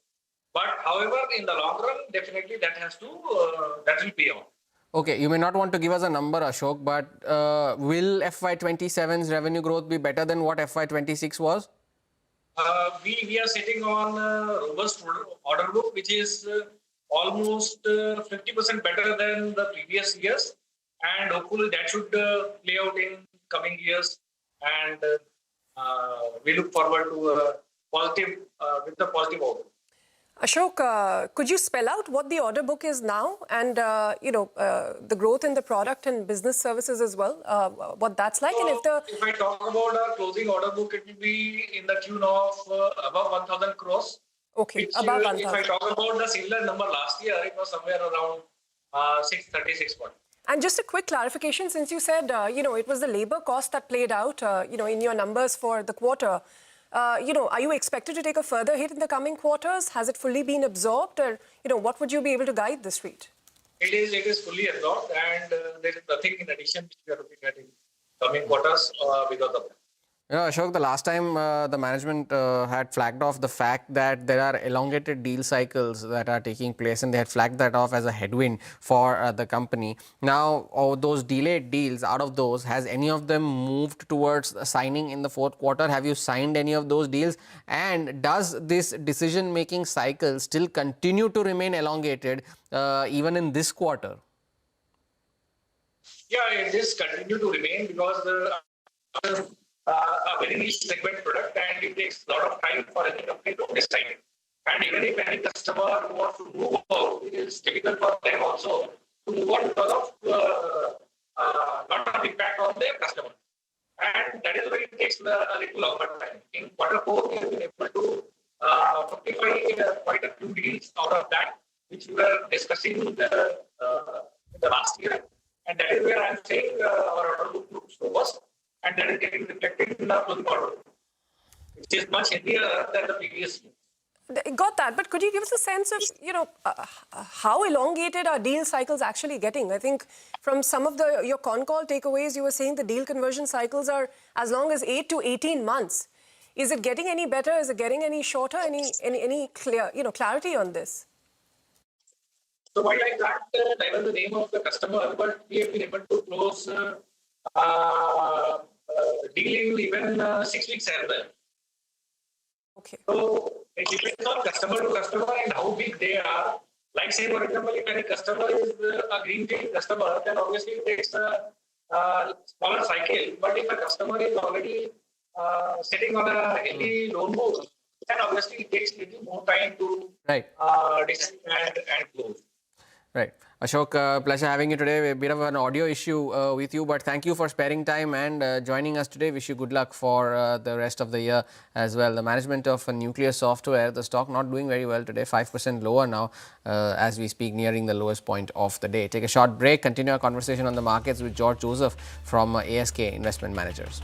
but however, in the long run, definitely that will pay off. Okay, you may not want to give us a number, Ashok, but will FY 27's revenue growth be better than what FY 26 was? We are sitting on a robust order book, which is almost 50% better than the previous years, and hopefully that should play out in coming years, and we look forward to a positive outlook. Ashok, could you spell out what the order book is now and the growth in the product and business services as well, what that's like? So, and if I talk about our closing order book, it will be in the tune of above 1,000 crores. Okay, which, above 1,000. If I talk about the similar number last year, it was somewhere around 636. And just a quick clarification, since you said, it was the labor cost that played out, in your numbers for the quarter. Are you expected to take a further hit in the coming quarters? Has it fully been absorbed, or what would you be able to guide the street? It is fully absorbed, and there is nothing in addition which we are looking at in coming quarters because of that. Ashok, the last time the management had flagged off the fact that there are elongated deal cycles that are taking place, and they had flagged that off as a headwind for the company. Now, those delayed deals, out of those, has any of them moved towards signing in the fourth quarter? Have you signed any of those deals? And does this decision-making cycle still continue to remain elongated even in this quarter? Yeah, it is continue to remain because a very niche segment product, and it takes a lot of time for any company to decide. And even if any customer wants to move out, it is difficult for them also to move on because of lot of impact on their customer. And that is why it takes a little longer time. In quarter 4, we have been able to fructify quite a few deals out of that, which we were discussing in the last year. And that is where I am saying our order book looks robust, and that is getting reflected in our closing order, which is much heavier than the previous year. Got that, but could you give us a sense of, how elongated are deal cycles actually getting? I think from some of your con call takeaways, you were saying the deal conversion cycles are as long as 8 to 18 months. Is it getting any better? Is it getting any shorter? Any clear, clarity on this? So while I can't tell the name of the customer, but we have been able to close deal in even 6 weeks as well. Okay. So it depends on customer to customer and how big they are. Like say, for example, if any customer is a greenfield customer, then obviously it takes a smaller cycle. But if a customer is already sitting on a heavy loan book, then obviously it takes a little more time to decide and close. Right. Ashok, pleasure having you today. A bit of an audio issue with you, but thank you for sparing time and joining us today. Wish you good luck for the rest of the year as well. The management of Nuclear Software, the stock not doing very well today, 5% lower now as we speak, nearing the lowest point of the day. Take a short break, continue our conversation on the markets with George Joseph from ASK Investment Managers.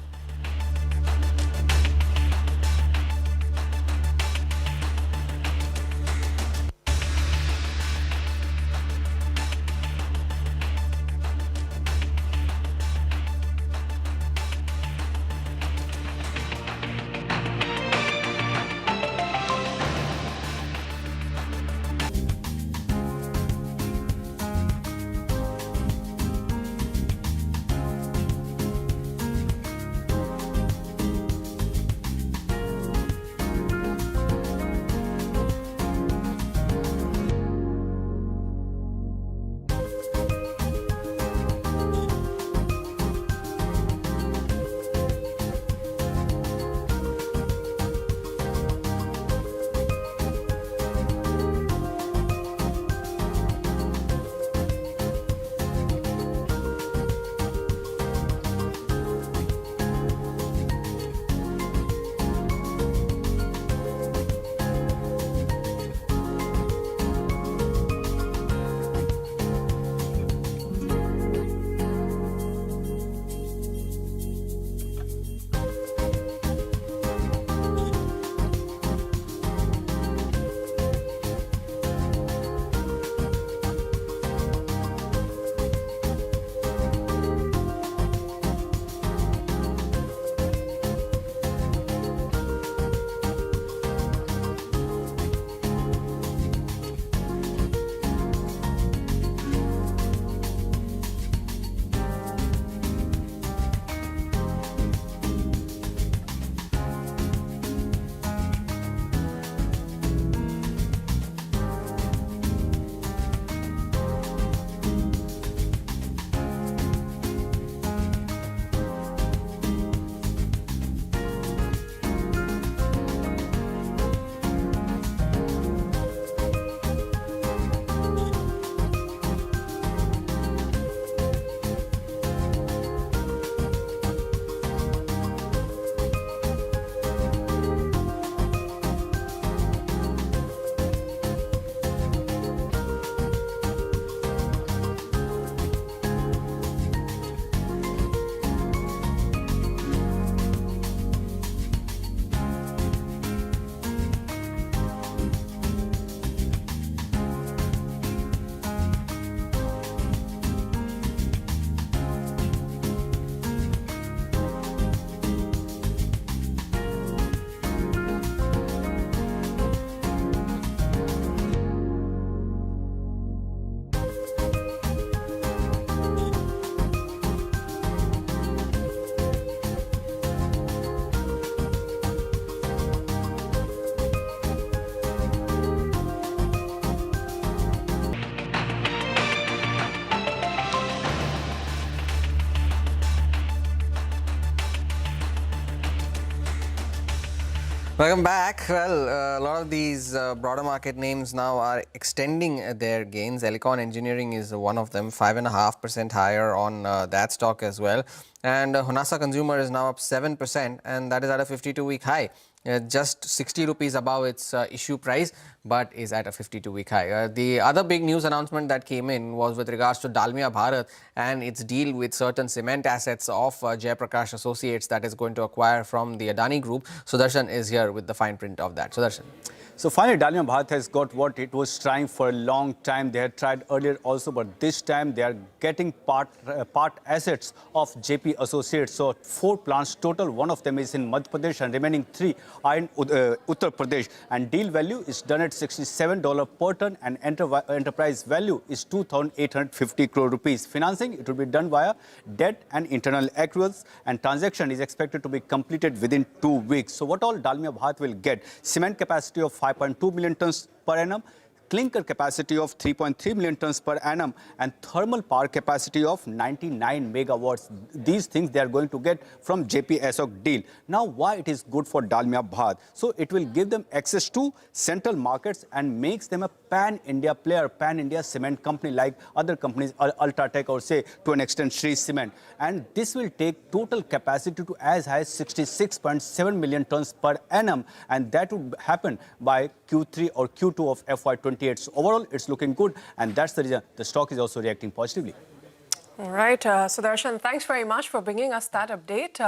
Welcome back. Well, a lot of these broader market names now are extending their gains. Elecon Engineering is one of them, 5.5% higher on that stock as well. And Honasa Consumer is now up 7%, and that is at a 52-week high. Just 60 rupees above its issue price, but is at a 52-week high. The other big news announcement that came in was with regards to Dalmia Bharat and its deal with certain cement assets of Jayaprakash Associates that is going to acquire from the Adani Group. Sudarshan is here with the fine print of that. Sudarshan. So finally, Dalmia Bharat has got what it was trying for a long time. They had tried earlier also, but this time they are getting part assets of JP Associates. So 4 plants total. One of them is in Madhya Pradesh and remaining 3 are in Uttar Pradesh. And deal value is done at $67 per ton and enterprise value is 2,850 crore rupees. Financing, it will be done via debt and internal accruals, and transaction is expected to be completed within 2 weeks. So what all Dalmia Bharat will get? Cement capacity of 5.2 million tons per annum, clinker capacity of 3.3 million tons per annum, and thermal power capacity of 99 megawatts. These things they are going to get from JP Associates deal. Now, why it is good for Dalmia Bharat? So it will give them access to central markets and makes them a pan-India player, pan-India cement company like other companies, UltraTech or say to an extent Shree Cement. And this will take total capacity to as high as 66.7 million tons per annum, and that would happen by Q3 or Q2 of FY20. So overall, it's looking good, and that's the reason the stock is also reacting positively. All right, Sudarshan, thanks very much for bringing us that update.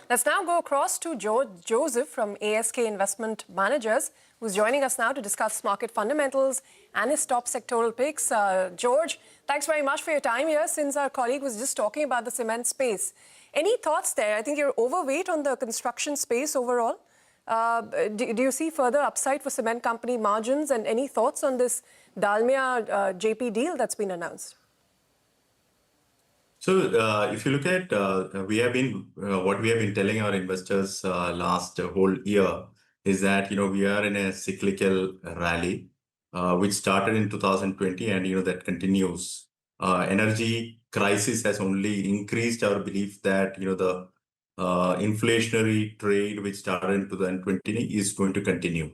Let's now go across to Joseph from ASK Investment Managers, who's joining us now to discuss market fundamentals and his top sectoral picks. George, thanks very much for your time here, since our colleague was just talking about the cement space. Any thoughts there? I think you're overweight on the construction space overall. Do you see further upside for cement company margins, and any thoughts on this Dalmia JP deal that's been announced? So if you look at we have been what we have been telling our investors last whole year is that we are in a cyclical rally which started in 2020, and that continues. Energy crisis has only increased our belief that the inflationary trade which started in 2020 is going to continue.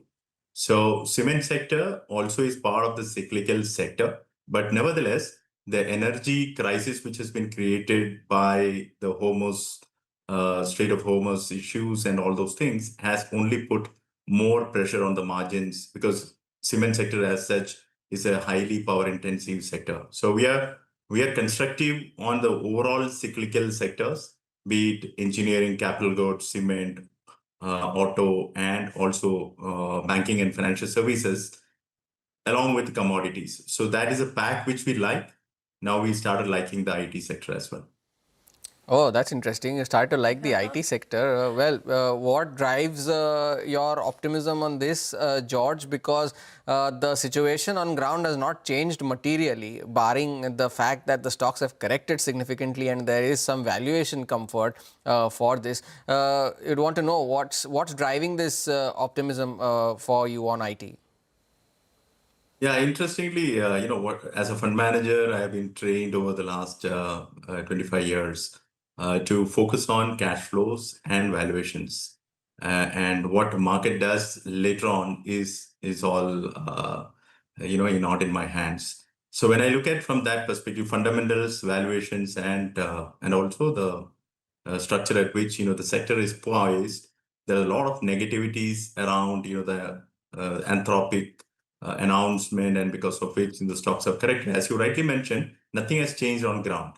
So cement sector also is part of the cyclical sector, but nevertheless, the energy crisis which has been created by the Strait of Hormuz issues and all those things has only put more pressure on the margins, because cement sector as such is a highly power intensive sector. So we are constructive on the overall cyclical sectors, be it engineering, capital goods, cement, auto, and also banking and financial services, along with commodities. So that is a pack which we like. Now we started liking the IT sector as well. Oh, that's interesting. You started to like the IT sector. What drives your optimism on this, George? Because the situation on ground has not changed materially, barring the fact that the stocks have corrected significantly and there is some valuation comfort for this. You'd want to know what's driving this optimism for you on IT? Yeah, interestingly, as a fund manager, I have been trained over the last 25 years to focus on cash flows and valuations. And what the market does later on is all, not in my hands. So when I look at from that perspective, fundamentals, valuations, and also the structure at which, the sector is poised, there are a lot of negativities around, the Anthropic announcement, and because of which the stocks are corrected. As you rightly mentioned, nothing has changed on ground.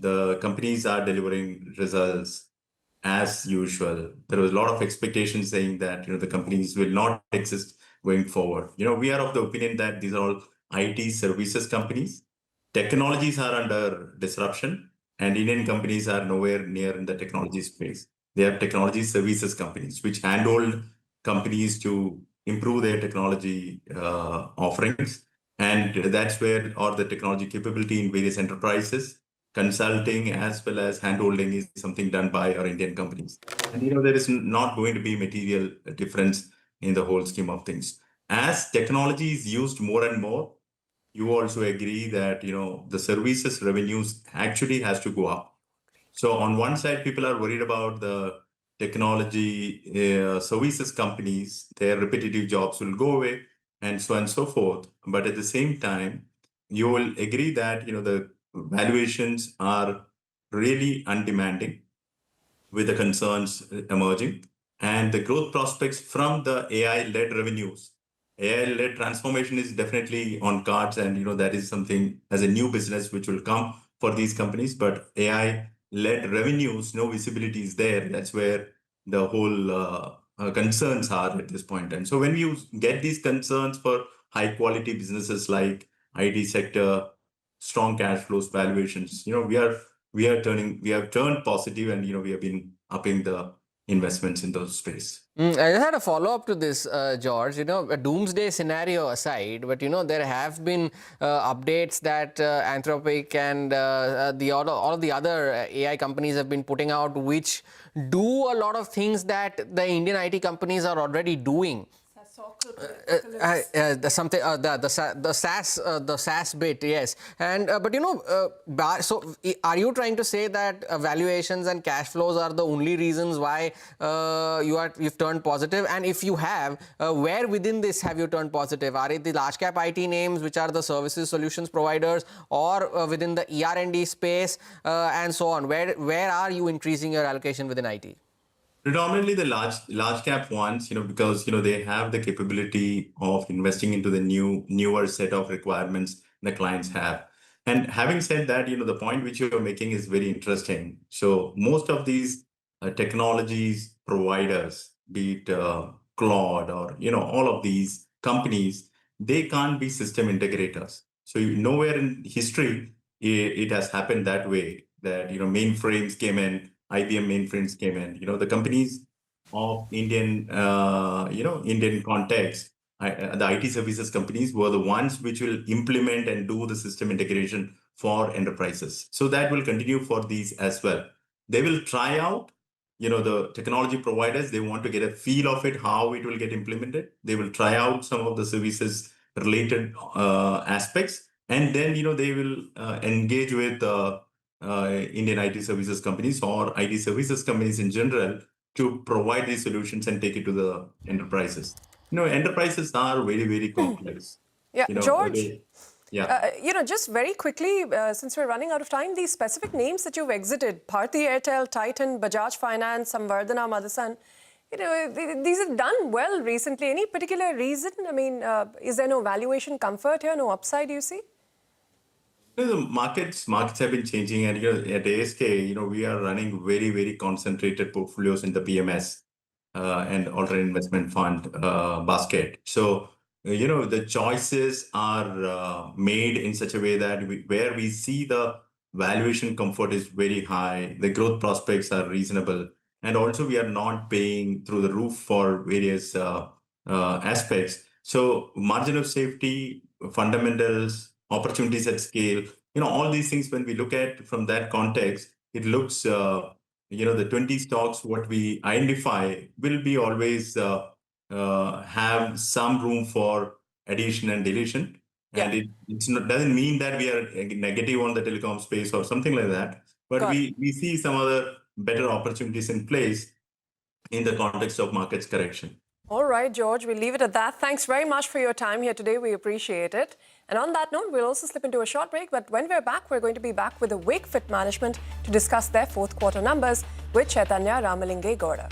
The companies are delivering results as usual. There was a lot of expectation saying that the companies will not exist going forward. We are of the opinion that these are all IT services companies. Technologies are under disruption, and Indian companies are nowhere near in the technology space. They are technology services companies which handhold companies to improve their technology offerings, and that's where all the technology capability in various enterprises, consulting as well as handholding is something done by our Indian companies. And there is not going to be material difference in the whole scheme of things. As technology is used more and more, you also agree that the services revenues actually has to go up. So on one side, people are worried about the technology services companies, their repetitive jobs will go away, and so on and so forth. But at the same time, you will agree that the valuations are really undemanding, with the concerns emerging, and the growth prospects from the AI-led revenues. AI-led transformation is definitely on cards, and that is something as a new business which will come for these companies. But AI-led revenues, no visibility is there. That's where the whole concerns are at this point. And so when you get these concerns for high-quality businesses like IT sector, strong cash flows, valuations, we have turned positive, and we have been upping the investments in those space. I just had a follow-up to this, George. A doomsday scenario aside, but there have been updates that Anthropic and all of the other AI companies have been putting out, which do a lot of things that the Indian IT companies are already doing. The SaaS bit, yes. And but so are you trying to say that valuations and cash flows are the only reasons why you've turned positive? And if you have, where within this have you turned positive? Are it the large cap IT names, which are the services solutions providers, or within the ER&D space, and so on? Where are you increasing your allocation within IT? Predominantly the large cap ones, because they have the capability of investing into the newer set of requirements the clients have. And having said that, the point which you're making is very interesting. So most of these technologies providers, be it Claude or all of these companies, they can't be system integrators. So nowhere in history it has happened that way, that mainframes came in. IBM mainframes came in. The companies of Indian context, the IT services companies were the ones which will implement and do the system integration for enterprises. So that will continue for these as well. They will try out, the technology providers, they want to get a feel of it, how it will get implemented. They will try out some of the services related aspects, and then, they will engage with Indian IT services companies or IT services companies in general to provide these solutions and take it to the enterprises. Enterprises are very, very complex. Yeah, George. Yeah. Just very quickly, since we're running out of time, these specific names that you've exited, Bharti Airtel, Titan, Bajaj Finance, Samvardhana Motherson, these have done well recently. Any particular reason? I mean, is there no valuation comfort here, no upside you see? The markets have been changing, and at ASK, we are running very, very concentrated portfolios in the PMS and alternate investment fund basket. So the choices are made in such a way that where we see the valuation comfort is very high, the growth prospects are reasonable, and also we are not paying through the roof for various aspects. So margin of safety, fundamentals, opportunities at scale, all these things, when we look at from that context, it looks, the 20 stocks, what we identify will be always have some room for addition and deletion. And it doesn't mean that we are negative on the telecom space or something like that, but we see some other better opportunities in place in the context of markets correction. All right, George, we'll leave it at that. Thanks very much for your time here today. We appreciate it. And on that note, we'll also slip into a short break. But when we're back, we're going to be back with the Wakefit management to discuss their fourth quarter numbers with Chaitanya Ramalinge Gowda.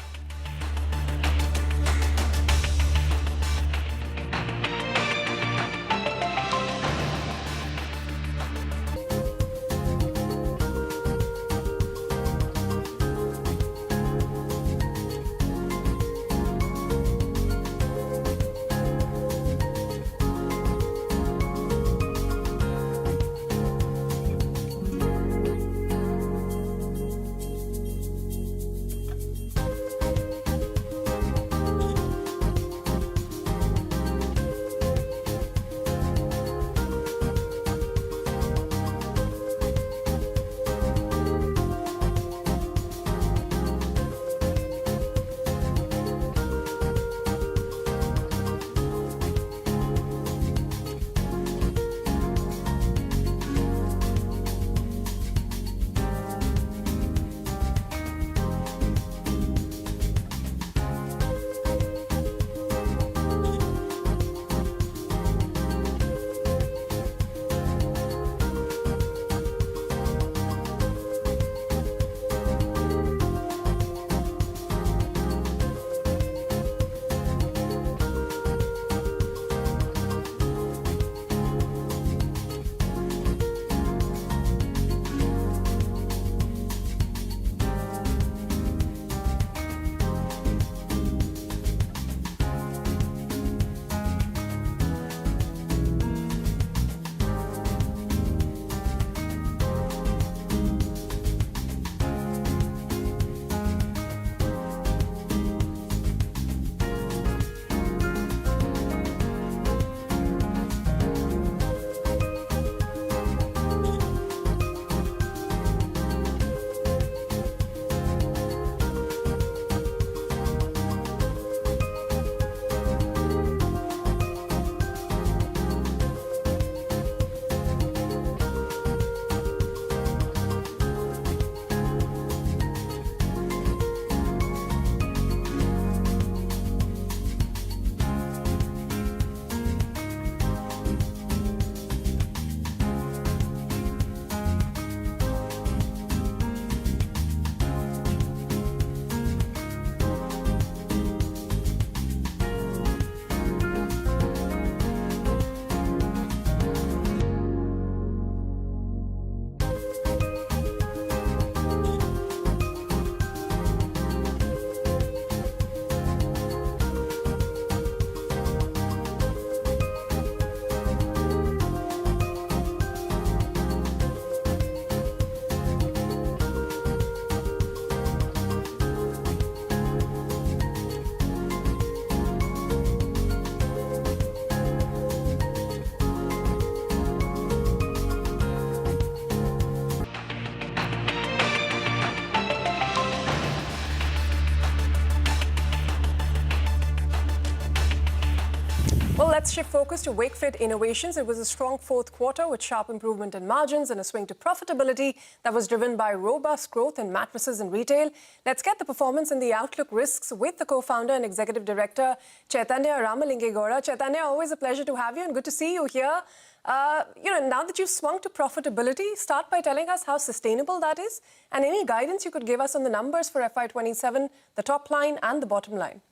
Well, let's shift focus to Wakefit Innovations. It was a strong fourth quarter with sharp improvement in margins and a swing to profitability that was driven by robust growth in mattresses and retail. Let's get the performance and the outlook risks with the co-founder and executive director, Chaitanya Ramalingegowda. Chaitanya, always a pleasure to have you and good to see you here. Now that you've swung to profitability, start by telling us how sustainable that is and any guidance you could give us on the numbers for FY27, the top line and the bottom line.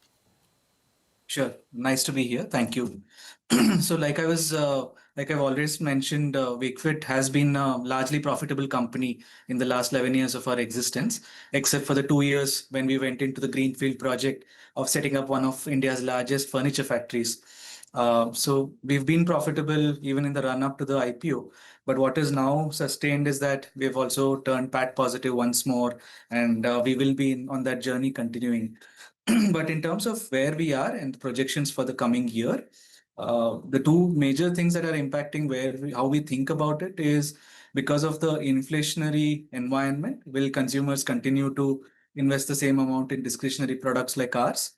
Sure. Nice to be here. Thank you. So like I've always mentioned, Wakefit has been a largely profitable company in the last 11 years of our existence, except for the 2 years when we went into the greenfield project of setting up one of India's largest furniture factories. So we've been profitable even in the run up to the IPO. But what is now sustained is that we've also turned PAT positive once more, and we will be on that journey continuing. But in terms of where we are and projections for the coming year, the two major things that are impacting how we think about it is because of the inflationary environment, will consumers continue to invest the same amount in discretionary products like ours?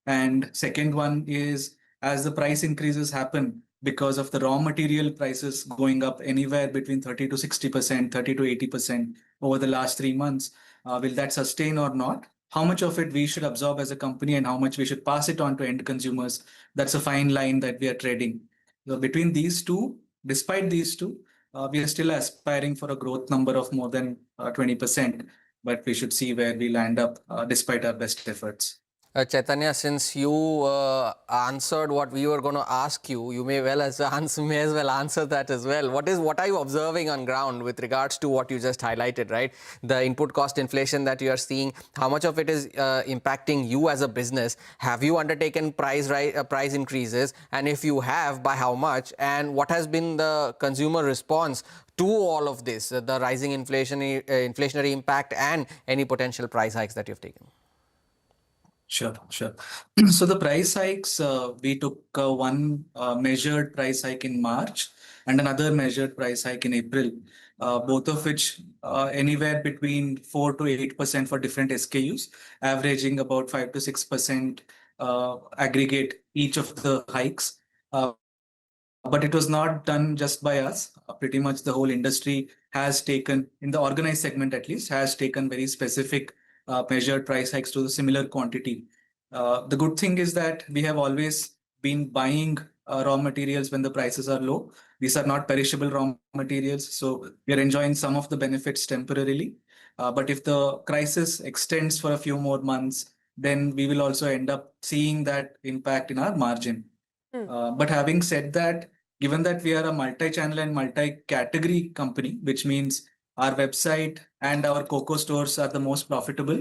And second one is, as the price increases happen because of the raw material prices going up anywhere between 30 to 60%, 30 to 80% over the last 3 months, will that sustain or not? How much of it we should absorb as a company and how much we should pass it on to end consumers? That's a fine line that we are trading. So between these two, despite these two, we are still aspiring for a growth number of more than 20%, but we should see where we land up despite our best efforts. Chaitanya, since you answered what we were going to ask you, you may as well answer that as well. What are you observing on ground with regards to what you just highlighted, right? The input cost inflation that you are seeing, how much of it is impacting you as a business? Have you undertaken price increases? And if you have, by how much? And what has been the consumer response to all of this, the rising inflationary impact and any potential price hikes that you've taken? Sure. So the price hikes, we took one measured price hike in March and another measured price hike in April, both of which anywhere between 4 to 8% for different SKUs, averaging about 5 to 6% aggregate each of the hikes. But it was not done just by us. Pretty much the whole industry has taken, in the organized segment at least, has taken very specific measured price hikes to the similar quantity. The good thing is that we have always been buying raw materials when the prices are low. These are not perishable raw materials, so we are enjoying some of the benefits temporarily. But if the crisis extends for a few more months, then we will also end up seeing that impact in our margin. But having said that, given that we are a multi-channel and multi-category company, which means our website and our COCO stores are the most profitable.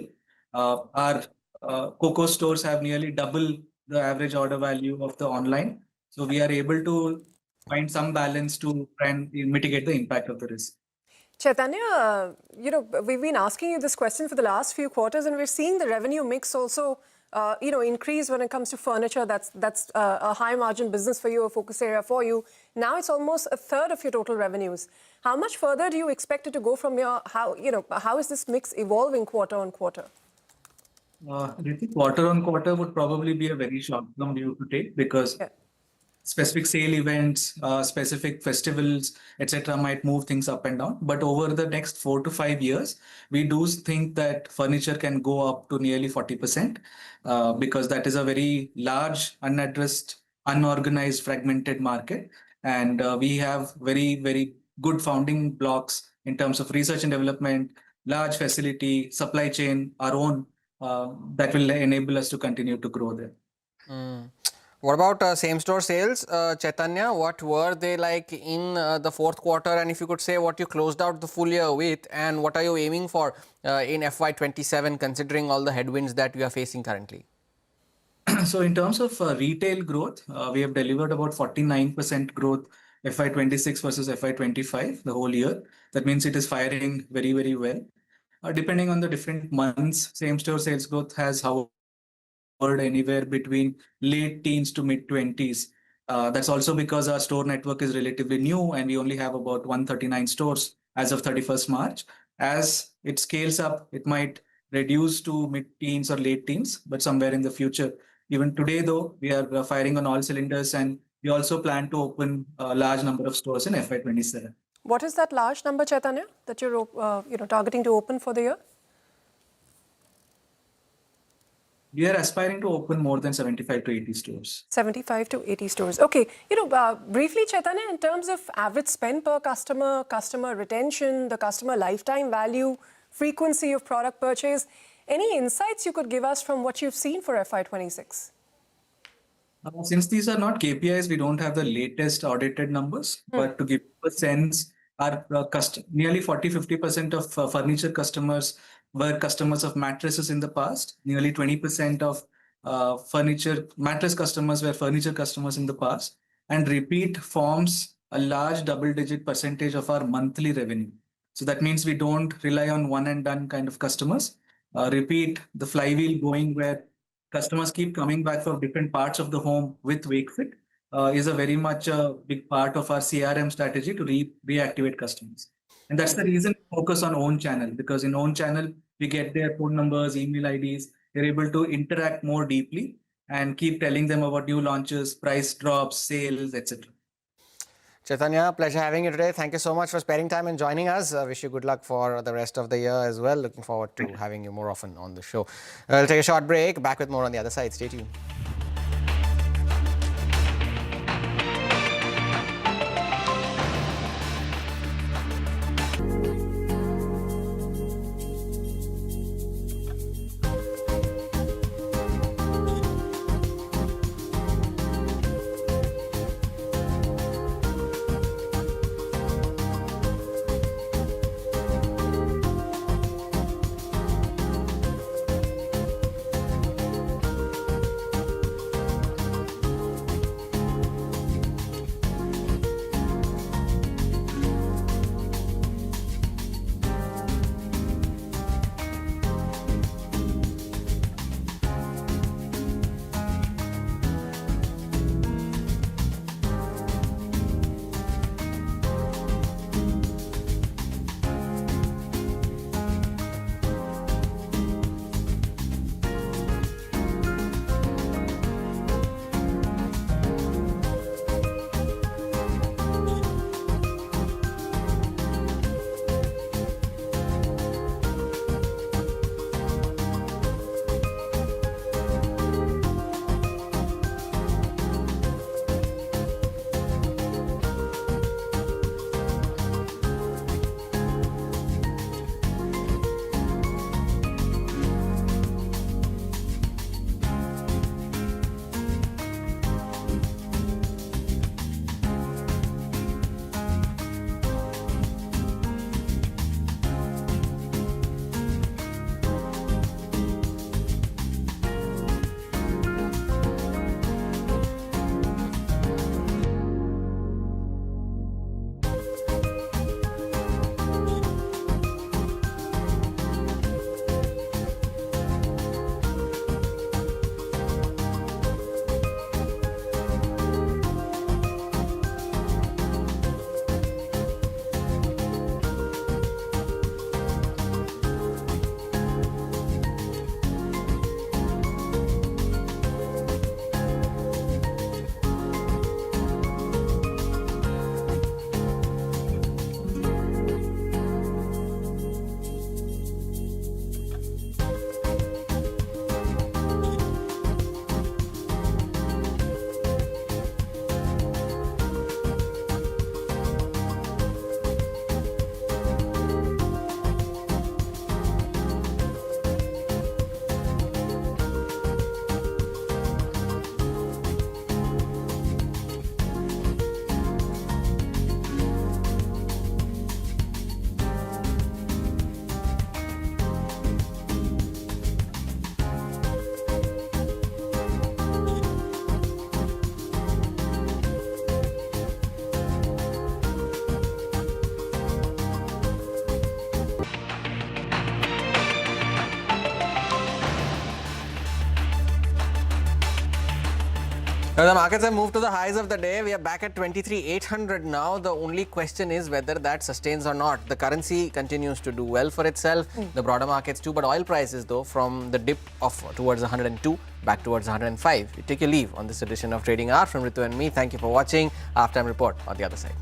Our COCO stores have nearly double the average order value of the online. So we are able to find some balance to try and mitigate the impact of the risk. Chaitanya, we've been asking you this question for the last few quarters and we're seeing the revenue mix also increase when it comes to furniture. That's a high margin business for you, a focus area for you. Now it's almost a third of your total revenues. How much further do you expect it to go from here? How is this mix evolving quarter on quarter? I think quarter on quarter would probably be a very short-term view to take because specific sale events, specific festivals, etc. might move things up and down. But over the next 4 to 5 years, we do think that furniture can go up to nearly 40% because that is a very large, unaddressed, unorganized, fragmented market. And we have very, very good founding blocks in terms of research and development, large facility, supply chain, our own, that will enable us to continue to grow there. What about same-store sales, Chaitanya? What were they like in the fourth quarter? And if you could say what you closed out the full year with, and what are you aiming for in FY27, considering all the headwinds that we are facing currently? So in terms of retail growth, we have delivered about 49% growth FY26 versus FY25 the whole year. That means it is firing very, very well. Depending on the different months, same-store sales growth has hovered anywhere between late teens to mid-20s. That's also because our store network is relatively new and we only have about 139 stores as of 31st March. As it scales up, it might reduce to mid-teens or late teens, but somewhere in the future. Even today, though, we are firing on all cylinders and We also plan to open a large number of stores in FY27. What is that large number, Chaitanya, that you're targeting to open for the year? We are aspiring to open more than 75 to 80 stores. 75 to 80 stores. Okay. Briefly, Chaitanya, in terms of average spend per customer, customer retention, the customer lifetime value, frequency of product purchase, any insights you could give us from what you've seen for FY26? Since these are not KPIs, we don't have the latest audited numbers. But to give a sense, our nearly 40-50% of furniture customers were customers of mattresses in the past. Nearly 20% of mattress customers were furniture customers in the past. And repeat forms a large double-digit percentage of our monthly revenue. So that means we don't rely on one and done kind of customers. Repeat, the flywheel going where customers keep coming back for different parts of the home with Wakefit is a very much a big part of our CRM strategy to reactivate customers. And that's the reason we focus on own channel, because in own channel, we get their phone numbers, email IDs. They're able to interact more deeply and keep telling them about new launches, price drops, sales, etc. Chaitanya, pleasure having you today. Thank you so much for sparing time and joining us. I wish you good luck for the rest of the year as well. Looking forward to having you more often on the show. We'll take a short break. Back with more on the other side. Stay tuned. Now the markets have moved to the highs of the day. We are back at 23,800 now. The only question is whether that sustains or not. The currency continues to do well for itself. The broader markets too. But oil prices, though, from the dip of towards 102 back towards 105. We take a leave on this edition of Trading Hour from Ritu and me. Thank you for watching. Halftime report on the other side.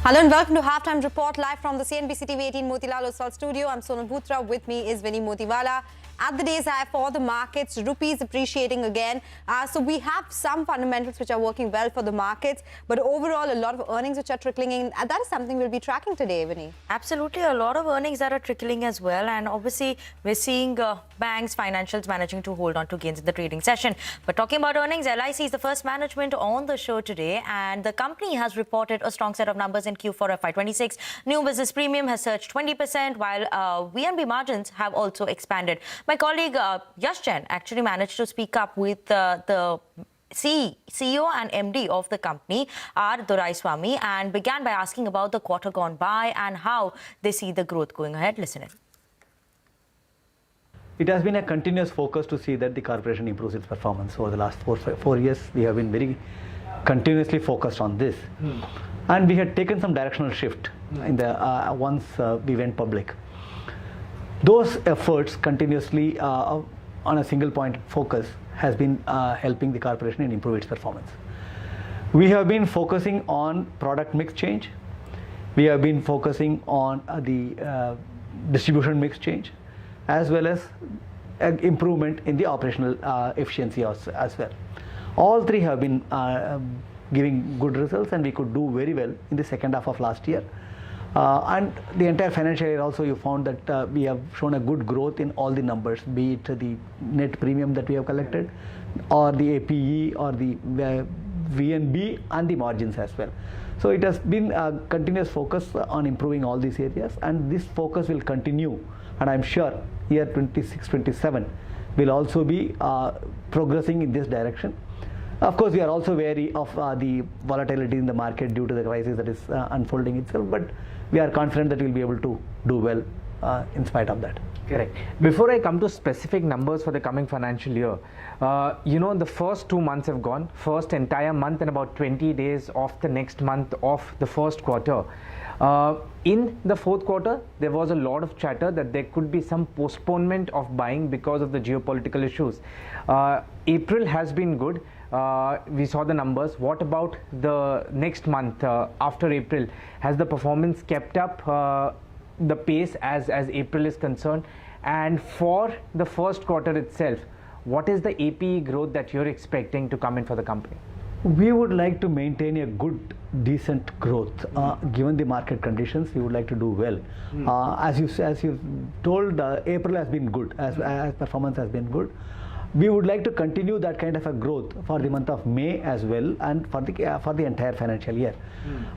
Hello and welcome to Halftime Report live from the CNBC TV 18 Motilal Oswal studio. I'm Sonal Bhutra. With me is Vinny Motiwala. At the day's high for the markets, rupee is appreciating again. So we have some fundamentals which are working well for the markets, but overall a lot of earnings which are trickling in. And that is something we'll be tracking today, Vinny. Absolutely, a lot of earnings that are trickling as well. And obviously, we're seeing banks, financials managing to hold on to gains in the trading session. But talking about earnings, LIC is the first management on the show today. And the company has reported a strong set of numbers in Q4 FY26. New business premium has surged 20%, while VNB margins have also expanded. My colleague Yash Jain actually managed to speak up with the CEO and MD of the company, R. Doraiswamy, and began by asking about the quarter gone by and how they see the growth going ahead. Listen in. It has been a continuous focus to see that the corporation improves its performance over the last four years. We have been very continuously focused on this. And we had taken some directional shift in the once we went public. Those efforts continuously on a single point focus has been helping the corporation in improve its performance. We have been focusing on product mix change. We have been focusing on the distribution mix change, as well as improvement in the operational efficiency as well. All three have been giving good results, and we could do very well in the second half of last year. And the entire financial year also, you found that we have shown a good growth in all the numbers, be it the net premium that we have collected, or the APE, or the VNB, and the margins as well. So it has been a continuous focus on improving all these areas, and this focus will continue. And I'm sure year 26-27 will also be progressing in this direction. Of course, we are also wary of the volatility in the market due to the crisis that is unfolding itself, but we are confident that we'll be able to do well in spite of that. Correct. Before I come to specific numbers for the coming financial year, the first 2 months have gone, first entire month and about 20 days of the next month of the first quarter. In the fourth quarter, there was a lot of chatter that there could be some postponement of buying because of the geopolitical issues. April has been good. We saw the numbers. What about the next month after April? Has the performance kept up the pace as April is concerned? And for the first quarter itself, what is the APE growth that you're expecting to come in for the company? We would like to maintain a good, decent growth. Given the market conditions, we would like to do well. As you told, April has been good, as performance has been good. We would like to continue that kind of a growth for the month of May as well, and for the entire financial year.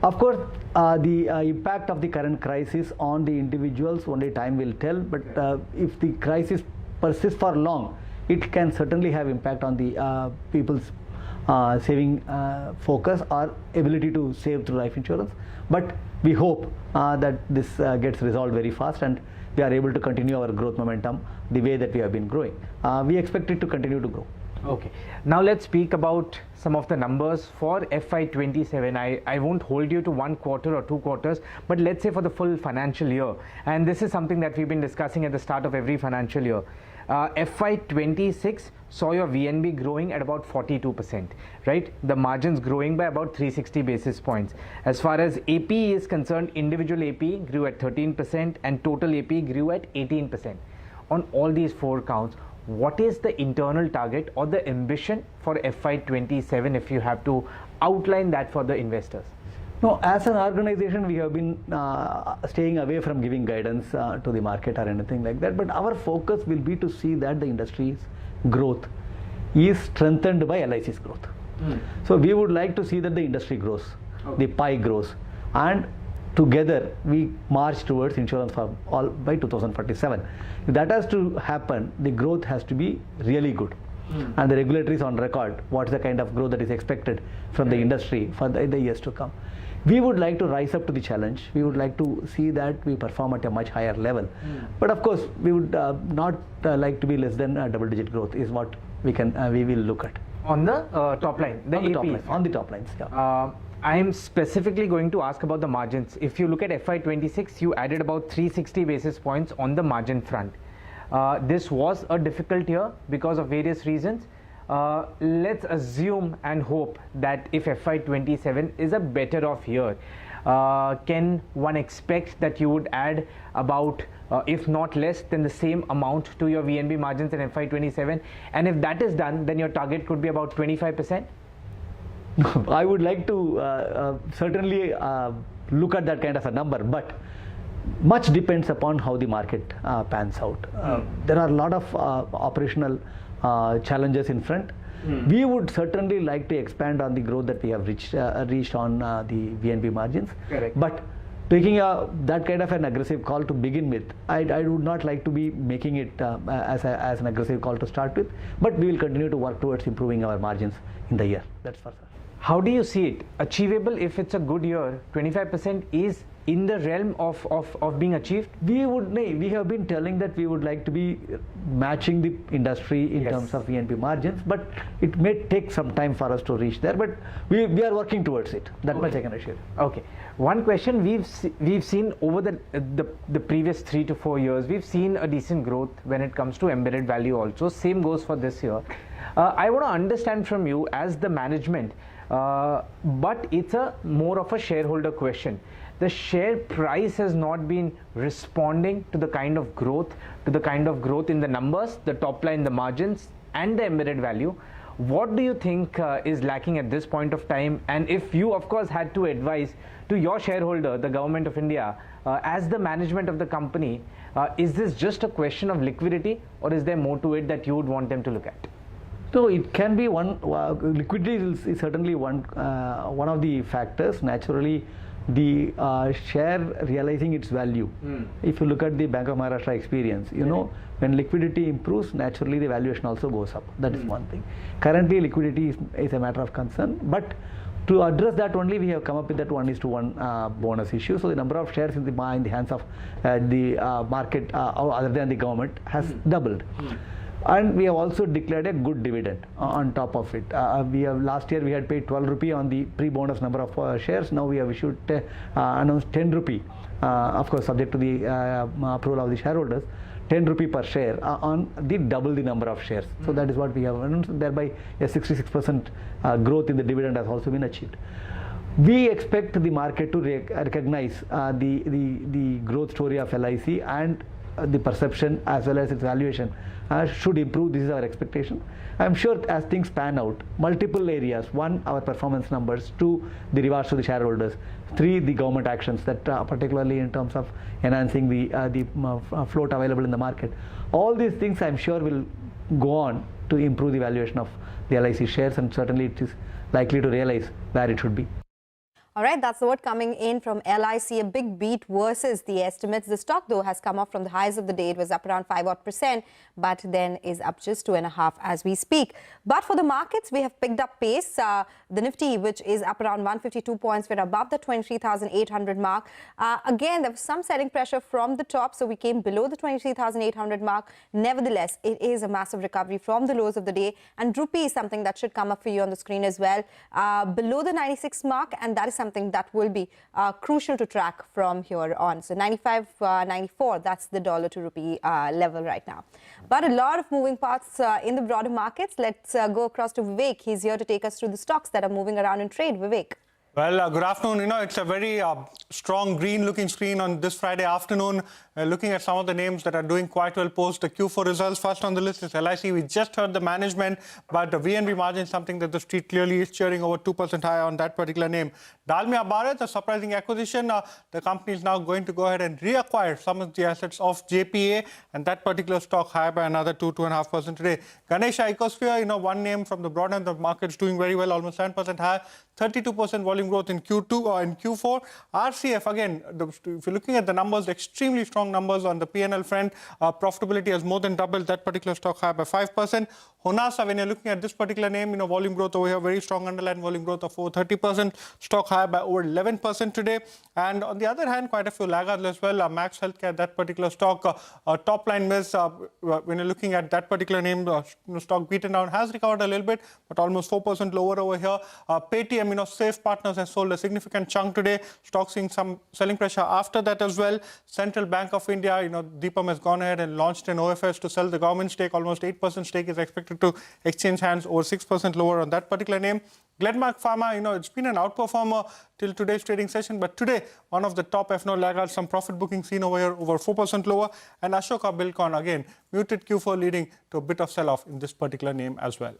Of course, the impact of the current crisis on the individuals, only time will tell. But if the crisis persists for long, it can certainly have impact on the people's saving focus or ability to save through life insurance. But we hope that this gets resolved very fast, and we are able to continue our growth momentum the way that we have been growing. We expect it to continue to grow. Okay. Now let's speak about some of the numbers for FY27. I won't hold you to 1 quarter or 2 quarters, but let's say for the full financial year. And this is something that we've been discussing at the start of every financial year. FY26 saw your VNB growing at about 42%, right? The margins growing by about 360 basis points. As far as APE is concerned, individual APE grew at 13% and total APE grew at 18%. On all these 4 counts, what is the internal target or the ambition for FY27 if you have to outline that for the investors? No, as an organization, we have been staying away from giving guidance to the market or anything like that. But our focus will be to see that the industry's growth is strengthened by LIC's growth. So we would like to see that the industry grows, the pie grows, and together we march towards insurance for all by 2047. If that has to happen, the growth has to be really good. And the regulator is on record what's the kind of growth that is expected from the industry for the years to come. We would like to rise up to the challenge. We would like to see that we perform at a much higher level. But of course, we would not like to be less than double-digit growth is what we will look at. On the top line, on the top lines, yeah. I am specifically going to ask about the margins. If you look at FY26, you added about 360 basis points on the margin front. This was a difficult year because of various reasons. Let's assume and hope that if FY27 is a better off year, can one expect that you would add about, if not less than the same amount to your VNB margins in FY27? And if that is done, then your target could be about 25%? I would like to certainly look at that kind of a number, but much depends upon how the market pans out. There are a lot of operational challenges in front. We would certainly like to expand on the growth that we have reached on the VNB margins. Correct. But taking that kind of an aggressive call to begin with, I would not like to be making it as an aggressive call to start with. But we will continue to work towards improving our margins in the year. That's for sure. How do you see it? Achievable if it's a good year? 25% is in the realm of being achieved? We have been telling that we would like to be matching the industry in terms of VNB margins, but it may take some time for us to reach there, but we are working towards it. That much I can assure. Okay. One question we've seen over the previous 3 to 4 years, we've seen a decent growth when it comes to embedded value also. Same goes for this year. I want to understand from you as the management, but it's more of a shareholder question, the share price has not been responding to the kind of growth, in the numbers, the top line, the margins, and the embedded value. What do you think is lacking at this point of time? And if you, of course, had to advise to your shareholder, the Government of India, as the management of the company, is this just a question of liquidity, or is there more to it that you would want them to look at? So it can be one. Liquidity is certainly one of the factors. Naturally, the share realizing its value. If you look at the Bank of Maharashtra experience, when liquidity improves, naturally the valuation also goes up. That is one thing. Currently, liquidity is a matter of concern, but to address that only, we have come up with that 1:1 bonus issue. So the number of shares in the hands of the market, other than the government, has doubled. And we have also declared a good dividend on top of it. Last year we had paid 12 rupee on the pre-bonus number of shares. Now we have announced 10 rupee, of course subject to the approval of the shareholders, 10 rupee per share on the double the number of shares. So that is what we have announced. Thereby a 66% growth in the dividend has also been achieved. We expect the market to recognize the growth story of LIC, and the perception as well as its valuation should improve. This is our expectation. I'm sure as things pan out, multiple areas: one, our performance numbers; two, the rewards to the shareholders; three, the government actions that particularly in terms of enhancing the float available in the market. All these things I'm sure will go on to improve the valuation of the LIC shares, and certainly it is likely to realize where it should be. All right, that's the word coming in from LIC, a big beat versus the estimates. The stock, though, has come up from the highs of the day. It was up around 5%, but then is up just 2.5% as we speak. But for the markets, we have picked up pace. The Nifty, which is up around 152 points, we're above the 23,800 mark. Again, there was some selling pressure from the top, so we came below the 23,800 mark. Nevertheless, it is a massive recovery from the lows of the day. And Rupee is something that should come up for you on the screen as well. Below the 96 mark, and that is something that will be crucial to track from here on. So 95.94, that's the dollar to rupee level right now. But a lot of moving parts in the broader markets. Let's go across to Vivek. He's here to take us through the stocks that are moving around in trade. Vivek. Well, good afternoon. It's a very strong green-looking screen on this Friday afternoon. Looking at some of the names that are doing quite well post the Q4 results. First on the list is LIC. We just heard the management, but the VNB margin is something that the street clearly is cheering over 2% higher on that particular name. Dalmia Bharat, a surprising acquisition. The company is now going to go ahead and reacquire some of the assets of JPA, and that particular stock higher by another 2.5% today. Ganesha Ecosphere, one name from the broad end of the market is doing very well, almost 7% higher, 32% volume growth in Q2 or in Q4. RCF, again, if you're looking at the numbers, extremely strong numbers on the P&L front. Profitability has more than doubled. That particular stock higher by 5%. Honasa, when you're looking at this particular name, volume growth over here, very strong underlying volume growth of over 30%. Stock higher by over 11% today. And on the other hand, quite a few laggards as well. Max Healthcare, that particular stock, top line miss. When you're looking at that particular name, stock beaten down, has recovered a little bit, but almost 4% lower over here. Paytm, Safe Partners has sold a significant chunk today. Stock seeing some selling pressure after that as well. Central Bank of India, Deepam has gone ahead and launched an OFS to sell the government stake. Almost 8% stake is expected to exchange hands, over 6% lower on that particular name. Glenmark Pharma, it's been an outperformer till today's trading session, but today, one of the top F&O laggards, some profit booking seen over here, over 4% lower. And Ashoka Buildcon, again, muted Q4 leading to a bit of sell-off in this particular name as well.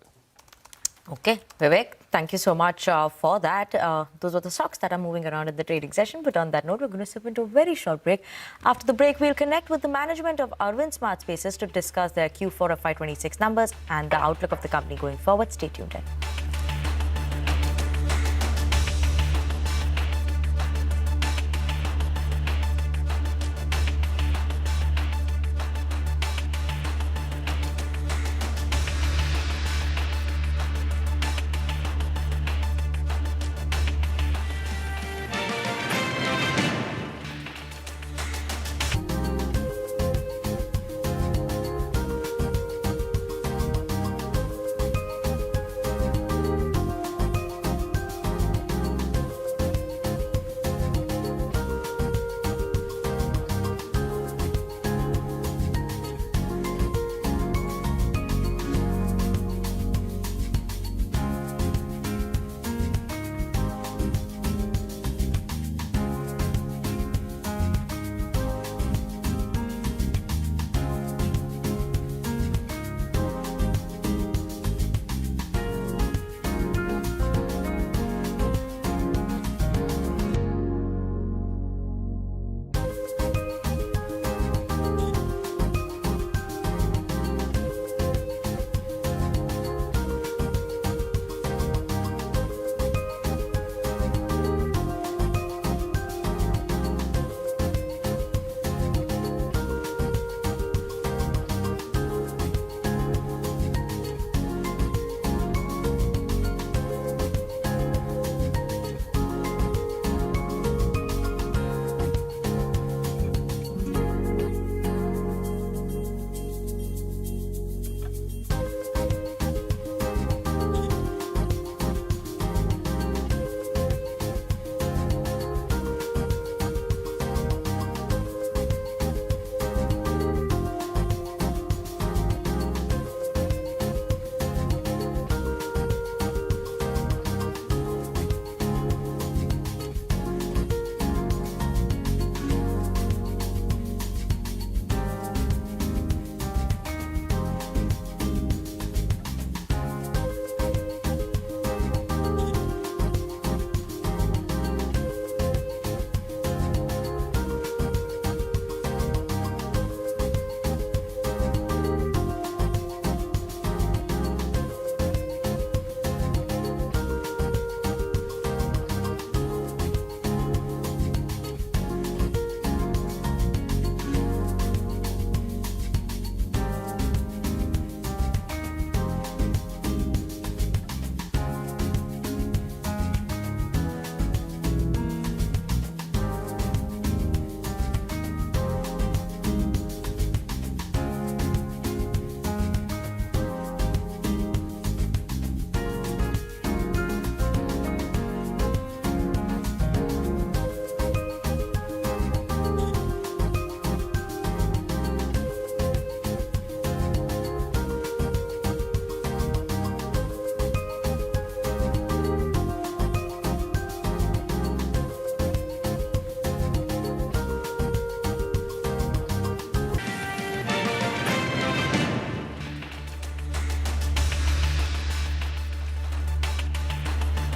Okay, Vivek, thank you so much for that. Those are the stocks that are moving around in the trading session. But on that note, we're going to slip into a very short break. After the break, we'll connect with the management of Arvind Smart Spaces to discuss their Q4 FY26 numbers and the outlook of the company going forward. Stay tuned in.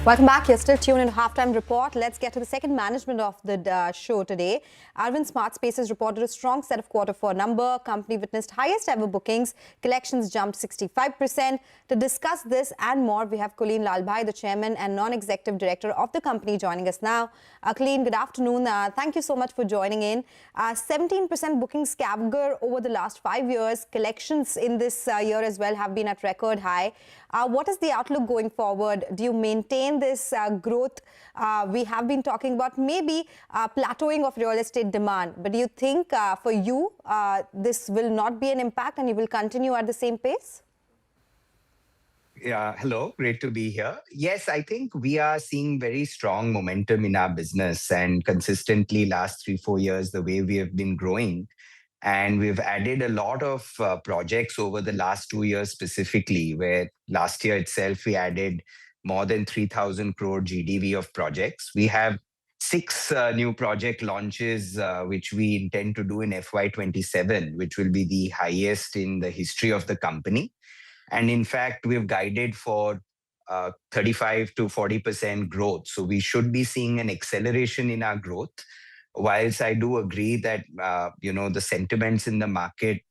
Welcome back. You're still tuned in to Halftime Report. Let's get to the second management of the show today. Arvind Smart Spaces reported a strong set of Q4 number. Company witnessed highest ever bookings. Collections jumped 65%. To discuss this and more, we have Colleen Lalbhai, the chairman and non-executive director of the company, joining us now. Colleen, good afternoon. Thank you so much for joining in. 17% bookings CAGR over the last 5 years. Collections in this year as well have been at record high. What is the outlook going forward? Do you maintain this growth? We have been talking about maybe plateauing of real estate demand, but do you think for you this will not be an impact and you will continue at the same pace? Yeah, hello, great to be here. Yes, I think we are seeing very strong momentum in our business, and consistently last 3-4 years, the way we have been growing. And we've added a lot of projects over the last 2 years specifically, where last year itself we added more than 3,000 crore GDV of projects. We have 6 new project launches, which we intend to do in FY27, which will be the highest in the history of the company. And in fact, we've guided for 35 to 40% growth. So we should be seeing an acceleration in our growth. Whilst I do agree that, the sentiments in the market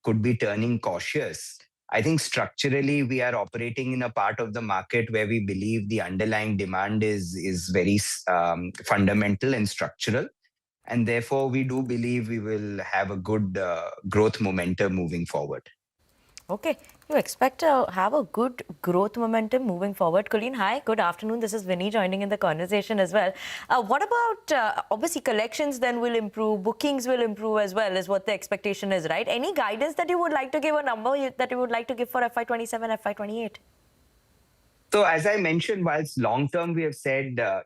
could be turning cautious, I think structurally we are operating in a part of the market where we believe the underlying demand is very fundamental and structural. And therefore, we do believe we will have a good growth momentum moving forward. Okay, you expect to have a good growth momentum moving forward. Colleen, hi, good afternoon. This is Vinny joining in the conversation as well. What about, obviously, collections then will improve, bookings will improve as well, is what the expectation is, right? Any guidance that you would like to give, a number that you would like to give for FY27, FY28? So as I mentioned, whilst long term we have said, a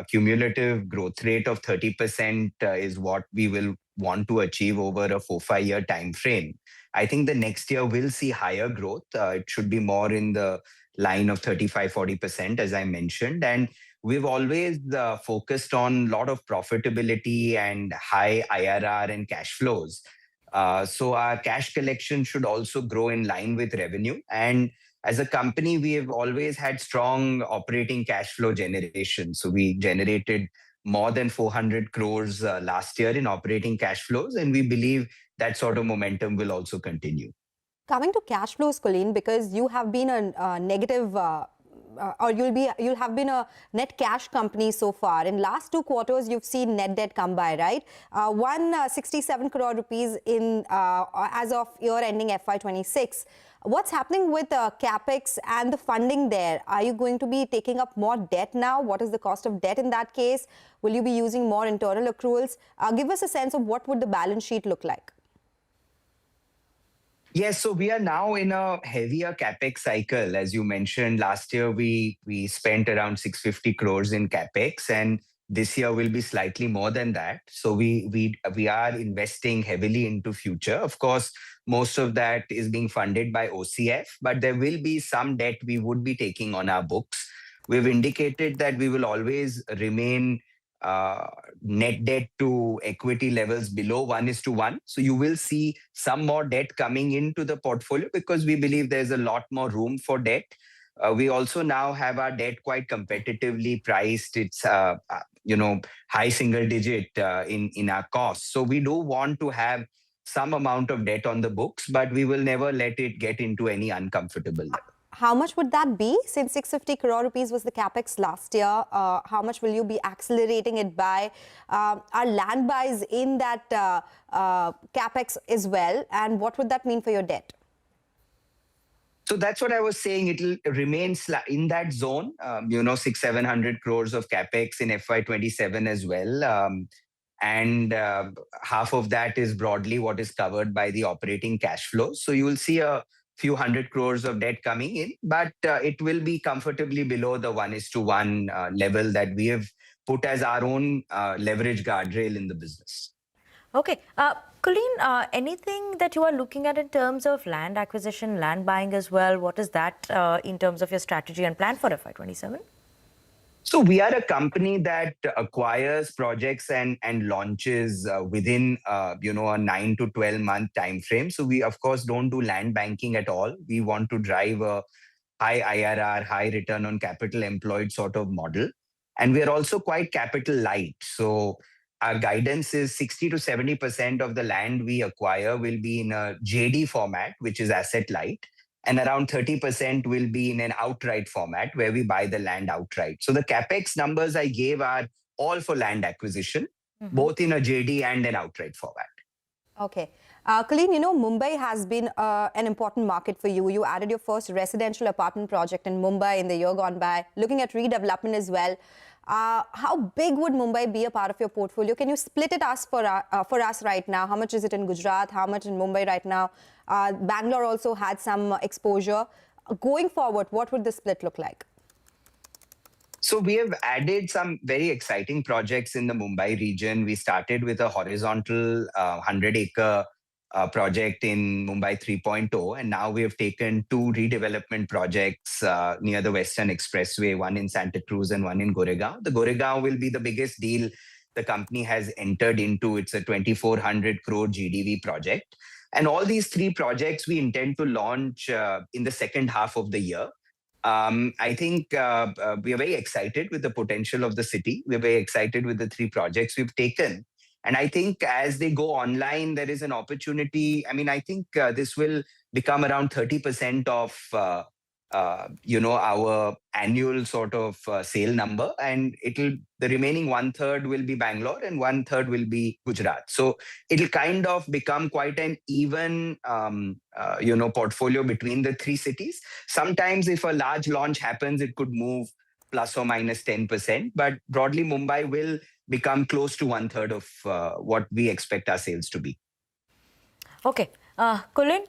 cumulative growth rate of 30% is what we will want to achieve over a 4-5 year time frame. I think the next year will see higher growth. It should be more in the line of 35-40%, as I mentioned. And we've always focused on a lot of profitability and high IRR and cash flows. So our cash collection should also grow in line with revenue. And as a company, we have always had strong operating cash flow generation. So we generated more than 400 crores last year in operating cash flows, and we believe that sort of momentum will also continue. Coming to cash flows, Colleen, because you have been a negative or you'll have been a net cash company so far. In last 2 quarters, you've seen net debt come by, right? 167 crore rupees in as of year ending FY26. What's happening with capex and the funding there? Are you going to be taking up more debt now? What is the cost of debt in that case? Will you be using more internal accruals? Give us a sense of what would the balance sheet look like. Yes, so we are now in a heavier capex cycle. As you mentioned, last year we spent around 650 crores in capex, and this year will be slightly more than that. So we are investing heavily into future. Of course, most of that is being funded by OCF, but there will be some debt we would be taking on our books. We've indicated that we will always remain net debt to equity levels below 1:1. So you will see some more debt coming into the portfolio because we believe there's a lot more room for debt. We also now have our debt quite competitively priced. It's high single digit in our costs. So we do want to have some amount of debt on the books, but we will never let it get into any uncomfortable level. How much would that be? Since 650 crore rupees was the capex last year, how much will you be accelerating it by? Are land buys in that capex as well? And what would that mean for your debt? So that's what I was saying. It'll remain in that zone, 600-700 crores of capex in FY27 as well. And half of that is broadly what is covered by the operating cash flows. So you will see a few hundred crores of debt coming in, but it will be comfortably below the 1:1 level that we have put as our own leverage guardrail in the business. Okay. Colleen, anything that you are looking at in terms of land acquisition, land buying as well? What is that in terms of your strategy and plan for FY27? So we are a company that acquires projects and launches within a 9 to 12 month time frame. So we of course don't do land banking at all. We want to drive a high IRR, high return on capital employed sort of model. And we are also quite capital light. So our guidance is 60 to 70% of the land we acquire will be in a JD format, which is asset light. And around 30% will be in an outright format where we buy the land outright. So the CapEx numbers I gave are all for land acquisition, both in a JD and an outright format. Okay. Colleen, Mumbai has been an important market for you. You added your first residential apartment project in Mumbai in the year gone by, looking at redevelopment as well. How big would Mumbai be a part of your portfolio? Can you split it for us right now? How much is it in Gujarat? How much in Mumbai right now? Bangalore also had some exposure. Going forward, what would the split look like? So we have added some very exciting projects in the Mumbai region. We started with a horizontal 100-acre project in Mumbai 3.0, and now we have taken 2 redevelopment projects near the Western Expressway, one in Santa Cruz and one in Goregaon. The Goregaon will be the biggest deal the company has entered into. It's a 2,400 crore GDV project. And all these 3 projects we intend to launch in the second half of the year. I think we are very excited with the potential of the city. We're very excited with the 3 projects we've taken. And I think as they go online, there is an opportunity. I mean, I think this will become around 30% of, our annual sort of sale number. And the remaining 1/3 will be Bangalore and 1/3 will be Gujarat. So it'll kind of become quite an even, portfolio between the 3 cities. Sometimes if a large launch happens, it could move plus or minus 10%. But broadly, Mumbai will become close to 1/3 of what we expect our sales to be. Okay. Colleen,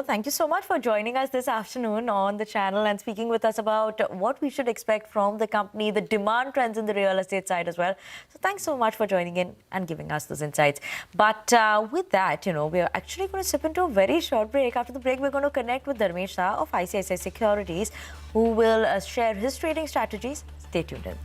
thank you so much for joining us this afternoon on the channel and speaking with us about what we should expect from the company, the demand trends in the real estate side as well. So thanks so much for joining in and giving us those insights. But with that, we're actually going to slip into a very short break. After the break, we're going to connect with Dharmesh Shah of ICICI Securities, who will share his trading strategies. Stay tuned in.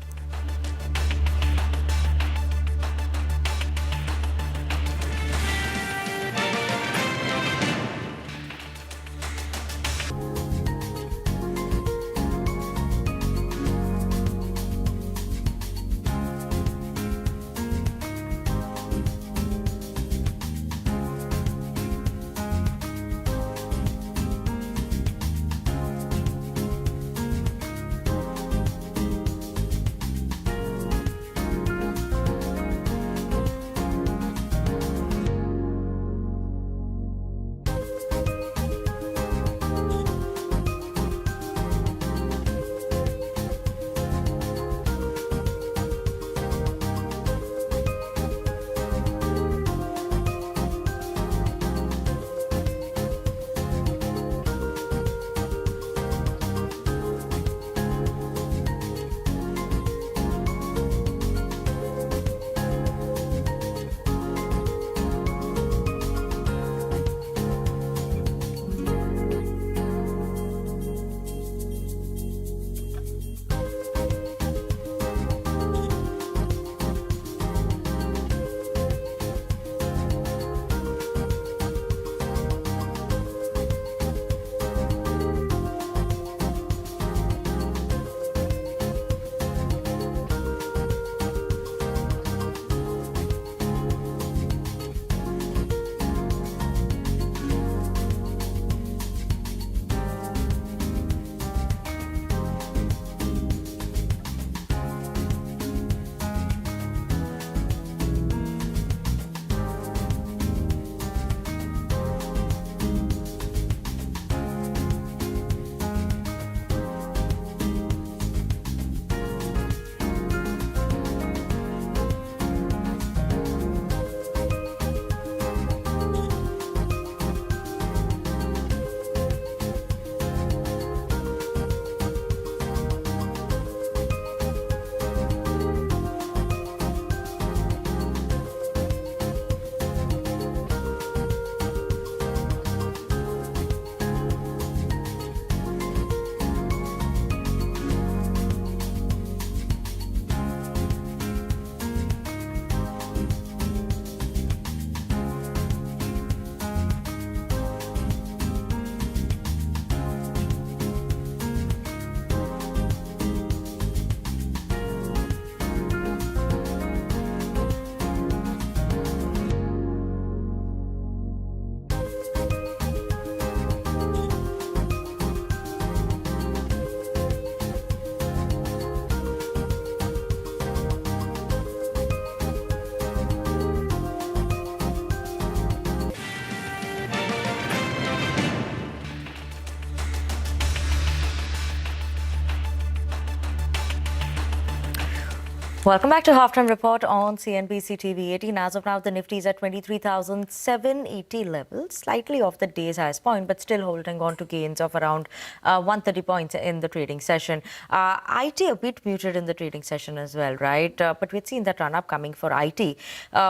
Welcome back to Halftime Report on CNBC TV 18. As of now, the Nifty is at 23,780 levels, slightly off the day's highest point, but still holding on to gains of around 130 points in the trading session. IT a bit muted in the trading session as well, right? But we've seen that run-up coming for IT.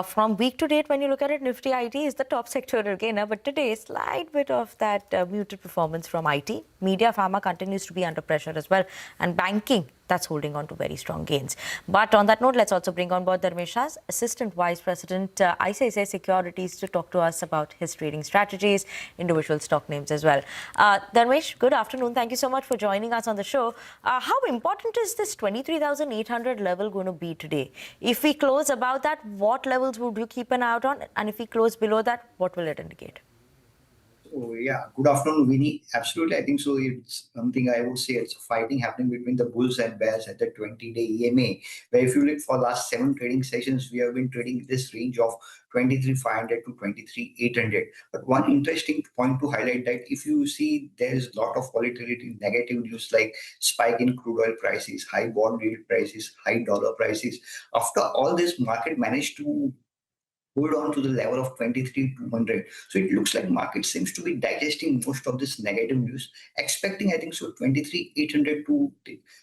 From week to date, when you look at it, Nifty IT is the top sectoral gainer, but today, slight bit of that muted performance from IT. Media, pharma continues to be under pressure as well, and banking, that's holding on to very strong gains. But on that note, let's also bring on board Dharmesh Shah, Assistant Vice President, ICICI Securities, to talk to us about his trading strategies, individual stock names as well. Dharmesh, good afternoon. Thank you so much for joining us on the show. How important is this 23,800 level going to be today? If we close above that, what levels would you keep an eye out on? And if we close below that, what will it indicate? Oh, yeah. Good afternoon, Vinny. Absolutely. I think so. It's something I would say it's a fighting happening between the bulls and bears at the 20-day EMA, where if you look for last 7 trading sessions, we have been trading this range of 23,500 to 23,800. But one interesting point to highlight that if you see there is a lot of volatility, negative news like spike in crude oil prices, high bond yield prices, high dollar prices. After all this, market managed to hold on to the level of 23,200. So it looks like market seems to be digesting most of this negative news, expecting, I think so, 23,800 to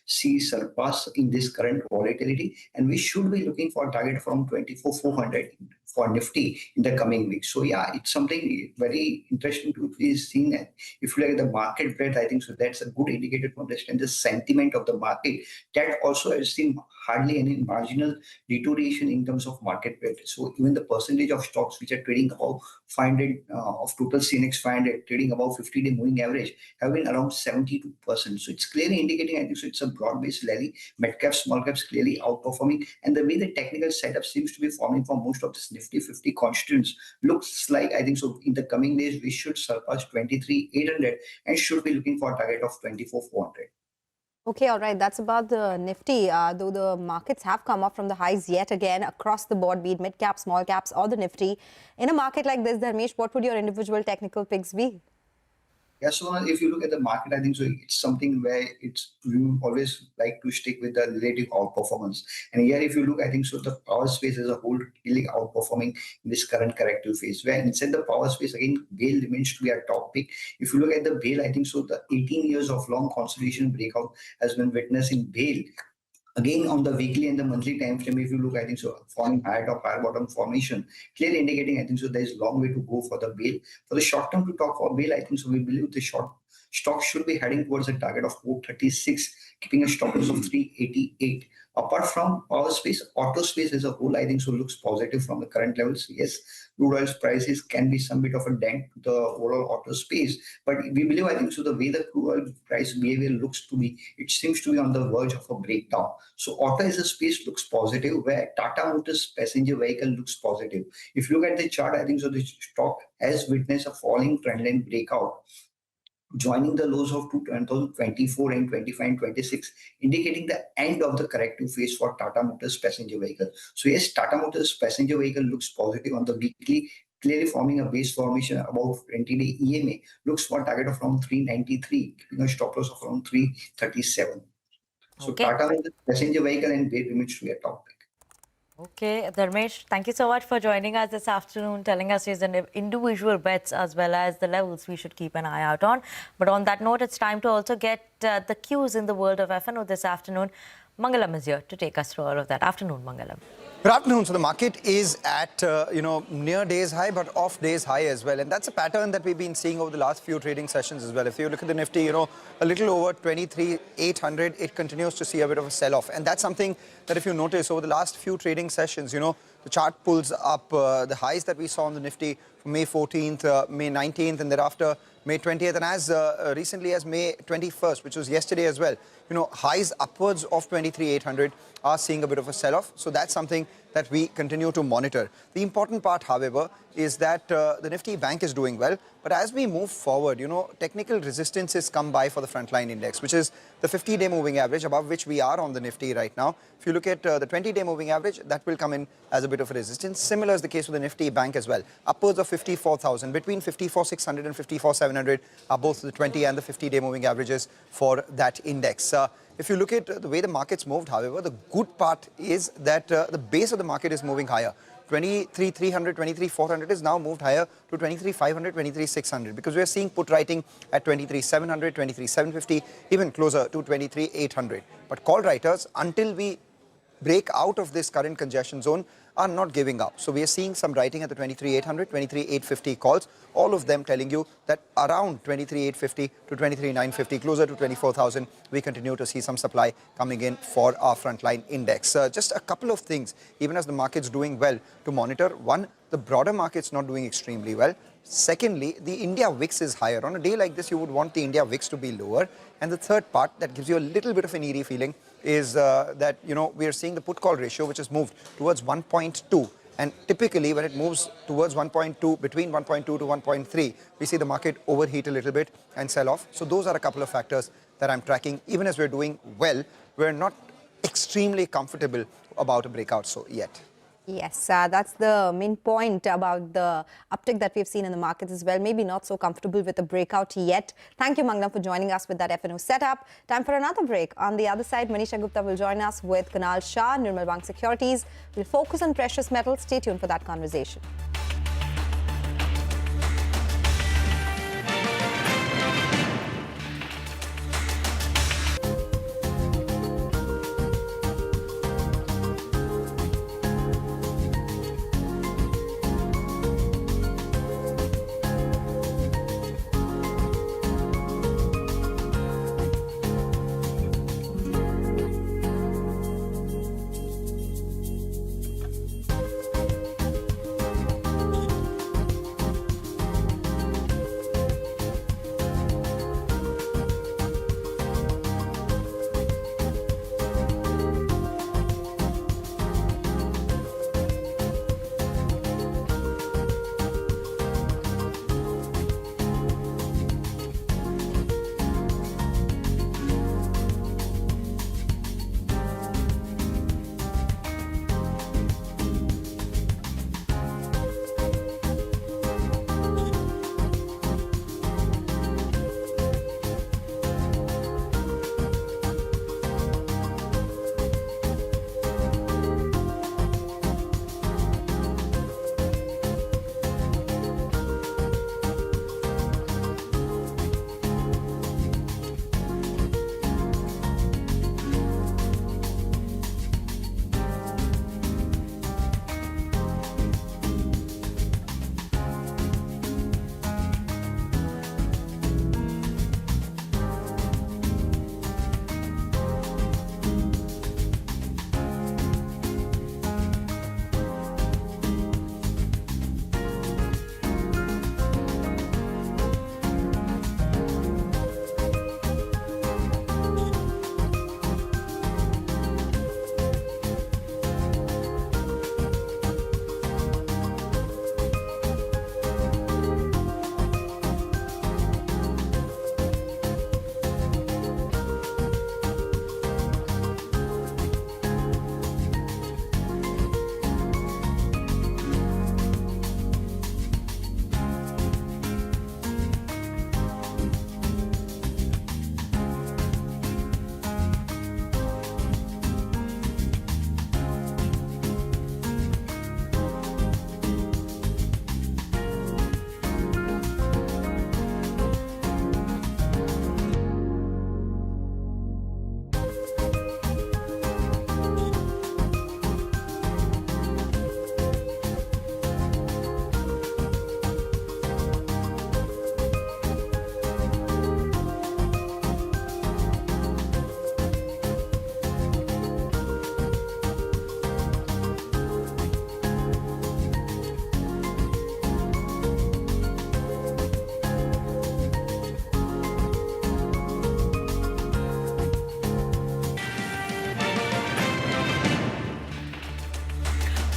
see surpass in this current volatility. And we should be looking for a target from 24,400 for Nifty in the coming weeks. So yeah, it's something very interesting to be seen. If you look at the market breadth, I think so that's a good indicator to understand the sentiment of the market. That also has seen hardly any marginal deterioration in terms of market breadth. So even the percentage of stocks which are trading above 500 of total CNX 500 trading above 50-day moving average have been around 72%. So it's clearly indicating, I think so it's a broad-based rally. Mid caps, small caps clearly outperforming, and the way the technical setup seems to be forming for most of this Nifty 50 constituents looks like, I think so, in the coming days we should surpass 23,800 and should be looking for a target of 24,400. Okay, all right. That's about the Nifty. Though the markets have come up from the highs yet again across the board, be it mid caps, small caps, or the Nifty. In a market like this, Dharmesh, what would your individual technical picks be? Yeah, so if you look at the market, I think so it's something where we always like to stick with the relative outperformance. And here, if you look, I think so the power space as a whole really outperforming in this current corrective phase. Where inside the power space, again, Gail remains to be a top pick. If you look at the Gail, I think so the 18 years of long consolidation breakout has been witnessed in Gail. Again, on the weekly and the monthly time frame, if you look, I think so, forming higher top, higher bottom formation, clearly indicating, I think so, there is a long way to go for the Bail. For the short term to talk for Bail, I think so, we believe the short stock should be heading towards a target of 436, keeping a stop loss of 388. Apart from power space, auto space as a whole, I think so, looks positive from the current levels. Yes, crude oil prices can be some bit of a dent to the overall auto space, but we believe, I think so, the way the crude oil price behavior looks to be, it seems to be on the verge of a breakdown. So auto as a space looks positive, where Tata Motors passenger vehicle looks positive. If you look at the chart, I think so, the stock has witnessed a falling trendline breakout, joining the lows of 2024 and 25 and 26, indicating the end of the corrective phase for Tata Motors passenger vehicle. So yes, Tata Motors passenger vehicle looks positive on the weekly, clearly forming a base formation above 20-day EMA, looks for a target of around 393, keeping a stop loss of around 337. So Okay. Tata Motors passenger vehicle and Bail remains to be a top pick. Okay, Dharmesh, thank you so much for joining us this afternoon, telling us his individual bets as well as the levels we should keep an eye out on. But on that note, it's time to also get the cues in the world of F&O this afternoon. Mangalam is here to take us through all of that. Afternoon, Mangalam. Good afternoon. So the market is at, near day's high, but off day's high as well. And that's a pattern that we've been seeing over the last few trading sessions as well. If you look at the Nifty, a little over 23,800, it continues to see a bit of a sell-off. And that's something that if you notice over the last few trading sessions, the chart pulls up the highs that we saw on the Nifty from May 14th, May 19th, and thereafter May 20th, and as recently as May 21st, which was yesterday as well. Highs upwards of 23,800 are seeing a bit of a sell-off. So that's something that we continue to monitor. The important part, however, is that the Nifty Bank is doing well. But as we move forward, technical resistances come by for the frontline index, which is the 50-day moving average, above which we are on the Nifty right now. If you look at the 20-day moving average, that will come in as a bit of a resistance. Similar is the case with the Nifty Bank as well. Upwards of 54,000, between 54,600 and 54,700 are both the 20 and the 50-day moving averages for that index. If you look at the way the market's moved, however, the good part is that the base of the market is moving higher. 23,300, 23,400 is now moved higher to 23,500, 23,600 because we are seeing put writing at 23,700, 23,750, even closer to 23,800. But call writers, until we break out of this current congestion zone, are not giving up. So we are seeing some writing at the 23,800, 23,850 calls, all of them telling you that around 23,850 to 23,950, closer to 24,000, we continue to see some supply coming in for our frontline index. Just a couple of things, even as the market's doing well, to monitor. One, the broader market's not doing extremely well. Secondly, the India VIX is higher. On a day like this, you would want the India VIX to be lower. And the third part that gives you a little bit of an eerie feeling is that, we are seeing the put-call ratio, which has moved towards 1.2. And typically, when it moves towards 1.2, between 1.2 to 1.3, we see the market overheat a little bit and sell off. So those are a couple of factors that I'm tracking. Even as we're doing well, we're not extremely comfortable about a breakout yet. Yes, that's the main point about the uptick that we've seen in the markets as well. Maybe not so comfortable with the breakout yet. Thank you, Manglam, for joining us with that FNO setup. Time for another break. On the other side, Manisha Gupta will join us with Kunal Shah, Nirmal Bang Securities. We'll focus on precious metals. Stay tuned for that conversation.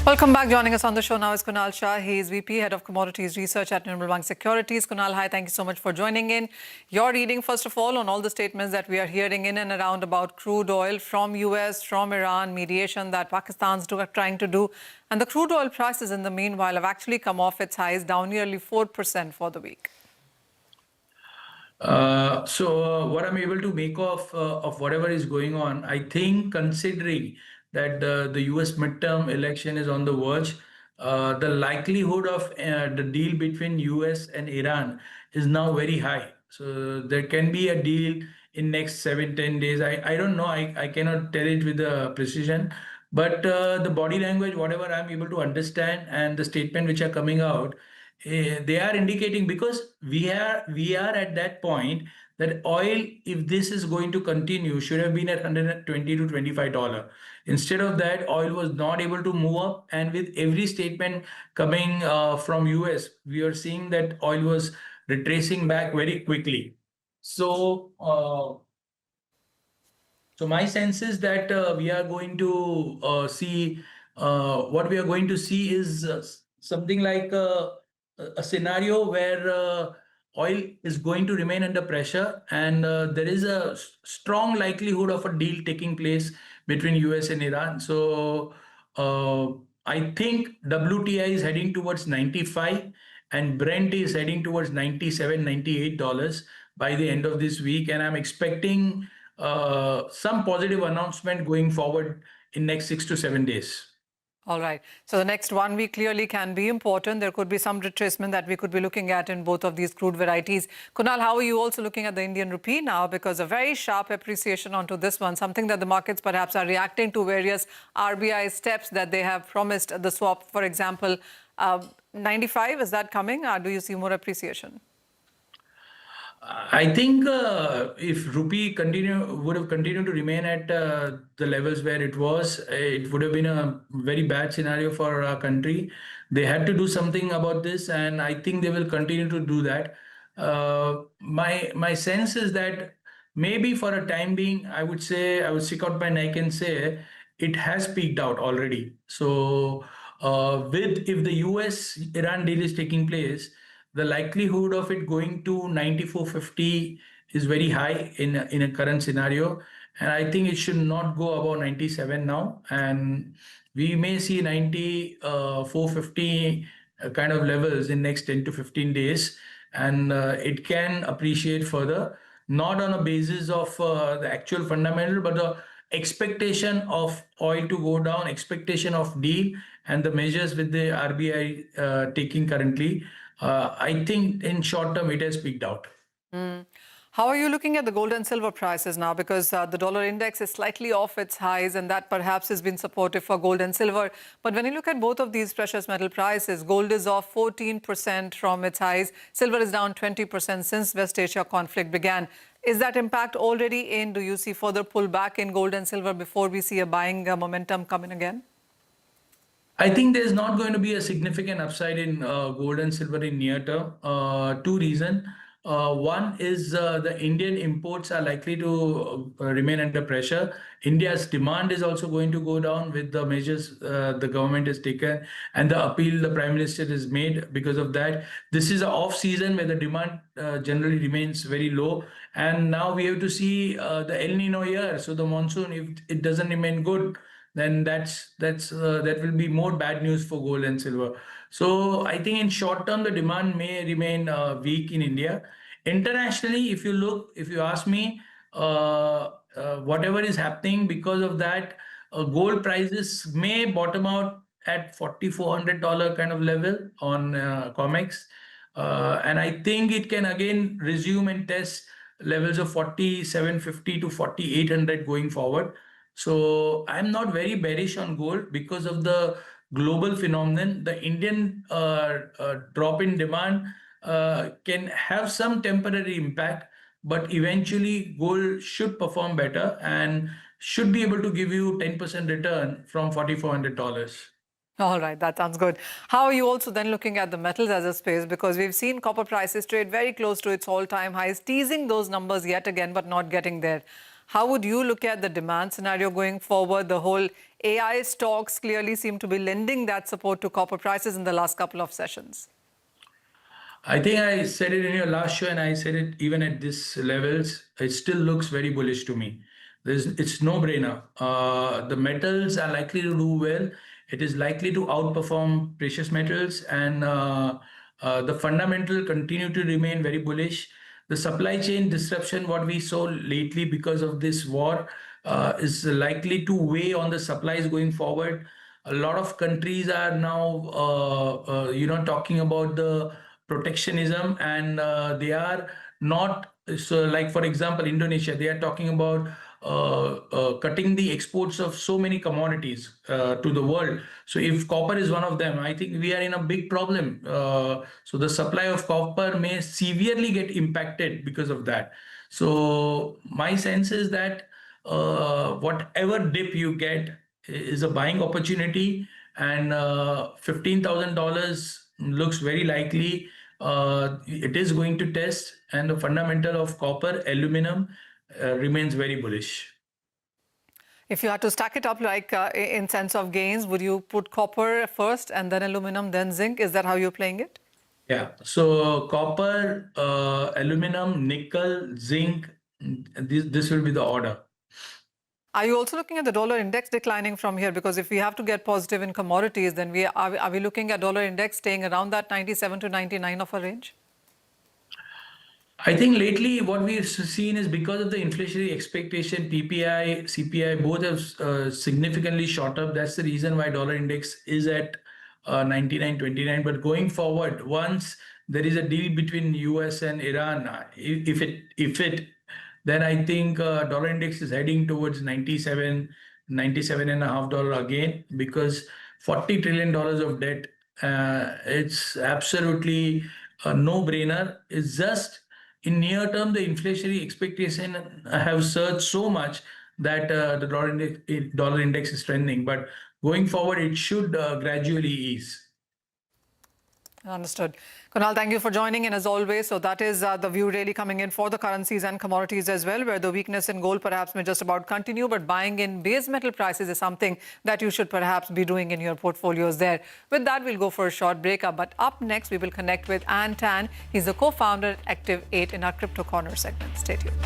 Welcome back. Joining us on the show now is Kunal Shah. He is VP, Head of Commodities Research at Nirmal Bang Securities. Kunal, hi. Thank you so much for joining in. Your reading, first of all, on all the statements that we are hearing in and around about crude oil from US, from Iran, mediation that Pakistan's trying to do. And the crude oil prices, in the meanwhile, have actually come off its highs, down nearly 4% for the week. What I'm able to make of whatever is going on, I think considering that the US midterm election is on the verge, the likelihood of the deal between US and Iran is now very high. So there can be a deal in next 7-10 days. I don't know. I cannot tell it with precision. But the body language, whatever I'm able to understand, and the statement which are coming out, they are indicating, because we are at that point that oil, if this is going to continue, should have been at $120 to $25. Instead of that, oil was not able to move up, and with every statement coming from US, we are seeing that oil was retracing back very quickly. So my sense is that we are going to see what we are going to see is something like a scenario where oil is going to remain under pressure, and there is a strong likelihood of a deal taking place between US and Iran. So I think WTI is heading towards 95 and Brent is heading towards $97, $98 by the end of this week, and I'm expecting some positive announcement going forward in next 6 to 7 days. All right. So the next 1 week clearly can be important. There could be some retracement that we could be looking at in both of these crude varieties. Kunal, how are you also looking at the Indian rupee now? Because a very sharp appreciation onto this one, something that the markets perhaps are reacting to various RBI steps that they have promised. The swap, for example, 95, is that coming? Or do you see more appreciation? I think if rupee would have continued to remain at the levels where it was, it would have been a very bad scenario for our country. They had to do something about this, and I think they will continue to do that. My sense is that maybe for a time being, I would stick out my neck and say it has peaked out already. So if the US-Iran deal is taking place, the likelihood of it going to 94.50 is very high in a current scenario, and I think it should not go above 97 now, and we may see 94.50 kind of levels in next 10 to 15 days, and it can appreciate further, not on a basis of the actual fundamental, but the expectation of oil to go down, expectation of deal, and the measures with the RBI taking currently. I think in short term, it has peaked out. How are you looking at the gold and silver prices now? Because the dollar index is slightly off its highs, and that perhaps has been supportive for gold and silver. But when you look at both of these precious metal prices, gold is off 14% from its highs. Silver is down 20% since West Asia conflict began. Is that impact already in? Do you see further pullback in gold and silver before we see a buying momentum coming again? I think there's not going to be a significant upside in gold and silver in near term. Two reasons. One is the Indian imports are likely to remain under pressure. India's demand is also going to go down with the measures the government has taken and the appeal the Prime Minister has made. Because of that, this is an off season where the demand generally remains very low. And now we have to see the El Nino year. So the monsoon, if it doesn't remain good, then that will be more bad news for gold and silver. So I think in short term, the demand may remain weak in India. Internationally, if you ask me, whatever is happening because of that, gold prices may bottom out at $4,400 kind of level on COMEX. And I think it can again resume and test levels of 4,750 to 4,800 going forward. So I'm not very bearish on gold because of the global phenomenon. The Indian drop in demand can have some temporary impact, but eventually gold should perform better and should be able to give you 10% return from $4,400. All right, that sounds good. How are you also then looking at the metals as a space? Because we've seen copper prices trade very close to its all-time highs, teasing those numbers yet again, but not getting there. How would you look at the demand scenario going forward? The whole AI stocks clearly seem to be lending that support to copper prices in the last couple of sessions. I think I said it in your last show, and I said it even at these levels. It still looks very bullish to me. It's no-brainer. The metals are likely to do well. It is likely to outperform precious metals, and the fundamental continue to remain very bullish. the supply chain disruption, what we saw lately because of this war, is likely to weigh on the supplies going forward. A lot of countries are now, talking about the protectionism, and they are not. So, like for example, Indonesia, they are talking about cutting the exports of so many commodities to the world. So if copper is one of them, I think we are in a big problem. So the supply of copper may severely get impacted because of that. So my sense is that whatever dip you get is a buying opportunity, and $15,000 looks very likely. It is going to test, and the fundamental of copper, aluminum remains very bullish. If you had to stack it up like in sense of gains, would you put copper first and then aluminum, then zinc? Is that how you're playing it? Yeah. So copper, aluminum, nickel, zinc, this will be the order. Are you also looking at the dollar index declining from here? Because if we have to get positive in commodities, then are we looking at dollar index staying around that 97 to 99 of a range? I think lately what we've seen is because of the inflationary expectation, PPI, CPI, both have significantly shot up. That's the reason why dollar index is at 99.29. But going forward, once there is a deal between US and Iran, if it, then I think dollar index is heading towards 97.5 dollar again, because $40 trillion of debt, it's absolutely a no-brainer. It's just in near term, the inflationary expectation have surged so much that the dollar index is trending. But going forward, it should gradually ease. Understood. Kunal, thank you for joining in as always. So that is the view really coming in for the currencies and commodities as well, where the weakness in gold perhaps may just about continue, but buying in base metal prices is something that you should perhaps be doing in your portfolios there. With that, we'll go for a short break. But up next, we will connect with Ann Tan. He's the co-founder at Active 8 in our Crypto Corner segment. Stay tuned.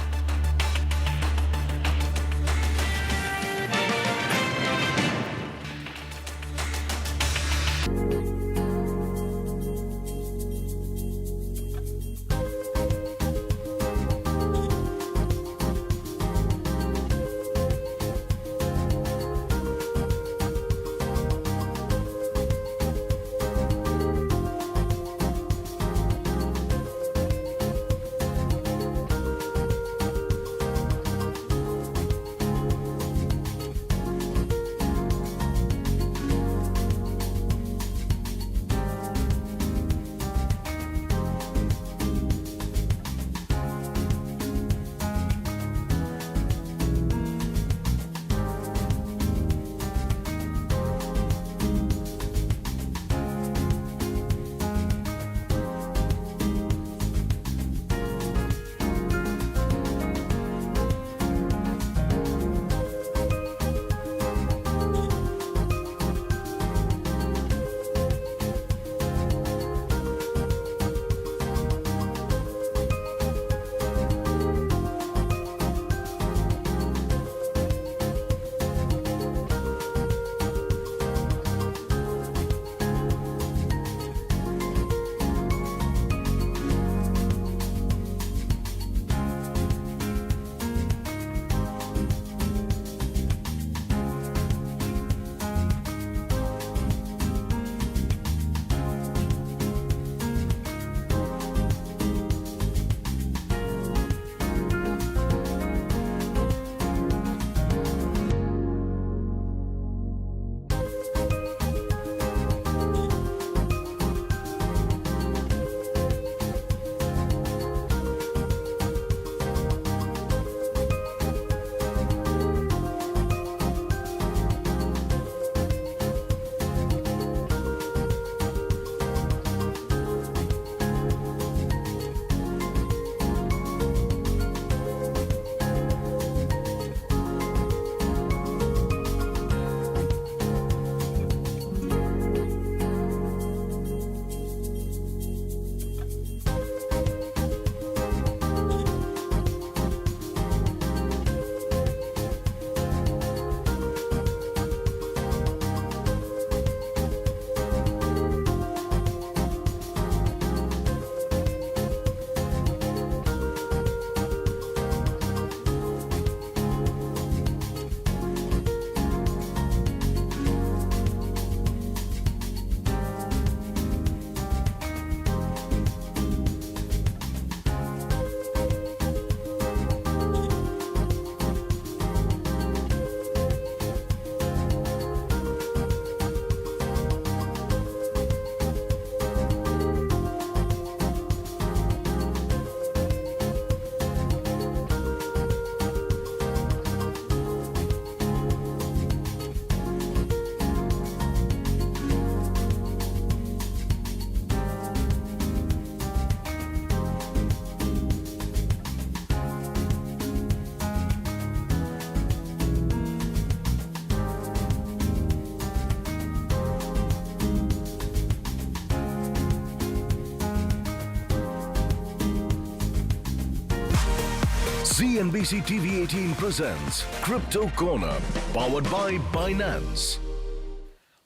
CNBC TV 18 presents Crypto Corner, powered by Binance.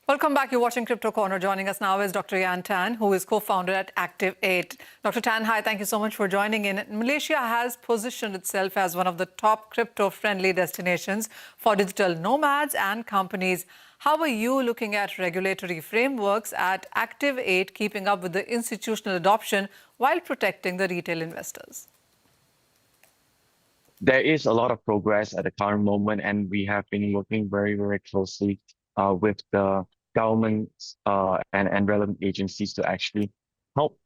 Welcome back. You're watching Crypto Corner. Joining us now is Dr. Yan Tan, who is co-founder at Active8. Dr. Tan, hi. Thank you so much for joining in. Malaysia has positioned itself as one of the top crypto-friendly destinations for digital nomads and companies. How are you looking at regulatory frameworks at Active8, keeping up with the institutional adoption while protecting the retail investors? There is a lot of progress at the current moment, and we have been working very, very closely with the governments and relevant agencies to actually help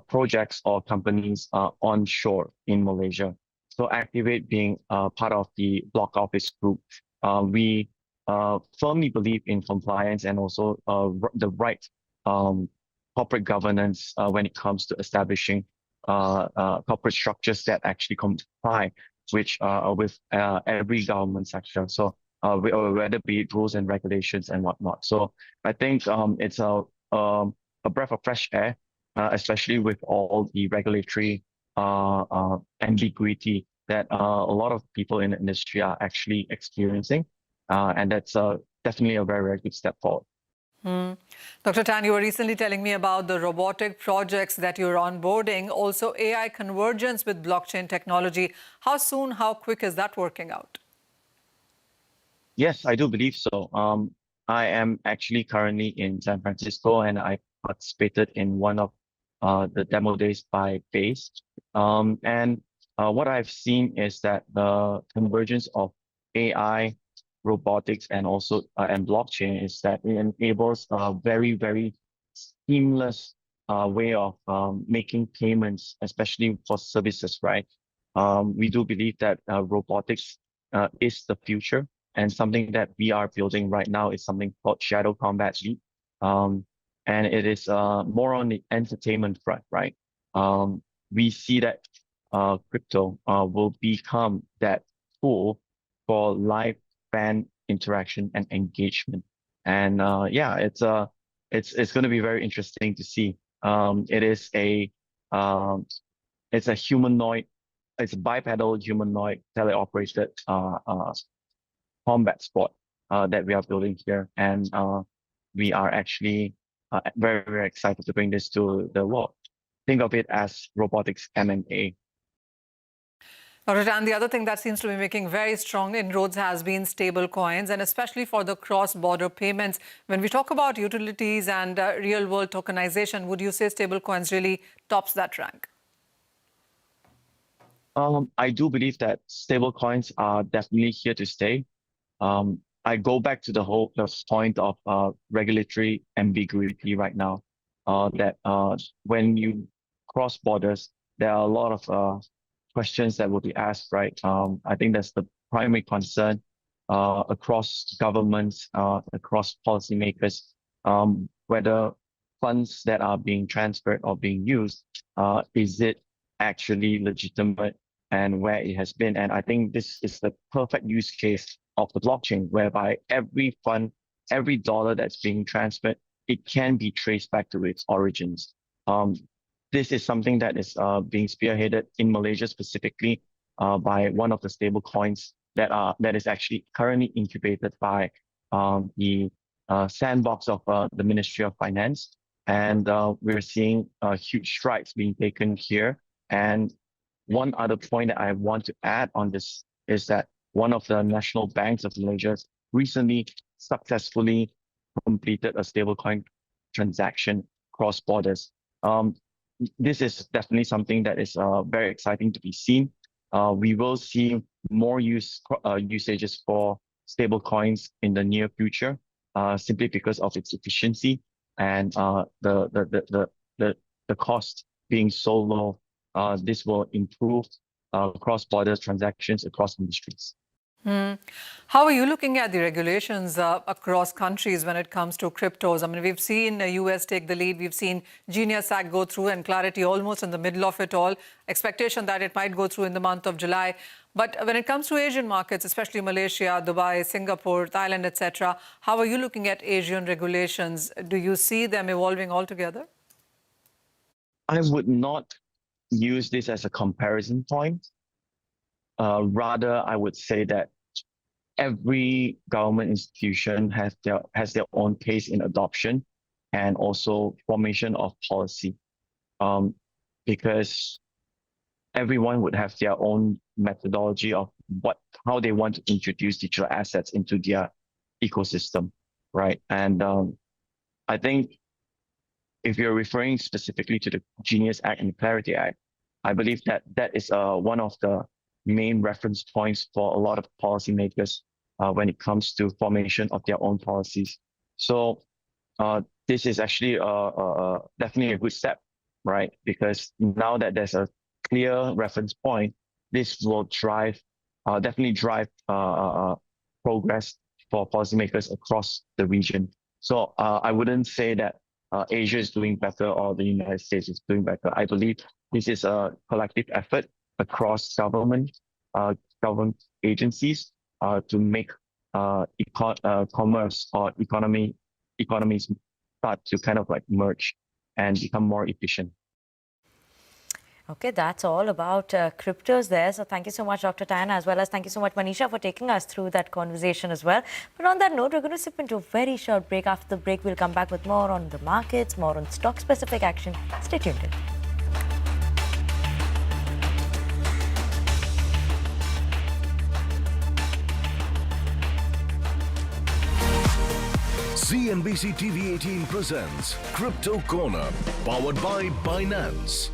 projects or companies onshore in Malaysia. So Active8 being part of the Block Office Group, we firmly believe in compliance and also the right corporate governance when it comes to establishing corporate structures that actually comply with every government sector. So whether be it rules and regulations and whatnot. So I think it's a breath of fresh air, especially with all the regulatory ambiguity that a lot of people in the industry are actually experiencing. And that's definitely a very, very good step forward. Dr. Tan, you were recently telling me about the robotic projects that you're onboarding, also AI convergence with blockchain technology. How soon, how quick is that working out? Yes, I do believe so. I am actually currently in San Francisco, and I participated in one of the demo days by Base. And what I've seen is that the convergence of AI, robotics, and also and blockchain is that it enables a very, very seamless way of making payments, especially for services, right? We do believe that robotics is the future, and something that we are building right now is something called Shadow Combat League. And it is more on the entertainment front, right? We see that crypto will become that tool for live fan interaction and engagement. And yeah, it's going to be very interesting to see. It's a humanoid, it's a bipedal humanoid teleoperated combat sport that we are building here, and we are actually very, very excited to bring this to the world. Think of it as robotics MMA. Dr. Tan, the other thing that seems to be making very strong inroads has been stable coins, and especially for the cross-border payments. When we talk about utilities and real-world tokenization, would you say stable coins really tops that rank? I do believe that stable coins are definitely here to stay. I go back to the whole point of regulatory ambiguity right now, that when you cross borders, there are a lot of questions that will be asked, right? I think that's the primary concern across governments, across policymakers, whether funds that are being transferred or being used, is it actually legitimate and where it has been? And I think this is the perfect use case of the blockchain, whereby every fund, every dollar that's being transferred, it can be traced back to its origins. This is something that is being spearheaded in Malaysia specifically by one of the stable coins that is actually currently incubated by the sandbox of the Ministry of Finance. And we're seeing huge strides being taken here. And one other point that I want to add on this is that one of the national banks of Malaysia recently successfully completed a stablecoin transaction cross borders. This is definitely something that is very exciting to be seen. We will see more usages for stablecoins in the near future, simply because of its efficiency and the cost being so low. This will improve cross-border transactions across industries. How are you looking at the regulations across countries when it comes to cryptos? I mean, we've seen the US take the lead. We've seen Genius Act go through and Clarity almost in the middle of it all. Expectation that it might go through in the month of July. But when it comes to Asian markets, especially Malaysia, Dubai, Singapore, Thailand, etc., how are you looking at Asian regulations? Do you see them evolving altogether? I would not use this as a comparison point. Rather, I would say that every government institution has their own pace in adoption and also formation of policy, because everyone would have their own methodology of how they want to introduce digital assets into their ecosystem, right? And I think if you're referring specifically to the Genius Act and the Clarity Act, I believe that is one of the main reference points for a lot of policymakers when it comes to formation of their own policies. So this is actually definitely a good step, right? Because now that there's a clear reference point, this will definitely drive progress for policymakers across the region. So I wouldn't say that Asia is doing better or the United States is doing better. I believe this is a collective effort across government agencies to make commerce or economies start to kind of like merge and become more efficient. Okay, that's all about cryptos there. So thank you so much, Dr. Tan, as well as thank you so much, Manisha, for taking us through that conversation as well. But on that note, we're going to slip into a very short break. After the break, we'll come back with more on the markets, more on stock-specific action. Stay tuned in. CNBC TV 18 presents Crypto Corner, powered by Binance.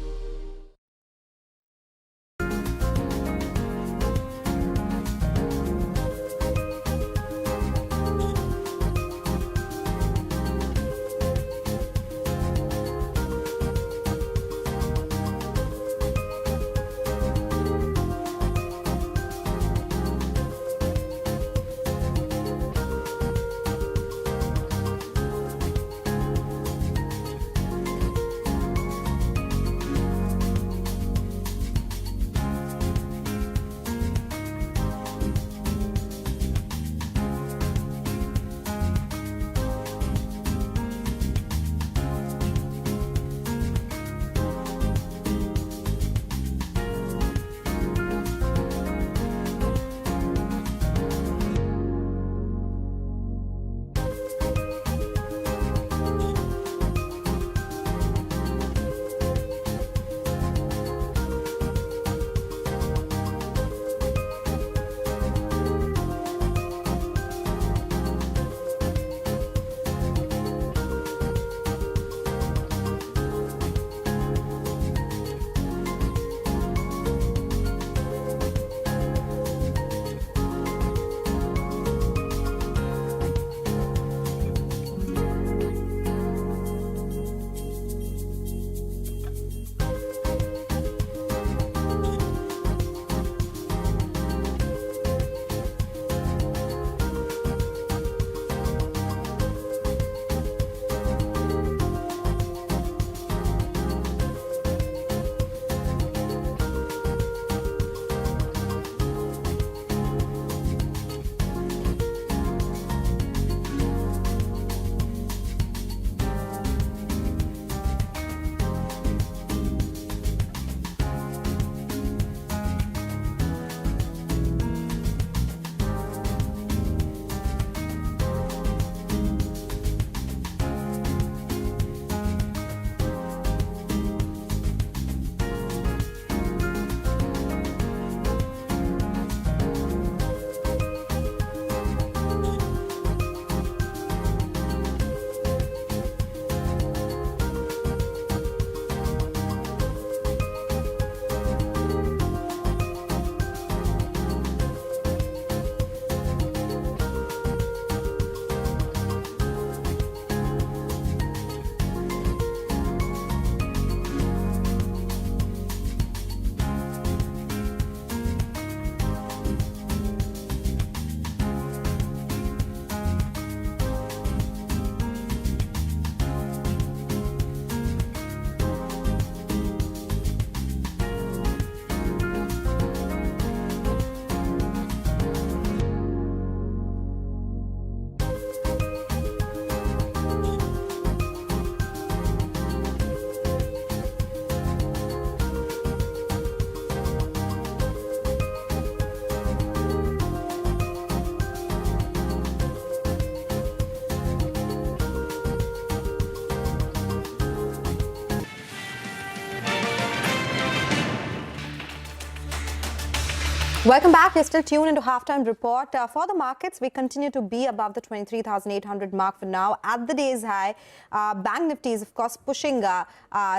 Welcome back. You're still tuned into Halftime Report. For the markets, we continue to be above the 23,800 mark for now. At the day's high, Bank Nifty is, of course, pushing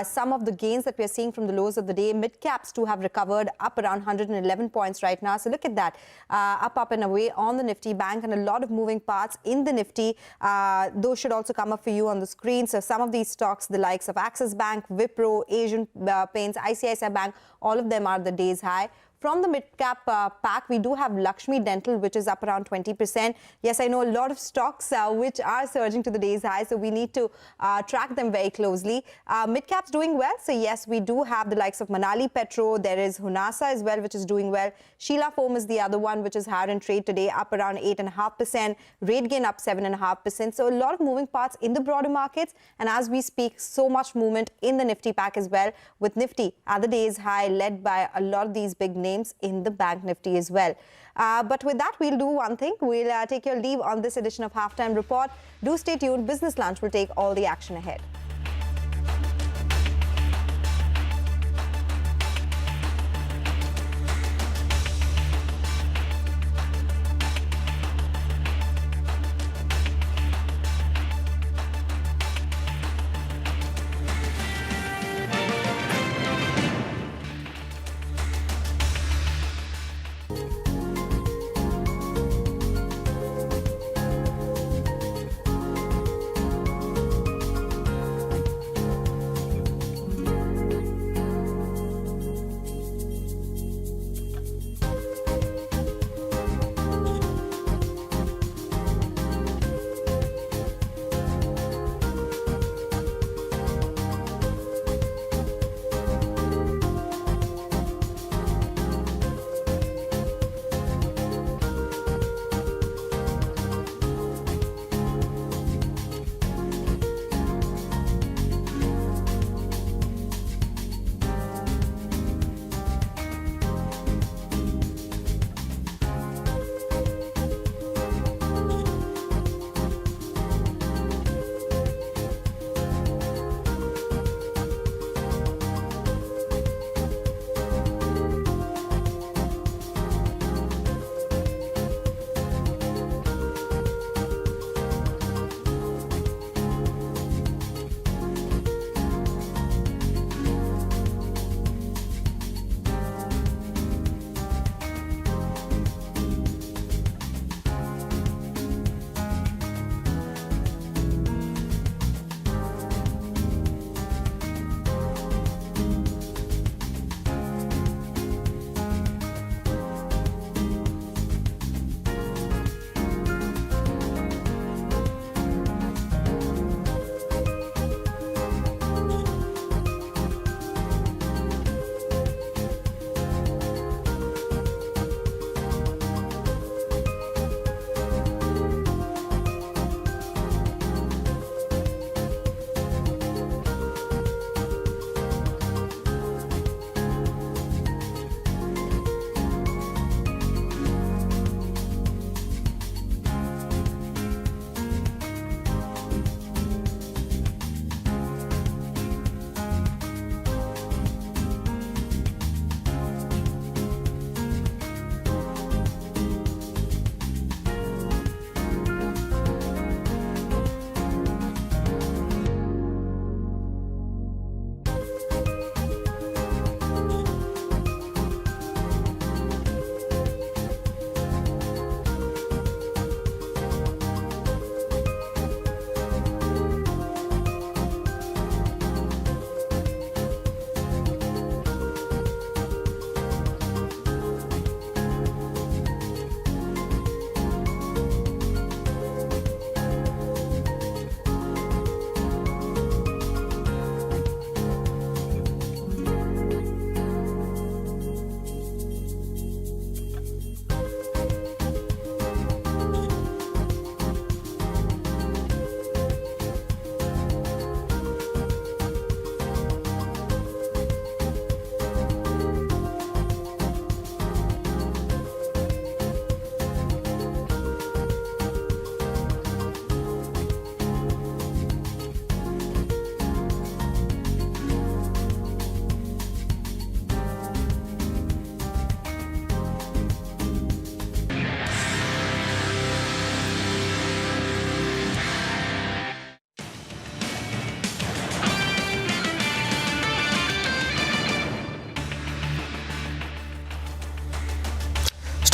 some of the gains that we're seeing from the lows of the day. Mid-caps too have recovered, up around 111 points right now. So look at that, up and away on the Nifty Bank, and a lot of moving parts in the Nifty. Those should also come up for you on the screen. So some of these stocks, the likes of Axis Bank, Wipro, Asian Paints, ICICI Bank, all of them are the day's high. From the mid-cap pack, we do have Lakshmi Dental, which is up around 20%. Yes, I know a lot of stocks which are surging to the day's high, so we need to track them very closely. Mid-cap's doing well, so yes, we do have the likes of Manali Petro. There is Honasa as well, which is doing well. Sheela Foam is the other one, which is higher in trade today, up around 8.5%. RateGain up 7.5%. So a lot of moving parts in the broader markets. And as we speak, so much movement in the Nifty pack as well, with Nifty at the day's high, led by a lot of these big names in the Bank Nifty as well. But with that, we'll do one thing. We'll take your leave on this edition of Halftime Report. Do stay tuned. Business Lunch will take all the action ahead.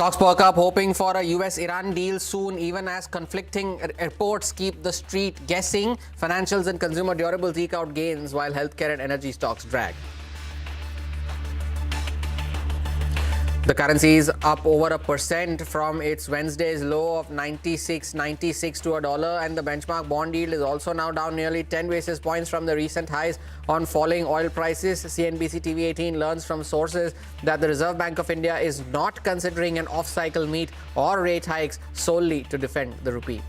Stocks perk up, hoping for a US-Iran deal soon, even as conflicting reports keep the street guessing. Financials and consumer durables eke out gains, while healthcare and energy stocks drag. The currency is up over 1% from its Wednesday's low of 96.96 to $1, and the benchmark bond yield is also now down nearly 10 basis points from the recent highs on falling oil prices. CNBC TV 18 learns from sources that the Reserve Bank of India is not considering an off-cycle meet or rate hikes solely to defend the rupee.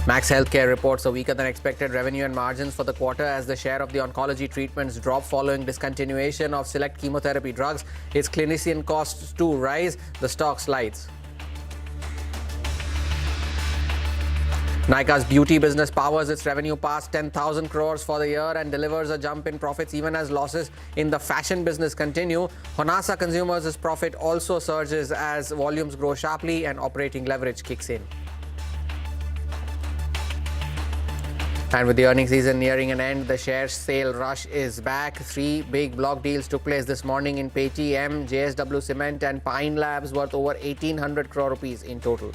Max Healthcare reports a weaker than expected revenue and margins for the quarter as the share of the oncology treatments drop following discontinuation of select chemotherapy drugs. Its clinician costs too rise. The stock slides. Nykaa's beauty business powers its revenue past 10,000 crores for the year and delivers a jump in profits even as losses in the fashion business continue. Honasa Consumers' profit also surges as volumes grow sharply and operating leverage kicks in. And with the earnings season nearing an end, the share sale rush is back. 3 big block deals took place this morning in Paytm, JSW Cement and Pine Labs, worth over 1,800 crore rupees in total.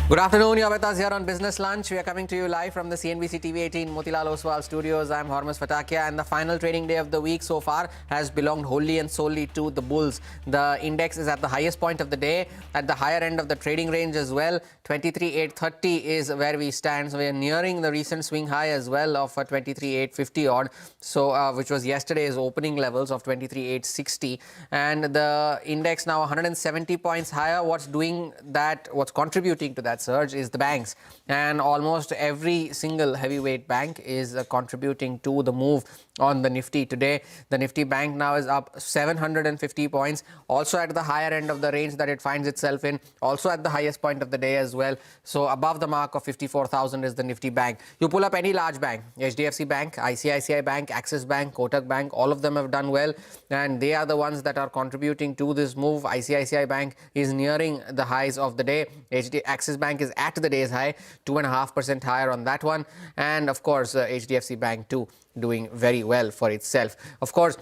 Good afternoon, you're with us here on Business Lunch. We are coming to you live from the CNBC TV 18 Motilal Oswal studios. I'm Hormuz Fatakia, and the final trading day of the week so far has belonged wholly and solely to the bulls. The index is at the highest point of the day, at the higher end of the trading range as well. 23,830 is where we stand. So we are nearing the recent swing high as well of 23,850 odd. So which was yesterday's opening levels of 23,860, and the index now 170 points higher. What's contributing to that surge is the banks, and almost every single heavyweight bank is contributing to the move on the Nifty today. The Nifty bank now is up 750 points, also at the higher end of the range that it finds itself in, also at the highest point of the day as well. So above the mark of 54,000 is the Nifty bank. You pull up any large bank, HDFC Bank, ICICI Bank, Axis Bank, Kotak Bank, all of them have done well, and they are the ones that are contributing to this move. ICICI Bank is nearing the highs of the day. Axis Bank is at the day's high, 2.5% higher on that one, and of course HDFC Bank too doing very well for itself. Of course,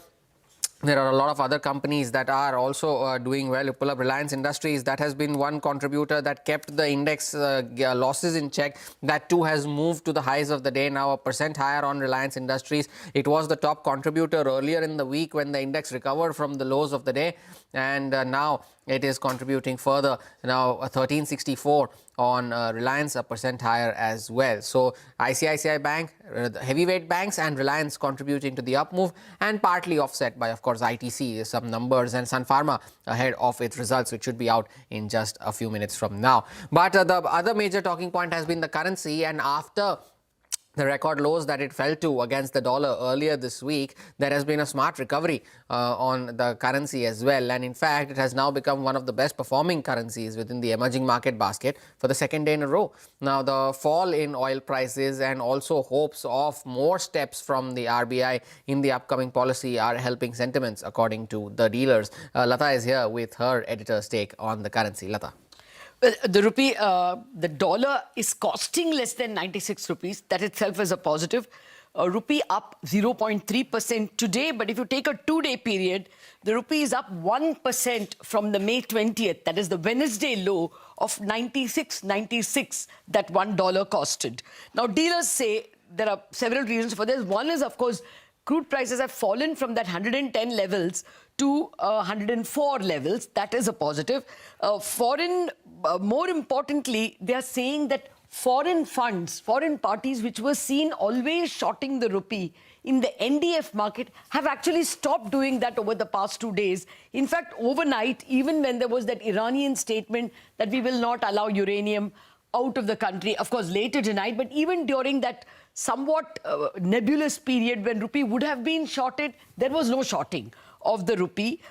there are a lot of other companies that are also doing well. You pull up Reliance Industries, that has been one contributor that kept the index losses in check. That too has moved to the highs of the day, now 1% higher on Reliance Industries. It was the top contributor earlier in the week when the index recovered from the lows of the day, and now it is contributing further, now 1364 on Reliance, 1% higher as well. So ICICI Bank, heavyweight banks and Reliance contributing to the up move, and partly offset by, of course, ITC, some numbers, and Sun Pharma ahead of its results, which should be out in just a few minutes from now. But the other major talking point has been the currency, and after the record lows that it fell to against the dollar earlier this week, there has been a smart recovery on the currency as well. And in fact, it has now become one of the best performing currencies within the emerging market basket for the second day in a row. Now, the fall in oil prices and also hopes of more steps from the RBI in the upcoming policy are helping sentiments, according to the dealers. Lata is here with her editor's take on the currency. Lata. Well, the rupee, the dollar is costing less than 96 rupees. That itself is a positive. Rupee up 0.3% today, but if you take a 2-day period, the rupee is up 1% from the May 20th, that is the Wednesday low of 96.96 that $1 costed. Now, dealers say there are several reasons for this. One is, of course, crude prices have fallen from that 110 levels to 104 levels. That is a positive. More importantly, they are saying that foreign funds, foreign parties which were seen always shorting the rupee in the NDF market have actually stopped doing that over the past 2 days. In fact, overnight, even when there was that Iranian statement that we will not allow uranium out of the country, of course later tonight, but even during that somewhat nebulous period when rupee would have been shorted, there was no shorting of the rupee,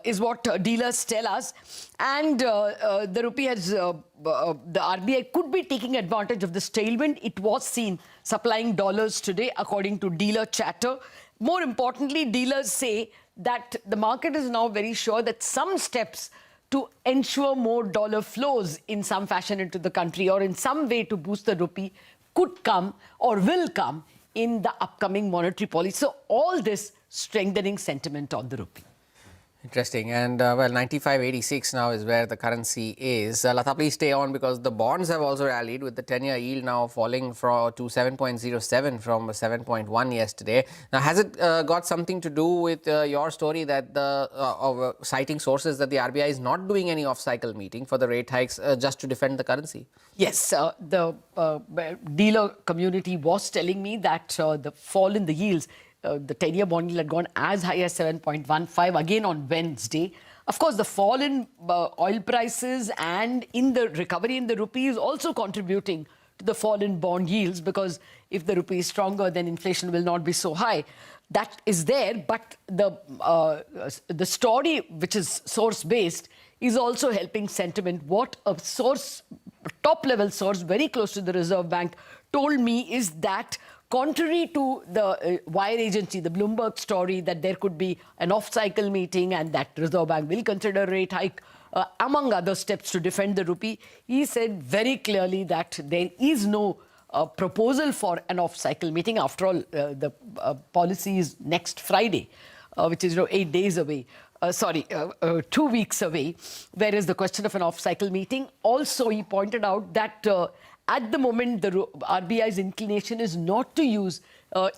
is what dealers tell us. And the rupee has, the RBI could be taking advantage of this tailwind. It was seen supplying dollars today, according to dealer chatter. More importantly, dealers say that the market is now very sure that some steps to ensure more dollar flows in some fashion into the country or in some way to boost the rupee could come or will come in the upcoming monetary policy. So all this strengthening sentiment on the rupee. Interesting. And well, 95.86 now is where the currency is. Lata, please stay on because the bonds have also rallied with the 10-year yield now falling to 7.07 from 7.1 yesterday. Now, has it got something to do with your story that citing sources that the RBI is not doing any off-cycle meeting for the rate hikes just to defend the currency? Yes, the dealer community was telling me that the fall in the yields, the 10-year bond yield had gone as high as 7.15 again on Wednesday. Of course, the fall in oil prices and in the recovery in the rupee is also contributing to the fall in bond yields, because if the rupee is stronger, then inflation will not be so high. That is there, but the story, which is source-based, is also helping sentiment. What a source, top-level source, very close to the Reserve Bank, told me is that contrary to the wire agency, the Bloomberg story, that there could be an off-cycle meeting and that Reserve Bank will consider a rate hike, among other steps to defend the rupee, he said very clearly that there is no proposal for an off-cycle meeting. After all, the policy is next Friday, which is 8 days away. 2 weeks away, whereas the question of an off-cycle meeting. Also, he pointed out that at the moment, the RBI's inclination is not to use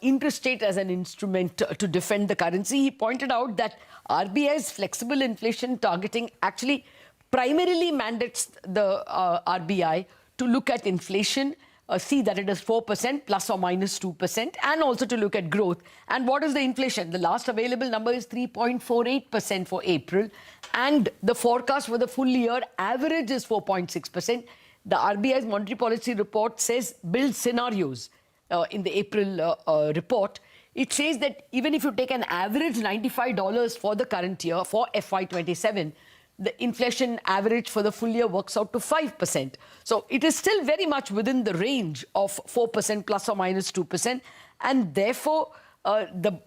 interest rate as an instrument to defend the currency. He pointed out that RBI's flexible inflation targeting actually primarily mandates the RBI to look at inflation, see that it is 4% plus or minus 2%, and also to look at growth. And what is the inflation? The last available number is 3.48% for April, and the forecast for the full year average is 4.6%. The RBI's monetary policy report says, build scenarios in the April report. It says that even if you take an average $95 for the current year, for FY27, the inflation average for the full year works out to 5%. So it is still very much within the range of 4% plus or minus 2%. And therefore, the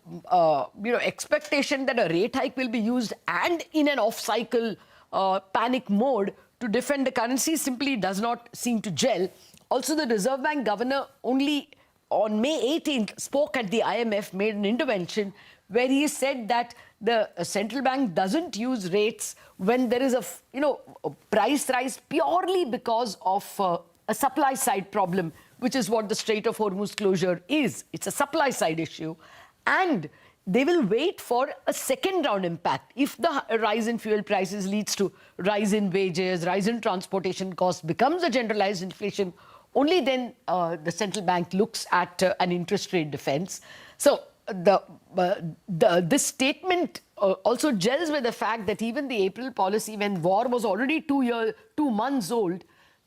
expectation that a rate hike will be used and in an off-cycle panic mode to defend the currency simply does not seem to gel. Also, the Reserve Bank governor only on May 18th spoke at the IMF, made an intervention where he said that the central bank doesn't use rates when there is a price rise purely because of a supply side problem, which is what the Strait of Hormuz closure is. It's a supply side issue. And they will wait for a second round impact. If the rise in fuel prices leads to rise in wages, rise in transportation costs, becomes a generalized inflation, only then the central bank looks at an interest rate defense. So this statement also gels with the fact that even the April policy, when war was already 2 months old,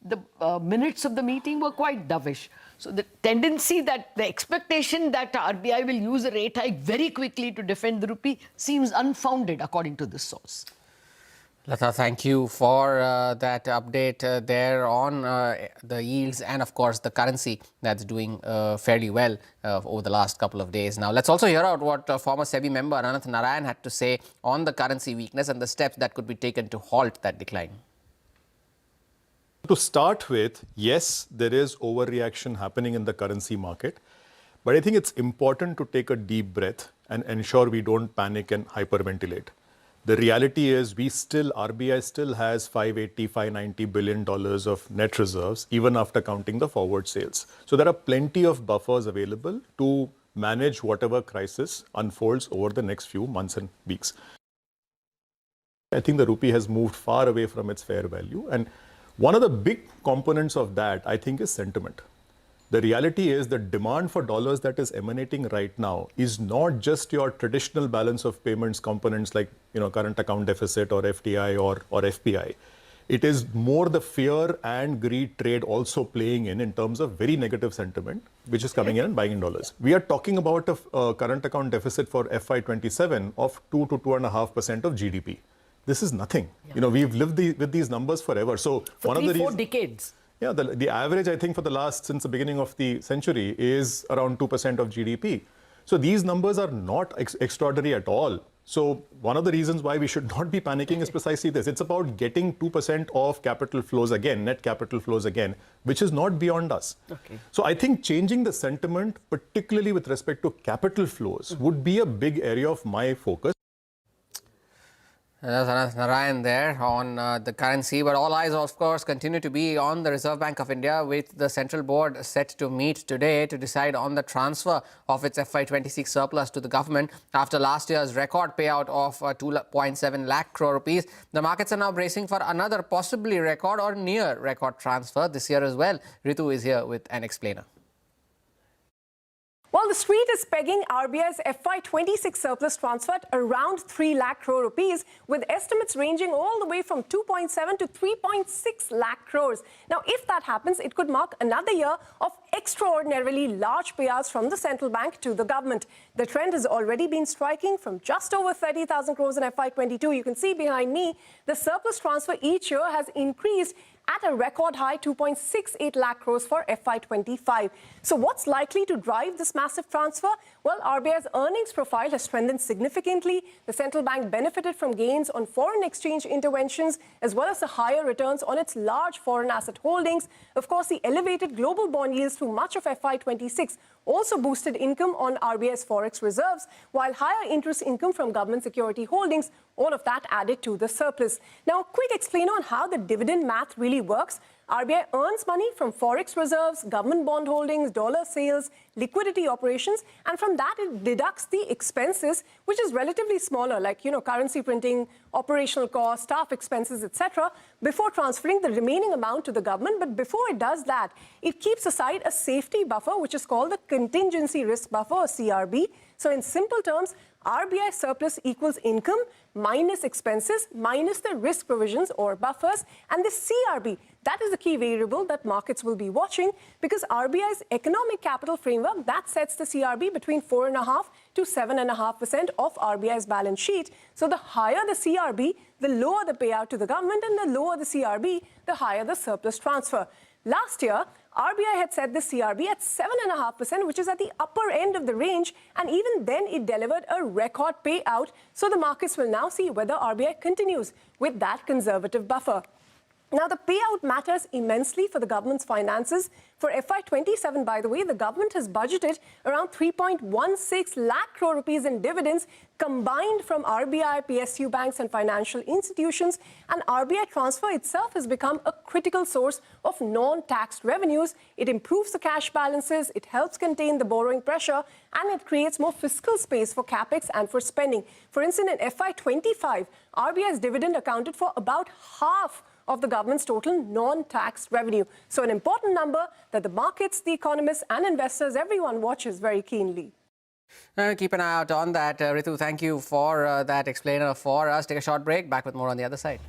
the minutes of the meeting were quite dovish. So the tendency that the expectation that RBI will use a rate hike very quickly to defend the rupee seems unfounded, according to this source. Lata, thank you for that update there on the yields and, of course, the currency that's doing fairly well over the last couple of days. Now, let's also hear out what former SEBI member Ananth Narayan had to say on the currency weakness and the steps that could be taken to halt that decline. To start with, yes, there is overreaction happening in the currency market, but I think it's important to take a deep breath and ensure we don't panic and hyperventilate. The reality is RBI still has $580–590 billion of net reserves, even after counting the forward sales. So there are plenty of buffers available to manage whatever crisis unfolds over the next few months and weeks. I think the rupee has moved far away from its fair value, and one of the big components of that, I think, is sentiment. The reality is the demand for dollars that is emanating right now is not just your traditional balance of payments components like current account deficit or FDI or FPI. It is more the fear and greed trade also playing in terms of very negative sentiment, which is coming in and buying in dollars. We are talking about a current account deficit for FY27 of 2 to 2.5% of GDP. This is nothing. Yeah. We've lived with these numbers forever. So for one of the 4 decades. Yeah, the average, I think, since the beginning of the century is around 2% of GDP. So these numbers are not extraordinary at all. So one of the reasons why we should not be panicking is precisely this. It's about getting 2% of capital flows again, net capital flows again, which is not beyond us. Okay. So I think changing the sentiment, particularly with respect to capital flows, would be a big area of my focus. There's Narayan there on the currency, but all eyes, of course, continue to be on the Reserve Bank of India, with the Central Board set to meet today to decide on the transfer of its FY26 surplus to the government after last year's record payout of 2.7 lakh crore rupees. The markets are now bracing for another possibly record or near record transfer this year as well. Ritu is here with an explainer. Well, the street is pegging RBI's FY26 surplus transfer at around 3 lakh crore rupees, with estimates ranging all the way from 2.7 to 3.6 lakh crores. Now, if that happens, it could mark another year of extraordinarily large payouts from the central bank to the government. The trend has already been striking from just over 30,000 crores in FY22. You can see behind me, the surplus transfer each year has increased at a record high 2.68 lakh crores for FY25. So what's likely to drive this massive transfer? Well, RBI's earnings profile has strengthened significantly. The central bank benefited from gains on foreign exchange interventions, as well as the higher returns on its large foreign asset holdings. Of course, the elevated global bond yields through much of FY26 also boosted income on RBI's forex reserves, while higher interest income from government security holdings, all of that added to the surplus. Now, a quick explainer on how the dividend math really works. RBI earns money from forex reserves, government bond holdings, dollar sales, liquidity operations, and from that it deducts the expenses, which is relatively smaller, like, currency printing, operational costs, staff expenses, etc., before transferring the remaining amount to the government. But before it does that, it keeps aside a safety buffer, which is called the contingency risk buffer, or CRB. So in simple terms, RBI surplus equals income minus expenses minus the risk provisions or buffers, and the CRB, that is the key variable that markets will be watching, because RBI's economic capital framework, that sets the CRB between 4.5% to 7.5% of RBI's balance sheet. So the higher the CRB, the lower the payout to the government, and the lower the CRB, the higher the surplus transfer. Last year, RBI had set the CRB at 7.5%, which is at the upper end of the range, and even then it delivered a record payout. So the markets will now see whether RBI continues with that conservative buffer. Now, the payout matters immensely for the government's finances. For FY27, by the way, the government has budgeted around 3.16 lakh crore rupees in dividends combined from RBI, PSU banks and financial institutions. And RBI transfer itself has become a critical source of non-taxed revenues. It improves the cash balances, it helps contain the borrowing pressure, and it creates more fiscal space for capex and for spending. For instance, in FY25, RBI's dividend accounted for about half of the government's total non-tax revenue. So an important number that the markets, the economists and investors, everyone watches very keenly. Keep an eye out on that. Ritu, thank you for that explainer for us. Take a short break. Back with more on the other side.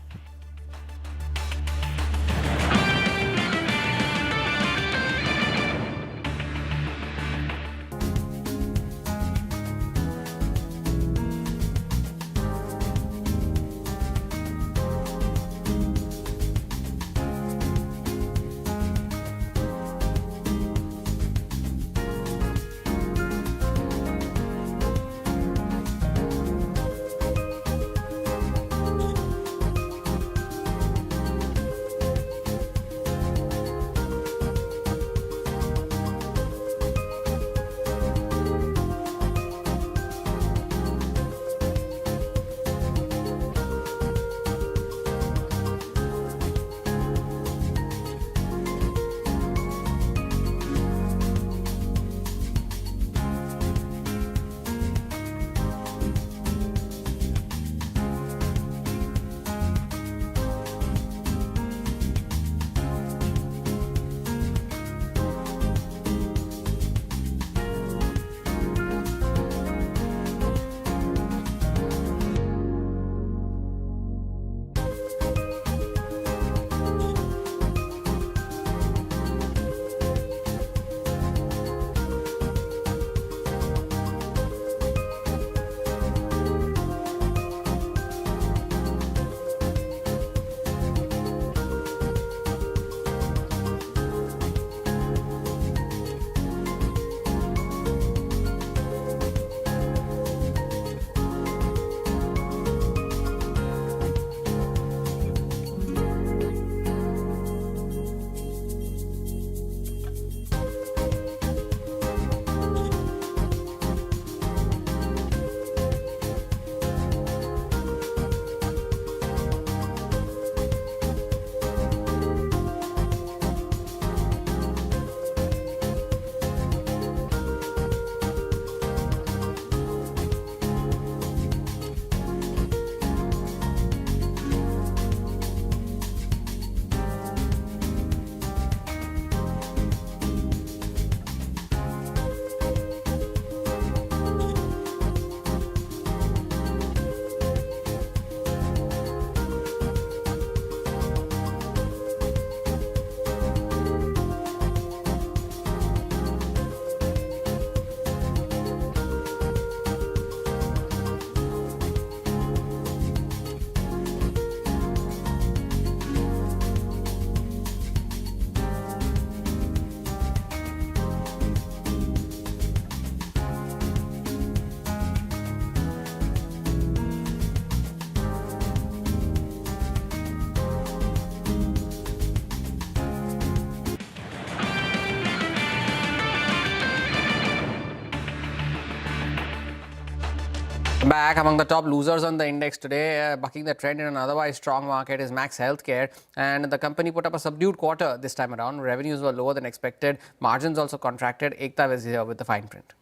Back among the top losers on the index today, bucking the trend in an otherwise strong market is Max Healthcare, and the company put up a subdued quarter this time around. Revenues were lower than expected. Margins also contracted. Ekta was here with the fine print.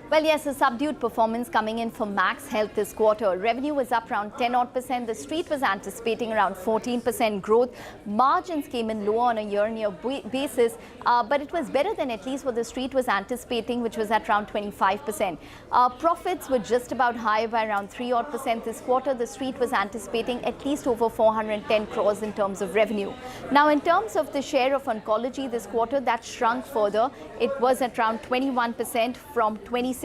Well, yes, a subdued performance coming in for Max Health this quarter. Revenue was up around 10-odd%. The street was anticipating around 14% growth. Margins came in lower on a year-on-year basis, but it was better than at least what the street was anticipating, which was at around 25%. Profits were just about higher by around 3-odd% this quarter. The street was anticipating at least over 410 crores in terms of revenue. Now, in terms of the share of oncology this quarter, that shrunk further. It was at around 21% from 26%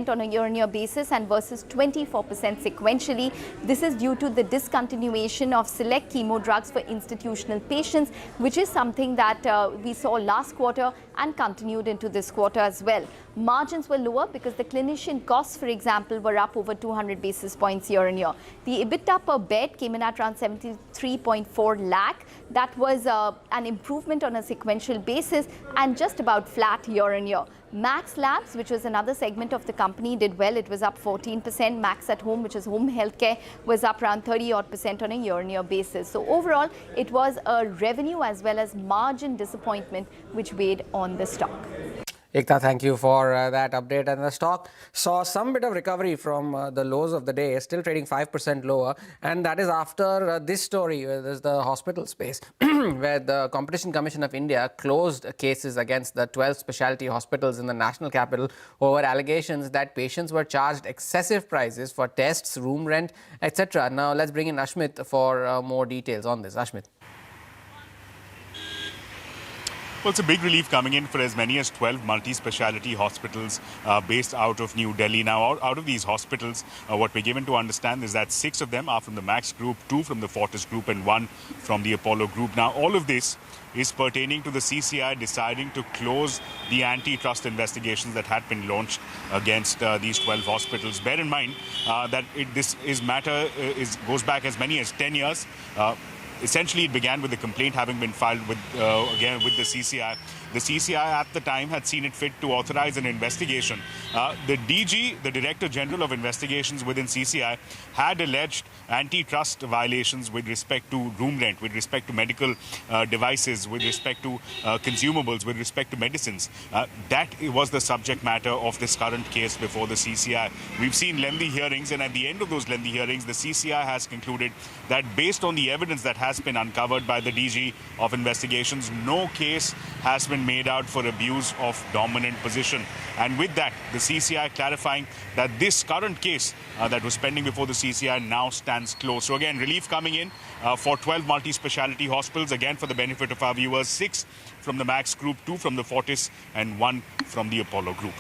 on a year-on-year basis and versus 24% sequentially. This is due to the discontinuation of select chemo drugs for institutional patients, which is something that we saw last quarter and continued into this quarter as well. Margins were lower because the clinician costs, for example, were up over 200 basis points year-on-year. The EBITDA per bed came in at around 73.4 lakh. That was an improvement on a sequential basis and just about flat year-on-year. Max Labs, which was another segment of the company, did well. It was up 14%. Max at Home, which is home healthcare, was up around 30-odd% on a year-on-year basis. So overall, it was a revenue as well as margin disappointment which weighed on the stock. Ekta, thank you for that update. And the stock saw some bit of recovery from the lows of the day, still trading 5% lower. And that is after this story, there's the hospital space, where the Competition Commission of India closed cases against the 12 specialty hospitals in the national capital over allegations that patients were charged excessive prices for tests, room rent, etc. Now, let's bring in Ashmit for more details on this. Ashmit. Well, it's a big relief coming in for as many as 12 multi-speciality hospitals based out of New Delhi. Now, out of these hospitals, what we're given to understand is that 6 of them are from the Max Group, 2 from the Fortis Group and 1 from the Apollo Group. Now, all of this is pertaining to the CCI deciding to close the antitrust investigations that had been launched against these 12 hospitals. Bear in mind that this goes back as many as 10 years. Essentially, it began with the complaint having been filed with the CCI. The CCI at the time had seen it fit to authorize an investigation. The DG, the Director General of Investigations within CCI, had alleged antitrust violations with respect to room rent, with respect to medical devices, with respect to consumables, with respect to medicines. That was the subject matter of this current case before the CCI. We've seen lengthy hearings, and at the end of those lengthy hearings, the CCI has concluded that based on the evidence that has been uncovered by the DG of Investigations, no case has been made out for abuse of dominant position. And with that, the CCI clarifying that this current case that was pending before the CCI now stands closed. So again, relief coming in for 12 multi-speciality hospitals. Again, for the benefit of our viewers, 6 from the Max Group, 2 from the Fortis and 1 from the Apollo Group.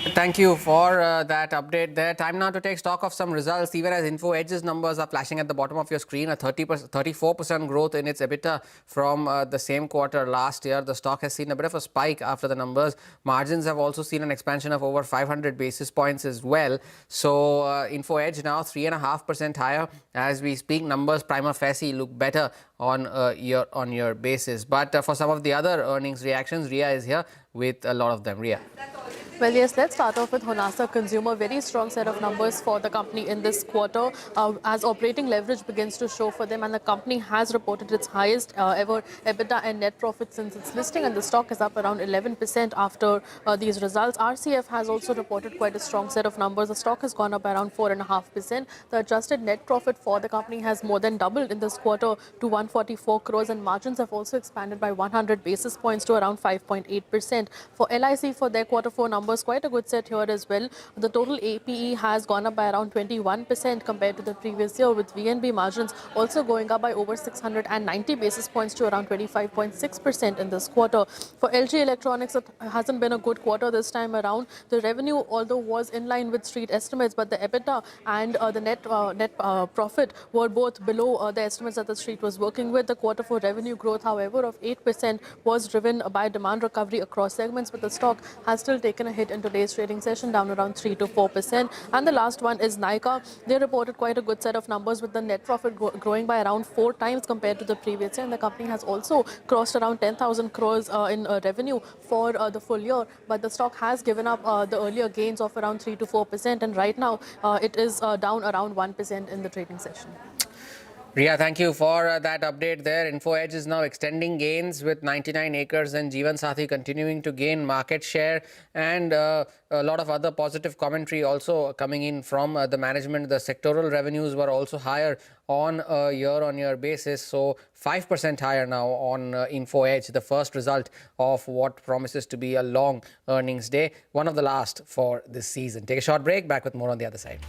Thank you for that update there. Time now to take stock of some results. Even as Info Edge's numbers are flashing at the bottom of your screen, a 34% growth in its EBITDA from the same quarter last year. The stock has seen a bit of a spike after the numbers. Margins have also seen an expansion of over 500 basis points as well. So Info Edge now 3.5% higher. As we speak, numbers prima facie look better on a year-on-year basis. But for some of the other earnings reactions, Ria is here with a lot of them. Ria. Well, yes, let's start off with Honasa Consumer. Very strong set of numbers for the company in this quarter as operating leverage begins to show for them, and the company has reported its highest ever EBITDA and net profit since its listing, and the stock is up around 11% after these results. RCF has also reported quite a strong set of numbers. The stock has gone up around 4.5%. The adjusted net profit for the company has more than doubled in this quarter to 144 crores, and margins have also expanded by 100 basis points to around 5.8%. For LIC, for their quarter 4 numbers, quite a good set here as well. The total APE has gone up by around 21% compared to the previous year, with VNB margins also going up by over 690 basis points to around 25.6% in this quarter. For LG Electronics, it hasn't been a good quarter this time around. The revenue, although was in line with street estimates, but the EBITDA and the net profit were both below the estimates that the street was working looking with the quarter four revenue growth, however, of 8% was driven by demand recovery across segments, but the stock has still taken a hit in today's trading session, down around 3 to 4%. And the last one is Nykaa. They reported quite a good set of numbers with the net profit growing by around 4 times compared to the previous year. And the company has also crossed around 10,000 crores in revenue for the full year. But the stock has given up the earlier gains of around 3 to 4%. And right now it is down around 1% in the trading session. Riya, thank you for that update there. Info Edge is now extending gains with 99 acres and Jeevan Sathi continuing to gain market share, and a lot of other positive commentary also coming in from the management. The sectoral revenues were also higher on a year-on-year basis, so 5% higher now on Info Edge, the first result of what promises to be a long earnings day, one of the last for this season. Take a short break, back with more on the other side.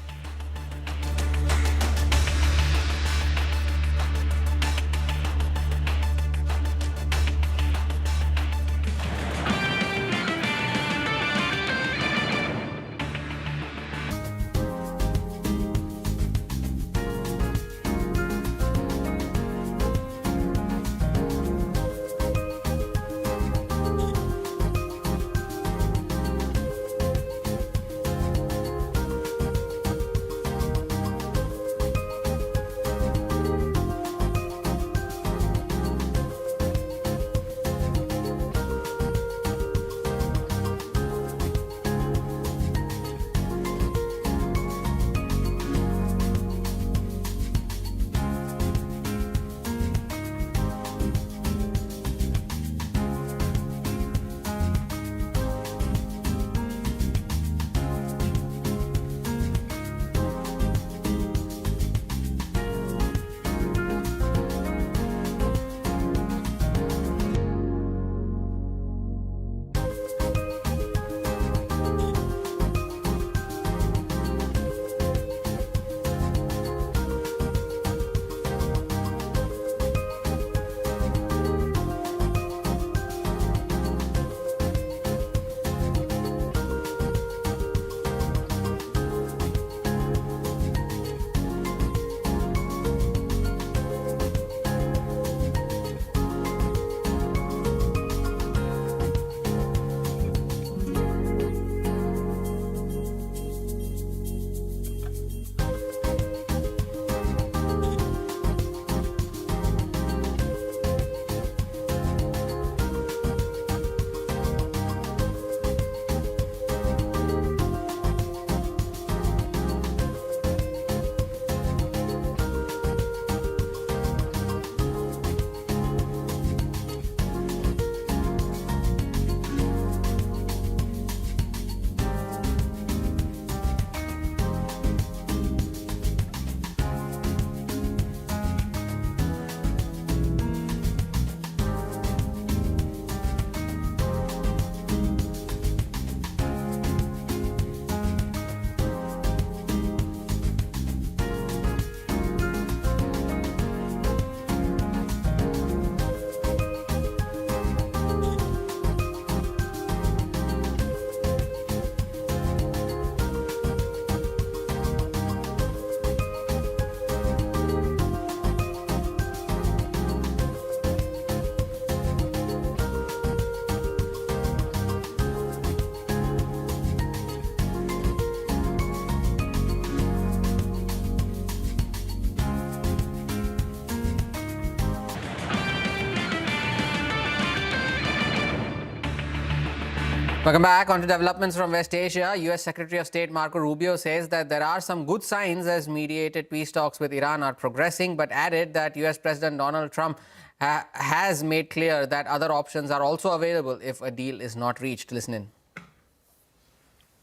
Welcome back. On to developments from West Asia. U.S. Secretary of State Marco Rubio says that there are some good signs as mediated peace talks with Iran are progressing, but added that U.S. President Donald Trump has made clear that other options are also available if a deal is not reached. Listen in.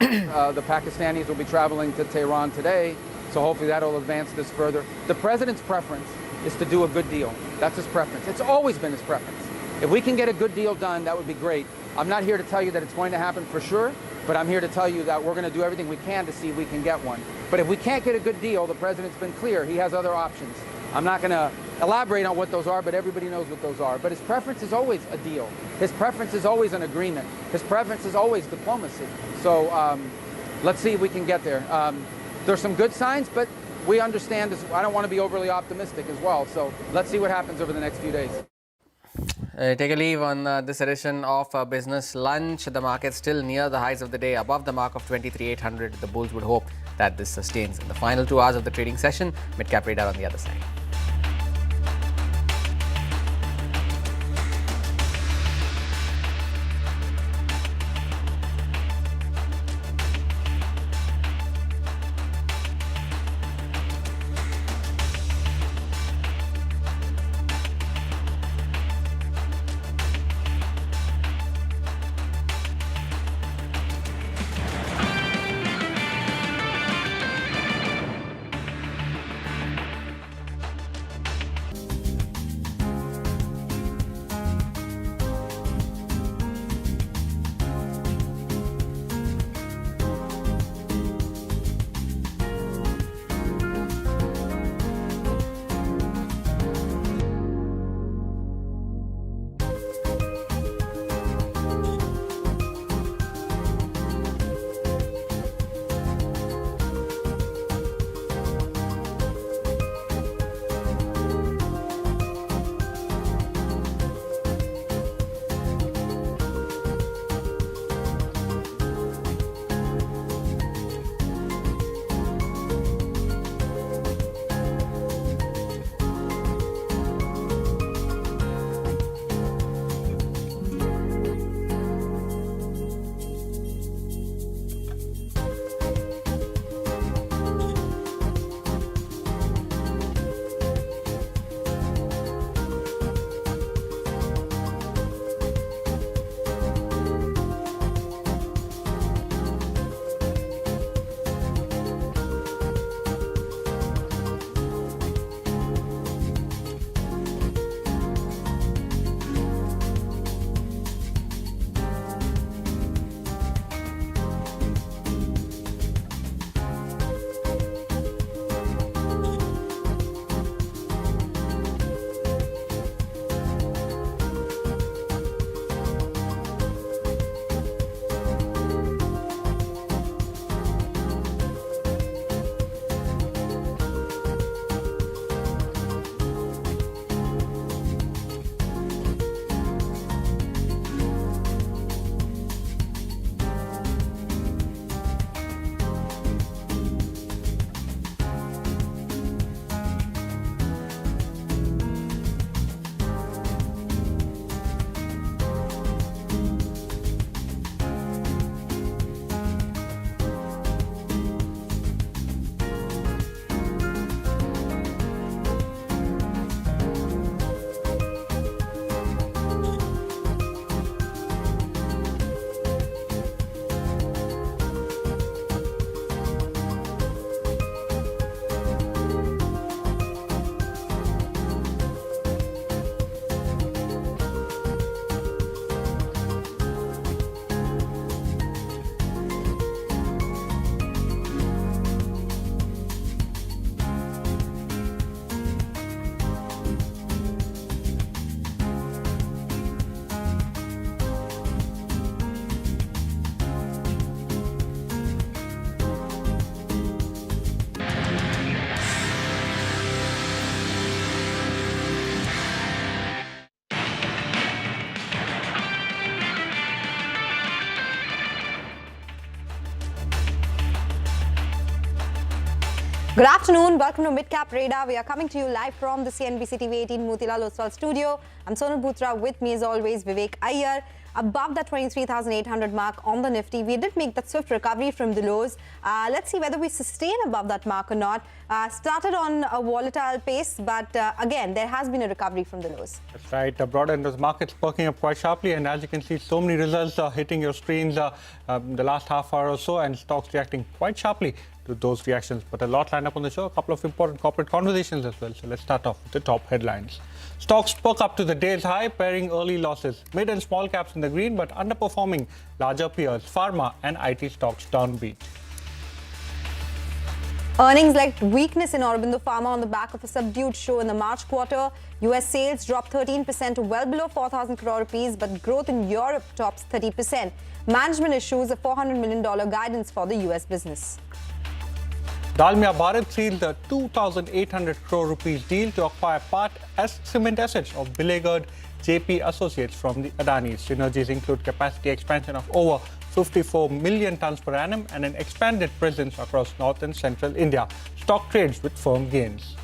The Pakistanis will be traveling to Tehran today, so hopefully that will advance this further. The president's preference is to do a good deal. That's his preference. It's always been his preference. If we can get a good deal done, that would be great. I'm not here to tell you that it's going to happen for sure, but I'm here to tell you that we're going to do everything we can to see if we can get one. But if we can't get a good deal, the president's been clear. He has other options. I'm not going to elaborate on what those are, but everybody knows what those are. But his preference is always a deal. His preference is always an agreement. His preference is always diplomacy. So let's see if we can get there. There's some good signs, but we understand this. I don't want to be overly optimistic as well. So let's see what happens over the next few days. Take a leave on this edition of Business Lunch. The market still near the highs of the day, above the mark of 23,800. The bulls would hope that this sustains in the final 2 hours of the trading session. Mid-cap radar on the other side. Good afternoon. Welcome to Midcap Radar. We are coming to you live from the CNBC TV 18 Motilal Oswal studio. I'm Sonal Bhutra. With me, as always, Vivek Iyer. Above the 23,800 mark on the Nifty, we did make that swift recovery from the lows. Let's see whether we sustain above that mark or not. Started on a volatile pace, but again, there has been a recovery from the lows. That's right. The broad end of the market's perking up quite sharply, and as you can see, so many results are hitting your screens the last half hour or so, and stocks reacting quite sharply to those reactions. But a lot lined up on the show, a couple of important corporate conversations as well. So let's start off with the top headlines. Stocks perk up to the day's high, pairing early losses. Mid and small caps in the green, but underperforming larger peers. Pharma and IT stocks downbeat. Earnings led weakness in Aurobindo Pharma on the back of a subdued show in the March quarter. US sales dropped 13% to well below 4,000 crore rupees, but growth in Europe tops 30%. Management issues a $400 million guidance for the US business. Dalmia Bharat sealed a 2,800 crore rupees deal to acquire part as cement assets of beleaguered JP Associates from the Adanis. Synergies include capacity expansion of over 54 million tons per annum and an expanded presence across north and central India. Stock trades with firm gains.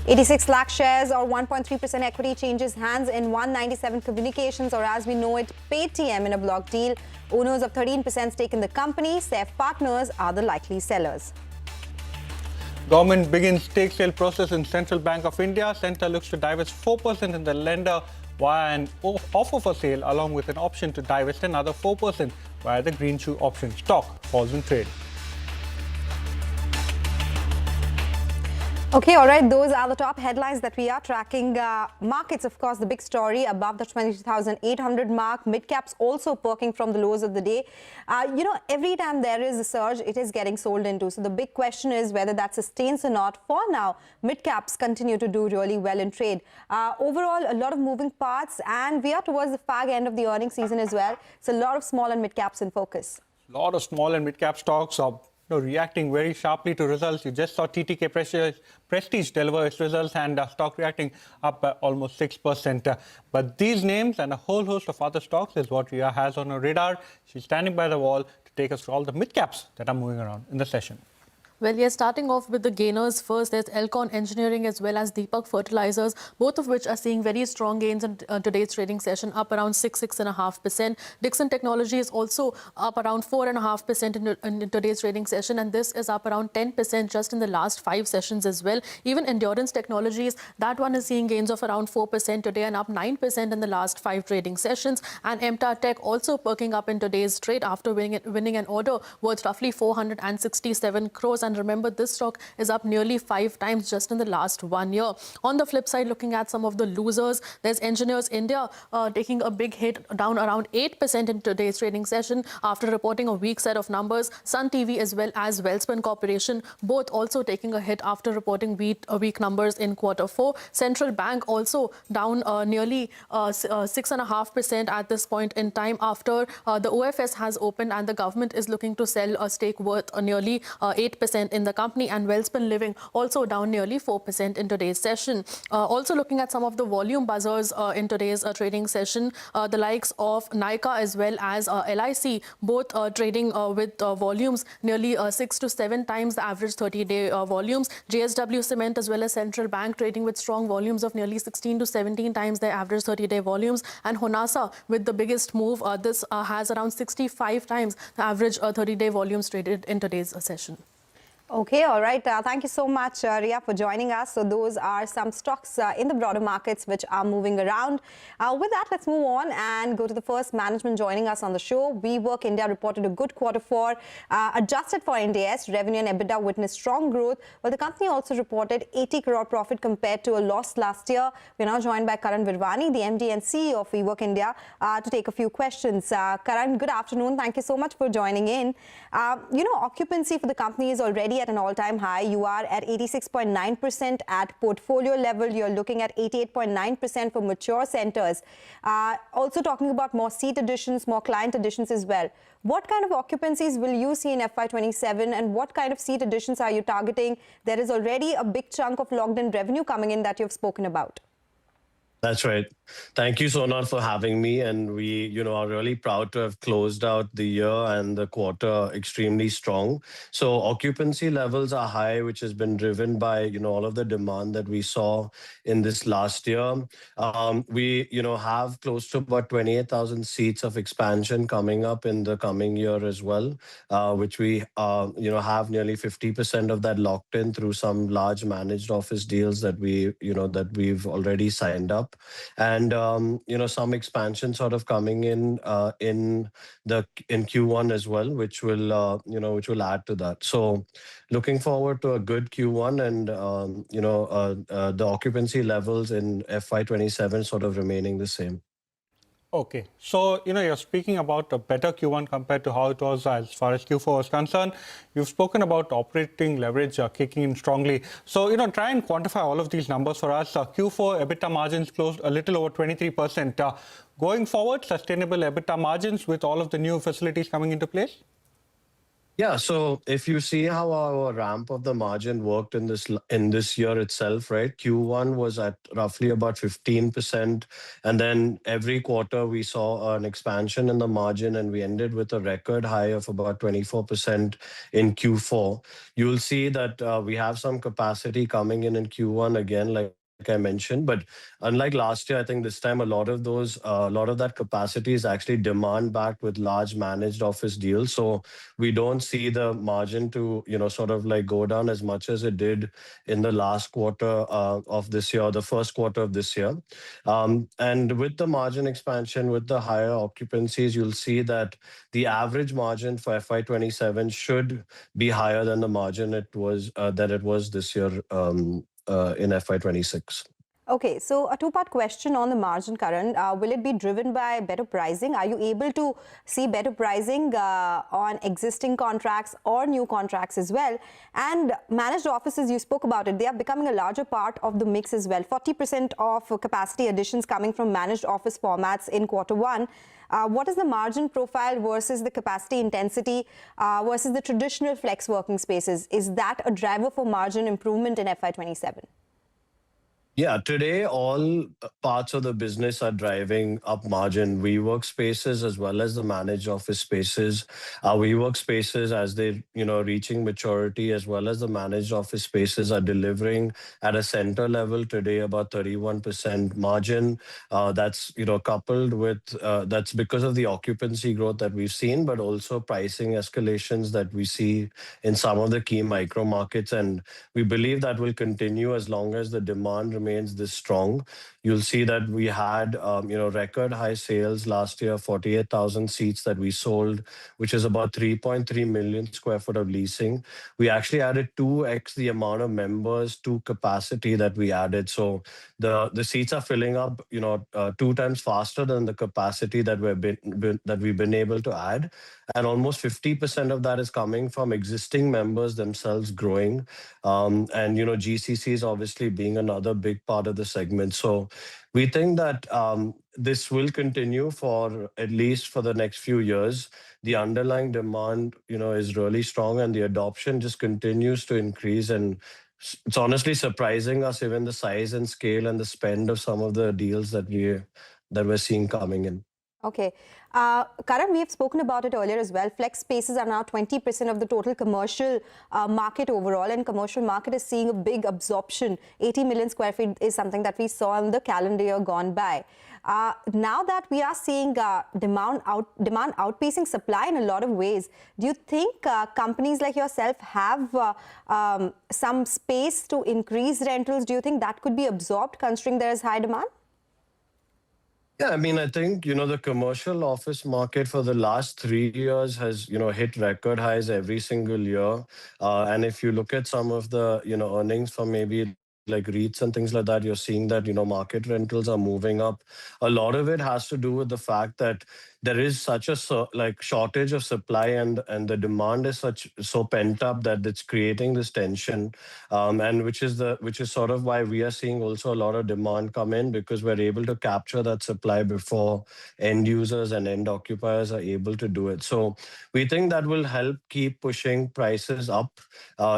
86 lakh shares or 1.3% equity changes hands in 197 Communications, or as we know it, Paytm, in a block deal. Owners of 13% stake in the company, SAF partners are the likely sellers. Government begins stake sale process in Central Bank of India. Centre looks to divest 4% in the lender via an offer for sale, along with an option to divest another 4% via the green shoe option. Stock falls in trade. Okay, all right. Those are the top headlines that we are tracking. Markets, of course, the big story above the 22,800 mark. Mid-caps also perking from the lows of the day. Every time there is a surge, it is getting sold into. So the big question is whether that sustains or not. For now, mid-caps continue to do really well in trade. Overall, a lot of moving parts, and we are towards the fag end of the earnings season as well. So a lot of small and mid-caps in focus. A lot of small and mid-cap stocks are reacting very sharply to results. You just saw TTK Prestige deliver its results and stock reacting up by almost 6%. But these names and a whole host of other stocks is what Ria has on her radar. She's standing by the wall to take us through all the mid-caps that are moving around in the session. Well, yes, starting off with the gainers first, there's Elcon Engineering as well as Deepak Fertilizers, both of which are seeing very strong gains in today's trading session, up around 6.5%. Dixon Technology is also up around 4.5% in today's trading session, and this is up around 10% just in the last 5 sessions as well. Even Endurance Technologies, that one is seeing gains of around 4% today and up 9% in the last 5 trading sessions. And MTAR Tech also perking up in today's trade after winning an order worth roughly 467 crores. And remember, this stock is up nearly 5 times just in the last 1 year. On the flip side, looking at some of the losers, there's Engineers India taking a big hit, down around 8% in today's trading session after reporting a weak set of numbers. Sun TV as well as Welspun Corporation, both also taking a hit after reporting weak numbers in Q4. Central Bank also down nearly 6.5% at this point in time after the OFS has opened and the government is looking to sell a stake worth nearly 8% in the company. And Welspun Living also down nearly 4% in today's session. Also looking at some of the volume buzzers in today's trading session, the likes of Nykaa as well as LIC, both trading with volumes nearly 6 to 7 times the average 30-day volumes. JSW Cement as well as Central Bank trading with strong volumes of nearly 16 to 17 times their average 30-day volumes. And Honasa with the biggest move, this has around 65 times the average 30-day volumes traded in today's session. Okay, all right. Thank you so much, Ria, for joining us. So those are some stocks in the broader markets which are moving around. With that, let's move on and go to the first management joining us on the show. WeWork India reported a good Q4. Adjusted for NDS, revenue and EBITDA witnessed strong growth, while the company also reported 80 crore profit compared to a loss last year. We're now joined by Karan Virwani, the MD and CEO of WeWork India, to take a few questions. Karan, good afternoon. Thank you so much for joining in. Occupancy for the company is already at an all-time high. You are at 86.9% at portfolio level. You're looking at 88.9% for mature centers. Also talking about more seat additions, more client additions as well. What kind of occupancies will you see in FY27 and what kind of seat additions are you targeting? There is already a big chunk of logged-in revenue coming in that you've spoken about. That's right. Thank you, Sonal, for having me. And we, are really proud to have closed out the year and the quarter extremely strong. So occupancy levels are high, which has been driven by, all of the demand that we saw in this last year. We, have close to about 28,000 seats of expansion coming up in the coming year as well, which we, have nearly 50% of that locked in through some large managed office deals that we, that we've already signed up. And some expansion sort of coming in Q1 as well, which will add to that. So looking forward to a good Q1 and the occupancy levels in FY27 sort of remaining the same. Okay, so you're speaking about a better Q1 compared to how it was as far as Q4 was concerned. You've spoken about operating leverage kicking in strongly. So try and quantify all of these numbers for us. Q4 EBITDA margins closed a little over 23%. Going forward, sustainable EBITDA margins with all of the new facilities coming into place? Yeah, so if you see how our ramp of the margin worked in this year itself, right? Q1 was at roughly about 15%, and then every quarter we saw an expansion in the margin, and we ended with a record high of about 24% in Q4. You'll see that we have some capacity coming in Q1 again, like I mentioned, but unlike last year, I think this time a lot of that capacity is actually demand backed with large managed office deals. So we don't see the margin to, sort of like go down as much as it did in the last quarter of this year, the first quarter of this year. And with the margin expansion, with the higher occupancies, you'll see that the average margin for FY27 should be higher than the margin it was this year in FY26. Okay, so a two-part question on the margin, Karan. Will it be driven by better pricing? Are you able to see better pricing on existing contracts or new contracts as well? And managed offices, you spoke about it, they are becoming a larger part of the mix as well. 40% of capacity additions coming from managed office formats in Q1. What is the margin profile versus the capacity intensity versus the traditional flex working spaces? Is that a driver for margin improvement in FY27? Yeah, today all parts of the business are driving up margin. WeWork spaces as well as the managed office spaces. Our WeWork spaces, as they reaching maturity, as well as the managed office spaces, are delivering at a center level today about 31% margin. That's coupled with that's because of the occupancy growth that we've seen, but also pricing escalations that we see in some of the key micro markets, and we believe that will continue as long as the demand remains this strong. You'll see that we had record high sales last year, 48,000 seats that we sold, which is about 3.3 million square foot of leasing. We actually added 2x the amount of members to capacity that we added. So the seats are filling up 2 times faster than the capacity that we've been able to add, and almost 50% of that is coming from existing members themselves growing, and GCCs obviously being another big part of the segment. So we think that this will continue for at least for the next few years. The underlying demand, is really strong, and the adoption just continues to increase. And it's honestly surprising us, even the size and scale and the spend of some of the deals that we're seeing coming in. Okay. Karan, we have spoken about it earlier as well. Flex spaces are now 20% of the total commercial market overall, and commercial market is seeing a big absorption. 80 million square feet is something that we saw in the calendar year gone by. Now that we are seeing demand outpacing supply in a lot of ways, do you think companies like yourself have some space to increase rentals? Do you think that could be absorbed considering there is high demand? Yeah, I mean, I think, the commercial office market for the last 3 years has, hit record highs every single year. And if you look at some of the, earnings from maybe like REITs and things like that, you're seeing that, market rentals are moving up. A lot of it has to do with the fact that there is such a shortage of supply, and the demand is so pent up that it's creating this tension, and which is sort of why we are seeing also a lot of demand come in, because we're able to capture that supply before end users and end occupiers are able to do it. So we think that will help keep pushing prices up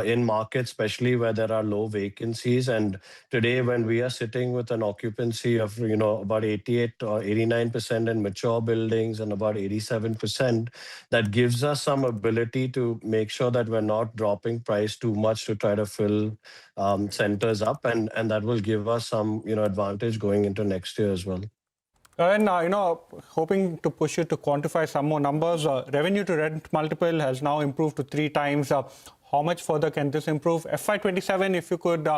in markets, especially where there are low vacancies. And today, when we are sitting with an occupancy of about 88 or 89% in mature buildings and about 87%, that gives us some ability to make sure that we're not dropping price too much to try to fill centers up, and that will give us some advantage going into next year as well. And hoping to push you to quantify some more numbers. Revenue to rent multiple has now improved to 3 times. How much further can this improve? FY27, if you could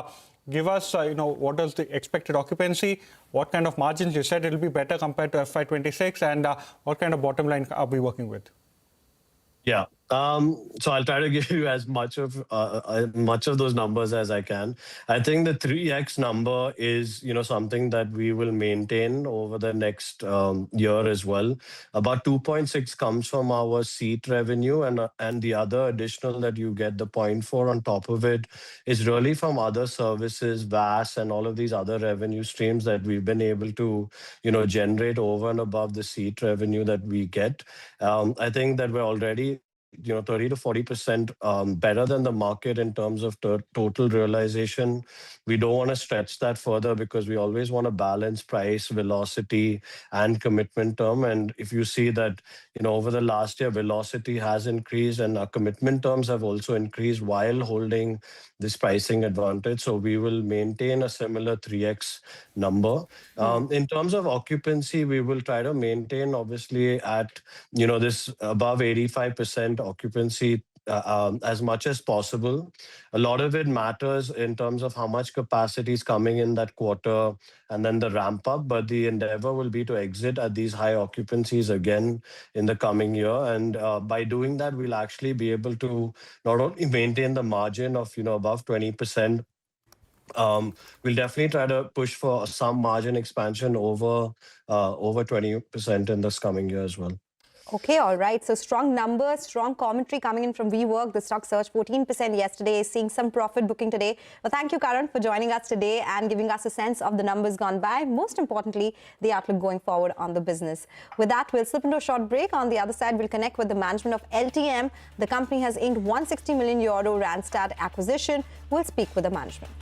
give us, what is the expected occupancy? What kind of margins? You said it'll be better compared to FY26, and what kind of bottom line are we working with? Yeah. So I'll try to give you as much of those numbers as I can. I think the 3x number is, something that we will maintain over the next year as well. About 2.6 comes from our seat revenue, and the other additional that you get, the 0.4 on top of it, is really from other services, VAS, and all of these other revenue streams that we've been able to, generate over and above the seat revenue that we get. I think that we're already 30 to 40% better than the market in terms of total realization. We don't want to stretch that further because we always want to balance price, velocity, and commitment term. And if you see that, over the last year, velocity has increased and our commitment terms have also increased while holding this pricing advantage. So we will maintain a similar 3x number. In terms of occupancy, we will try to maintain obviously at, this above 85% occupancy as much as possible. A lot of it matters in terms of how much capacity is coming in that quarter and then the ramp up. But the endeavor will be to exit at these high occupancies again in the coming year. And by doing that, we'll actually be able to not only maintain the margin of, above 20%, we'll definitely try to push for some margin expansion over 20% in this coming year as well. Okay, all right. So strong numbers, strong commentary coming in from WeWork. The stock surged 14% yesterday, seeing some profit booking today. Well, thank you, Karan, for joining us today and giving us a sense of the numbers gone by. Most importantly, the outlook going forward on the business. With that, we'll slip into a short break. On the other side, we'll connect with the management of LTM. The company has inked €160 million Randstad acquisition. We'll speak with the management.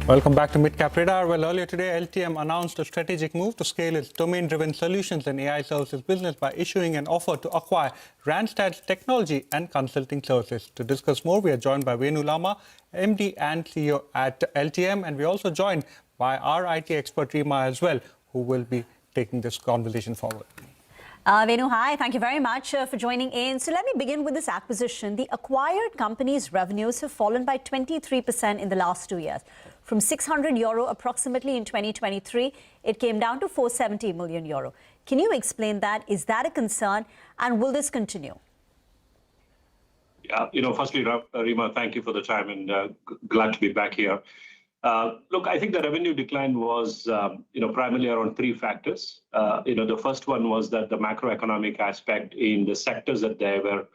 Welcome back to Midcap Radar. Well, earlier today, LTM announced a strategic move to scale its domain-driven solutions and AI services business by issuing an offer to acquire Randstad's technology and consulting services. To discuss more, we are joined by Venu Lama, MD and CEO at LTM, and we're also joined by our IT expert, Rima, as well, who will be taking this conversation forward. Venu, hi. Thank you very much for joining in. So let me begin with this acquisition. The acquired company's revenues have fallen by 23% in the last 2 years. From €600 approximately in 2023, it came down to €470 million. Can you explain that? Is that a concern? And will this continue? Yeah, firstly, Rima, thank you for the time and glad to be back here. Look, I think the revenue decline was, primarily around three factors. The first one was that the macroeconomic aspect in the sectors that they were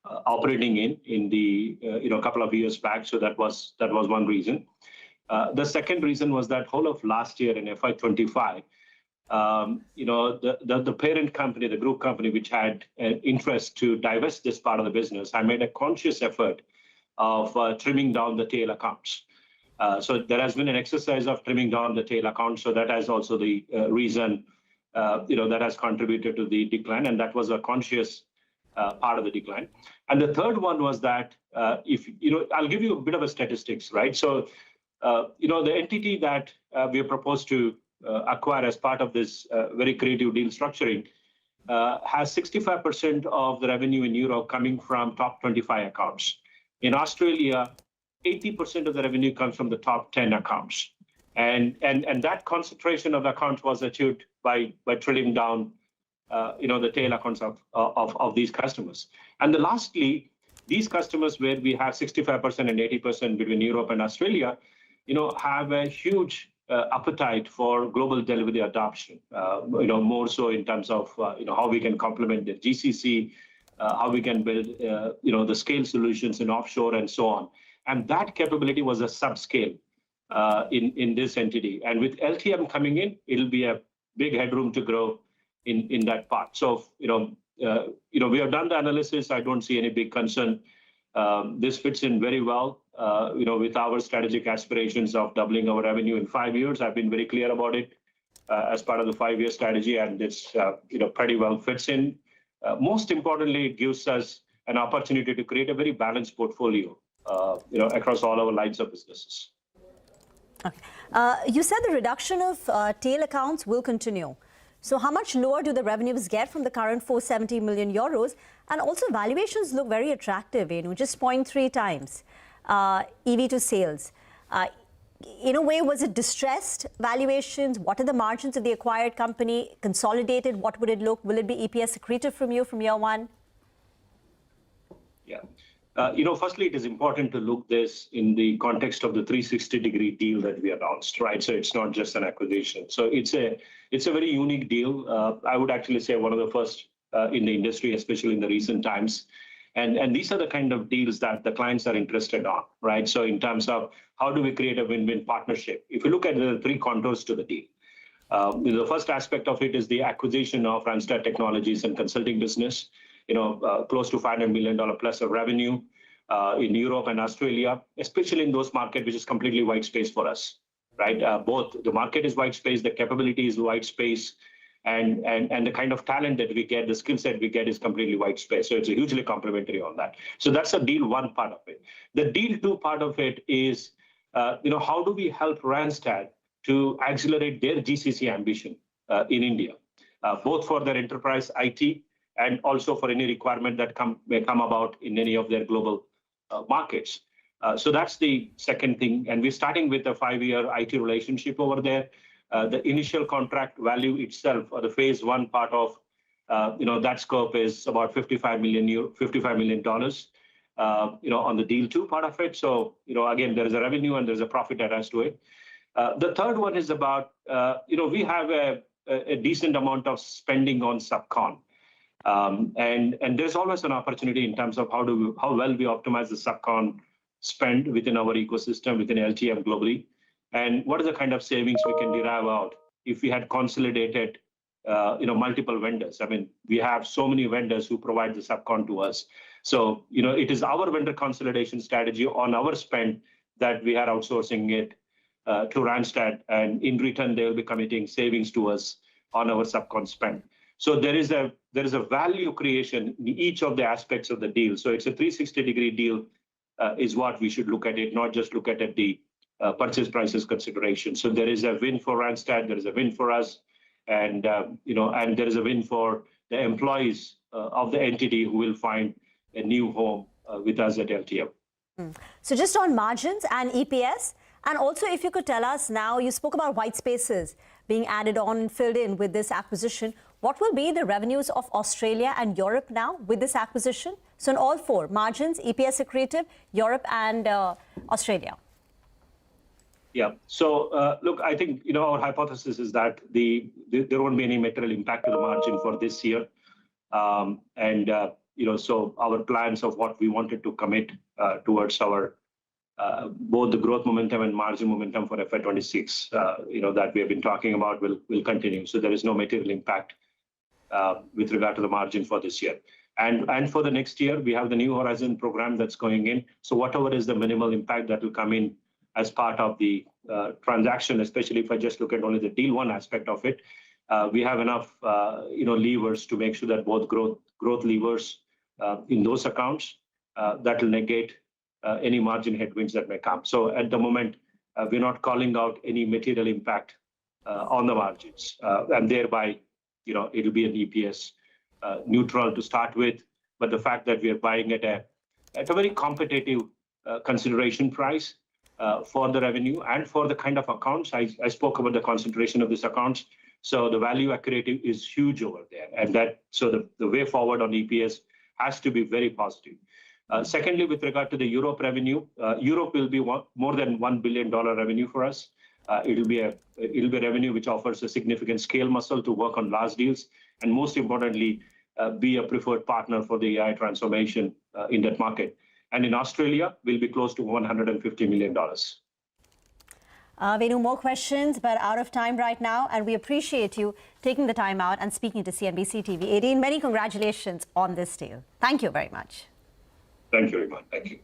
operating in the, couple of years back. So that was one reason. The second reason was that whole of last year in FY25, the parent company, the group company, which had an interest to divest this part of the business, I made a conscious effort of trimming down the tail accounts. So there has been an exercise of trimming down the tail accounts. So that is also the reason, that has contributed to the decline. And that was a conscious part of the decline. And the third one was that I'll give you a bit of a statistics, right? So, the entity that we are proposed to acquire as part of this very creative deal structuring has 65% of the revenue in Europe coming from top 25 accounts. In Australia, 80% of the revenue comes from the top 10 accounts. And that concentration of accounts was achieved by trimming down, the tail accounts of these customers. And lastly, these customers where we have 65% and 80% between Europe and Australia, have a huge appetite for global delivery adoption, more so in terms of, how we can complement the GCC, how we can build, the scale solutions in offshore and so on. And that capability was a subscale in this entity. And with LTM coming in, it'll be a big headroom to grow in that part. So, we have done the analysis. I don't see any big concern. This fits in very well, with our strategic aspirations of doubling our revenue in 5 years. I've been very clear about it as part of the 5-year strategy, and it's, pretty well fits in. Most importantly, it gives us an opportunity to create a very balanced portfolio, across all our lines of businesses. Okay. You said the reduction of tail accounts will continue. So how much lower do the revenues get from the current €470 million? And also valuations look very attractive, just 0.3 times EV to sales. In a way, was it distressed valuations? What are the margins of the acquired company? Consolidated, what would it look? Will it be EPS accretive from year one? Yeah. Firstly, it is important to look this in the context of the 360-degree deal that we announced, right? So it's not just an acquisition. So it's a very unique deal. I would actually say one of the first in the industry, especially in the recent times. And these are the kind of deals that the clients are interested on, right? So in terms of how do we create a win-win partnership? If you look at the three contours to the deal, the first aspect of it is the acquisition of Randstad Technologies and Consulting business. Close to $500 million plus of revenue in Europe and Australia, especially in those markets, which is completely white space for us, right? Both the market is white space, the capability is white space, and the kind of talent that we get, the skill set we get is completely white space. So it's hugely complementary on that. So that's a deal one part of it. The deal two part of it is, how do we help Randstad to accelerate their GCC ambition in India, both for their enterprise IT and also for any requirement that may come about in any of their global markets. So that's the second thing. And we're starting with a 5-year IT relationship over there. The initial contract value itself, or the phase one part of, that scope is about $55 million, on the deal two part of it. So, again, there is a revenue and there's a profit attached to it. The third one is about, we have a decent amount of spending on subcon. And there's always an opportunity in terms of how well we optimize the subcon spend within our ecosystem, within LTM globally, and what is the kind of savings we can derive out if we had consolidated, multiple vendors. I mean, we have so many vendors who provide the subcon to us. So, it is our vendor consolidation strategy on our spend that we are outsourcing it to Randstad, and in return they will be committing savings to us on our subcon spend. So there is a value creation in each of the aspects of the deal. So it's a 360-degree deal is what we should look at it, not just look at the purchase prices consideration. So there is a win for Randstad, there is a win for us, and and there is a win for the employees of the entity who will find a new home with us at LTM. So just on margins and EPS, and also if you could tell us now, you spoke about white spaces being added on and filled in with this acquisition. What will be the revenues of Australia and Europe now with this acquisition? So in all four, margins, EPS accretive, Europe and Australia. Yeah. So look, I think our hypothesis is that there won't be any material impact to the margin for this year, so our plans of what we wanted to commit towards our both the growth momentum and margin momentum for FY26, that we have been talking about will continue. So there is no material impact with regard to the margin for this year. And for the next year, we have the New Horizon program that's going in. So whatever is the minimal impact that will come in as part of the transaction, especially if I just look at only the deal one aspect of it, we have enough levers to make sure that both growth levers in those accounts that will negate any margin headwinds that may come. So at the moment, we're not calling out any material impact on the margins, and thereby, it'll be an EPS neutral to start with. But the fact that we are buying at a very competitive consideration price for the revenue and for the kind of accounts, I spoke about the concentration of these accounts. So the value accretive is huge over there, and the way forward on EPS has to be very positive. Secondly, with regard to the Europe revenue, Europe will be more than $1 billion revenue for us. It'll be revenue which offers a significant scale muscle to work on large deals, and most importantly, be a preferred partner for the AI transformation in that market. And in Australia, we'll be close to $150 million. Venu, more questions, but out of time right now, and we appreciate you taking the time out and speaking to CNBC TV 18. Many congratulations on this deal. Thank you very much. Thank you, Rima. Thank you.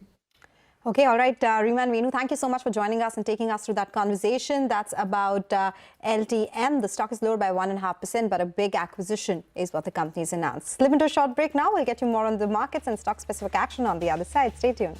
Okay, all right, Rima and Venu, thank you so much for joining us and taking us through that conversation. That's about LTM. The stock is lower by 1.5%, but a big acquisition is what the company's announced. Slip into a short break now. We'll get you more on the markets and stock-specific action on the other side. Stay tuned.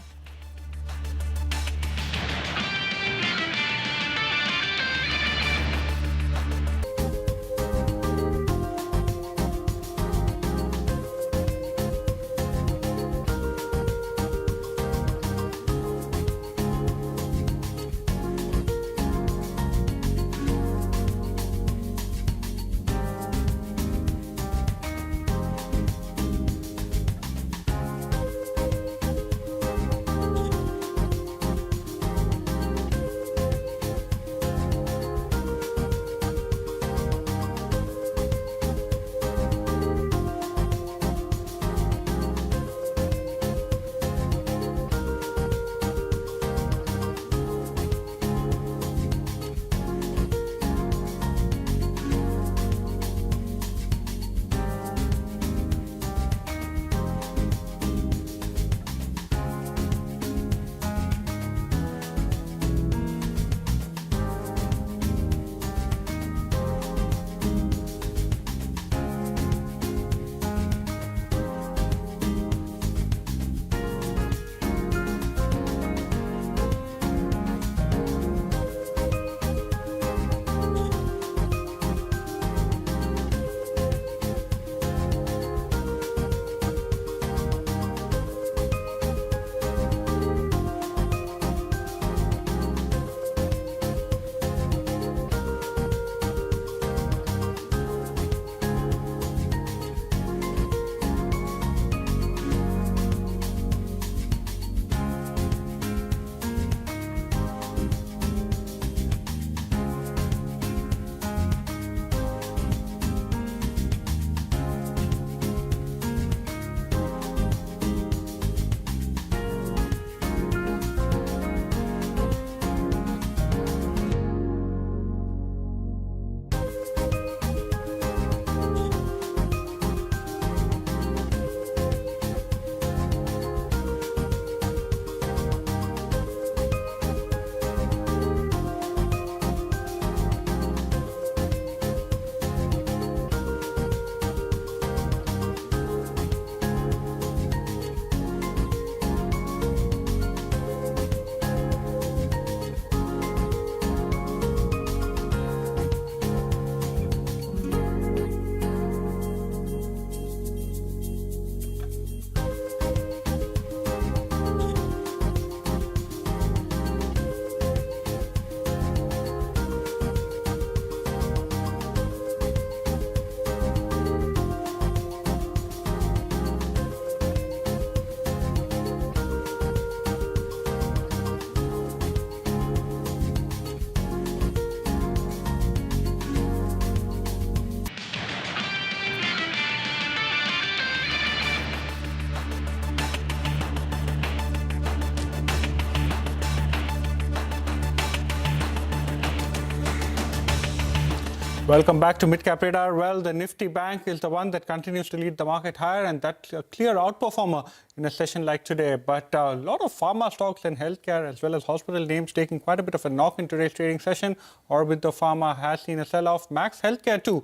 Welcome back to Midcap Radar. Well, the Nifty Bank is the one that continues to lead the market higher, and that's a clear outperformer in a session like today. But a lot of pharma stocks and healthcare, as well as hospital names, taking quite a bit of a knock in today's trading session. Aurobindo Pharma has seen a sell-off. Max Healthcare, too,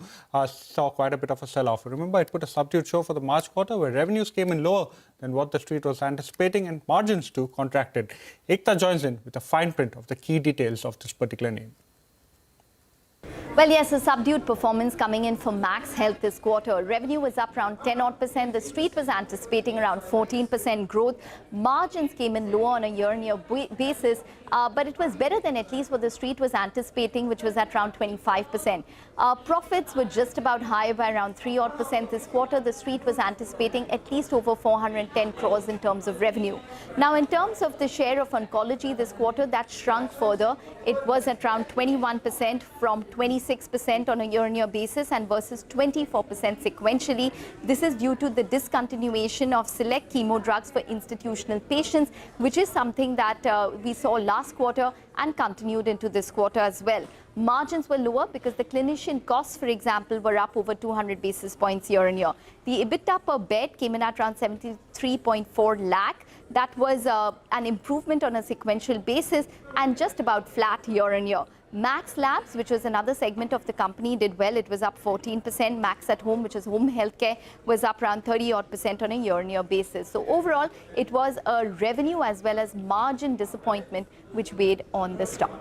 saw quite a bit of a sell-off. Remember, it put a subdued show for the March quarter, where revenues came in lower than what the street was anticipating, and margins, too, contracted. Ekta joins in with a fine print of the key details of this particular name. Well, yes, a subdued performance coming in for Max Health this quarter. Revenue was up around 10%. The street was anticipating around 14% growth. Margins came in lower on a year-on-year basis, but it was better than at least what the street was anticipating, which was at around 25%. Profits were just about higher by around 3% this quarter. The street was anticipating at least over 410 crores in terms of revenue. Now, in terms of the share of oncology this quarter, that shrunk further. It was at around 21% from 26% on a year-on-year basis and versus 24% sequentially. This is due to the discontinuation of select chemo drugs for institutional patients, which is something that we saw last quarter and continued into this quarter as well. Margins were lower because the clinician costs, for example, were up over 200 basis points year-on-year. The EBITDA per bed came in at around 73.4 lakh. That was an improvement on a sequential basis and just about flat year-on-year. Max Labs, which was another segment of the company, did well. It was up 14%. Max at Home, which is home healthcare, was up around 30% on a year-on-year basis. So overall, it was a revenue as well as margin disappointment which weighed on the stock.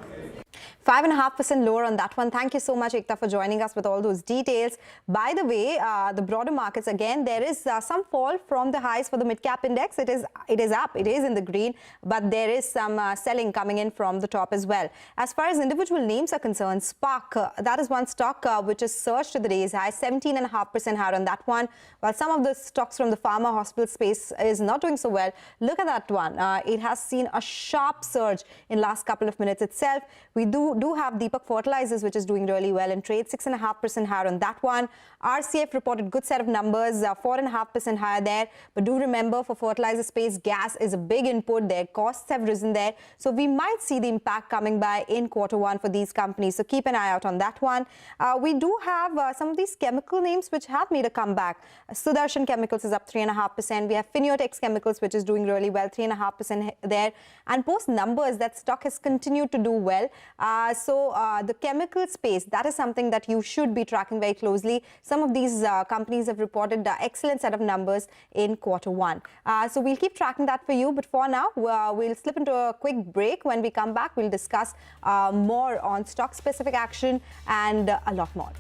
5.5% lower on that one. Thank you so much, Ekta, for joining us with all those details. By the way, the broader markets, again, there is some fall from the highs for the mid-cap index. It is up. It is in the green, but there is some selling coming in from the top as well. As far as individual names are concerned, Spark, that is one stock which has surged to the day's high, 17.5% higher on that one. While some of the stocks from the pharma hospital space is not doing so well, look at that one. It has seen a sharp surge in last couple of minutes itself. We do have Deepak Fertilizers, which is doing really well in trade, 6.5% higher on that one. RCF reported good set of numbers, 4.5% higher there. But do remember, for fertilizer space, gas is a big input. Their costs have risen there. So we might see the impact coming by in quarter1 for these companies. So keep an eye out on that one. We do have some of these chemical names which have made a comeback. Sudarshan Chemicals is up 3.5%. We have Finiotex Chemicals, which is doing really well, 3.5% there. And post numbers, that stock has continued to do well. So the chemical space, that is something that you should be tracking very closely. Some of these companies have reported excellent set of numbers in quarter1. So we'll keep tracking that for you. But for now, we'll slip into a quick break. When we come back, we'll discuss more on stock-specific action and a lot more.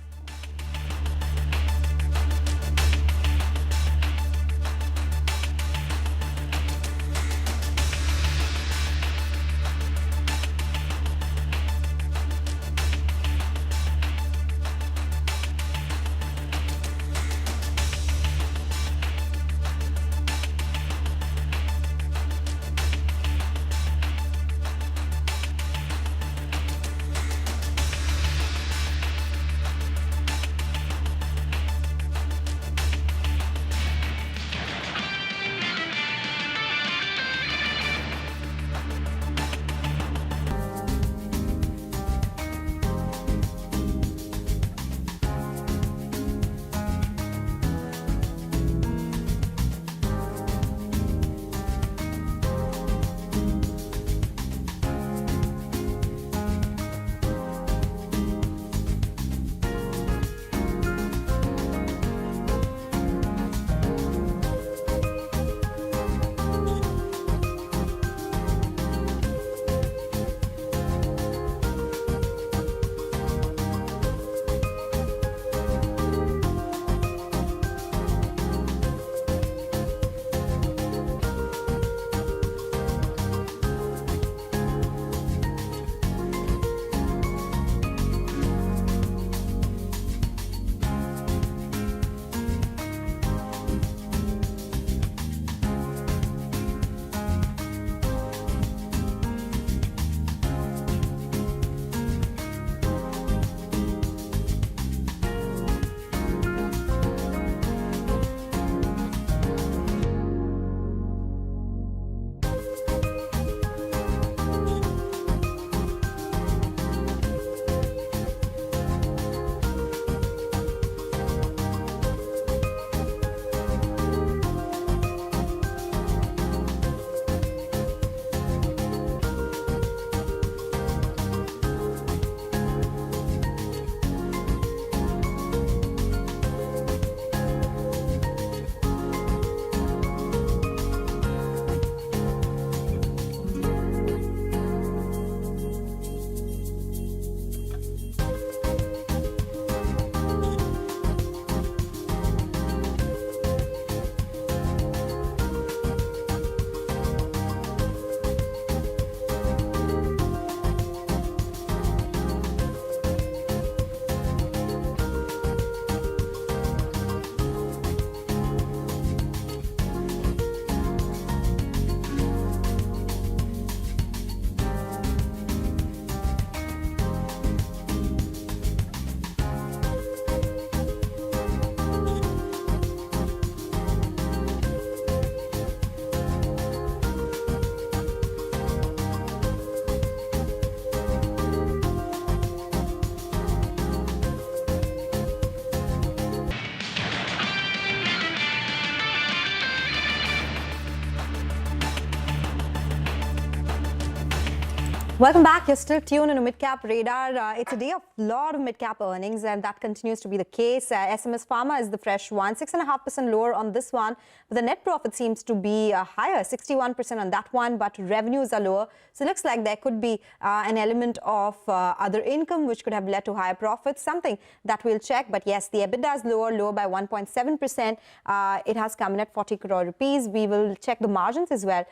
Welcome back. You're still tuned in a mid-cap radar. It's a day of a lot of mid-cap earnings, and that continues to be the case. SMS Pharma is the fresh one, 6.5% lower on this one. But the net profit seems to be higher, 61% on that one, but revenues are lower. So it looks like there could be an element of other income which could have led to higher profits, something that we'll check. But yes, the EBITDA is lower by 1.7%. It has come in at 40 crore rupees. We will check the margins as well,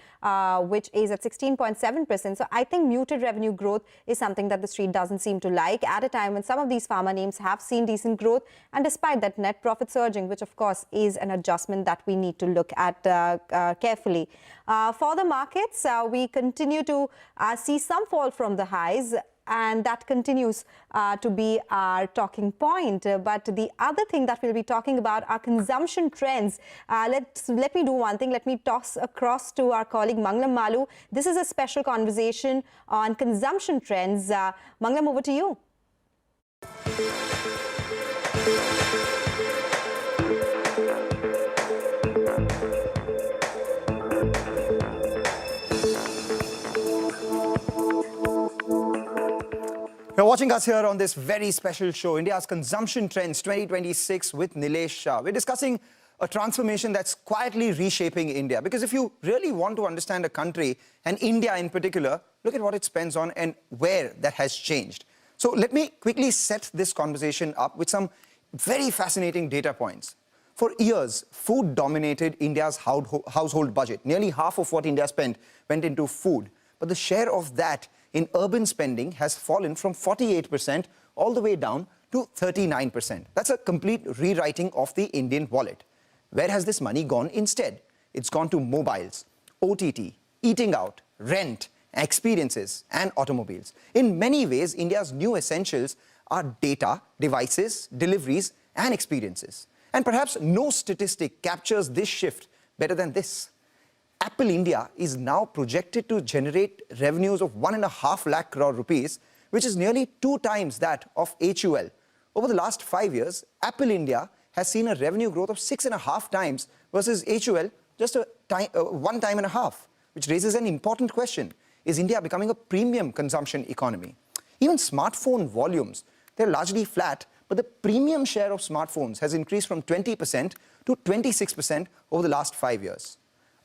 which is at 16.7%. So I think muted revenue growth is something that the street doesn't seem to like at a time when some of these pharma names have seen decent growth, and despite that net profit surging, which of course is an adjustment that we need to look at carefully. For the markets, we continue to see some fall from the highs, and that continues to be our talking point. But the other thing that we'll be talking about are consumption trends. Let me do one thing. Let me toss across to our colleague Mangalam Malu. This is a special conversation on consumption trends. Mangalam, over to you. You're watching us here on this very special show, India's Consumption Trends 2026 with Nilesh Shah. We're discussing a transformation that's quietly reshaping India. Because if you really want to understand a country, and India in particular, look at what it spends on and where that has changed. So let me quickly set this conversation up with some very fascinating data points. For years, food dominated India's household budget. Nearly half of what India spent went into food. But the share of that in urban spending has fallen from 48% all the way down to 39%. That's a complete rewriting of the Indian wallet. Where has this money gone instead? It's gone to mobiles, OTT, eating out, rent, experiences, and automobiles. In many ways, India's new essentials are data, devices, deliveries, and experiences. And perhaps no statistic captures this shift better than this. Apple India is now projected to generate revenues of 1.5 lakh crore rupees, which is nearly 2 times that of HUL. Over the last 5 years, Apple India has seen a revenue growth of 6.5 times versus HUL just 1.5 times, which raises an important question. Is India becoming a premium consumption economy? Even smartphone volumes, they're largely flat, but the premium share of smartphones has increased from 20% to 26% over the last 5 years.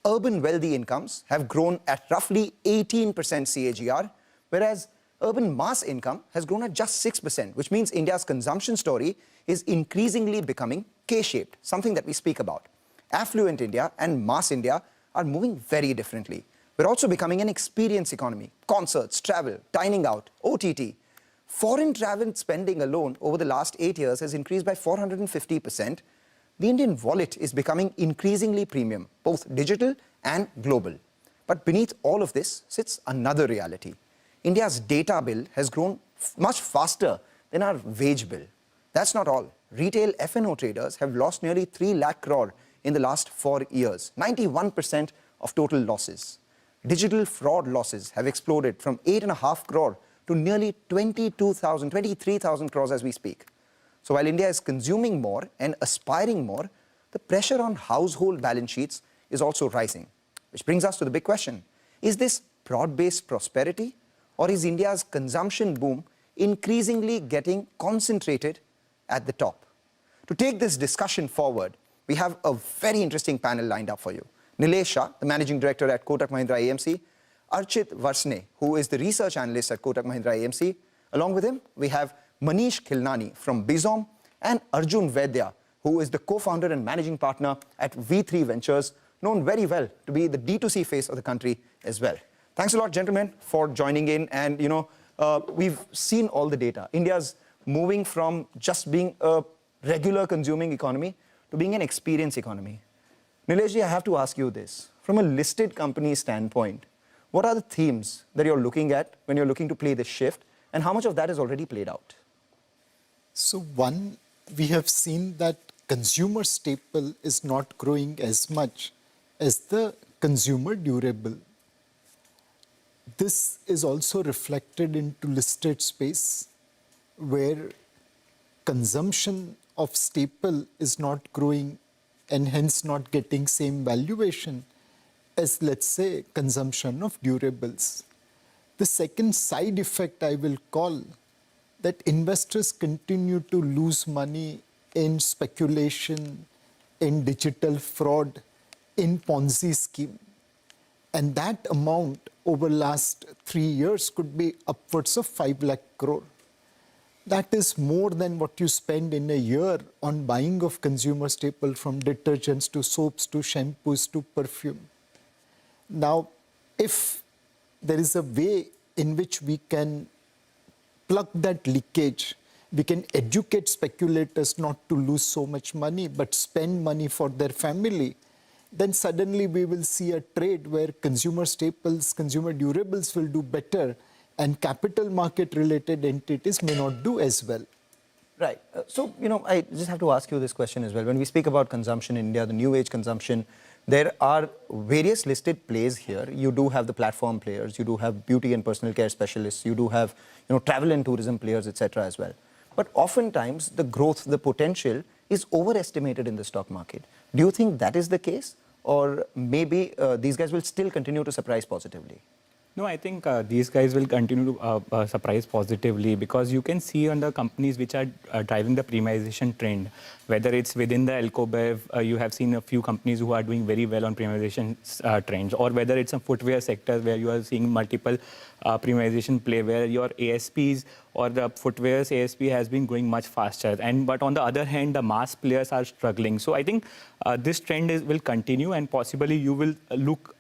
Urban wealthy incomes have grown at roughly 18% CAGR, whereas urban mass income has grown at just 6%, which means India's consumption story is increasingly becoming K-shaped, something that we speak about. Affluent India and mass India are moving very differently. We're also becoming an experience economy. Concerts, travel, dining out, OTT. Foreign travel spending alone over the last 8 years has increased by 450%. The Indian wallet is becoming increasingly premium, both digital and global. But beneath all of this sits another reality. India's data bill has grown much faster than our wage bill. That's not all. Retail F&O traders have lost nearly 3 lakh crore in the last 4 years, 91% of total losses. Digital fraud losses have exploded from 8.5 crore to nearly 23,000 crores as we speak. So while India is consuming more and aspiring more, the pressure on household balance sheets is also rising. Which brings us to the big question. Is this broad-based prosperity, or is India's consumption boom increasingly getting concentrated at the top? To take this discussion forward, we have a very interesting panel lined up for you. Nilesh Shah, the Managing Director at Kotak Mahindra AMC, Archit Varsne, who is the Research Analyst at Kotak Mahindra AMC. Along with him, we have Manish Khilnani from Bizom, and Arjun Vaidya, who is the co-founder and managing partner at V3 Ventures, known very well to be the D2C face of the country as well. Thanks a lot, gentlemen, for joining in. And, we've seen all the data. India's moving from just being a regular consuming economy to being an experience economy. Nileshji, I have to ask you this. From a listed company standpoint, what are the themes that you're looking at when you're looking to play this shift, and how much of that is already played out? So one, we have seen that consumer staple is not growing as much as the consumer durable. This is also reflected into listed space, where consumption of staple is not growing and hence not getting same valuation as, let's say, consumption of durables. The second side effect I will call that investors continue to lose money in speculation, in digital fraud, in Ponzi scheme. And that amount over last 3 years could be upwards of 5 lakh crore. That is more than what you spend in a year on buying of consumer staple, from detergents to soaps to shampoos to perfume. Now, if there is a way in which we can plug that leakage, we can educate speculators not to lose so much money but spend money for their family, then suddenly we will see a trade where consumer staples, consumer durables will do better and capital market related entities may not do as well. Right. So, I just have to ask you this question as well. When we speak about consumption in India, the new age consumption, there are various listed plays here. You do have the platform players, you do have beauty and personal care specialists, you do have travel and tourism players, etc. as well. But oftentimes the growth, the potential is overestimated in the stock market. Do you think that is the case? Or maybe these guys will still continue to surprise positively? No, I think these guys will continue to surprise positively, because you can see on the companies which are driving the premiumization trend, whether it's within the Alcobev, you have seen a few companies who are doing very well on premiumization trends, or whether it's a footwear sector where you are seeing multiple premiumization play, where your ASPs or the footwear's ASP has been growing much faster. But on the other hand, the mass players are struggling. So I think this trend will continue, and possibly you will look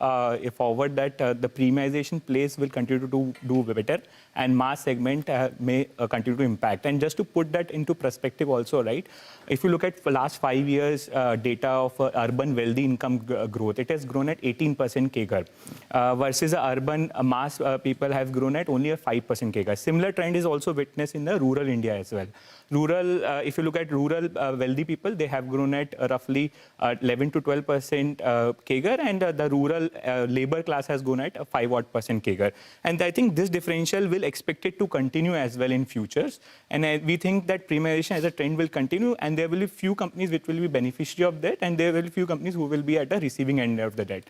forward that the premiumization plays will continue to do better, and mass segment may continue to impact. And just to put that into perspective also, right, if you look at the last 5 years data of urban wealthy income growth, it has grown at 18% CAGR versus the urban mass people have grown at only a 5% CAGR. Similar trend is also witnessed in the rural India as well. Rural, if you look at rural wealthy people, they have grown at roughly 11 to 12% CAGR, and the rural labor class has grown at 5% CAGR. And I think this differential will expected to continue as well in futures. And we think that premiumization as a trend will continue, and there will be few companies which will be beneficiary of that, and there will be few companies who will be at the receiving end of the debt.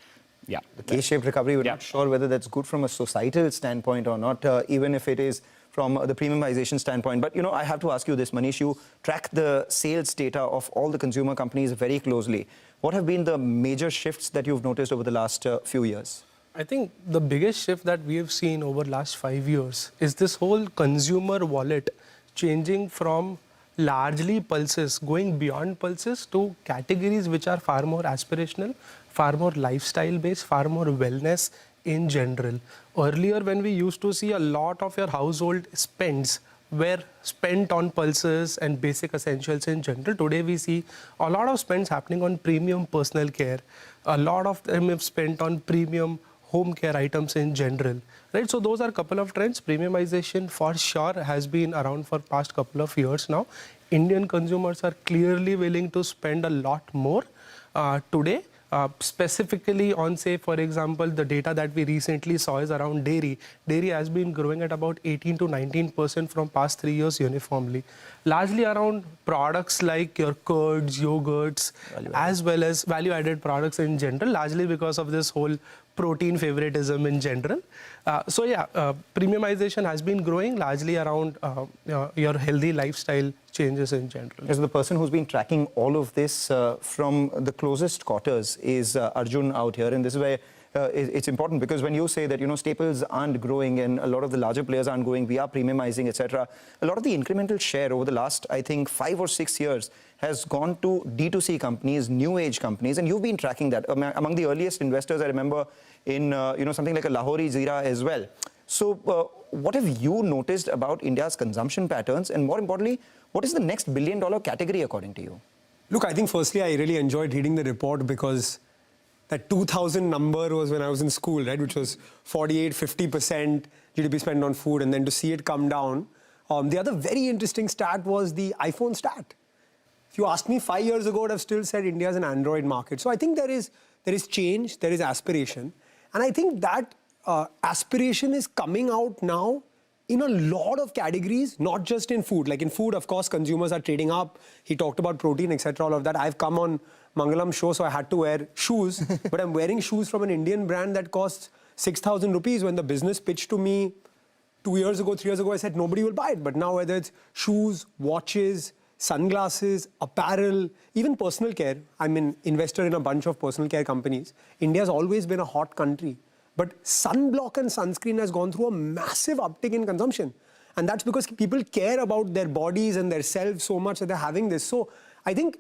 Yeah. The K-shaped recovery, we're not sure whether that's good from a societal standpoint or not, even if it is from the premiumization standpoint. But, I have to ask you this, Manish, you track the sales data of all the consumer companies very closely. What have been the major shifts that you've noticed over the last few years? I think the biggest shift that we have seen over the last 5 years is this whole consumer wallet changing from largely pulses, going beyond pulses to categories which are far more aspirational, far more lifestyle-based, far more wellness in general. Earlier, when we used to see a lot of your household spends were spent on pulses and basic essentials in general, today we see a lot of spends happening on premium personal care. A lot of them have spent on premium home care items in general, right? So those are a couple of trends. Premiumization for sure has been around for past couple of years now. Indian consumers are clearly willing to spend a lot more today. Specifically on, say, for example, the data that we recently saw is around dairy. Dairy has been growing at about 18 to 19% from past 3 years uniformly. Largely around products like your curds, yogurts, as well as value-added products in general, largely because of this whole protein favoritism in general. Premiumization has been growing largely around your healthy lifestyle changes in general. As the person who's been tracking all of this from the closest quarters is Arjun out here, and this is where it's important, because when you say that staples aren't growing and a lot of the larger players aren't growing, we are premiumizing, etc. A lot of the incremental share over the last, I think, 5 or 6 years has gone to D2C companies, new age companies, and you've been tracking that. Among the earliest investors, I remember in something like a Lahori Zira as well. So what have you noticed about India's consumption patterns, and more importantly, what is the next billion-dollar category according to you? Look, I think firstly I really enjoyed reading the report, because that 2000 number was when I was in school, right, which was 48-50% GDP spent on food, and then to see it come down. The other very interesting stat was the iPhone stat. If you asked me 5 years ago, I would have still said India is an Android market. So I think there is change, there is aspiration. And I think that aspiration is coming out now in a lot of categories, not just in food. Like in food, of course, consumers are trading up. He talked about protein, etc., all of that. I've come on Mangalam show, so I had to wear shoes. But I'm wearing shoes from an Indian brand that costs 6,000 rupees. When the business pitched to me 2 years ago, 3 years ago, I said nobody will buy it. But now whether it's shoes, watches, sunglasses, apparel, even personal care. I'm an investor in a bunch of personal care companies. India's always been a hot country. But sunblock and sunscreen has gone through a massive uptick in consumption. And that's because people care about their bodies and their selves so much that they're having this. So I think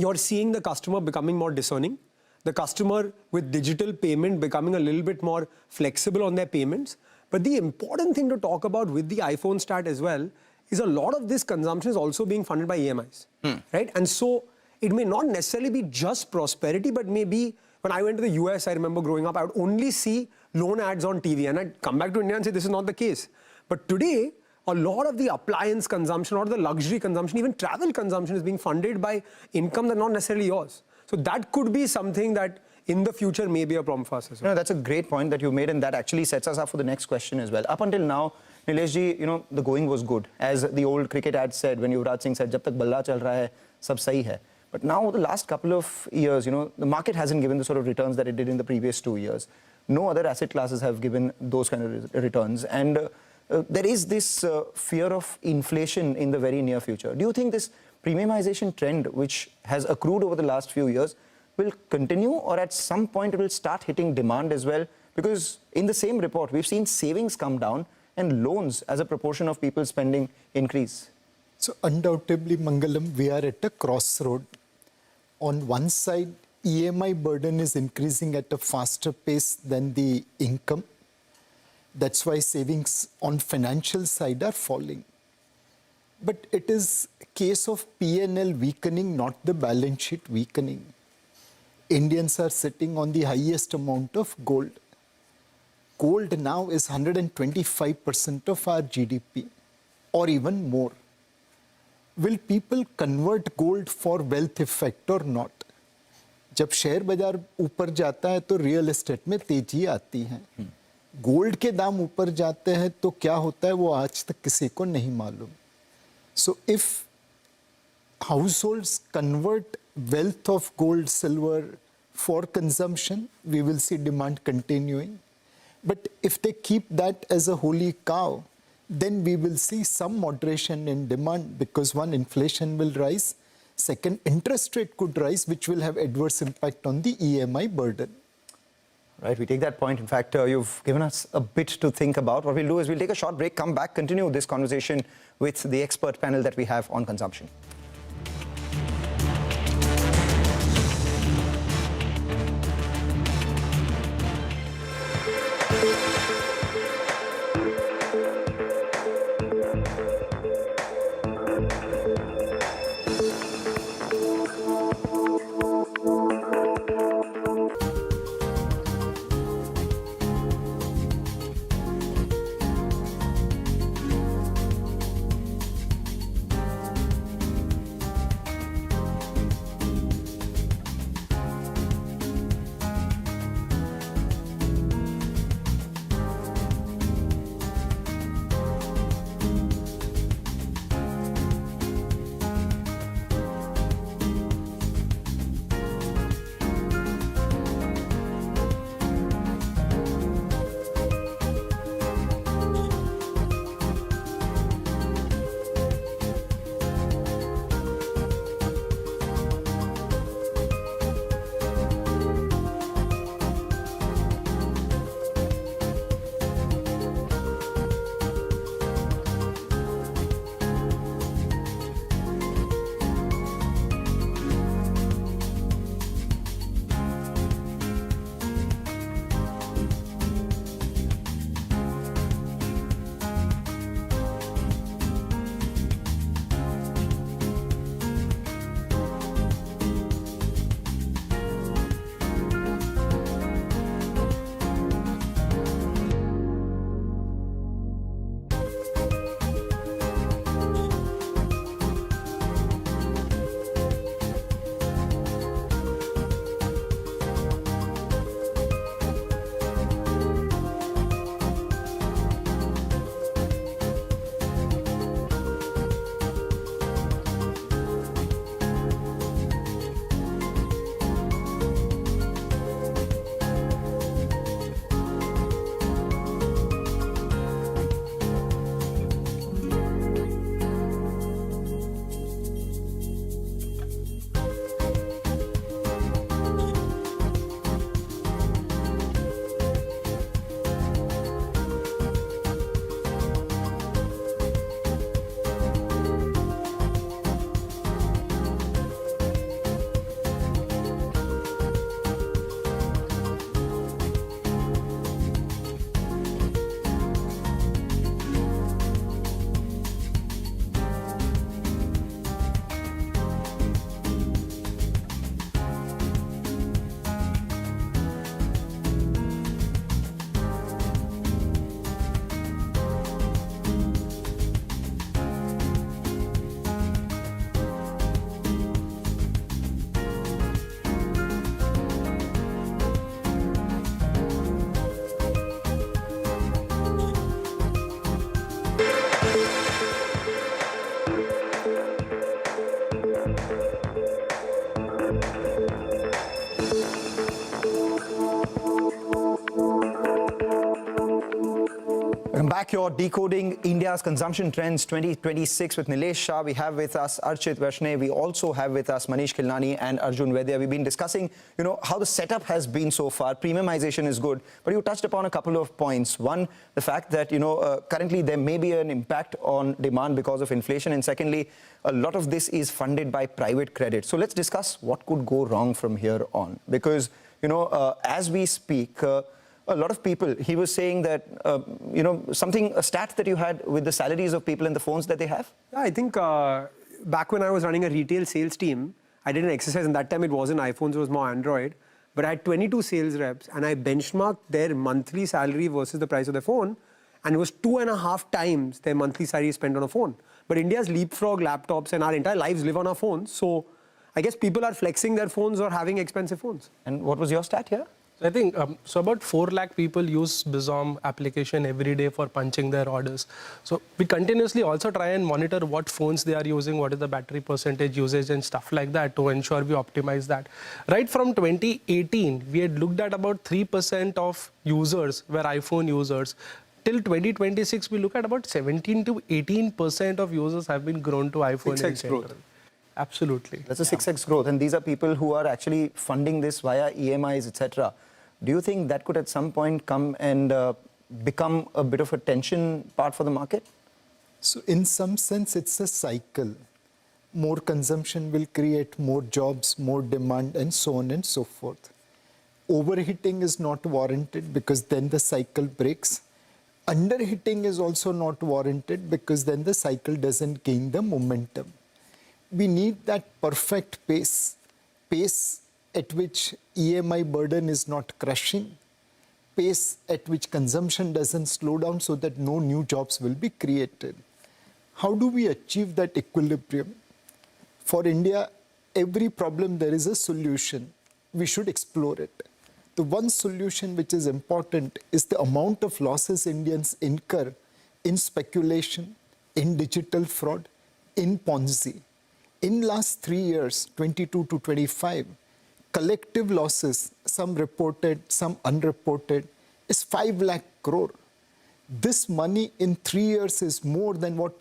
you're seeing the customer becoming more discerning. The customer with digital payment becoming a little bit more flexible on their payments. But the important thing to talk about with the iPhone stat as well is a lot of this consumption is also being funded by EMIs, right? And so it may not necessarily be just prosperity, but maybe when I went to the US, I remember growing up, I would only see loan ads on TV. And I'd come back to India and say, this is not the case. But today, a lot of the appliance consumption or the luxury consumption, even travel consumption is being funded by income that's not necessarily yours. So that could be something that in the future may be a problem for us as well. No, that's a great point that you made, and that actually sets us up for the next question as well. Up until now, Nilesh ji, the going was good. As the old cricket ad said, when Yuvraj Singh said, "Jab tak balla chal raha hai, sab sahi hai." But now, the last couple of years, the market hasn't given the sort of returns that it did in the previous 2 years. No other asset classes have given those kind of returns. And there is this fear of inflation in the very near future. Do you think this premiumization trend, which has accrued over the last few years, will continue, or at some point it will start hitting demand as well? Because in the same report, we've seen savings come down and loans as a proportion of people's spending increase. So undoubtedly, Mangalam, we are at a crossroad. On one side, EMI burden is increasing at a faster pace than the income. That's why savings on financial side are falling. But it is a case of P&L weakening, not the balance sheet weakening. Indians are sitting on the highest amount of gold. Gold now is 125% of our GDP, or even more. Will people convert gold for wealth effect or not? जब share बाजार ऊपर जाता है तो real estate में तेजी आती है. गोल्ड के दाम ऊपर जाते हैं तो क्या होता है वो आज तक किसी को नहीं मालूम. So if households convert wealth of gold, silver for consumption, we will see demand continuing. But if they keep that as a holy cow, then we will see some moderation in demand because one, inflation will rise. Second, interest rate could rise, which will have adverse impact on the EMI burden. Right, we take that point. In fact, you've given us a bit to think about. What we'll do is we'll take a short break, come back, continue this conversation with the expert panel that we have on consumption. back. You're decoding India's consumption trends 2026 with Nilesh Shah. We have with us Archit Vaishnav. We also have with us Manish Khilnani and Arjun Vaidya. We've been discussing, how the setup has been so far. Premiumization is good, but you touched upon a couple of points. One, the fact that, currently there may be an impact on demand because of inflation. And secondly, a lot of this is funded by private credit. So let's discuss what could go wrong from here on. Because, as we speak, a lot of people, he was saying that, a stat that you had with the salaries of people and the phones that they have? Yeah, I think back when I was running a retail sales team, I did an exercise, and that time it wasn't iPhones, it was more Android. But I had 22 sales reps, and I benchmarked their monthly salary versus the price of their phone, and it was 2.5 times their monthly salary spent on a phone. But India's leapfrog laptops and our entire lives live on our phones, so I guess people are flexing their phones or having expensive phones. And what was your stat here? I think, so about 4 lakh people use Bizom application every day for punching their orders. So we continuously also try and monitor what phones they are using, what is the battery percentage usage and stuff like that to ensure we optimize that. Right from 2018, we had looked at about 3% of users were iPhone users. Till 2026, we look at about 17 to 18% of users have been grown to iPhone. 6x growth. Absolutely. That's a 6x growth. And these are people who are actually funding this via EMIs, etc. Do you think that could at some point come and become a bit of a tension part for the market? So in some sense, it's a cycle. More consumption will create more jobs, more demand, and so on and so forth. Overheating is not warranted because then the cycle breaks. Underheating is also not warranted because then the cycle doesn't gain the momentum. We need that perfect pace at which EMI burden is not crushing, pace at which consumption doesn't slow down so that no new jobs will be created. How do we achieve that equilibrium? For India, every problem there is a solution. We should explore it. The one solution which is important is the amount of losses Indians incur in speculation, in digital fraud, in Ponzi. In last 3 years, 22 to 25, collective losses, some reported, some unreported, is 5 lakh crore. This money in 3 years is more than what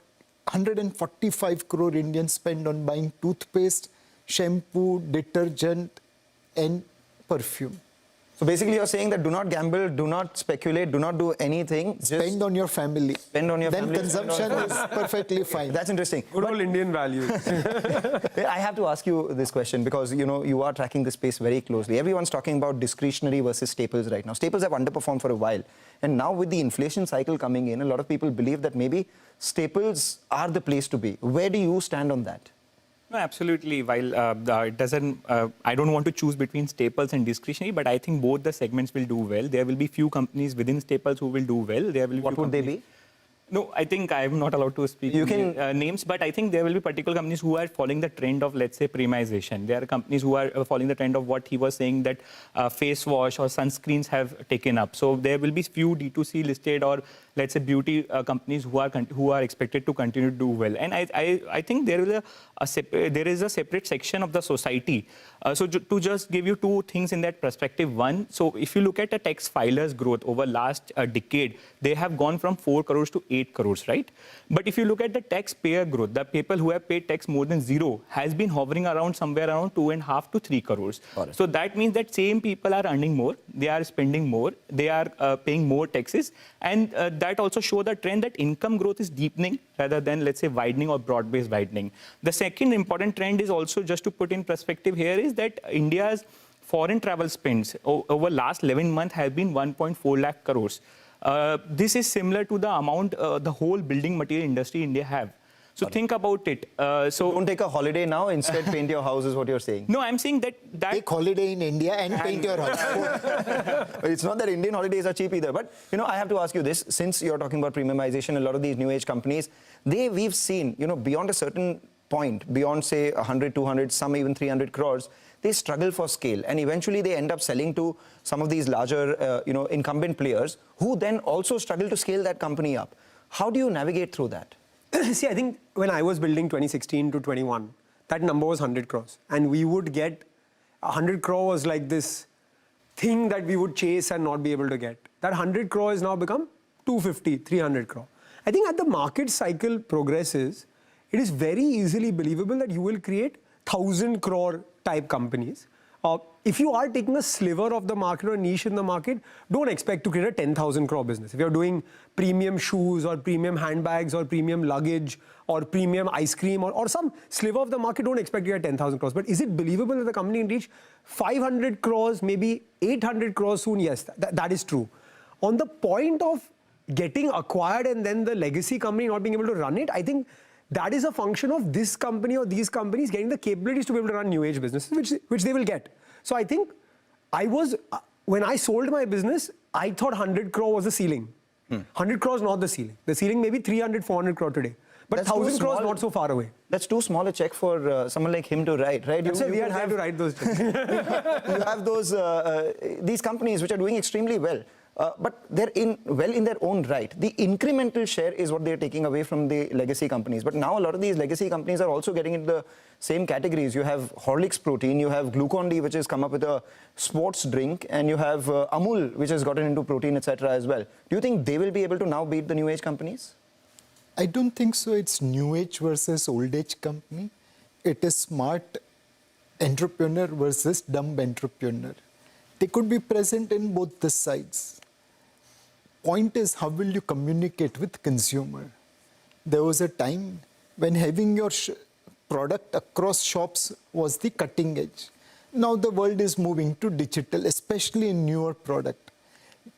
145 crore Indians spend on buying toothpaste, shampoo, detergent, and perfume. So basically you're saying that do not gamble, do not speculate, do not do anything. Spend on your family. Spend on your then family. Consumption is perfectly fine. That's interesting. Good old Indian values. I have to ask you this question because, you are tracking this space very closely. Everyone's talking about discretionary versus staples right now. Staples have underperformed for a while. And now with the inflation cycle coming in, a lot of people believe that maybe staples are the place to be. Where do you stand on that? No, absolutely. While it doesn't, I don't want to choose between staples and discretionary, but I think both the segments will do well. There will be few companies within staples who will do well. There will be what would they be? No, I think I'm not allowed to speak names, but I think there will be particular companies who are following the trend of, let's say, premiumization. There are companies who are following the trend of what he was saying, that face wash or sunscreens have taken up. So there will be few D2C listed or, let's say, beauty companies who are expected to continue to do well. And I think there is a separate section of the society. So to just give you two things in that perspective. One, so if you look at the tax filers growth over last decade, they have gone from 4 crores to 8 crores, right? But if you look at the taxpayer growth, the people who have paid tax more than 0 has been hovering around somewhere around 2.5 to 3 crores. So that means that same people are earning more, they are spending more, they are paying more taxes, and that also shows the trend that income growth is deepening rather than, let's say, widening or broad-based widening. The second important trend is also, just to put in perspective here, is that India's foreign travel spends over last 11 months have been 1.4 lakh crores. This is similar to the amount the whole building material industry in India have. So think about it. So don't take a holiday now, instead paint your house is what you're saying. No, I'm saying that take holiday in India and paint your house. It's not that Indian holidays are cheap either. But, I have to ask you this, since you're talking about premiumization, a lot of these new age companies, we've seen, beyond a certain point, beyond say 100, 200, some even 300 crores, they struggle for scale. And eventually they end up selling to some of these larger, incumbent players who then also struggle to scale that company up. How do you navigate through that? See, I think when I was building 2016 to 21, that number was 100 crores. And we would get 100 crore was like this thing that we would chase and not be able to get. That 100 crore has now become 250, 300 crore. I think as the market cycle progresses, it is very easily believable that you will create 1,000 crore type companies. If you are taking a sliver of the market or a niche in the market, don't expect to create a 10,000 crore business. If you're doing premium shoes or premium handbags or premium luggage or premium ice cream or some sliver of the market, don't expect to get 10,000 crores. But is it believable that the company can reach 500 crores, maybe 800 crores soon? Yes, that is true. On the point of getting acquired and then the legacy company not being able to run it, I think that is a function of this company or these companies getting the capabilities to be able to run new age businesses, which they will get. So I think when I sold my business, I thought 100 crore was the ceiling. 100 crores not the ceiling. The ceiling may be 300, 400 crore today. But 1,000 crores not so far away. That's too small a check for someone like him to write, right? We had to write those checks. You have those these companies which are doing extremely well. But they're well in their own right. The incremental share is what they're taking away from the legacy companies. But now a lot of these legacy companies are also getting into the same categories. You have Horlicks protein, you have Glucon-D, which has come up with a sports drink, and you have Amul, which has gotten into protein, etc. as well. Do you think they will be able to now beat the new age companies? I don't think so. It's new age versus old age company. It is smart entrepreneur versus dumb entrepreneur. They could be present in both the sides. Point is, how will you communicate with consumer? There was a time when having your product across shops was the cutting edge. Now the world is moving to digital, especially in newer product.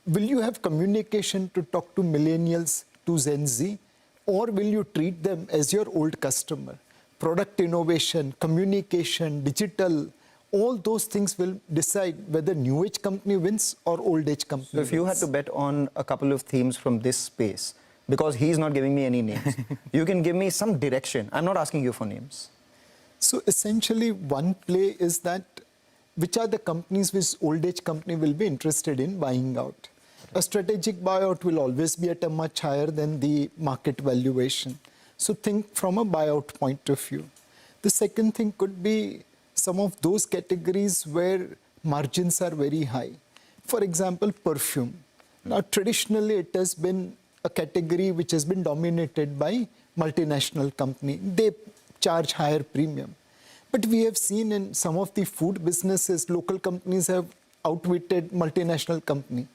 Will you have communication to talk to millennials, to Gen Z, or will you treat them as your old customer? Product innovation, communication, digital, all those things will decide whether new age company wins or old age company So if you had to bet on a couple of themes from this space, because he's not giving me any names, you can give me some direction. I'm not asking you for names. So essentially one play is that which are the companies which old age company will be interested in buying out. A strategic buyout will always be at a much higher than the market valuation. So think from a buyout point of view. The second thing could be some of those categories where margins are very high. For example, perfume. Now, traditionally, it has been a category which has been dominated by multinational company. They charge higher premium. But we have seen in some of the food businesses, local companies have outwitted multinational company.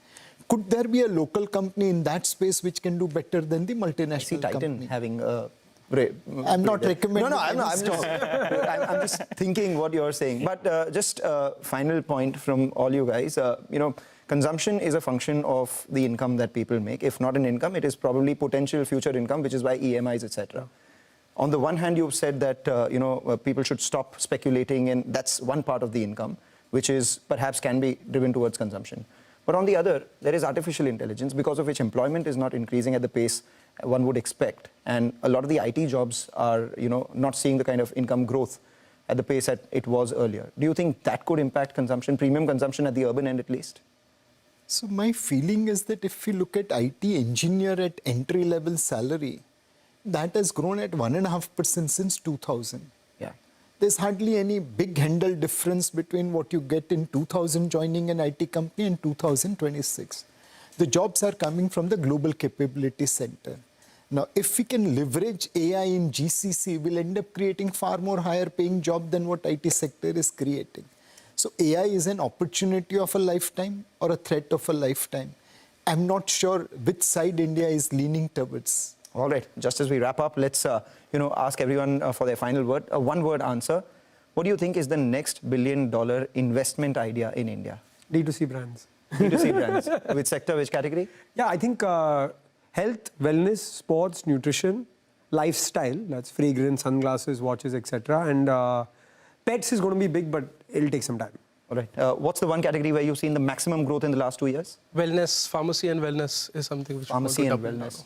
Could there be a local company in that space which can do better than the multinational Titan company? having a... I'm not recommending. No, I'm just thinking what you're saying. But just a final point from all you guys. Consumption is a function of the income that people make. If not an income, it is probably potential future income, which is why EMIs, etc. On the one hand, you've said that people should stop speculating, and that's one part of the income, which is perhaps can be driven towards consumption. But on the other, there is artificial intelligence, because of which employment is not increasing at the pace one would expect. And a lot of the IT jobs are, not seeing the kind of income growth at the pace that it was earlier. Do you think that could impact consumption, premium consumption at the urban end at least? So my feeling is that if you look at IT engineer at entry-level salary, that has grown at 1.5% since 2000. Yeah. There's hardly any big handle difference between what you get in 2000 joining an IT company and 2026. The jobs are coming from the Global Capability Center. Now, if we can leverage AI in GCC, we'll end up creating far more higher paying job than what IT sector is creating. So AI is an opportunity of a lifetime or a threat of a lifetime. I'm not sure which side India is leaning towards. All right, just as we wrap up, let's ask everyone for their final word, a one-word answer. What do you think is the next billion-dollar investment idea in India? D2C brands. D2C brands. Which sector, which category? Yeah, I think health, wellness, sports, nutrition, lifestyle, that's fragrance, sunglasses, watches, etc. And pets is going to be big, but it'll take some time. All right. What's the one category where you've seen the maximum growth in the last 2 years? Wellness, pharmacy and wellness is something which Pharmacy and wellness.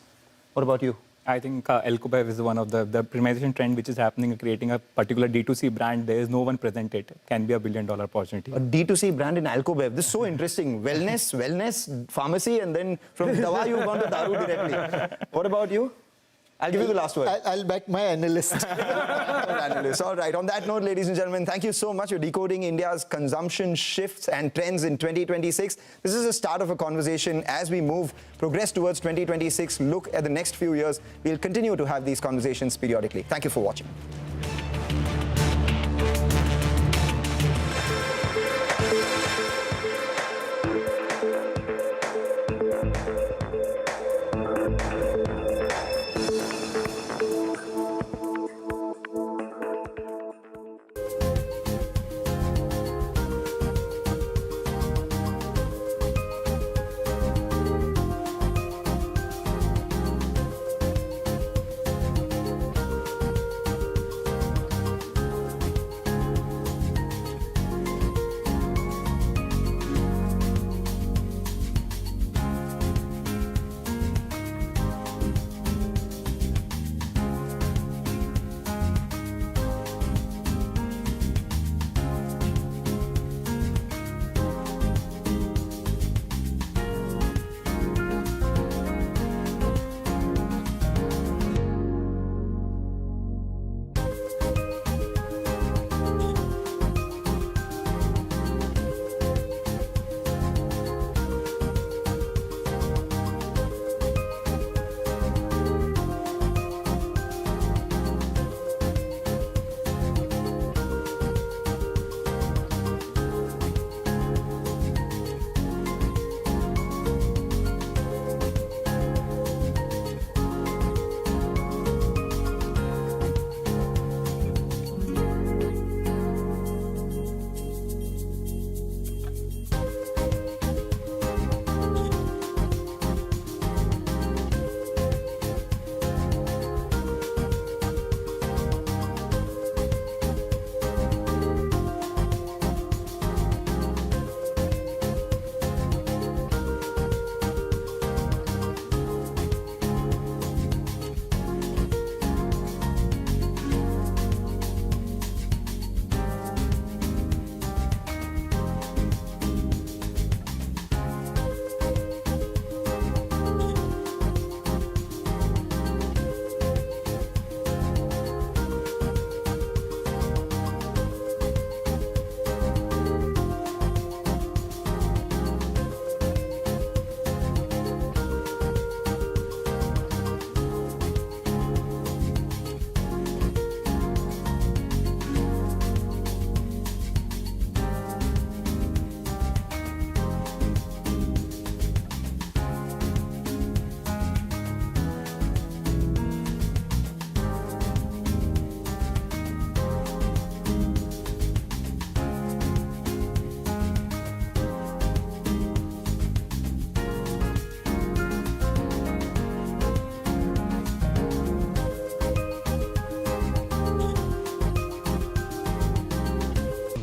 What about you? I think Alcobev is one of the premiumization trend which is happening, creating a particular D2C brand. There is no one present it. Can be a billion-dollar opportunity. A D2C brand in Alcobev. This is so interesting. Wellness, pharmacy, and then from Dawa you've gone to Daru directly. What about you? I'll give you the last word. I'll back my analyst. Analyst. All right. On that note, ladies and gentlemen, thank you so much for decoding India's consumption shifts and trends in 2026. This is the start of a conversation as we progress towards 2026. Look at the next few years. We'll continue to have these conversations periodically. Thank you for watching.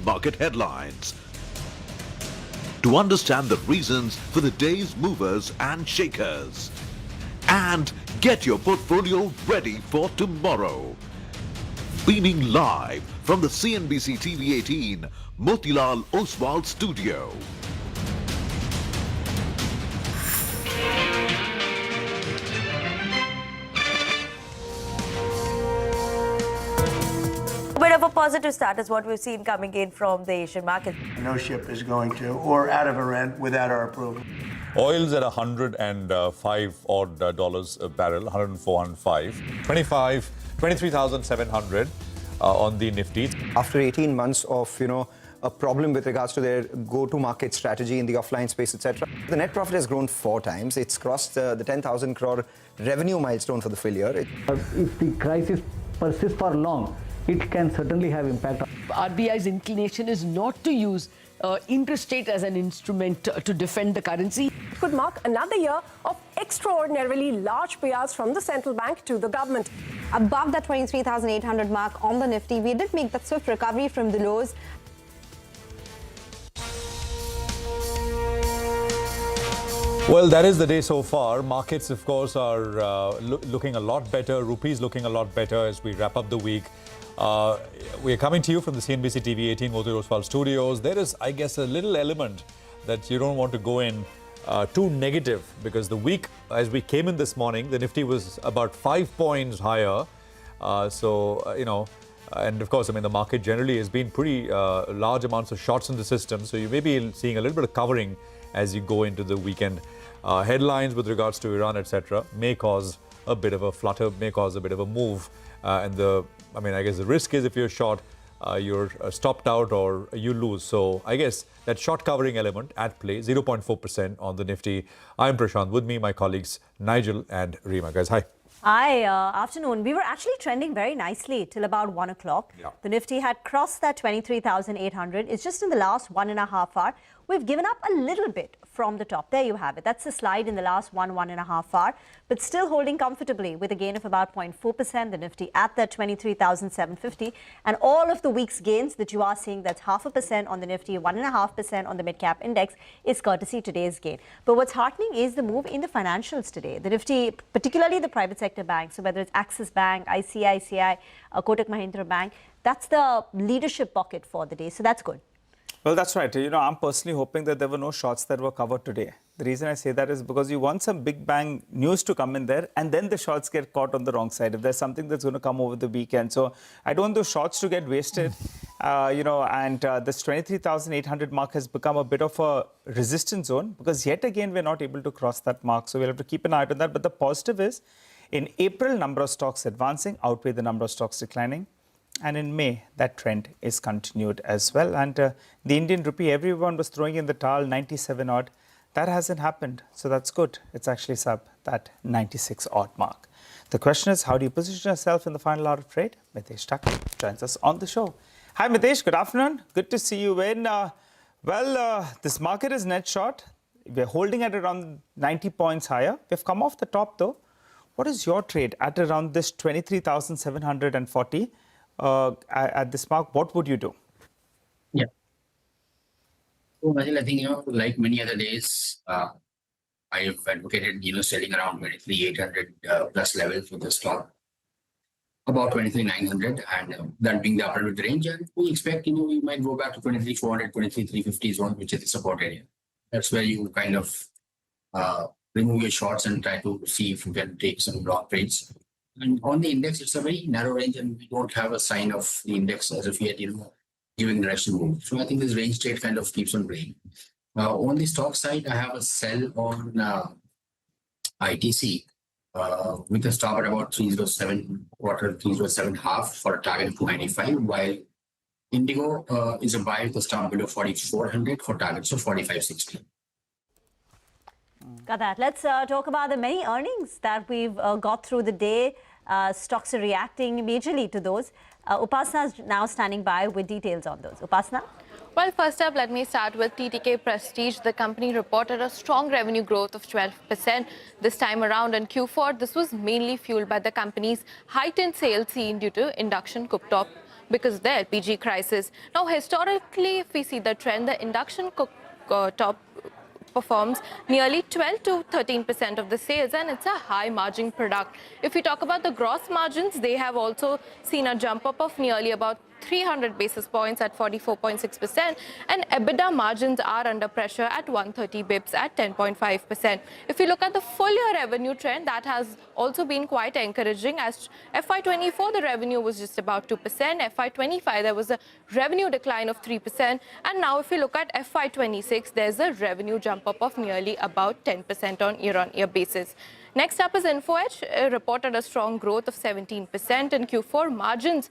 Market headlines. To understand the reasons for the day's movers and shakers. And get your portfolio ready for tomorrow. Beaming live from the CNBC TV 18 Motilal Oswal studio. A bit of a positive start is what we've seen coming in from the Asian market. No ship is going to or out of Iran without our approval. Oil's at $105 odd dollars a barrel, 104, 105, 23,700 on the Nifty. After 18 months of, a problem with regards to their go-to-market strategy in the offline space, etc., the net profit has grown 4 times. It's crossed the 10,000 crore revenue milestone for the full year. If the crisis persists for long, it can certainly have impact. RBI's inclination is not to use interest rate as an instrument to defend the currency. It could mark another year of extraordinarily large payouts from the central bank to the government. Above the 23,800 mark on the Nifty, we did make that swift recovery from the lows. Well, that is the day so far. Markets, of course, are looking a lot better. Rupee's looking a lot better as we wrap up the week. We are coming to you from the CNBC TV 18 Motilal Oswal studios. There is, I guess, a little element that you don't want to go in too negative, because the week, as we came in this morning, the Nifty was about 5 points higher. And of course, I mean, the market generally has been pretty large amounts of shorts in the system. So you may be seeing a little bit of covering as you go into the weekend. Headlines with regards to Iran, etc., may cause a bit of a flutter, may cause a bit of a move. I guess the risk is if you're short, you're stopped out or you lose. So I guess that short covering element at play, 0.4% on the Nifty. I'm Prashant. With me, my colleagues Nigel and Reema. Guys, hi. Hi, afternoon. We were actually trending very nicely till about 1 o'clock. Yeah. The Nifty had crossed that 23,800. It's just in the last 1.5 hours. We've given up a little bit from the top. There you have it. That's the slide in the last 1.5 hours, but still holding comfortably with a gain of about 0.4%. The Nifty at that 23,750. And all of the week's gains that you are seeing, that's 0.5% on the Nifty, 1.5% on the mid-cap index, is courtesy today's gain. But what's heartening is the move in the financials today. The Nifty, particularly the private sector banks, so whether it's Axis Bank, ICICI, Kotak Mahindra Bank, that's the leadership pocket for the day. So that's good. Well, that's right. I'm personally hoping that there were no shorts that were covered today. The reason I say that is because you want some big bang news to come in there, and then the shorts get caught on the wrong side if there's something that's going to come over the weekend. So I don't want those shorts to get wasted, and this 23,800 mark has become a bit of a resistance zone because yet again, we're not able to cross that mark. So we'll have to keep an eye on that. But the positive is, in April, number of stocks advancing outweigh the number of stocks declining. And in May, that trend is continued as well. And the Indian rupee, everyone was throwing in the towel, 97 odd. That hasn't happened. So that's good. It's actually sub that 96 odd mark. The question is, how do you position yourself in the final hour of trade? Mitesh Thakur joins us on the show. Hi, Mitesh. Good afternoon. Good to see you in. This market is net short. We're holding at around 90 points higher. We've come off the top, though. What is your trade at around this 23,740? At this mark, what would you do? Yeah. So, I think, like many other days, I have advocated, selling around 23,800 plus level for the stock, about 23,900, and that being the upper range. And we expect, we might go back to 23,400, 23,350 zone, which is the support area. That's where you kind of remove your shorts and try to see if you can take some block trades. And on the index, it's a very narrow range, and we don't have a sign of the index as if yet, giving directional move. So I think this range trade kind of keeps on playing. On the stock side, I have a sell on ITC with a stop at about 307 quarter, 307 half for a target of 295, while Indigo is a buy with a stop below 4,400 for targets of 4,560. Got that. Let's talk about the many earnings that we've got through the day. Stocks are reacting majorly to those. Upasana is now standing by with details on those. Upasana? Well, first up, let me start with TTK Prestige. The company reported a strong revenue growth of 12% this time around in Q4. This was mainly fueled by the company's heightened sales seen due to induction cooktop because of the LPG crisis. Now, historically, if we see the trend, the induction cooktop performs nearly 12 to 13% of the sales, and it's a high margin product. If we talk about the gross margins, they have also seen a jump up of nearly about 300 basis points at 44.6%, and EBITDA margins are under pressure at 130 bips at 10.5%. If you look at the full year revenue trend, that has also been quite encouraging. As FY24, the revenue was just about 2%. FY25, there was a revenue decline of 3%. And now if you look at FY26, there's a revenue jump up of nearly about 10% on year-on-year basis. Next up is InfoEdge, reported a strong growth of 17% in Q4. Margins,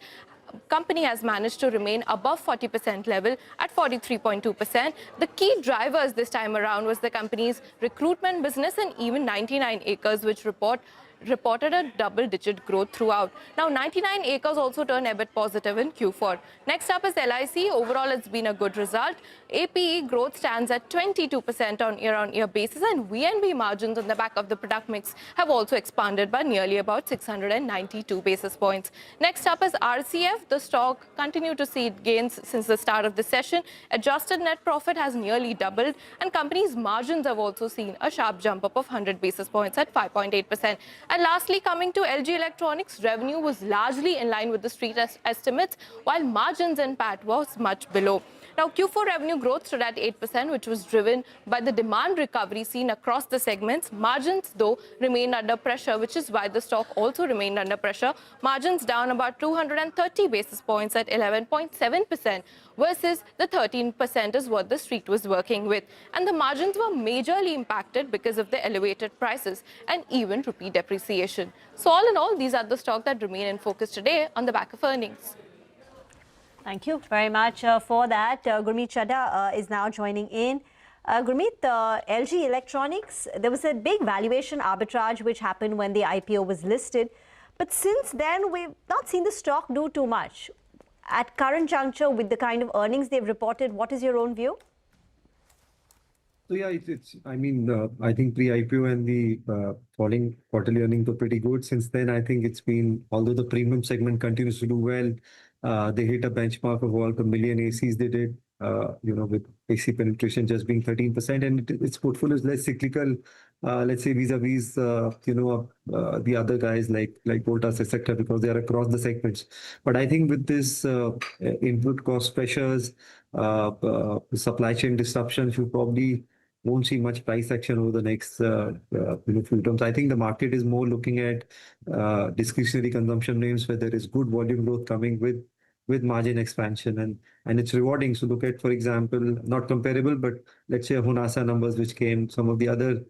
company has managed to remain above 40% level at 43.2%. The key drivers this time around was the company's recruitment business and even 99 Acres, which reported a double-digit growth throughout. Now, 99 Acres also turned EBIT positive in Q4. Next up is LIC. Overall, it's been a good result. APE growth stands at 22% on year-on-year basis, and VNB margins on the back of the product mix have also expanded by nearly about 692 basis points. Next up is RCF. The stock continued to see gains since the start of the session. Adjusted net profit has nearly doubled, and company's margins have also seen a sharp jump up of 100 basis points at 5.8%. And lastly, coming to LG Electronics, revenue was largely in line with the street estimates, while margins and PAT was much below. Now, Q4 revenue growth stood at 8%, which was driven by the demand recovery seen across the segments. Margins, though, remained under pressure, which is why the stock also remained under pressure. Margins down about 230 basis points at 11.7% versus the 13% is what the street was working with. And the margins were majorly impacted because of the elevated prices and even rupee depreciation. So all in all, these are the stocks that remain in focus today on the back of earnings. Thank you very much for that. Gurmeet Chadha is now joining in. Gurmeet, LG Electronics, there was a big valuation arbitrage which happened when the IPO was listed. But since then, we've not seen the stock do too much. At current juncture, with the kind of earnings they've reported, what is your own view? So yeah, I think pre-IPO and the falling quarterly earnings were pretty good. Since then, I think it's been, although the premium segment continues to do well, they hit a benchmark of all the million ACs they did, with AC penetration just being 13%, and its portfolio is less cyclical, let's say vis-a-vis, the other guys like Voltas, etc., because they are across the segments. But I think with this input cost pressures, supply chain disruptions, you probably won't see much price action over the next few terms. I think the market is more looking at discretionary consumption names where there is good volume growth coming with margin expansion, and it's rewarding. So look at, for example, not comparable, but let's say Honasa numbers which came, some of the other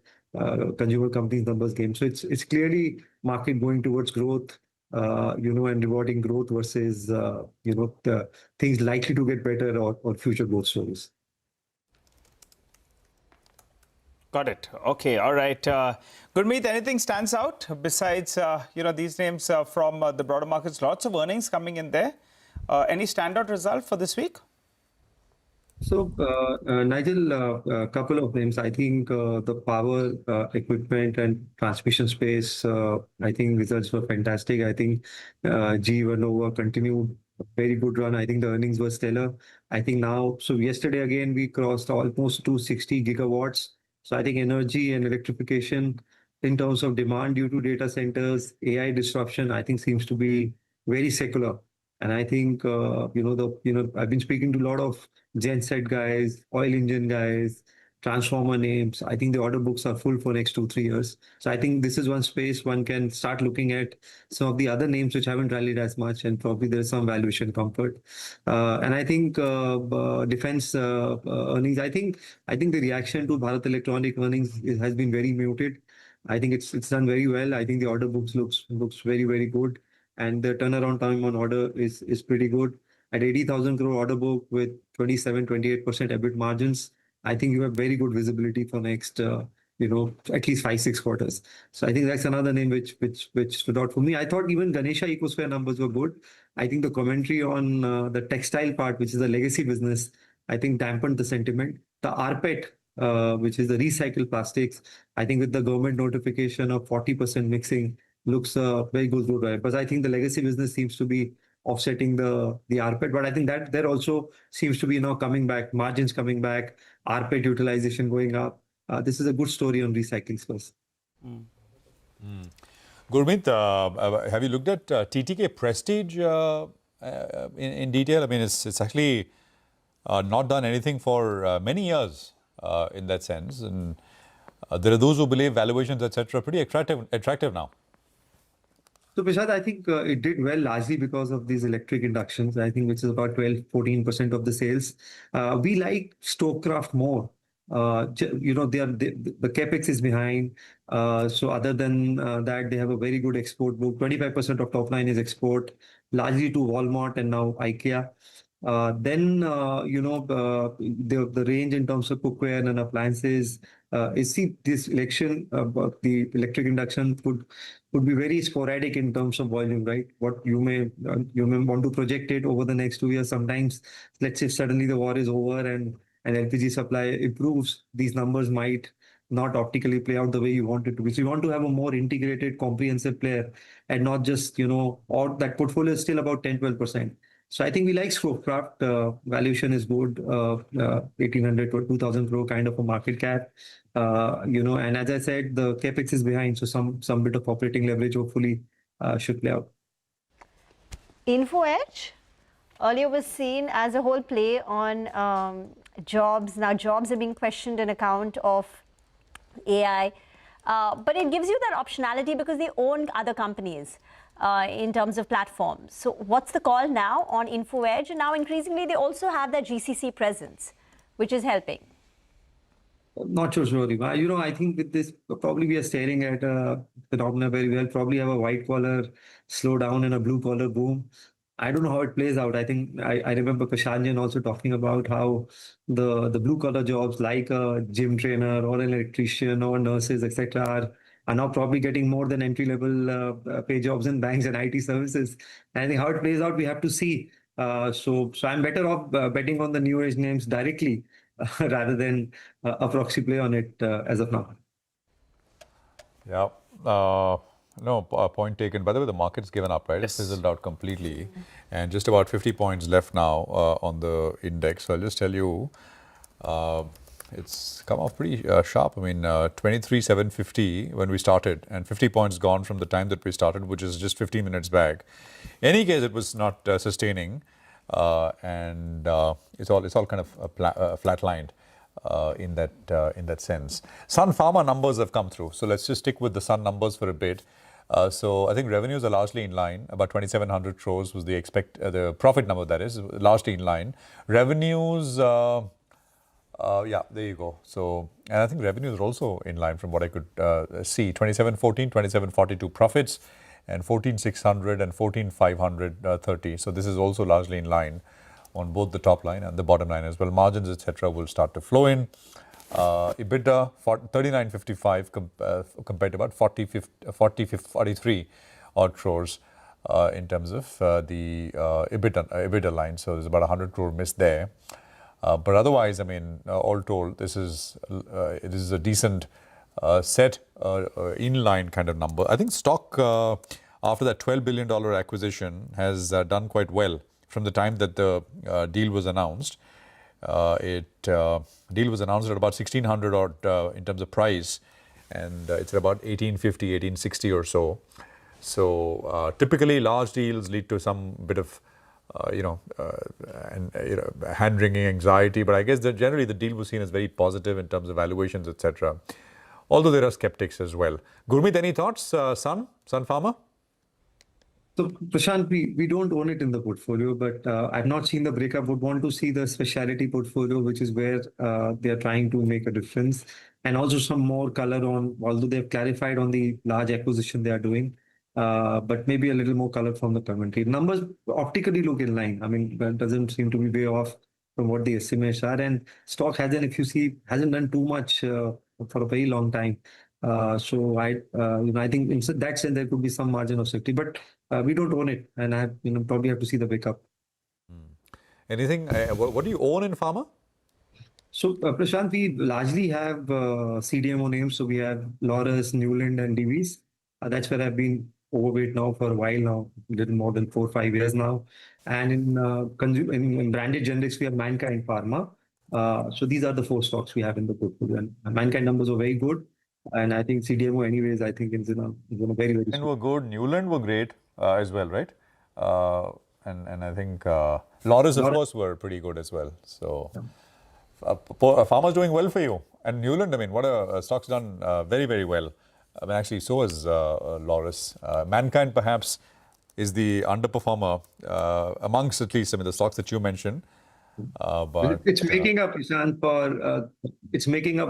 consumer companies numbers came. So it's clearly market going towards growth, and rewarding growth versus the things likely to get better or future growth stories. Got it. Okay. All right. Gurmeet, anything stands out besides, these names from the broader markets? Lots of earnings coming in there. Any standout result for this week? So, Nigel, a couple of names. I think the power equipment and transmission space, I think results were fantastic. I think GE Vernova continued a very good run. I think the earnings were stellar. I think now, so yesterday again, we crossed almost 260 gigawatts. So I think energy and electrification in terms of demand due to data centers, AI disruption, I think seems to be very secular. And I think, I've been speaking to a lot of genset guys, oil engine guys, transformer names. I think the order books are full for next 2-3 years. So I think this is one space one can start looking at some of the other names which haven't rallied as much, and probably there's some valuation comfort. And I think defense earnings, I think the reaction to Bharat Electronic earnings has been very muted. I think it's done very well. I think the order books looks very, very good. And the turnaround time on order is pretty good. At 80,000 crore order book with 27-28% EBIT margins, I think you have very good visibility for next, at least 5-6 quarters. So I think that's another name which stood out for me. I thought even Ganesha Ecosphere numbers were good. I think the commentary on the textile part, which is a legacy business, I think dampened the sentiment. The rPET, which is the recycled plastics, I think with the government notification of 40% mixing, looks very good. Because I think the legacy business seems to be offsetting the rPET, but I think that there also seems to be coming back, margins coming back, rPET utilization going up. This is a good story on recycling space. Gurmeet, have you looked at TTK Prestige in detail? I mean, it's actually not done anything for many years in that sense, and there are those who believe valuations, etc., pretty attractive now. So, Prashad, I think it did well largely because of these electric inductions, I think, which is about 12-14% of the sales. We like Stockcraft more. The capex is behind. So other than that, they have a very good export book. 25% of top line is export, largely to Walmart and now IKEA. Then, the range in terms of cookware and appliances, this election, the electric induction would be very sporadic in terms of volume, right? What you may want to project it over the next 2 years. Sometimes, let's say suddenly the war is over and LPG supply improves, these numbers might not optically play out the way you want it to be. So you want to have a more integrated, comprehensive player and not just, or that portfolio is still about 10-12%. So I think we like Screwcraft. Valuation is good, 1,800 to 2,000 crore kind of a market cap. And as I said, the capex is behind, so some bit of operating leverage hopefully should play out. Info Edge earlier was seen as a whole play on jobs. Now jobs are being questioned on account of AI, but it gives you that optionality because they own other companies in terms of platforms. So what's the call now on Info Edge? And now increasingly they also have that GCC presence, which is helping. Not sure, Rima. I think with this, probably we are staring at a phenomena where we'll probably have a white collar slowdown and a blue collar boom. I don't know how it plays out. I think I remember Prashant also talking about how the blue collar jobs like a gym trainer or an electrician or nurses, etc., are now probably getting more than entry level pay jobs in banks and IT services. And I think how it plays out, we have to see. So I'm better off betting on the new age names directly rather than a proxy play on it as of now. Yeah. No, point taken. By the way, the market's given up, right? It's fizzled out completely. And just about 50 points left now on the index. So I'll just tell you, it's come off pretty sharp. I mean, 23,750 when we started, and 50 points gone from the time that we started, which is just 15 minutes back. In any case, it was not sustaining, and it's all kind of flatlined. In that sense. Sun Pharma numbers have come through. So let's just stick with the Sun numbers for a bit. So I think revenues are largely in line. About 2,700 crores was the profit number, that is, largely in line. Revenues, yeah, there you go. So, and I think revenues are also in line from what I could see. 2,714, 2,742 profits, and 14,600 and 14,530. So this is also largely in line on both the top line and the bottom line as well. Margins, etc., will start to flow in. EBITDA 3955 compared to about 43 odd crores in terms of the EBITDA line. So there's about 100 crore miss there. But otherwise, I mean, all told, this is a decent set in-line kind of number. I think stock after that $12 billion acquisition has done quite well from the time that the deal was announced. Deal was announced at about 1,600 odd in terms of price, and it's at about 1,850, 1,860 or so. So typically large deals lead to some bit of hand-wringing anxiety, but I guess that generally the deal was seen as very positive in terms of valuations, etc. Although there are skeptics as well. Gurmeet, any thoughts? Sun Pharma? So Prashant, we don't own it in the portfolio, but I've not seen the breakup. Would want to see the specialty portfolio, which is where they are trying to make a difference, and also some more color on, although they've clarified on the large acquisition they are doing, but maybe a little more color from the commentary. Numbers optically look in line. I mean, that doesn't seem to be way off from what the estimates are, and stock hasn't, if you see, hasn't done too much for a very long time. So I think in that sense there could be some margin of safety, but we don't own it, and I probably have to see the breakup. Anything? What do you own in pharma? So Prashant, we largely have CDMO names. So we have Laurus, Newland, and Divi's. That's where I've been overweight now for a while now, a little more than 4 or 5 years now. And in branded generics, we have Mankind Pharma. So these are the 4 stocks we have in the portfolio. And Mankind numbers are very good. And I think CDMO anyways, I think is in a very, very And were good. Newland were great as well, right? And I think Laurus, of course, were pretty good as well. So Pharma's doing well for you. And Newland, I mean, what a stock's done very, very well. I mean, actually, so is Laurus. Mankind, perhaps, is the underperformer amongst at least, I mean, the stocks that you mentioned. But it's making up, Prashant,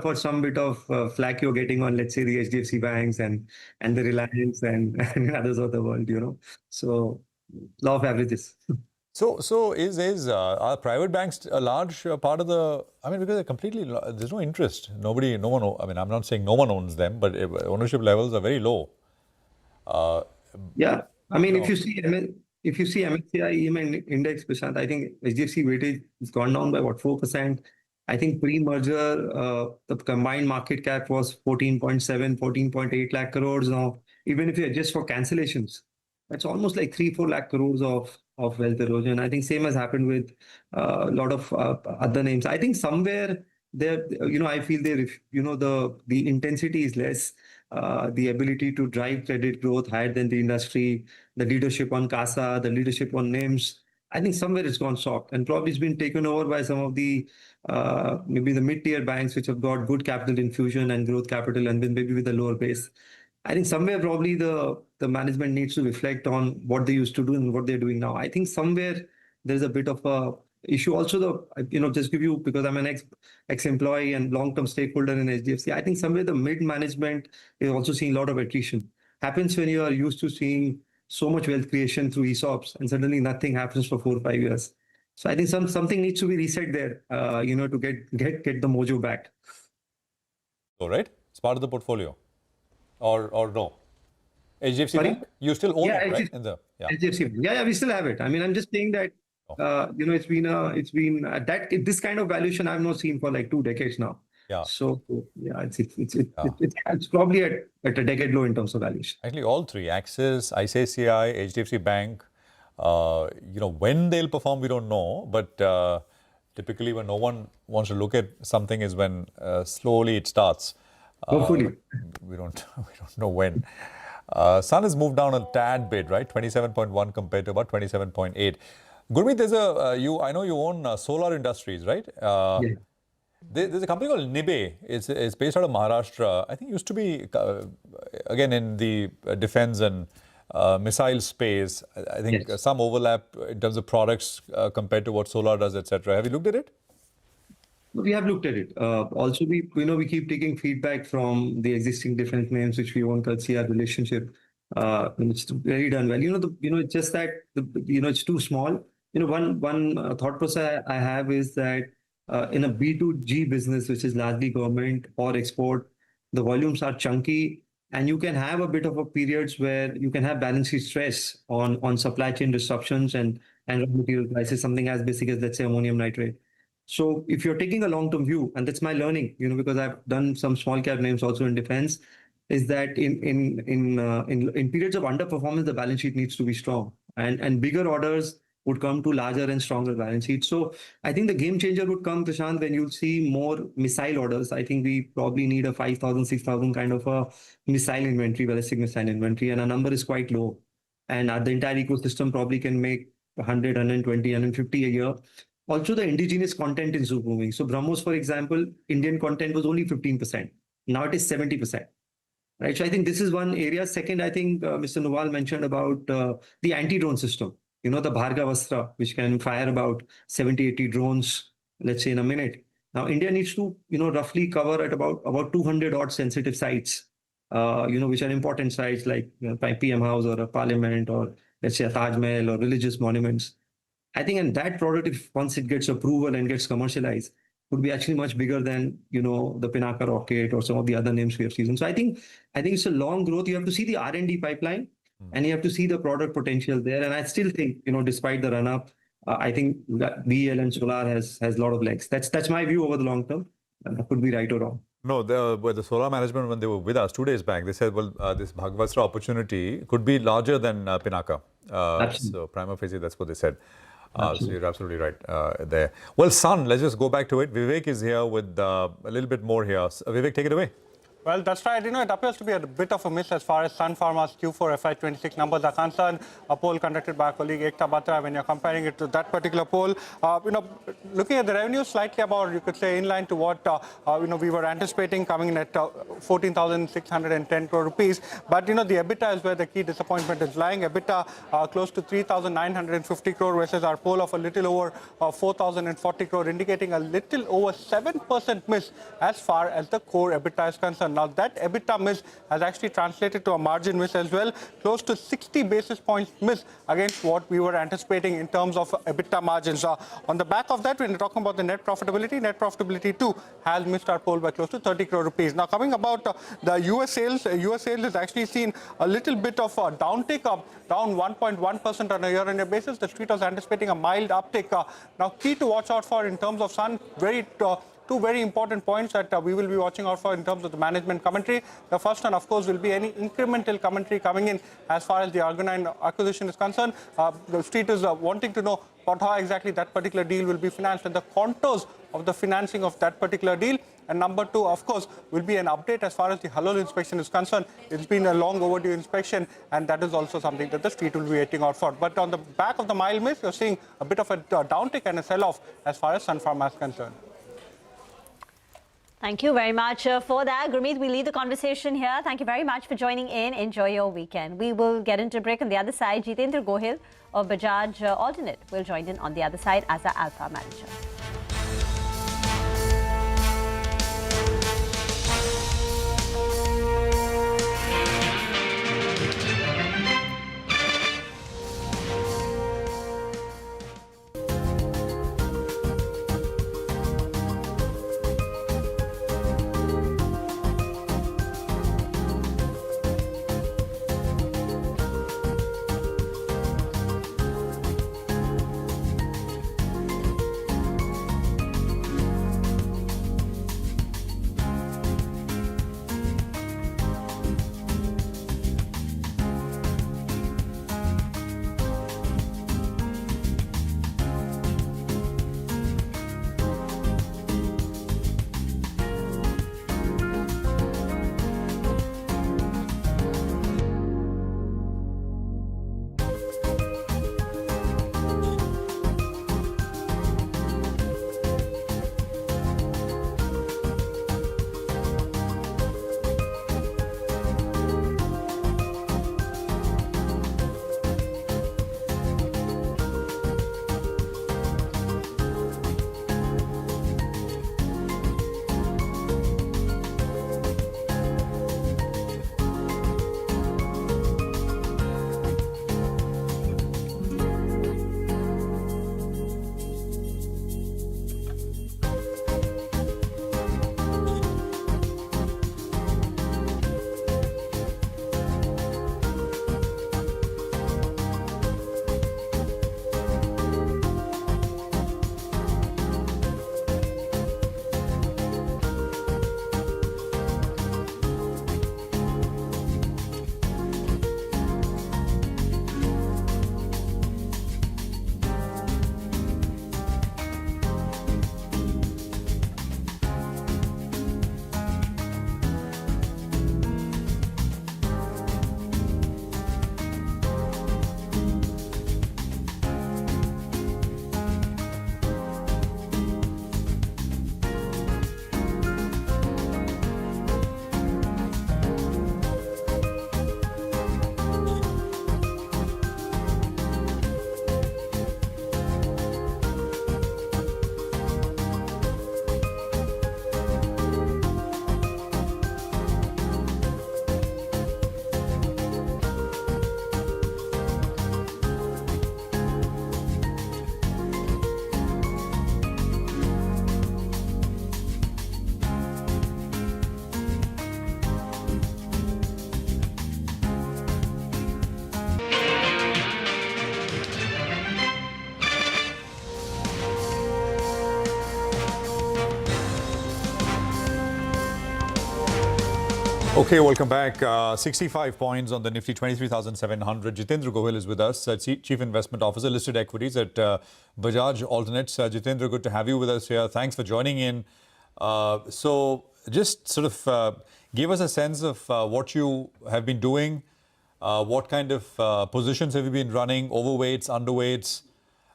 for some bit of flack you're getting on, let's say, the HDFC banks and the Reliance and others of the world, So law of averages. So are private banks a large part of the? I mean, because they're completely, there's no interest. No one. I mean, I'm not saying no one owns them, but ownership levels are very low. Yeah, I mean, if you see MSCI EM index, Prashant, I think HDFC weightage has gone down by what, 4%. I think pre-merger, the combined market cap was 14.7, 14.8 lakh crores. Now, even if you adjust for cancellations, That's almost like 3-4 lakh crores of wealth erosion. I think same has happened with a lot of other names. I think somewhere there, I feel the intensity is less. The ability to drive credit growth higher than the industry, the leadership on CASA, the leadership on names. I think somewhere it's gone soft and probably it's been taken over by some of the maybe the mid-tier banks which have got good capital infusion and growth capital and then maybe with a lower base. I think somewhere probably the management needs to reflect on what they used to do and what they're doing now. I think somewhere there's a bit of a issue. Also, just give you, because I'm an ex-employee and long-term stakeholder in HDFC, I think somewhere the mid-management is also seeing a lot of attrition. Happens when you are used to seeing so much wealth creation through ESOPs and suddenly nothing happens for 4 or 5 years. So I think something needs to be reset there, to get the mojo back. All right, it's part of the portfolio, or no? HDFC Bank, you still own it, right? HDFC, yeah, we still have it. I mean, I'm just saying that it's been this kind of valuation I've not seen for like 2 decades now. Yeah. So yeah, it's probably at a decade low in terms of valuation. Actually, all three: Axis, ICICI, HDFC Bank. When they'll perform, we don't know. But typically, when no one wants to look at something, is when slowly it starts. Hopefully, we don't know when. Sun has moved down a tad bit, right? 27.1 compared to about 27.8. Gurmeet, there's I know you own Solar Industries, right? Yeah. There's a company called Nibe. It's based out of Maharashtra. I think it used to be, again, in the defense and missile space. I think some overlap in terms of products compared to what Solar does, etc. Have you looked at it? We have looked at it. Also, we keep taking feedback from the existing defense names which we own, courtesy our relationship. It's very done well. It's just that it's too small. One thought process I have is that in a B2G business, which is largely government or export, the volumes are chunky, and you can have a bit of a periods where you can have balance sheet stress on supply chain disruptions and raw material prices, something as basic as, let's say, ammonium nitrate. So if you're taking a long-term view, and that's my learning, because I've done some small cap names also in defense, is that in periods of underperformance, the balance sheet needs to be strong, and bigger orders would come to larger and stronger balance sheets. So I think the game changer would come, Prashant, when you'll see more missile orders. I think we probably need a 5,000, 6,000 kind of a missile inventory, ballistic missile inventory, and our number is quite low. And the entire ecosystem probably can make 100, 120, 150 a year. Also, the indigenous content is moving. So BrahMos, for example, Indian content was only 15%. Now it is 70%. Right. So I think this is one area. Second, I think Mr. Nawal mentioned about the anti-drone system. The Bhargavastra, which can fire about 70, 80 drones, let's say, in a minute. Now, India needs to, roughly cover at about 200 odd sensitive sites, which are important sites like PM House or a parliament or, let's say, a Taj Mahal or religious monuments. I think, and that product, if once it gets approval and gets commercialized, would be actually much bigger than, the Pinaka rocket or some of the other names we have seen. So I think it's a long growth. You have to see the R&D pipeline. And you have to see the product potential there. And I still think, despite the run-up, I think that BEL and Solar has a lot of legs. That's my view over the long term. And I could be right or wrong. No, the Solar management, when they were with us 2 days back, they said, well, this Bhagavastra opportunity could be larger than Pinaka. So prima facie, that's what they said. So you're absolutely right there. Well, Sun, let's just go back to it. Vivek is here with a little bit more here. Vivek, take it away. Well, that's right. It appears to be a bit of a miss as far as Sun Pharma's Q4 FY26 numbers are concerned. A poll conducted by our colleague Ekta Batra, when you're comparing it to that particular poll, looking at the revenue slightly about, you could say, in line to what, we were anticipating, coming in at 14,610 crore rupees. But, the EBITDA is where the key disappointment is lying. EBITDA close to 3,950 crore versus our poll of a little over 4,040 crore, indicating a little over 7% miss as far as the core EBITDA is concerned. Now, that EBITDA miss has actually translated to a margin miss as well, close to 60 basis points miss against what we were anticipating in terms of EBITDA margins. On the back of that, when we're talking about the net profitability too has missed our poll by close to 30 crore rupees. Now, coming about the US sales has actually seen a little bit of a downtick, down 1.1% on a year-on-year basis. The street was anticipating a mild uptick. Now, key to watch out for in terms of Sun, very two very important points that we will be watching out for in terms of the management commentary. The first one, of course, will be any incremental commentary coming in as far as the Argonine acquisition is concerned. The street is wanting to know about how exactly that particular deal will be financed and the contours of the financing of that particular deal. And number two, of course, will be an update as far as the halal inspection is concerned. It's been a long overdue inspection, and that is also something that the street will be waiting out for. But on the back of the mild miss, you're seeing a bit of a downtick and a sell-off as far as Sun Pharma is concerned. Thank you very much for that. Gurmeet, we leave the conversation here. Thank you very much for joining in. Enjoy your weekend. We will get into a break on the other side. Jitendra Gohil of Bajaj Alternate will join in on the other side as our Alpha Manager. Okay, welcome back. 65 points on the Nifty, 23,700. Jitendra Gohil is with us, Chief Investment Officer, Listed Equities at Bajaj Alternates. Jitendra, good to have you with us here. Thanks for joining in. So just sort of give us a sense of what you have been doing. What kind of positions have you been running? Overweights, underweights?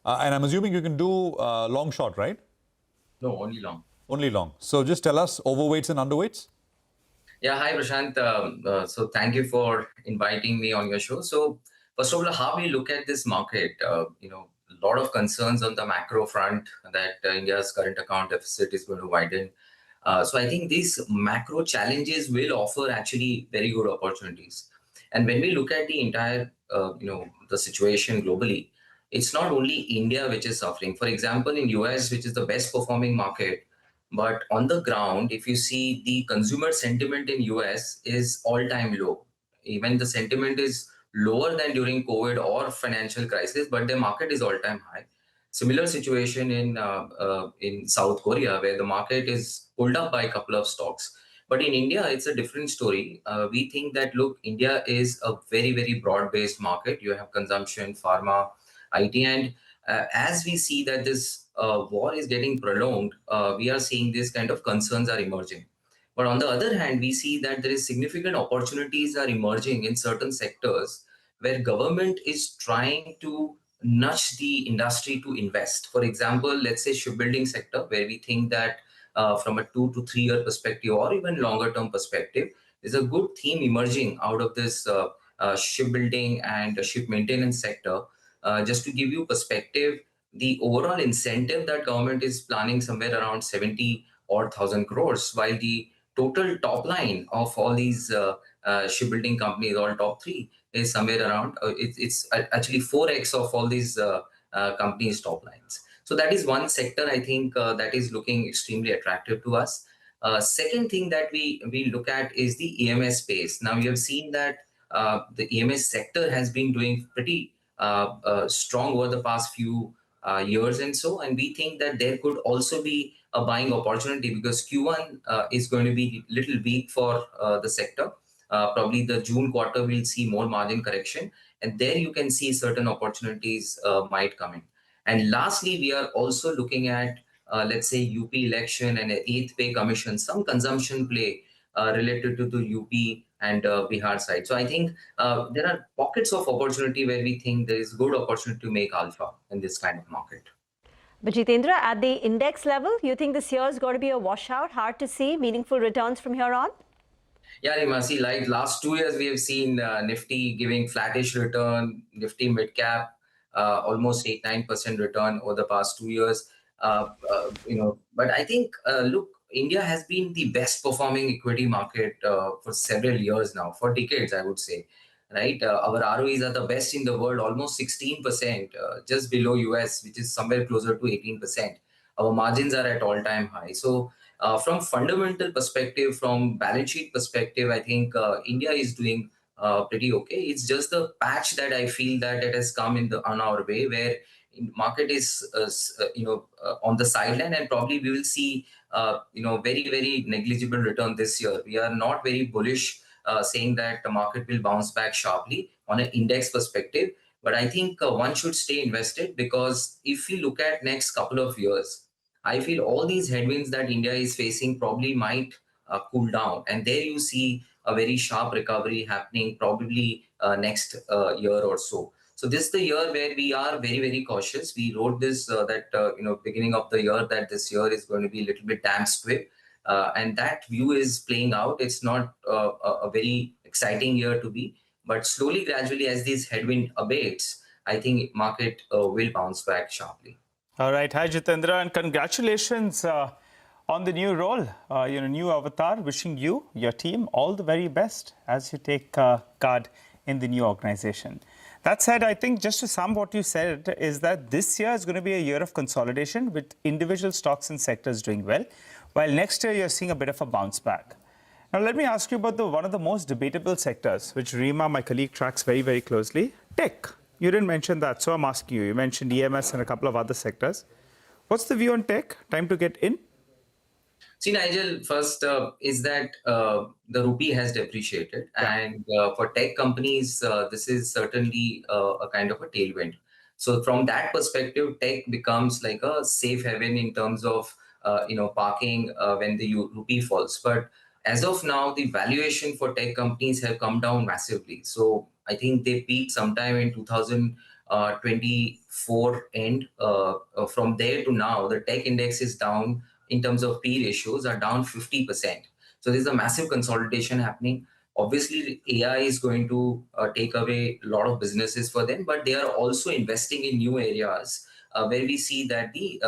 And I'm assuming you can do long short, right? No, only long. Only long. So just tell us overweights and underweights. Yeah, hi Prashant. So thank you for inviting me on your show. So first of all, how we look at this market, a lot of concerns on the macro front that India's current account deficit is going to widen. So I think these macro challenges will offer actually very good opportunities. And when we look at the entire, the situation globally, it's not only India which is suffering. For example, in US, which is the best performing market, but on the ground, if you see the consumer sentiment in US is all-time low. Even the sentiment is lower than during COVID or financial crisis, but the market is all-time high. Similar situation in South Korea, where the market is pulled up by a couple of stocks. But in India, it's a different story. We think that, look, India is a very, very broad-based market. You have consumption, pharma, IT, and as we see that this war is getting prolonged, we are seeing this kind of concerns are emerging. But on the other hand, we see that there is significant opportunities are emerging in certain sectors where government is trying to nudge the industry to invest. For example, let's say shipbuilding sector, where we think that from a 2 to 3 year perspective or even longer term perspective, there's a good theme emerging out of this shipbuilding and ship maintenance sector. Just to give you perspective, the overall incentive that government is planning somewhere around 70 odd thousand crores, while the total top line of all these shipbuilding companies, all top three, is somewhere around, it's actually 4x of all these companies' top lines. So that is one sector, I think, that is looking extremely attractive to us. Second thing that we look at is the EMS space. Now, you have seen that the EMS sector has been doing pretty strong over the past few years and so, and we think that there could also be a buying opportunity because Q1 is going to be a little weak for the sector. Probably the June quarter will see more margin correction, and there you can see certain opportunities might come in. And lastly, we are also looking at, let's say, UP election and an 8th pay commission, some consumption play related to the UP and Bihar side. So I think there are pockets of opportunity where we think there is good opportunity to make alpha in this kind of market. But Jitendra, at the index level, you think this year is going to be a washout? Hard to see meaningful returns from here on? Yeah, Rimasi, like last 2 years, we have seen Nifty giving flattish return, Nifty mid-cap, almost 8-9% return over the past 2 years. But I think, look, India has been the best performing equity market for several years now, for decades, I would say. Right, our ROEs are the best in the world, almost 16%, just below US, which is somewhere closer to 18%. Our margins are at all-time high. So, from fundamental perspective, from balance sheet perspective, I think India is doing pretty okay. It's just the patch that I feel that it has come on our way, where market is on the sideline, and probably we will see very, very negligible return this year. We are not very bullish saying that the market will bounce back sharply on an index perspective. But I think one should stay invested, because if you look at next couple of years, I feel all these headwinds that India is facing probably might cool down. And there you see a very sharp recovery happening probably next year or so. So this is the year where we are very, very cautious. We wrote this beginning of the year that this year is going to be a little bit damp squib. And that view is playing out. It's not a very exciting year to be, but slowly, gradually, as this headwind abates, I think market will bounce back sharply. All right. Hi, Jitendra, and congratulations on the new role, new avatar. Wishing you, your team, all the very best as you take guard in the new organization. That said, I think just to sum what you said is that this year is going to be a year of consolidation with individual stocks and sectors doing well, while next year you're seeing a bit of a bounce back. Now, let me ask you about one of the most debatable sectors, which Rima, my colleague, tracks very, very closely, tech. You didn't mention that, so I'm asking you. You mentioned EMS and a couple of other sectors. What's the view on tech? Time to get in? See, Nigel, first is that the rupee has depreciated. Yeah. And for tech companies, this is certainly a kind of a tailwind. So from that perspective, tech becomes like a safe haven in terms of parking when the rupee falls. But as of now, the valuation for tech companies have come down massively. So I think they peaked sometime in 2024 end. From there to now, the tech index is down in terms of P ratios are down 50%. So there's a massive consolidation happening. Obviously, AI is going to take away a lot of businesses for them, but they are also investing in new areas where we see that the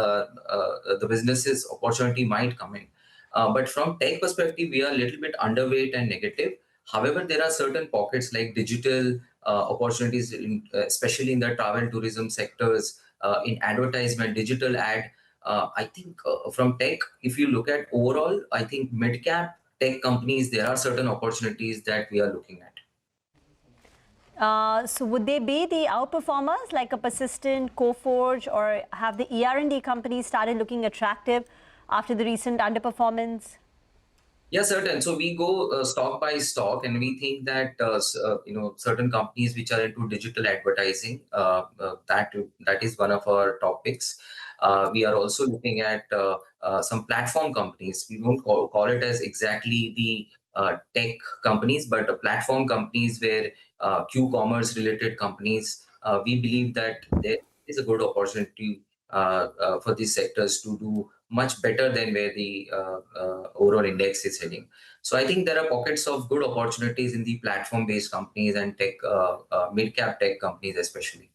businesses opportunity might come in. But from tech perspective, we are a little bit underweight and negative. However, there are certain pockets like digital opportunities, especially in the travel tourism sectors, in advertisement, digital ad. I think from tech, if you look at overall, I think mid-cap tech companies, there are certain opportunities that we are looking at. So would they be the outperformers like a Persistent, Coforge, or have the ER&D companies started looking attractive after the recent underperformance? Yeah, certain. So we go stock by stock, and we think that certain companies which are into digital advertising, that is one of our topics. We are also looking at some platform companies. We won't call it as exactly the tech companies, but platform companies where Q-commerce related companies. We believe that there is a good opportunity for these sectors to do much better than where the overall index is heading. So I think there are pockets of good opportunities in the platform-based companies and tech, mid-cap tech companies especially.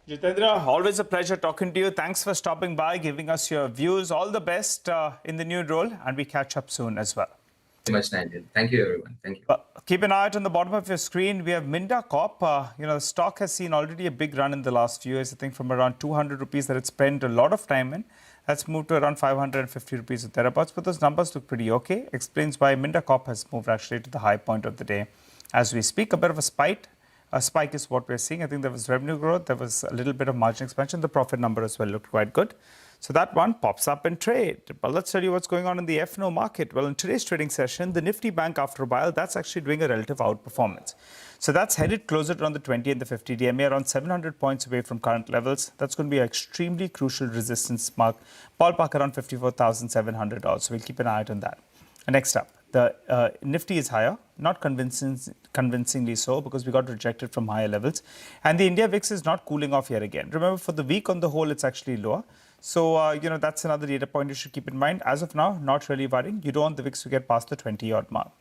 Jitendra, always a pleasure talking to you. Thanks for stopping by, giving us your views. All the best in the new role, and we catch up soon as well. Thank you much, Nigel. Thank you, everyone. Thank you. Keep an eye out on the bottom of your screen. We have Minda Corp. The stock has seen already a big run in the last few years. I think from around 200 rupees that it spent a lot of time in. That's moved to around 550 rupees or thereabouts. But those numbers look pretty okay. Explains why Minda Corp has moved actually to the high point of the day. As we speak, a bit of a spike. A spike is what we're seeing. I think there was revenue growth. There was a little bit of margin expansion. The profit number as well looked quite good. So that one pops up in trade. But let's tell you what's going on in the FNO market. Well, in today's trading session, the Nifty Bank after a while, that's actually doing a relative outperformance. So that's headed closer to on the 20 and the 50 DMA, around 700 points away from current levels. That's going to be an extremely crucial resistance mark, ballpark around 54,700 dollars. So we'll keep an eye out on that. And next up, the Nifty is higher, not convincingly so, because we got rejected from higher levels. And the India VIX is not cooling off yet again. Remember, for the week on the whole, it's actually lower. So, that's another data point you should keep in mind. As of now, not really worrying. You don't want the VIX to get past the 20-odd mark.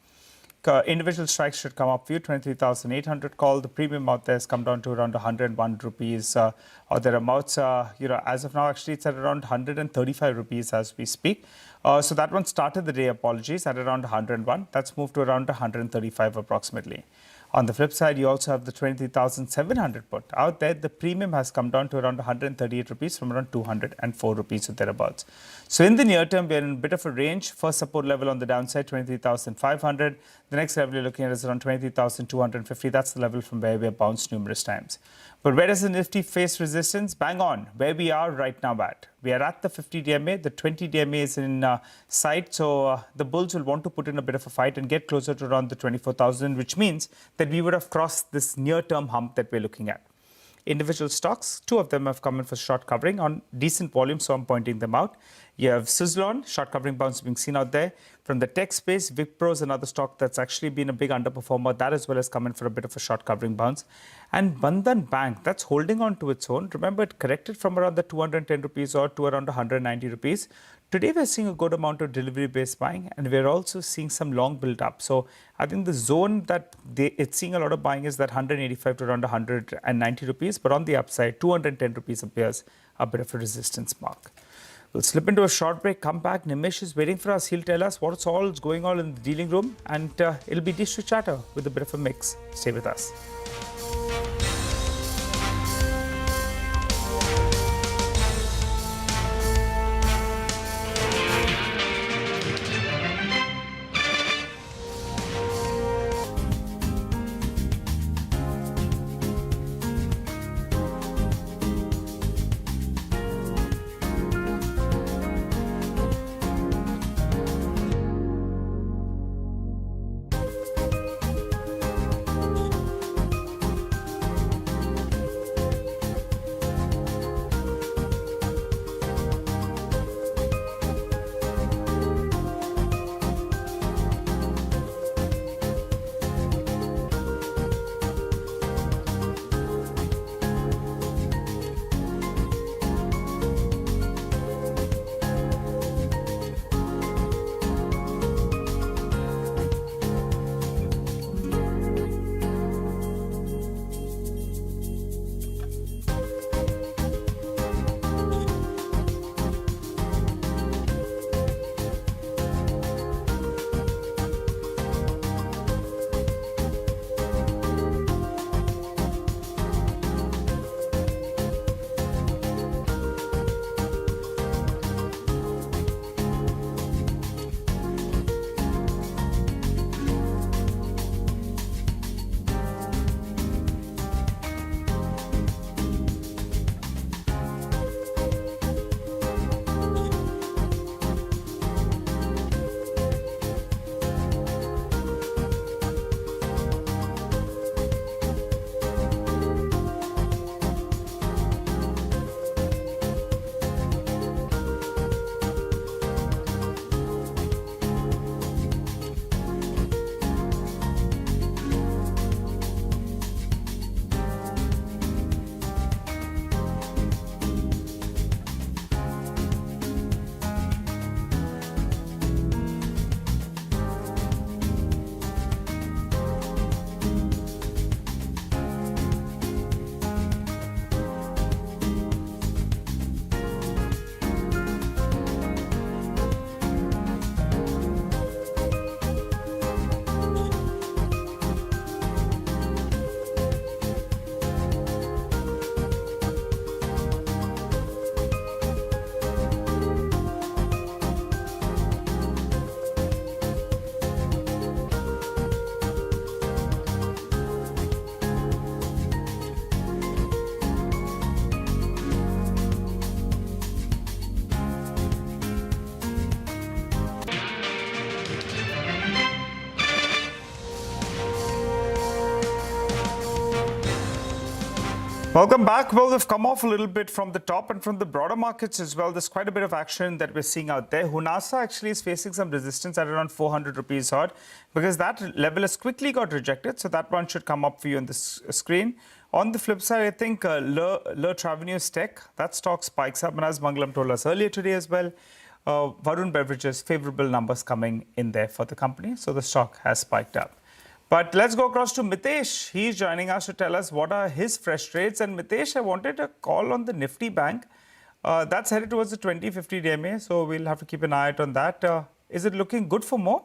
Individual strikes should come up for you. 23,800 call. The premium out there has come down to around 101 rupees or thereabouts. As of now, actually, it's at around 135 rupees as we speak. So that one started the day, apologies, at around 101. That's moved to around 135 approximately. On the flip side, you also have the 23,700 put out there. The premium has come down to around 138 rupees from around 204 rupees or thereabouts. So in the near term, we're in a bit of a range. First support level on the downside, 23,500. The next level you're looking at is around 23,250. That's the level from where we have bounced numerous times. But where does the Nifty face resistance? Bang on, where we are right now at. We are at the 50 DMA. The 20 DMA is in sight. So the bulls will want to put in a bit of a fight and get closer to around the 24,000, which means that we would have crossed this near-term hump that we're looking at. Individual stocks, two of them have come in for short covering on decent volume, so I'm pointing them out. You have Suzlon, short covering bounce being seen out there. From the tech space, Wipro is another stock that's actually been a big underperformer. That as well has come in for a bit of a short covering bounce. And Bandhan Bank, that's holding on to its own. Remember, it corrected from around the 210 rupees or to around 190 rupees. Today, we're seeing a good amount of delivery-based buying, and we're also seeing some long build-up. So I think the zone that it's seeing a lot of buying is that 185 to around 190 rupees. But on the upside, 210 rupees appears a bit of a resistance mark. We'll slip into a short break, come back. Nimish is waiting for us. He'll tell us what's all going on in the dealing room, and it'll be dish to chatter with a bit of a mix. Stay with us. Welcome back. Well, we've come off a little bit from the top and from the broader markets as well. There's quite a bit of action that we're seeing out there. Honasa actually is facing some resistance at around 400 rupees odd because that level has quickly got rejected. So that one should come up for you on this screen. On the flip side, I think Travenues Tech, that stock spikes up. And as Mangalam told us earlier today as well, Varun Beverages, favorable numbers coming in there for the company. So the stock has spiked up. But let's go across to Mitesh. He's joining us to tell us what are his fresh trades. And Mitesh, I wanted a call on the Nifty Bank. That's headed towards the 2050 DMA, so we'll have to keep an eye out on that. Is it looking good for more?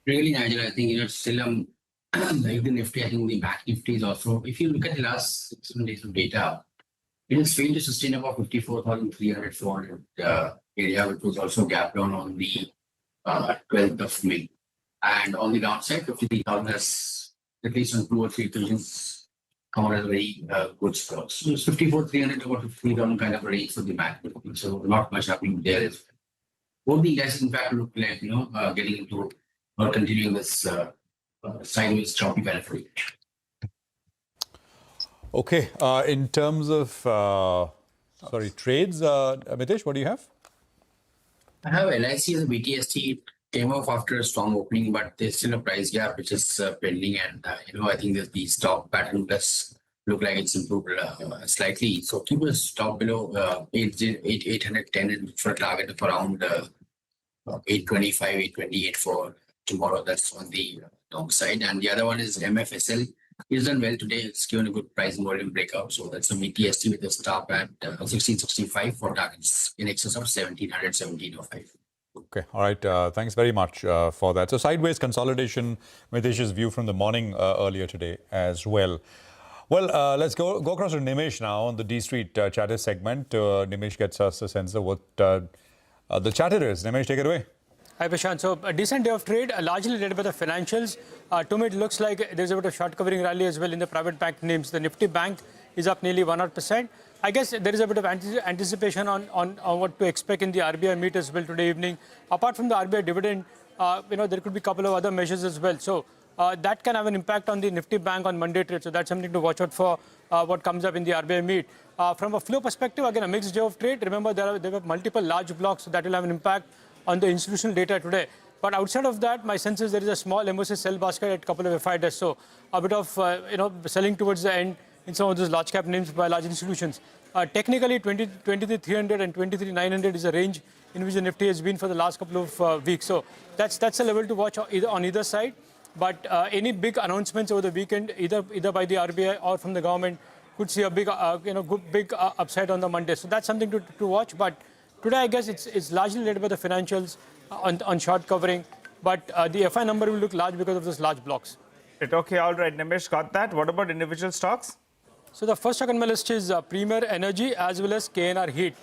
Really, Nigel, I think it's still like the Nifty. I think the back Nifty is also. If you look at the last 7 days of data, it has failed to sustain about 54,300, 400 area, which was also gapped down on the 12th of May. And on the downside, 53,000 has, at least on 2 or 3 occasions, come out as a very good score. So it's 54,300 to about 53,000 kind of a range for the back. So not much happening there. Both the indices, in fact, look like, getting into or continuing this sideways choppy kind of range. Okay. In terms of, trades, Mitesh, what do you have? I have LIC as a BTST. Came off after a strong opening, but there's still a price gap which is pending, and I think that the stock pattern does look like it's improved slightly. So keep a stop below 810 and look for a target of around 825, 828 for tomorrow. That's on the long side, and the other one is MFSL. It's done well today. It's given a good price and volume breakout. So that's a BTST with a stop at 1665 for targets in excess of 1700, 1705. Okay. All right. Thanks very much for that. So sideways consolidation, Mitesh's view from the morning earlier today as well. Well, let's go across to Nimish now on the D Street chatter segment. Nimish gets us a sense of what the chatter is. Nimish, take it away. Hi, Prashant. So a decent day of trade, largely led by the financials. To me, it looks like there's a bit of short covering rally as well in the private bank names. The Nifty Bank is up nearly 1%. I guess there is a bit of anticipation on what to expect in the RBI meet as well today evening. Apart from the RBI dividend, there could be a couple of other measures as well. So that can have an impact on the Nifty Bank on Monday trade. So that's something to watch out for what comes up in the RBI meet. From a flow perspective, again, a mixed day of trade. Remember, there were multiple large blocks, so that will have an impact on the institutional data today. But outside of that, my sense is there is a small MOC sell basket at a couple of FI desks. So a bit of selling towards the end in some of those large cap names by large institutions. Technically, 23,300 and 23,900 is a range in which the Nifty has been for the last couple of weeks. So that's a level to watch on either side. But any big announcements over the weekend, either by the RBI or from the government, could see a big, big upside on the Monday. So that's something to watch. But today, I guess it's largely led by the financials on short covering. But the FI number will look large because of those large blocks. Okay, all right, Nimish, got that. What about individual stocks? So the first stock on my list is Premier Energy as well as KNR Heat.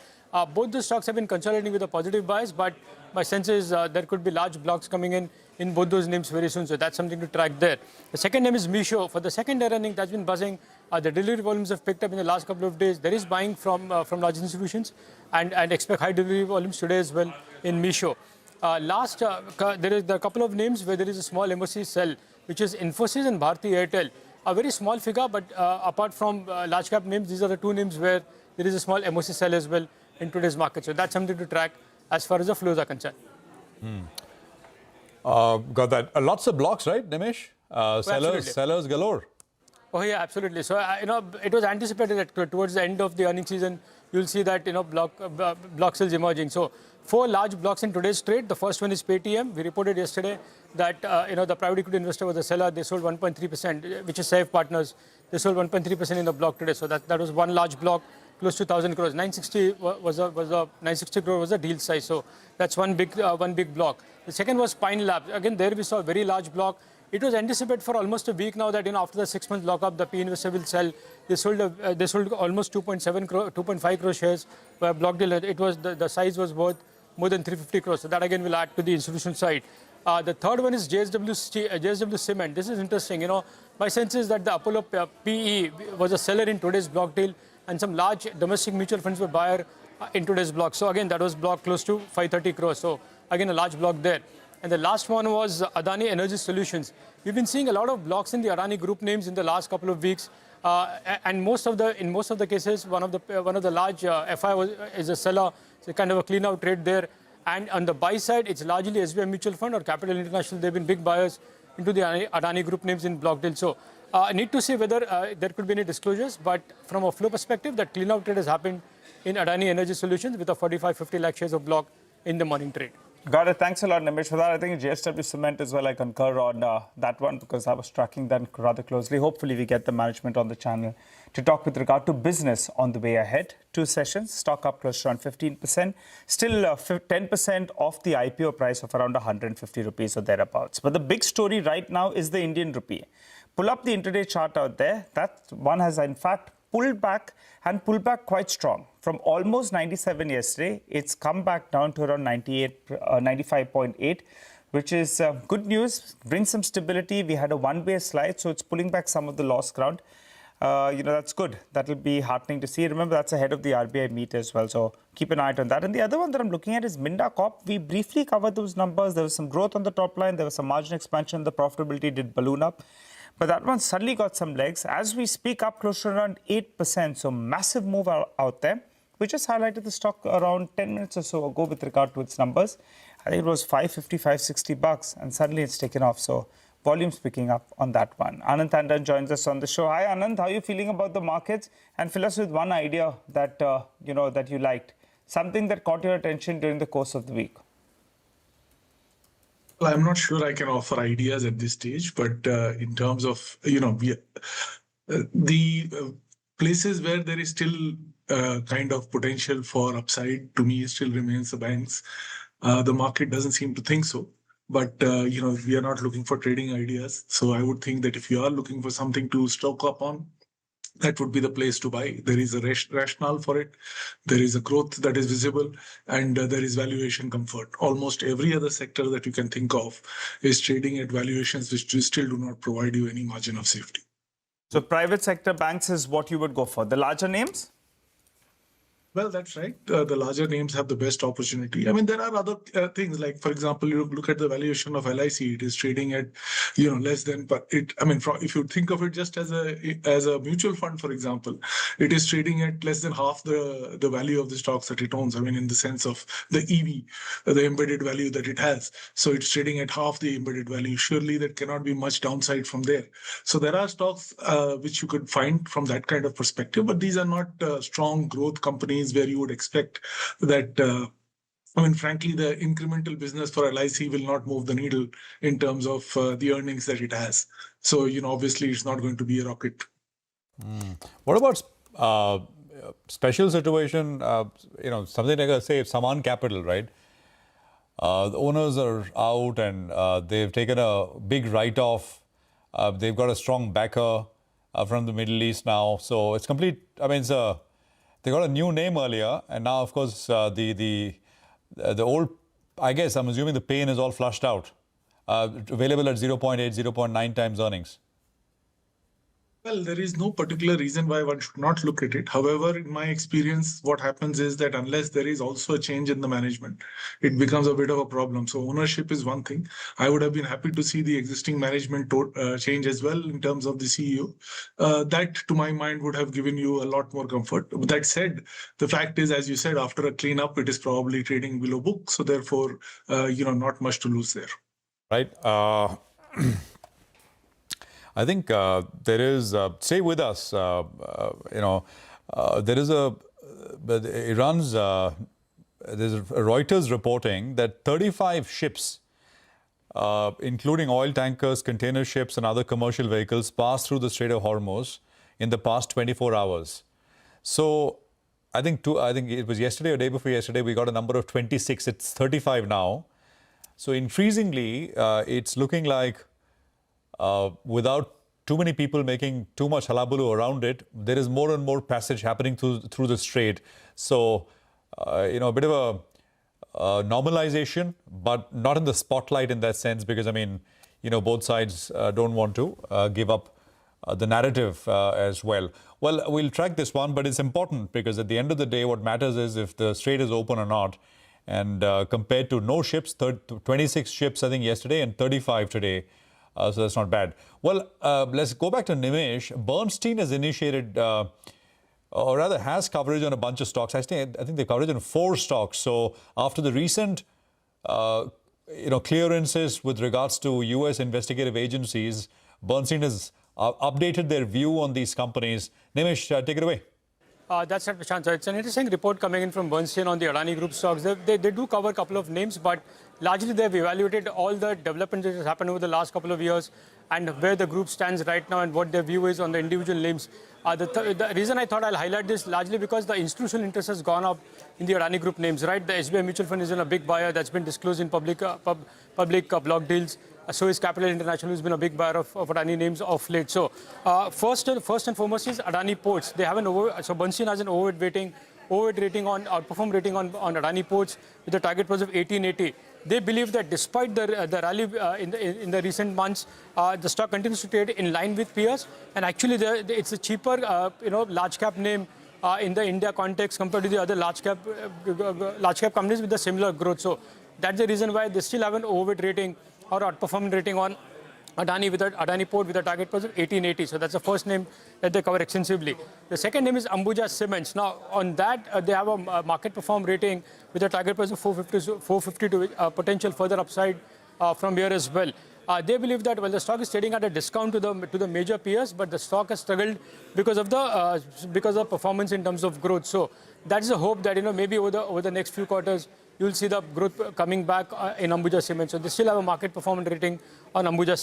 Both the stocks have been consolidating with a positive bias, but my sense is there could be large blocks coming in both those names very soon. So that's something to track there. The second name is Meesho. For the second day running, that's been buzzing. The delivery volumes have picked up in the last couple of days. There is buying from large institutions and expect high delivery volumes today as well in Meesho. There are a couple of names where there is a small MOC sell, which is Infosys and Bharti Airtel. A very small figure, but apart from large cap names, these are the two names where there is a small MOC sell as well in today's market. So that's something to track as far as the flows are concerned. Got that. Lots of blocks, right, Nimish? Sellers galore. Oh yeah, absolutely. So it was anticipated that towards the end of the earnings season, you'll see that block sales emerging. So 4 large blocks in today's trade. The first one is Paytm. We reported yesterday that the private equity investor was a seller. They sold 1.3%, which is Safe Partners. They sold 1.3% in the block today. So that was one large block, close to 1,000 crores. 960 crore was the deal size. So that's one big block. The second was Pine Labs. Again, there we saw a very large block. It was anticipated for almost a week now that after the 6-month lockup, the P investor will sell. They sold almost 2.5 crore shares by a block deal. It was the size was worth more than 350 crores. So that again will add to the institutional side. The third one is JSW Cement. This is interesting. My sense is that the Apollo PE was a seller in today's block deal, and some large domestic mutual funds were buyer in today's block. So again, that was block close to 530 crores. So again, a large block there. And the last one was Adani Energy Solutions. We've been seeing a lot of blocks in the Adani group names in the last couple of weeks. And in most of the cases, one of the large FI is a seller. It's a kind of a clean out trade there. And on the buy side, it's largely SBI Mutual Fund or Capital International. They've been big buyers into the Adani Group names in block deal. So I need to see whether there could be any disclosures. But from a flow perspective, that clean out trade has happened in Adani Energy Solutions with a 45-50 lakh shares of block in the morning trade. Got it. Thanks a lot, Nimish, for that. I think JSW Cement as well, I concur on that one because I was tracking that rather closely. Hopefully, we get the management on the channel to talk with regard to business on the way ahead. 2 sessions, stock up close to around 15%. Still 10% off the IPO price of around 150 rupees or thereabouts. But the big story right now is the Indian rupee. Pull up the intraday chart out there. That one has, in fact, pulled back quite strong. From almost 97 yesterday, it's come back down to around 95.8, which is good news, brings some stability. We had a one-way slide, so it's pulling back some of the lost ground. That's good. That'll be heartening to see. Remember, that's ahead of the RBI meet as well, so keep an eye on that. And the other one that I'm looking at is Minda Corp. We briefly covered those numbers. There was some growth on the top line. There was some margin expansion. The profitability did balloon up. But that one suddenly got some legs. As we speak, up close to around 8%. So massive move out there. We just highlighted the stock around 10 minutes or so ago with regard to its numbers. I think it was $550, $560, and suddenly it's taken off. So volumes picking up on that one. Anand Tandon joins us on the show. Hi, Anand. How are you feeling about the markets? And fill us with one idea that that you liked. Something that caught your attention during the course of the week. Well, I'm not sure I can offer ideas at this stage, but in terms of, the places where there is still kind of potential for upside, to me, still remains the banks. The market doesn't seem to think so, but, we are not looking for trading ideas. So I would think that if you are looking for something to stock up on, that would be the place to buy. There is a rationale for it. There is a growth that is visible, and there is valuation comfort. Almost every other sector that you can think of is trading at valuations which still do not provide you any margin of safety. So private sector banks is what you would go for. The larger names? Well, that's right. The larger names have the best opportunity. I mean, there are other things like, for example, you look at the valuation of LIC. It is trading at, less than. But if you think of it just as a mutual fund, for example, it is trading at less than half the value of the stocks that it owns. I mean, in the sense of the EV, the embedded value that it has. So it's trading at half the embedded value. Surely there cannot be much downside from there. So there are stocks which you could find from that kind of perspective, but these are not strong growth companies where you would expect that, frankly, the incremental business for LIC will not move the needle in terms of the earnings that it has. So, obviously, it's not going to be a rocket. What about special situation, something like, say, Saman Capital, right? The owners are out and they've taken a big write-off. They've got a strong backer from the Middle East now. So it's complete, they got a new name earlier, and now, of course, the old, I guess, I'm assuming the pain is all flushed out. Available at 0.8, 0.9 times earnings. Well, there is no particular reason why one should not look at it. However, in my experience, what happens is that unless there is also a change in the management, it becomes a bit of a problem. So ownership is one thing. I would have been happy to see the existing management change as well in terms of the CEO. That, to my mind, would have given you a lot more comfort. But that said, the fact is, as you said, after a cleanup, it is probably trading below book. So therefore, not much to lose there. Right. I think there is, stay with us, there is there's a Reuters reporting that 35 ships, including oil tankers, container ships and other commercial vehicles passed through the Strait of Hormuz in the past 24 hours. So I think it was yesterday or day before yesterday, we got a number of 26. It's 35 now. So increasingly, it's looking like without too many people making too much hullabaloo around it, there is more and more passage happening through the strait. So, a bit of a normalization, but not in the spotlight in that sense, because, both sides don't want to give up the narrative as well. Well, we'll track this one, but it's important because at the end of the day, what matters is if the strait is open or not. And compared to no ships, 26 ships, I think, yesterday and 35 today. So that's not bad. Well, let's go back to Nimish. Bernstein has initiated, or rather has coverage on a bunch of stocks. I think they have coverage on 4 stocks. So after the recent clearances with regards to US investigative agencies, Bernstein has updated their view on these companies. Nimish, take it away. That's right, Prashant. So it's an interesting report coming in from Bernstein on the Adani Group stocks. They do cover a couple of names, but largely they've evaluated all the developments that has happened over the last couple of years and where the group stands right now and what their view is on the individual names. The reason I thought I'll highlight this largely because the institutional interest has gone up in the Adani Group names, right? The SBI Mutual Fund is in a big buyer that's been disclosed in public block deals. So is Capital International, who's been a big buyer of Adani names of late. So first and foremost is Adani Ports. They have so Bernstein has an outperform rating on Adani Ports with a target price of 1880. They believe that despite the rally in the recent months, the stock continues to trade in line with peers, and actually it's a cheaper large cap name in the India context compared to the other large cap companies with a similar growth. So that's the reason why they still have an overweight rating or outperforming rating on Adani Port with a target price of 1880. So that's the first name that they cover extensively. The second name is Ambuja Cements. Now, on that, they have a market perform rating with a target price of 450 to potential further upside from here as well. They believe that the stock is trading at a discount to the major peers, but the stock has struggled because of performance in terms of growth. So that's the hope that maybe over the next few quarters you'll see the growth coming back in Ambuja Cement. So they still have a market performance rating on Ambuja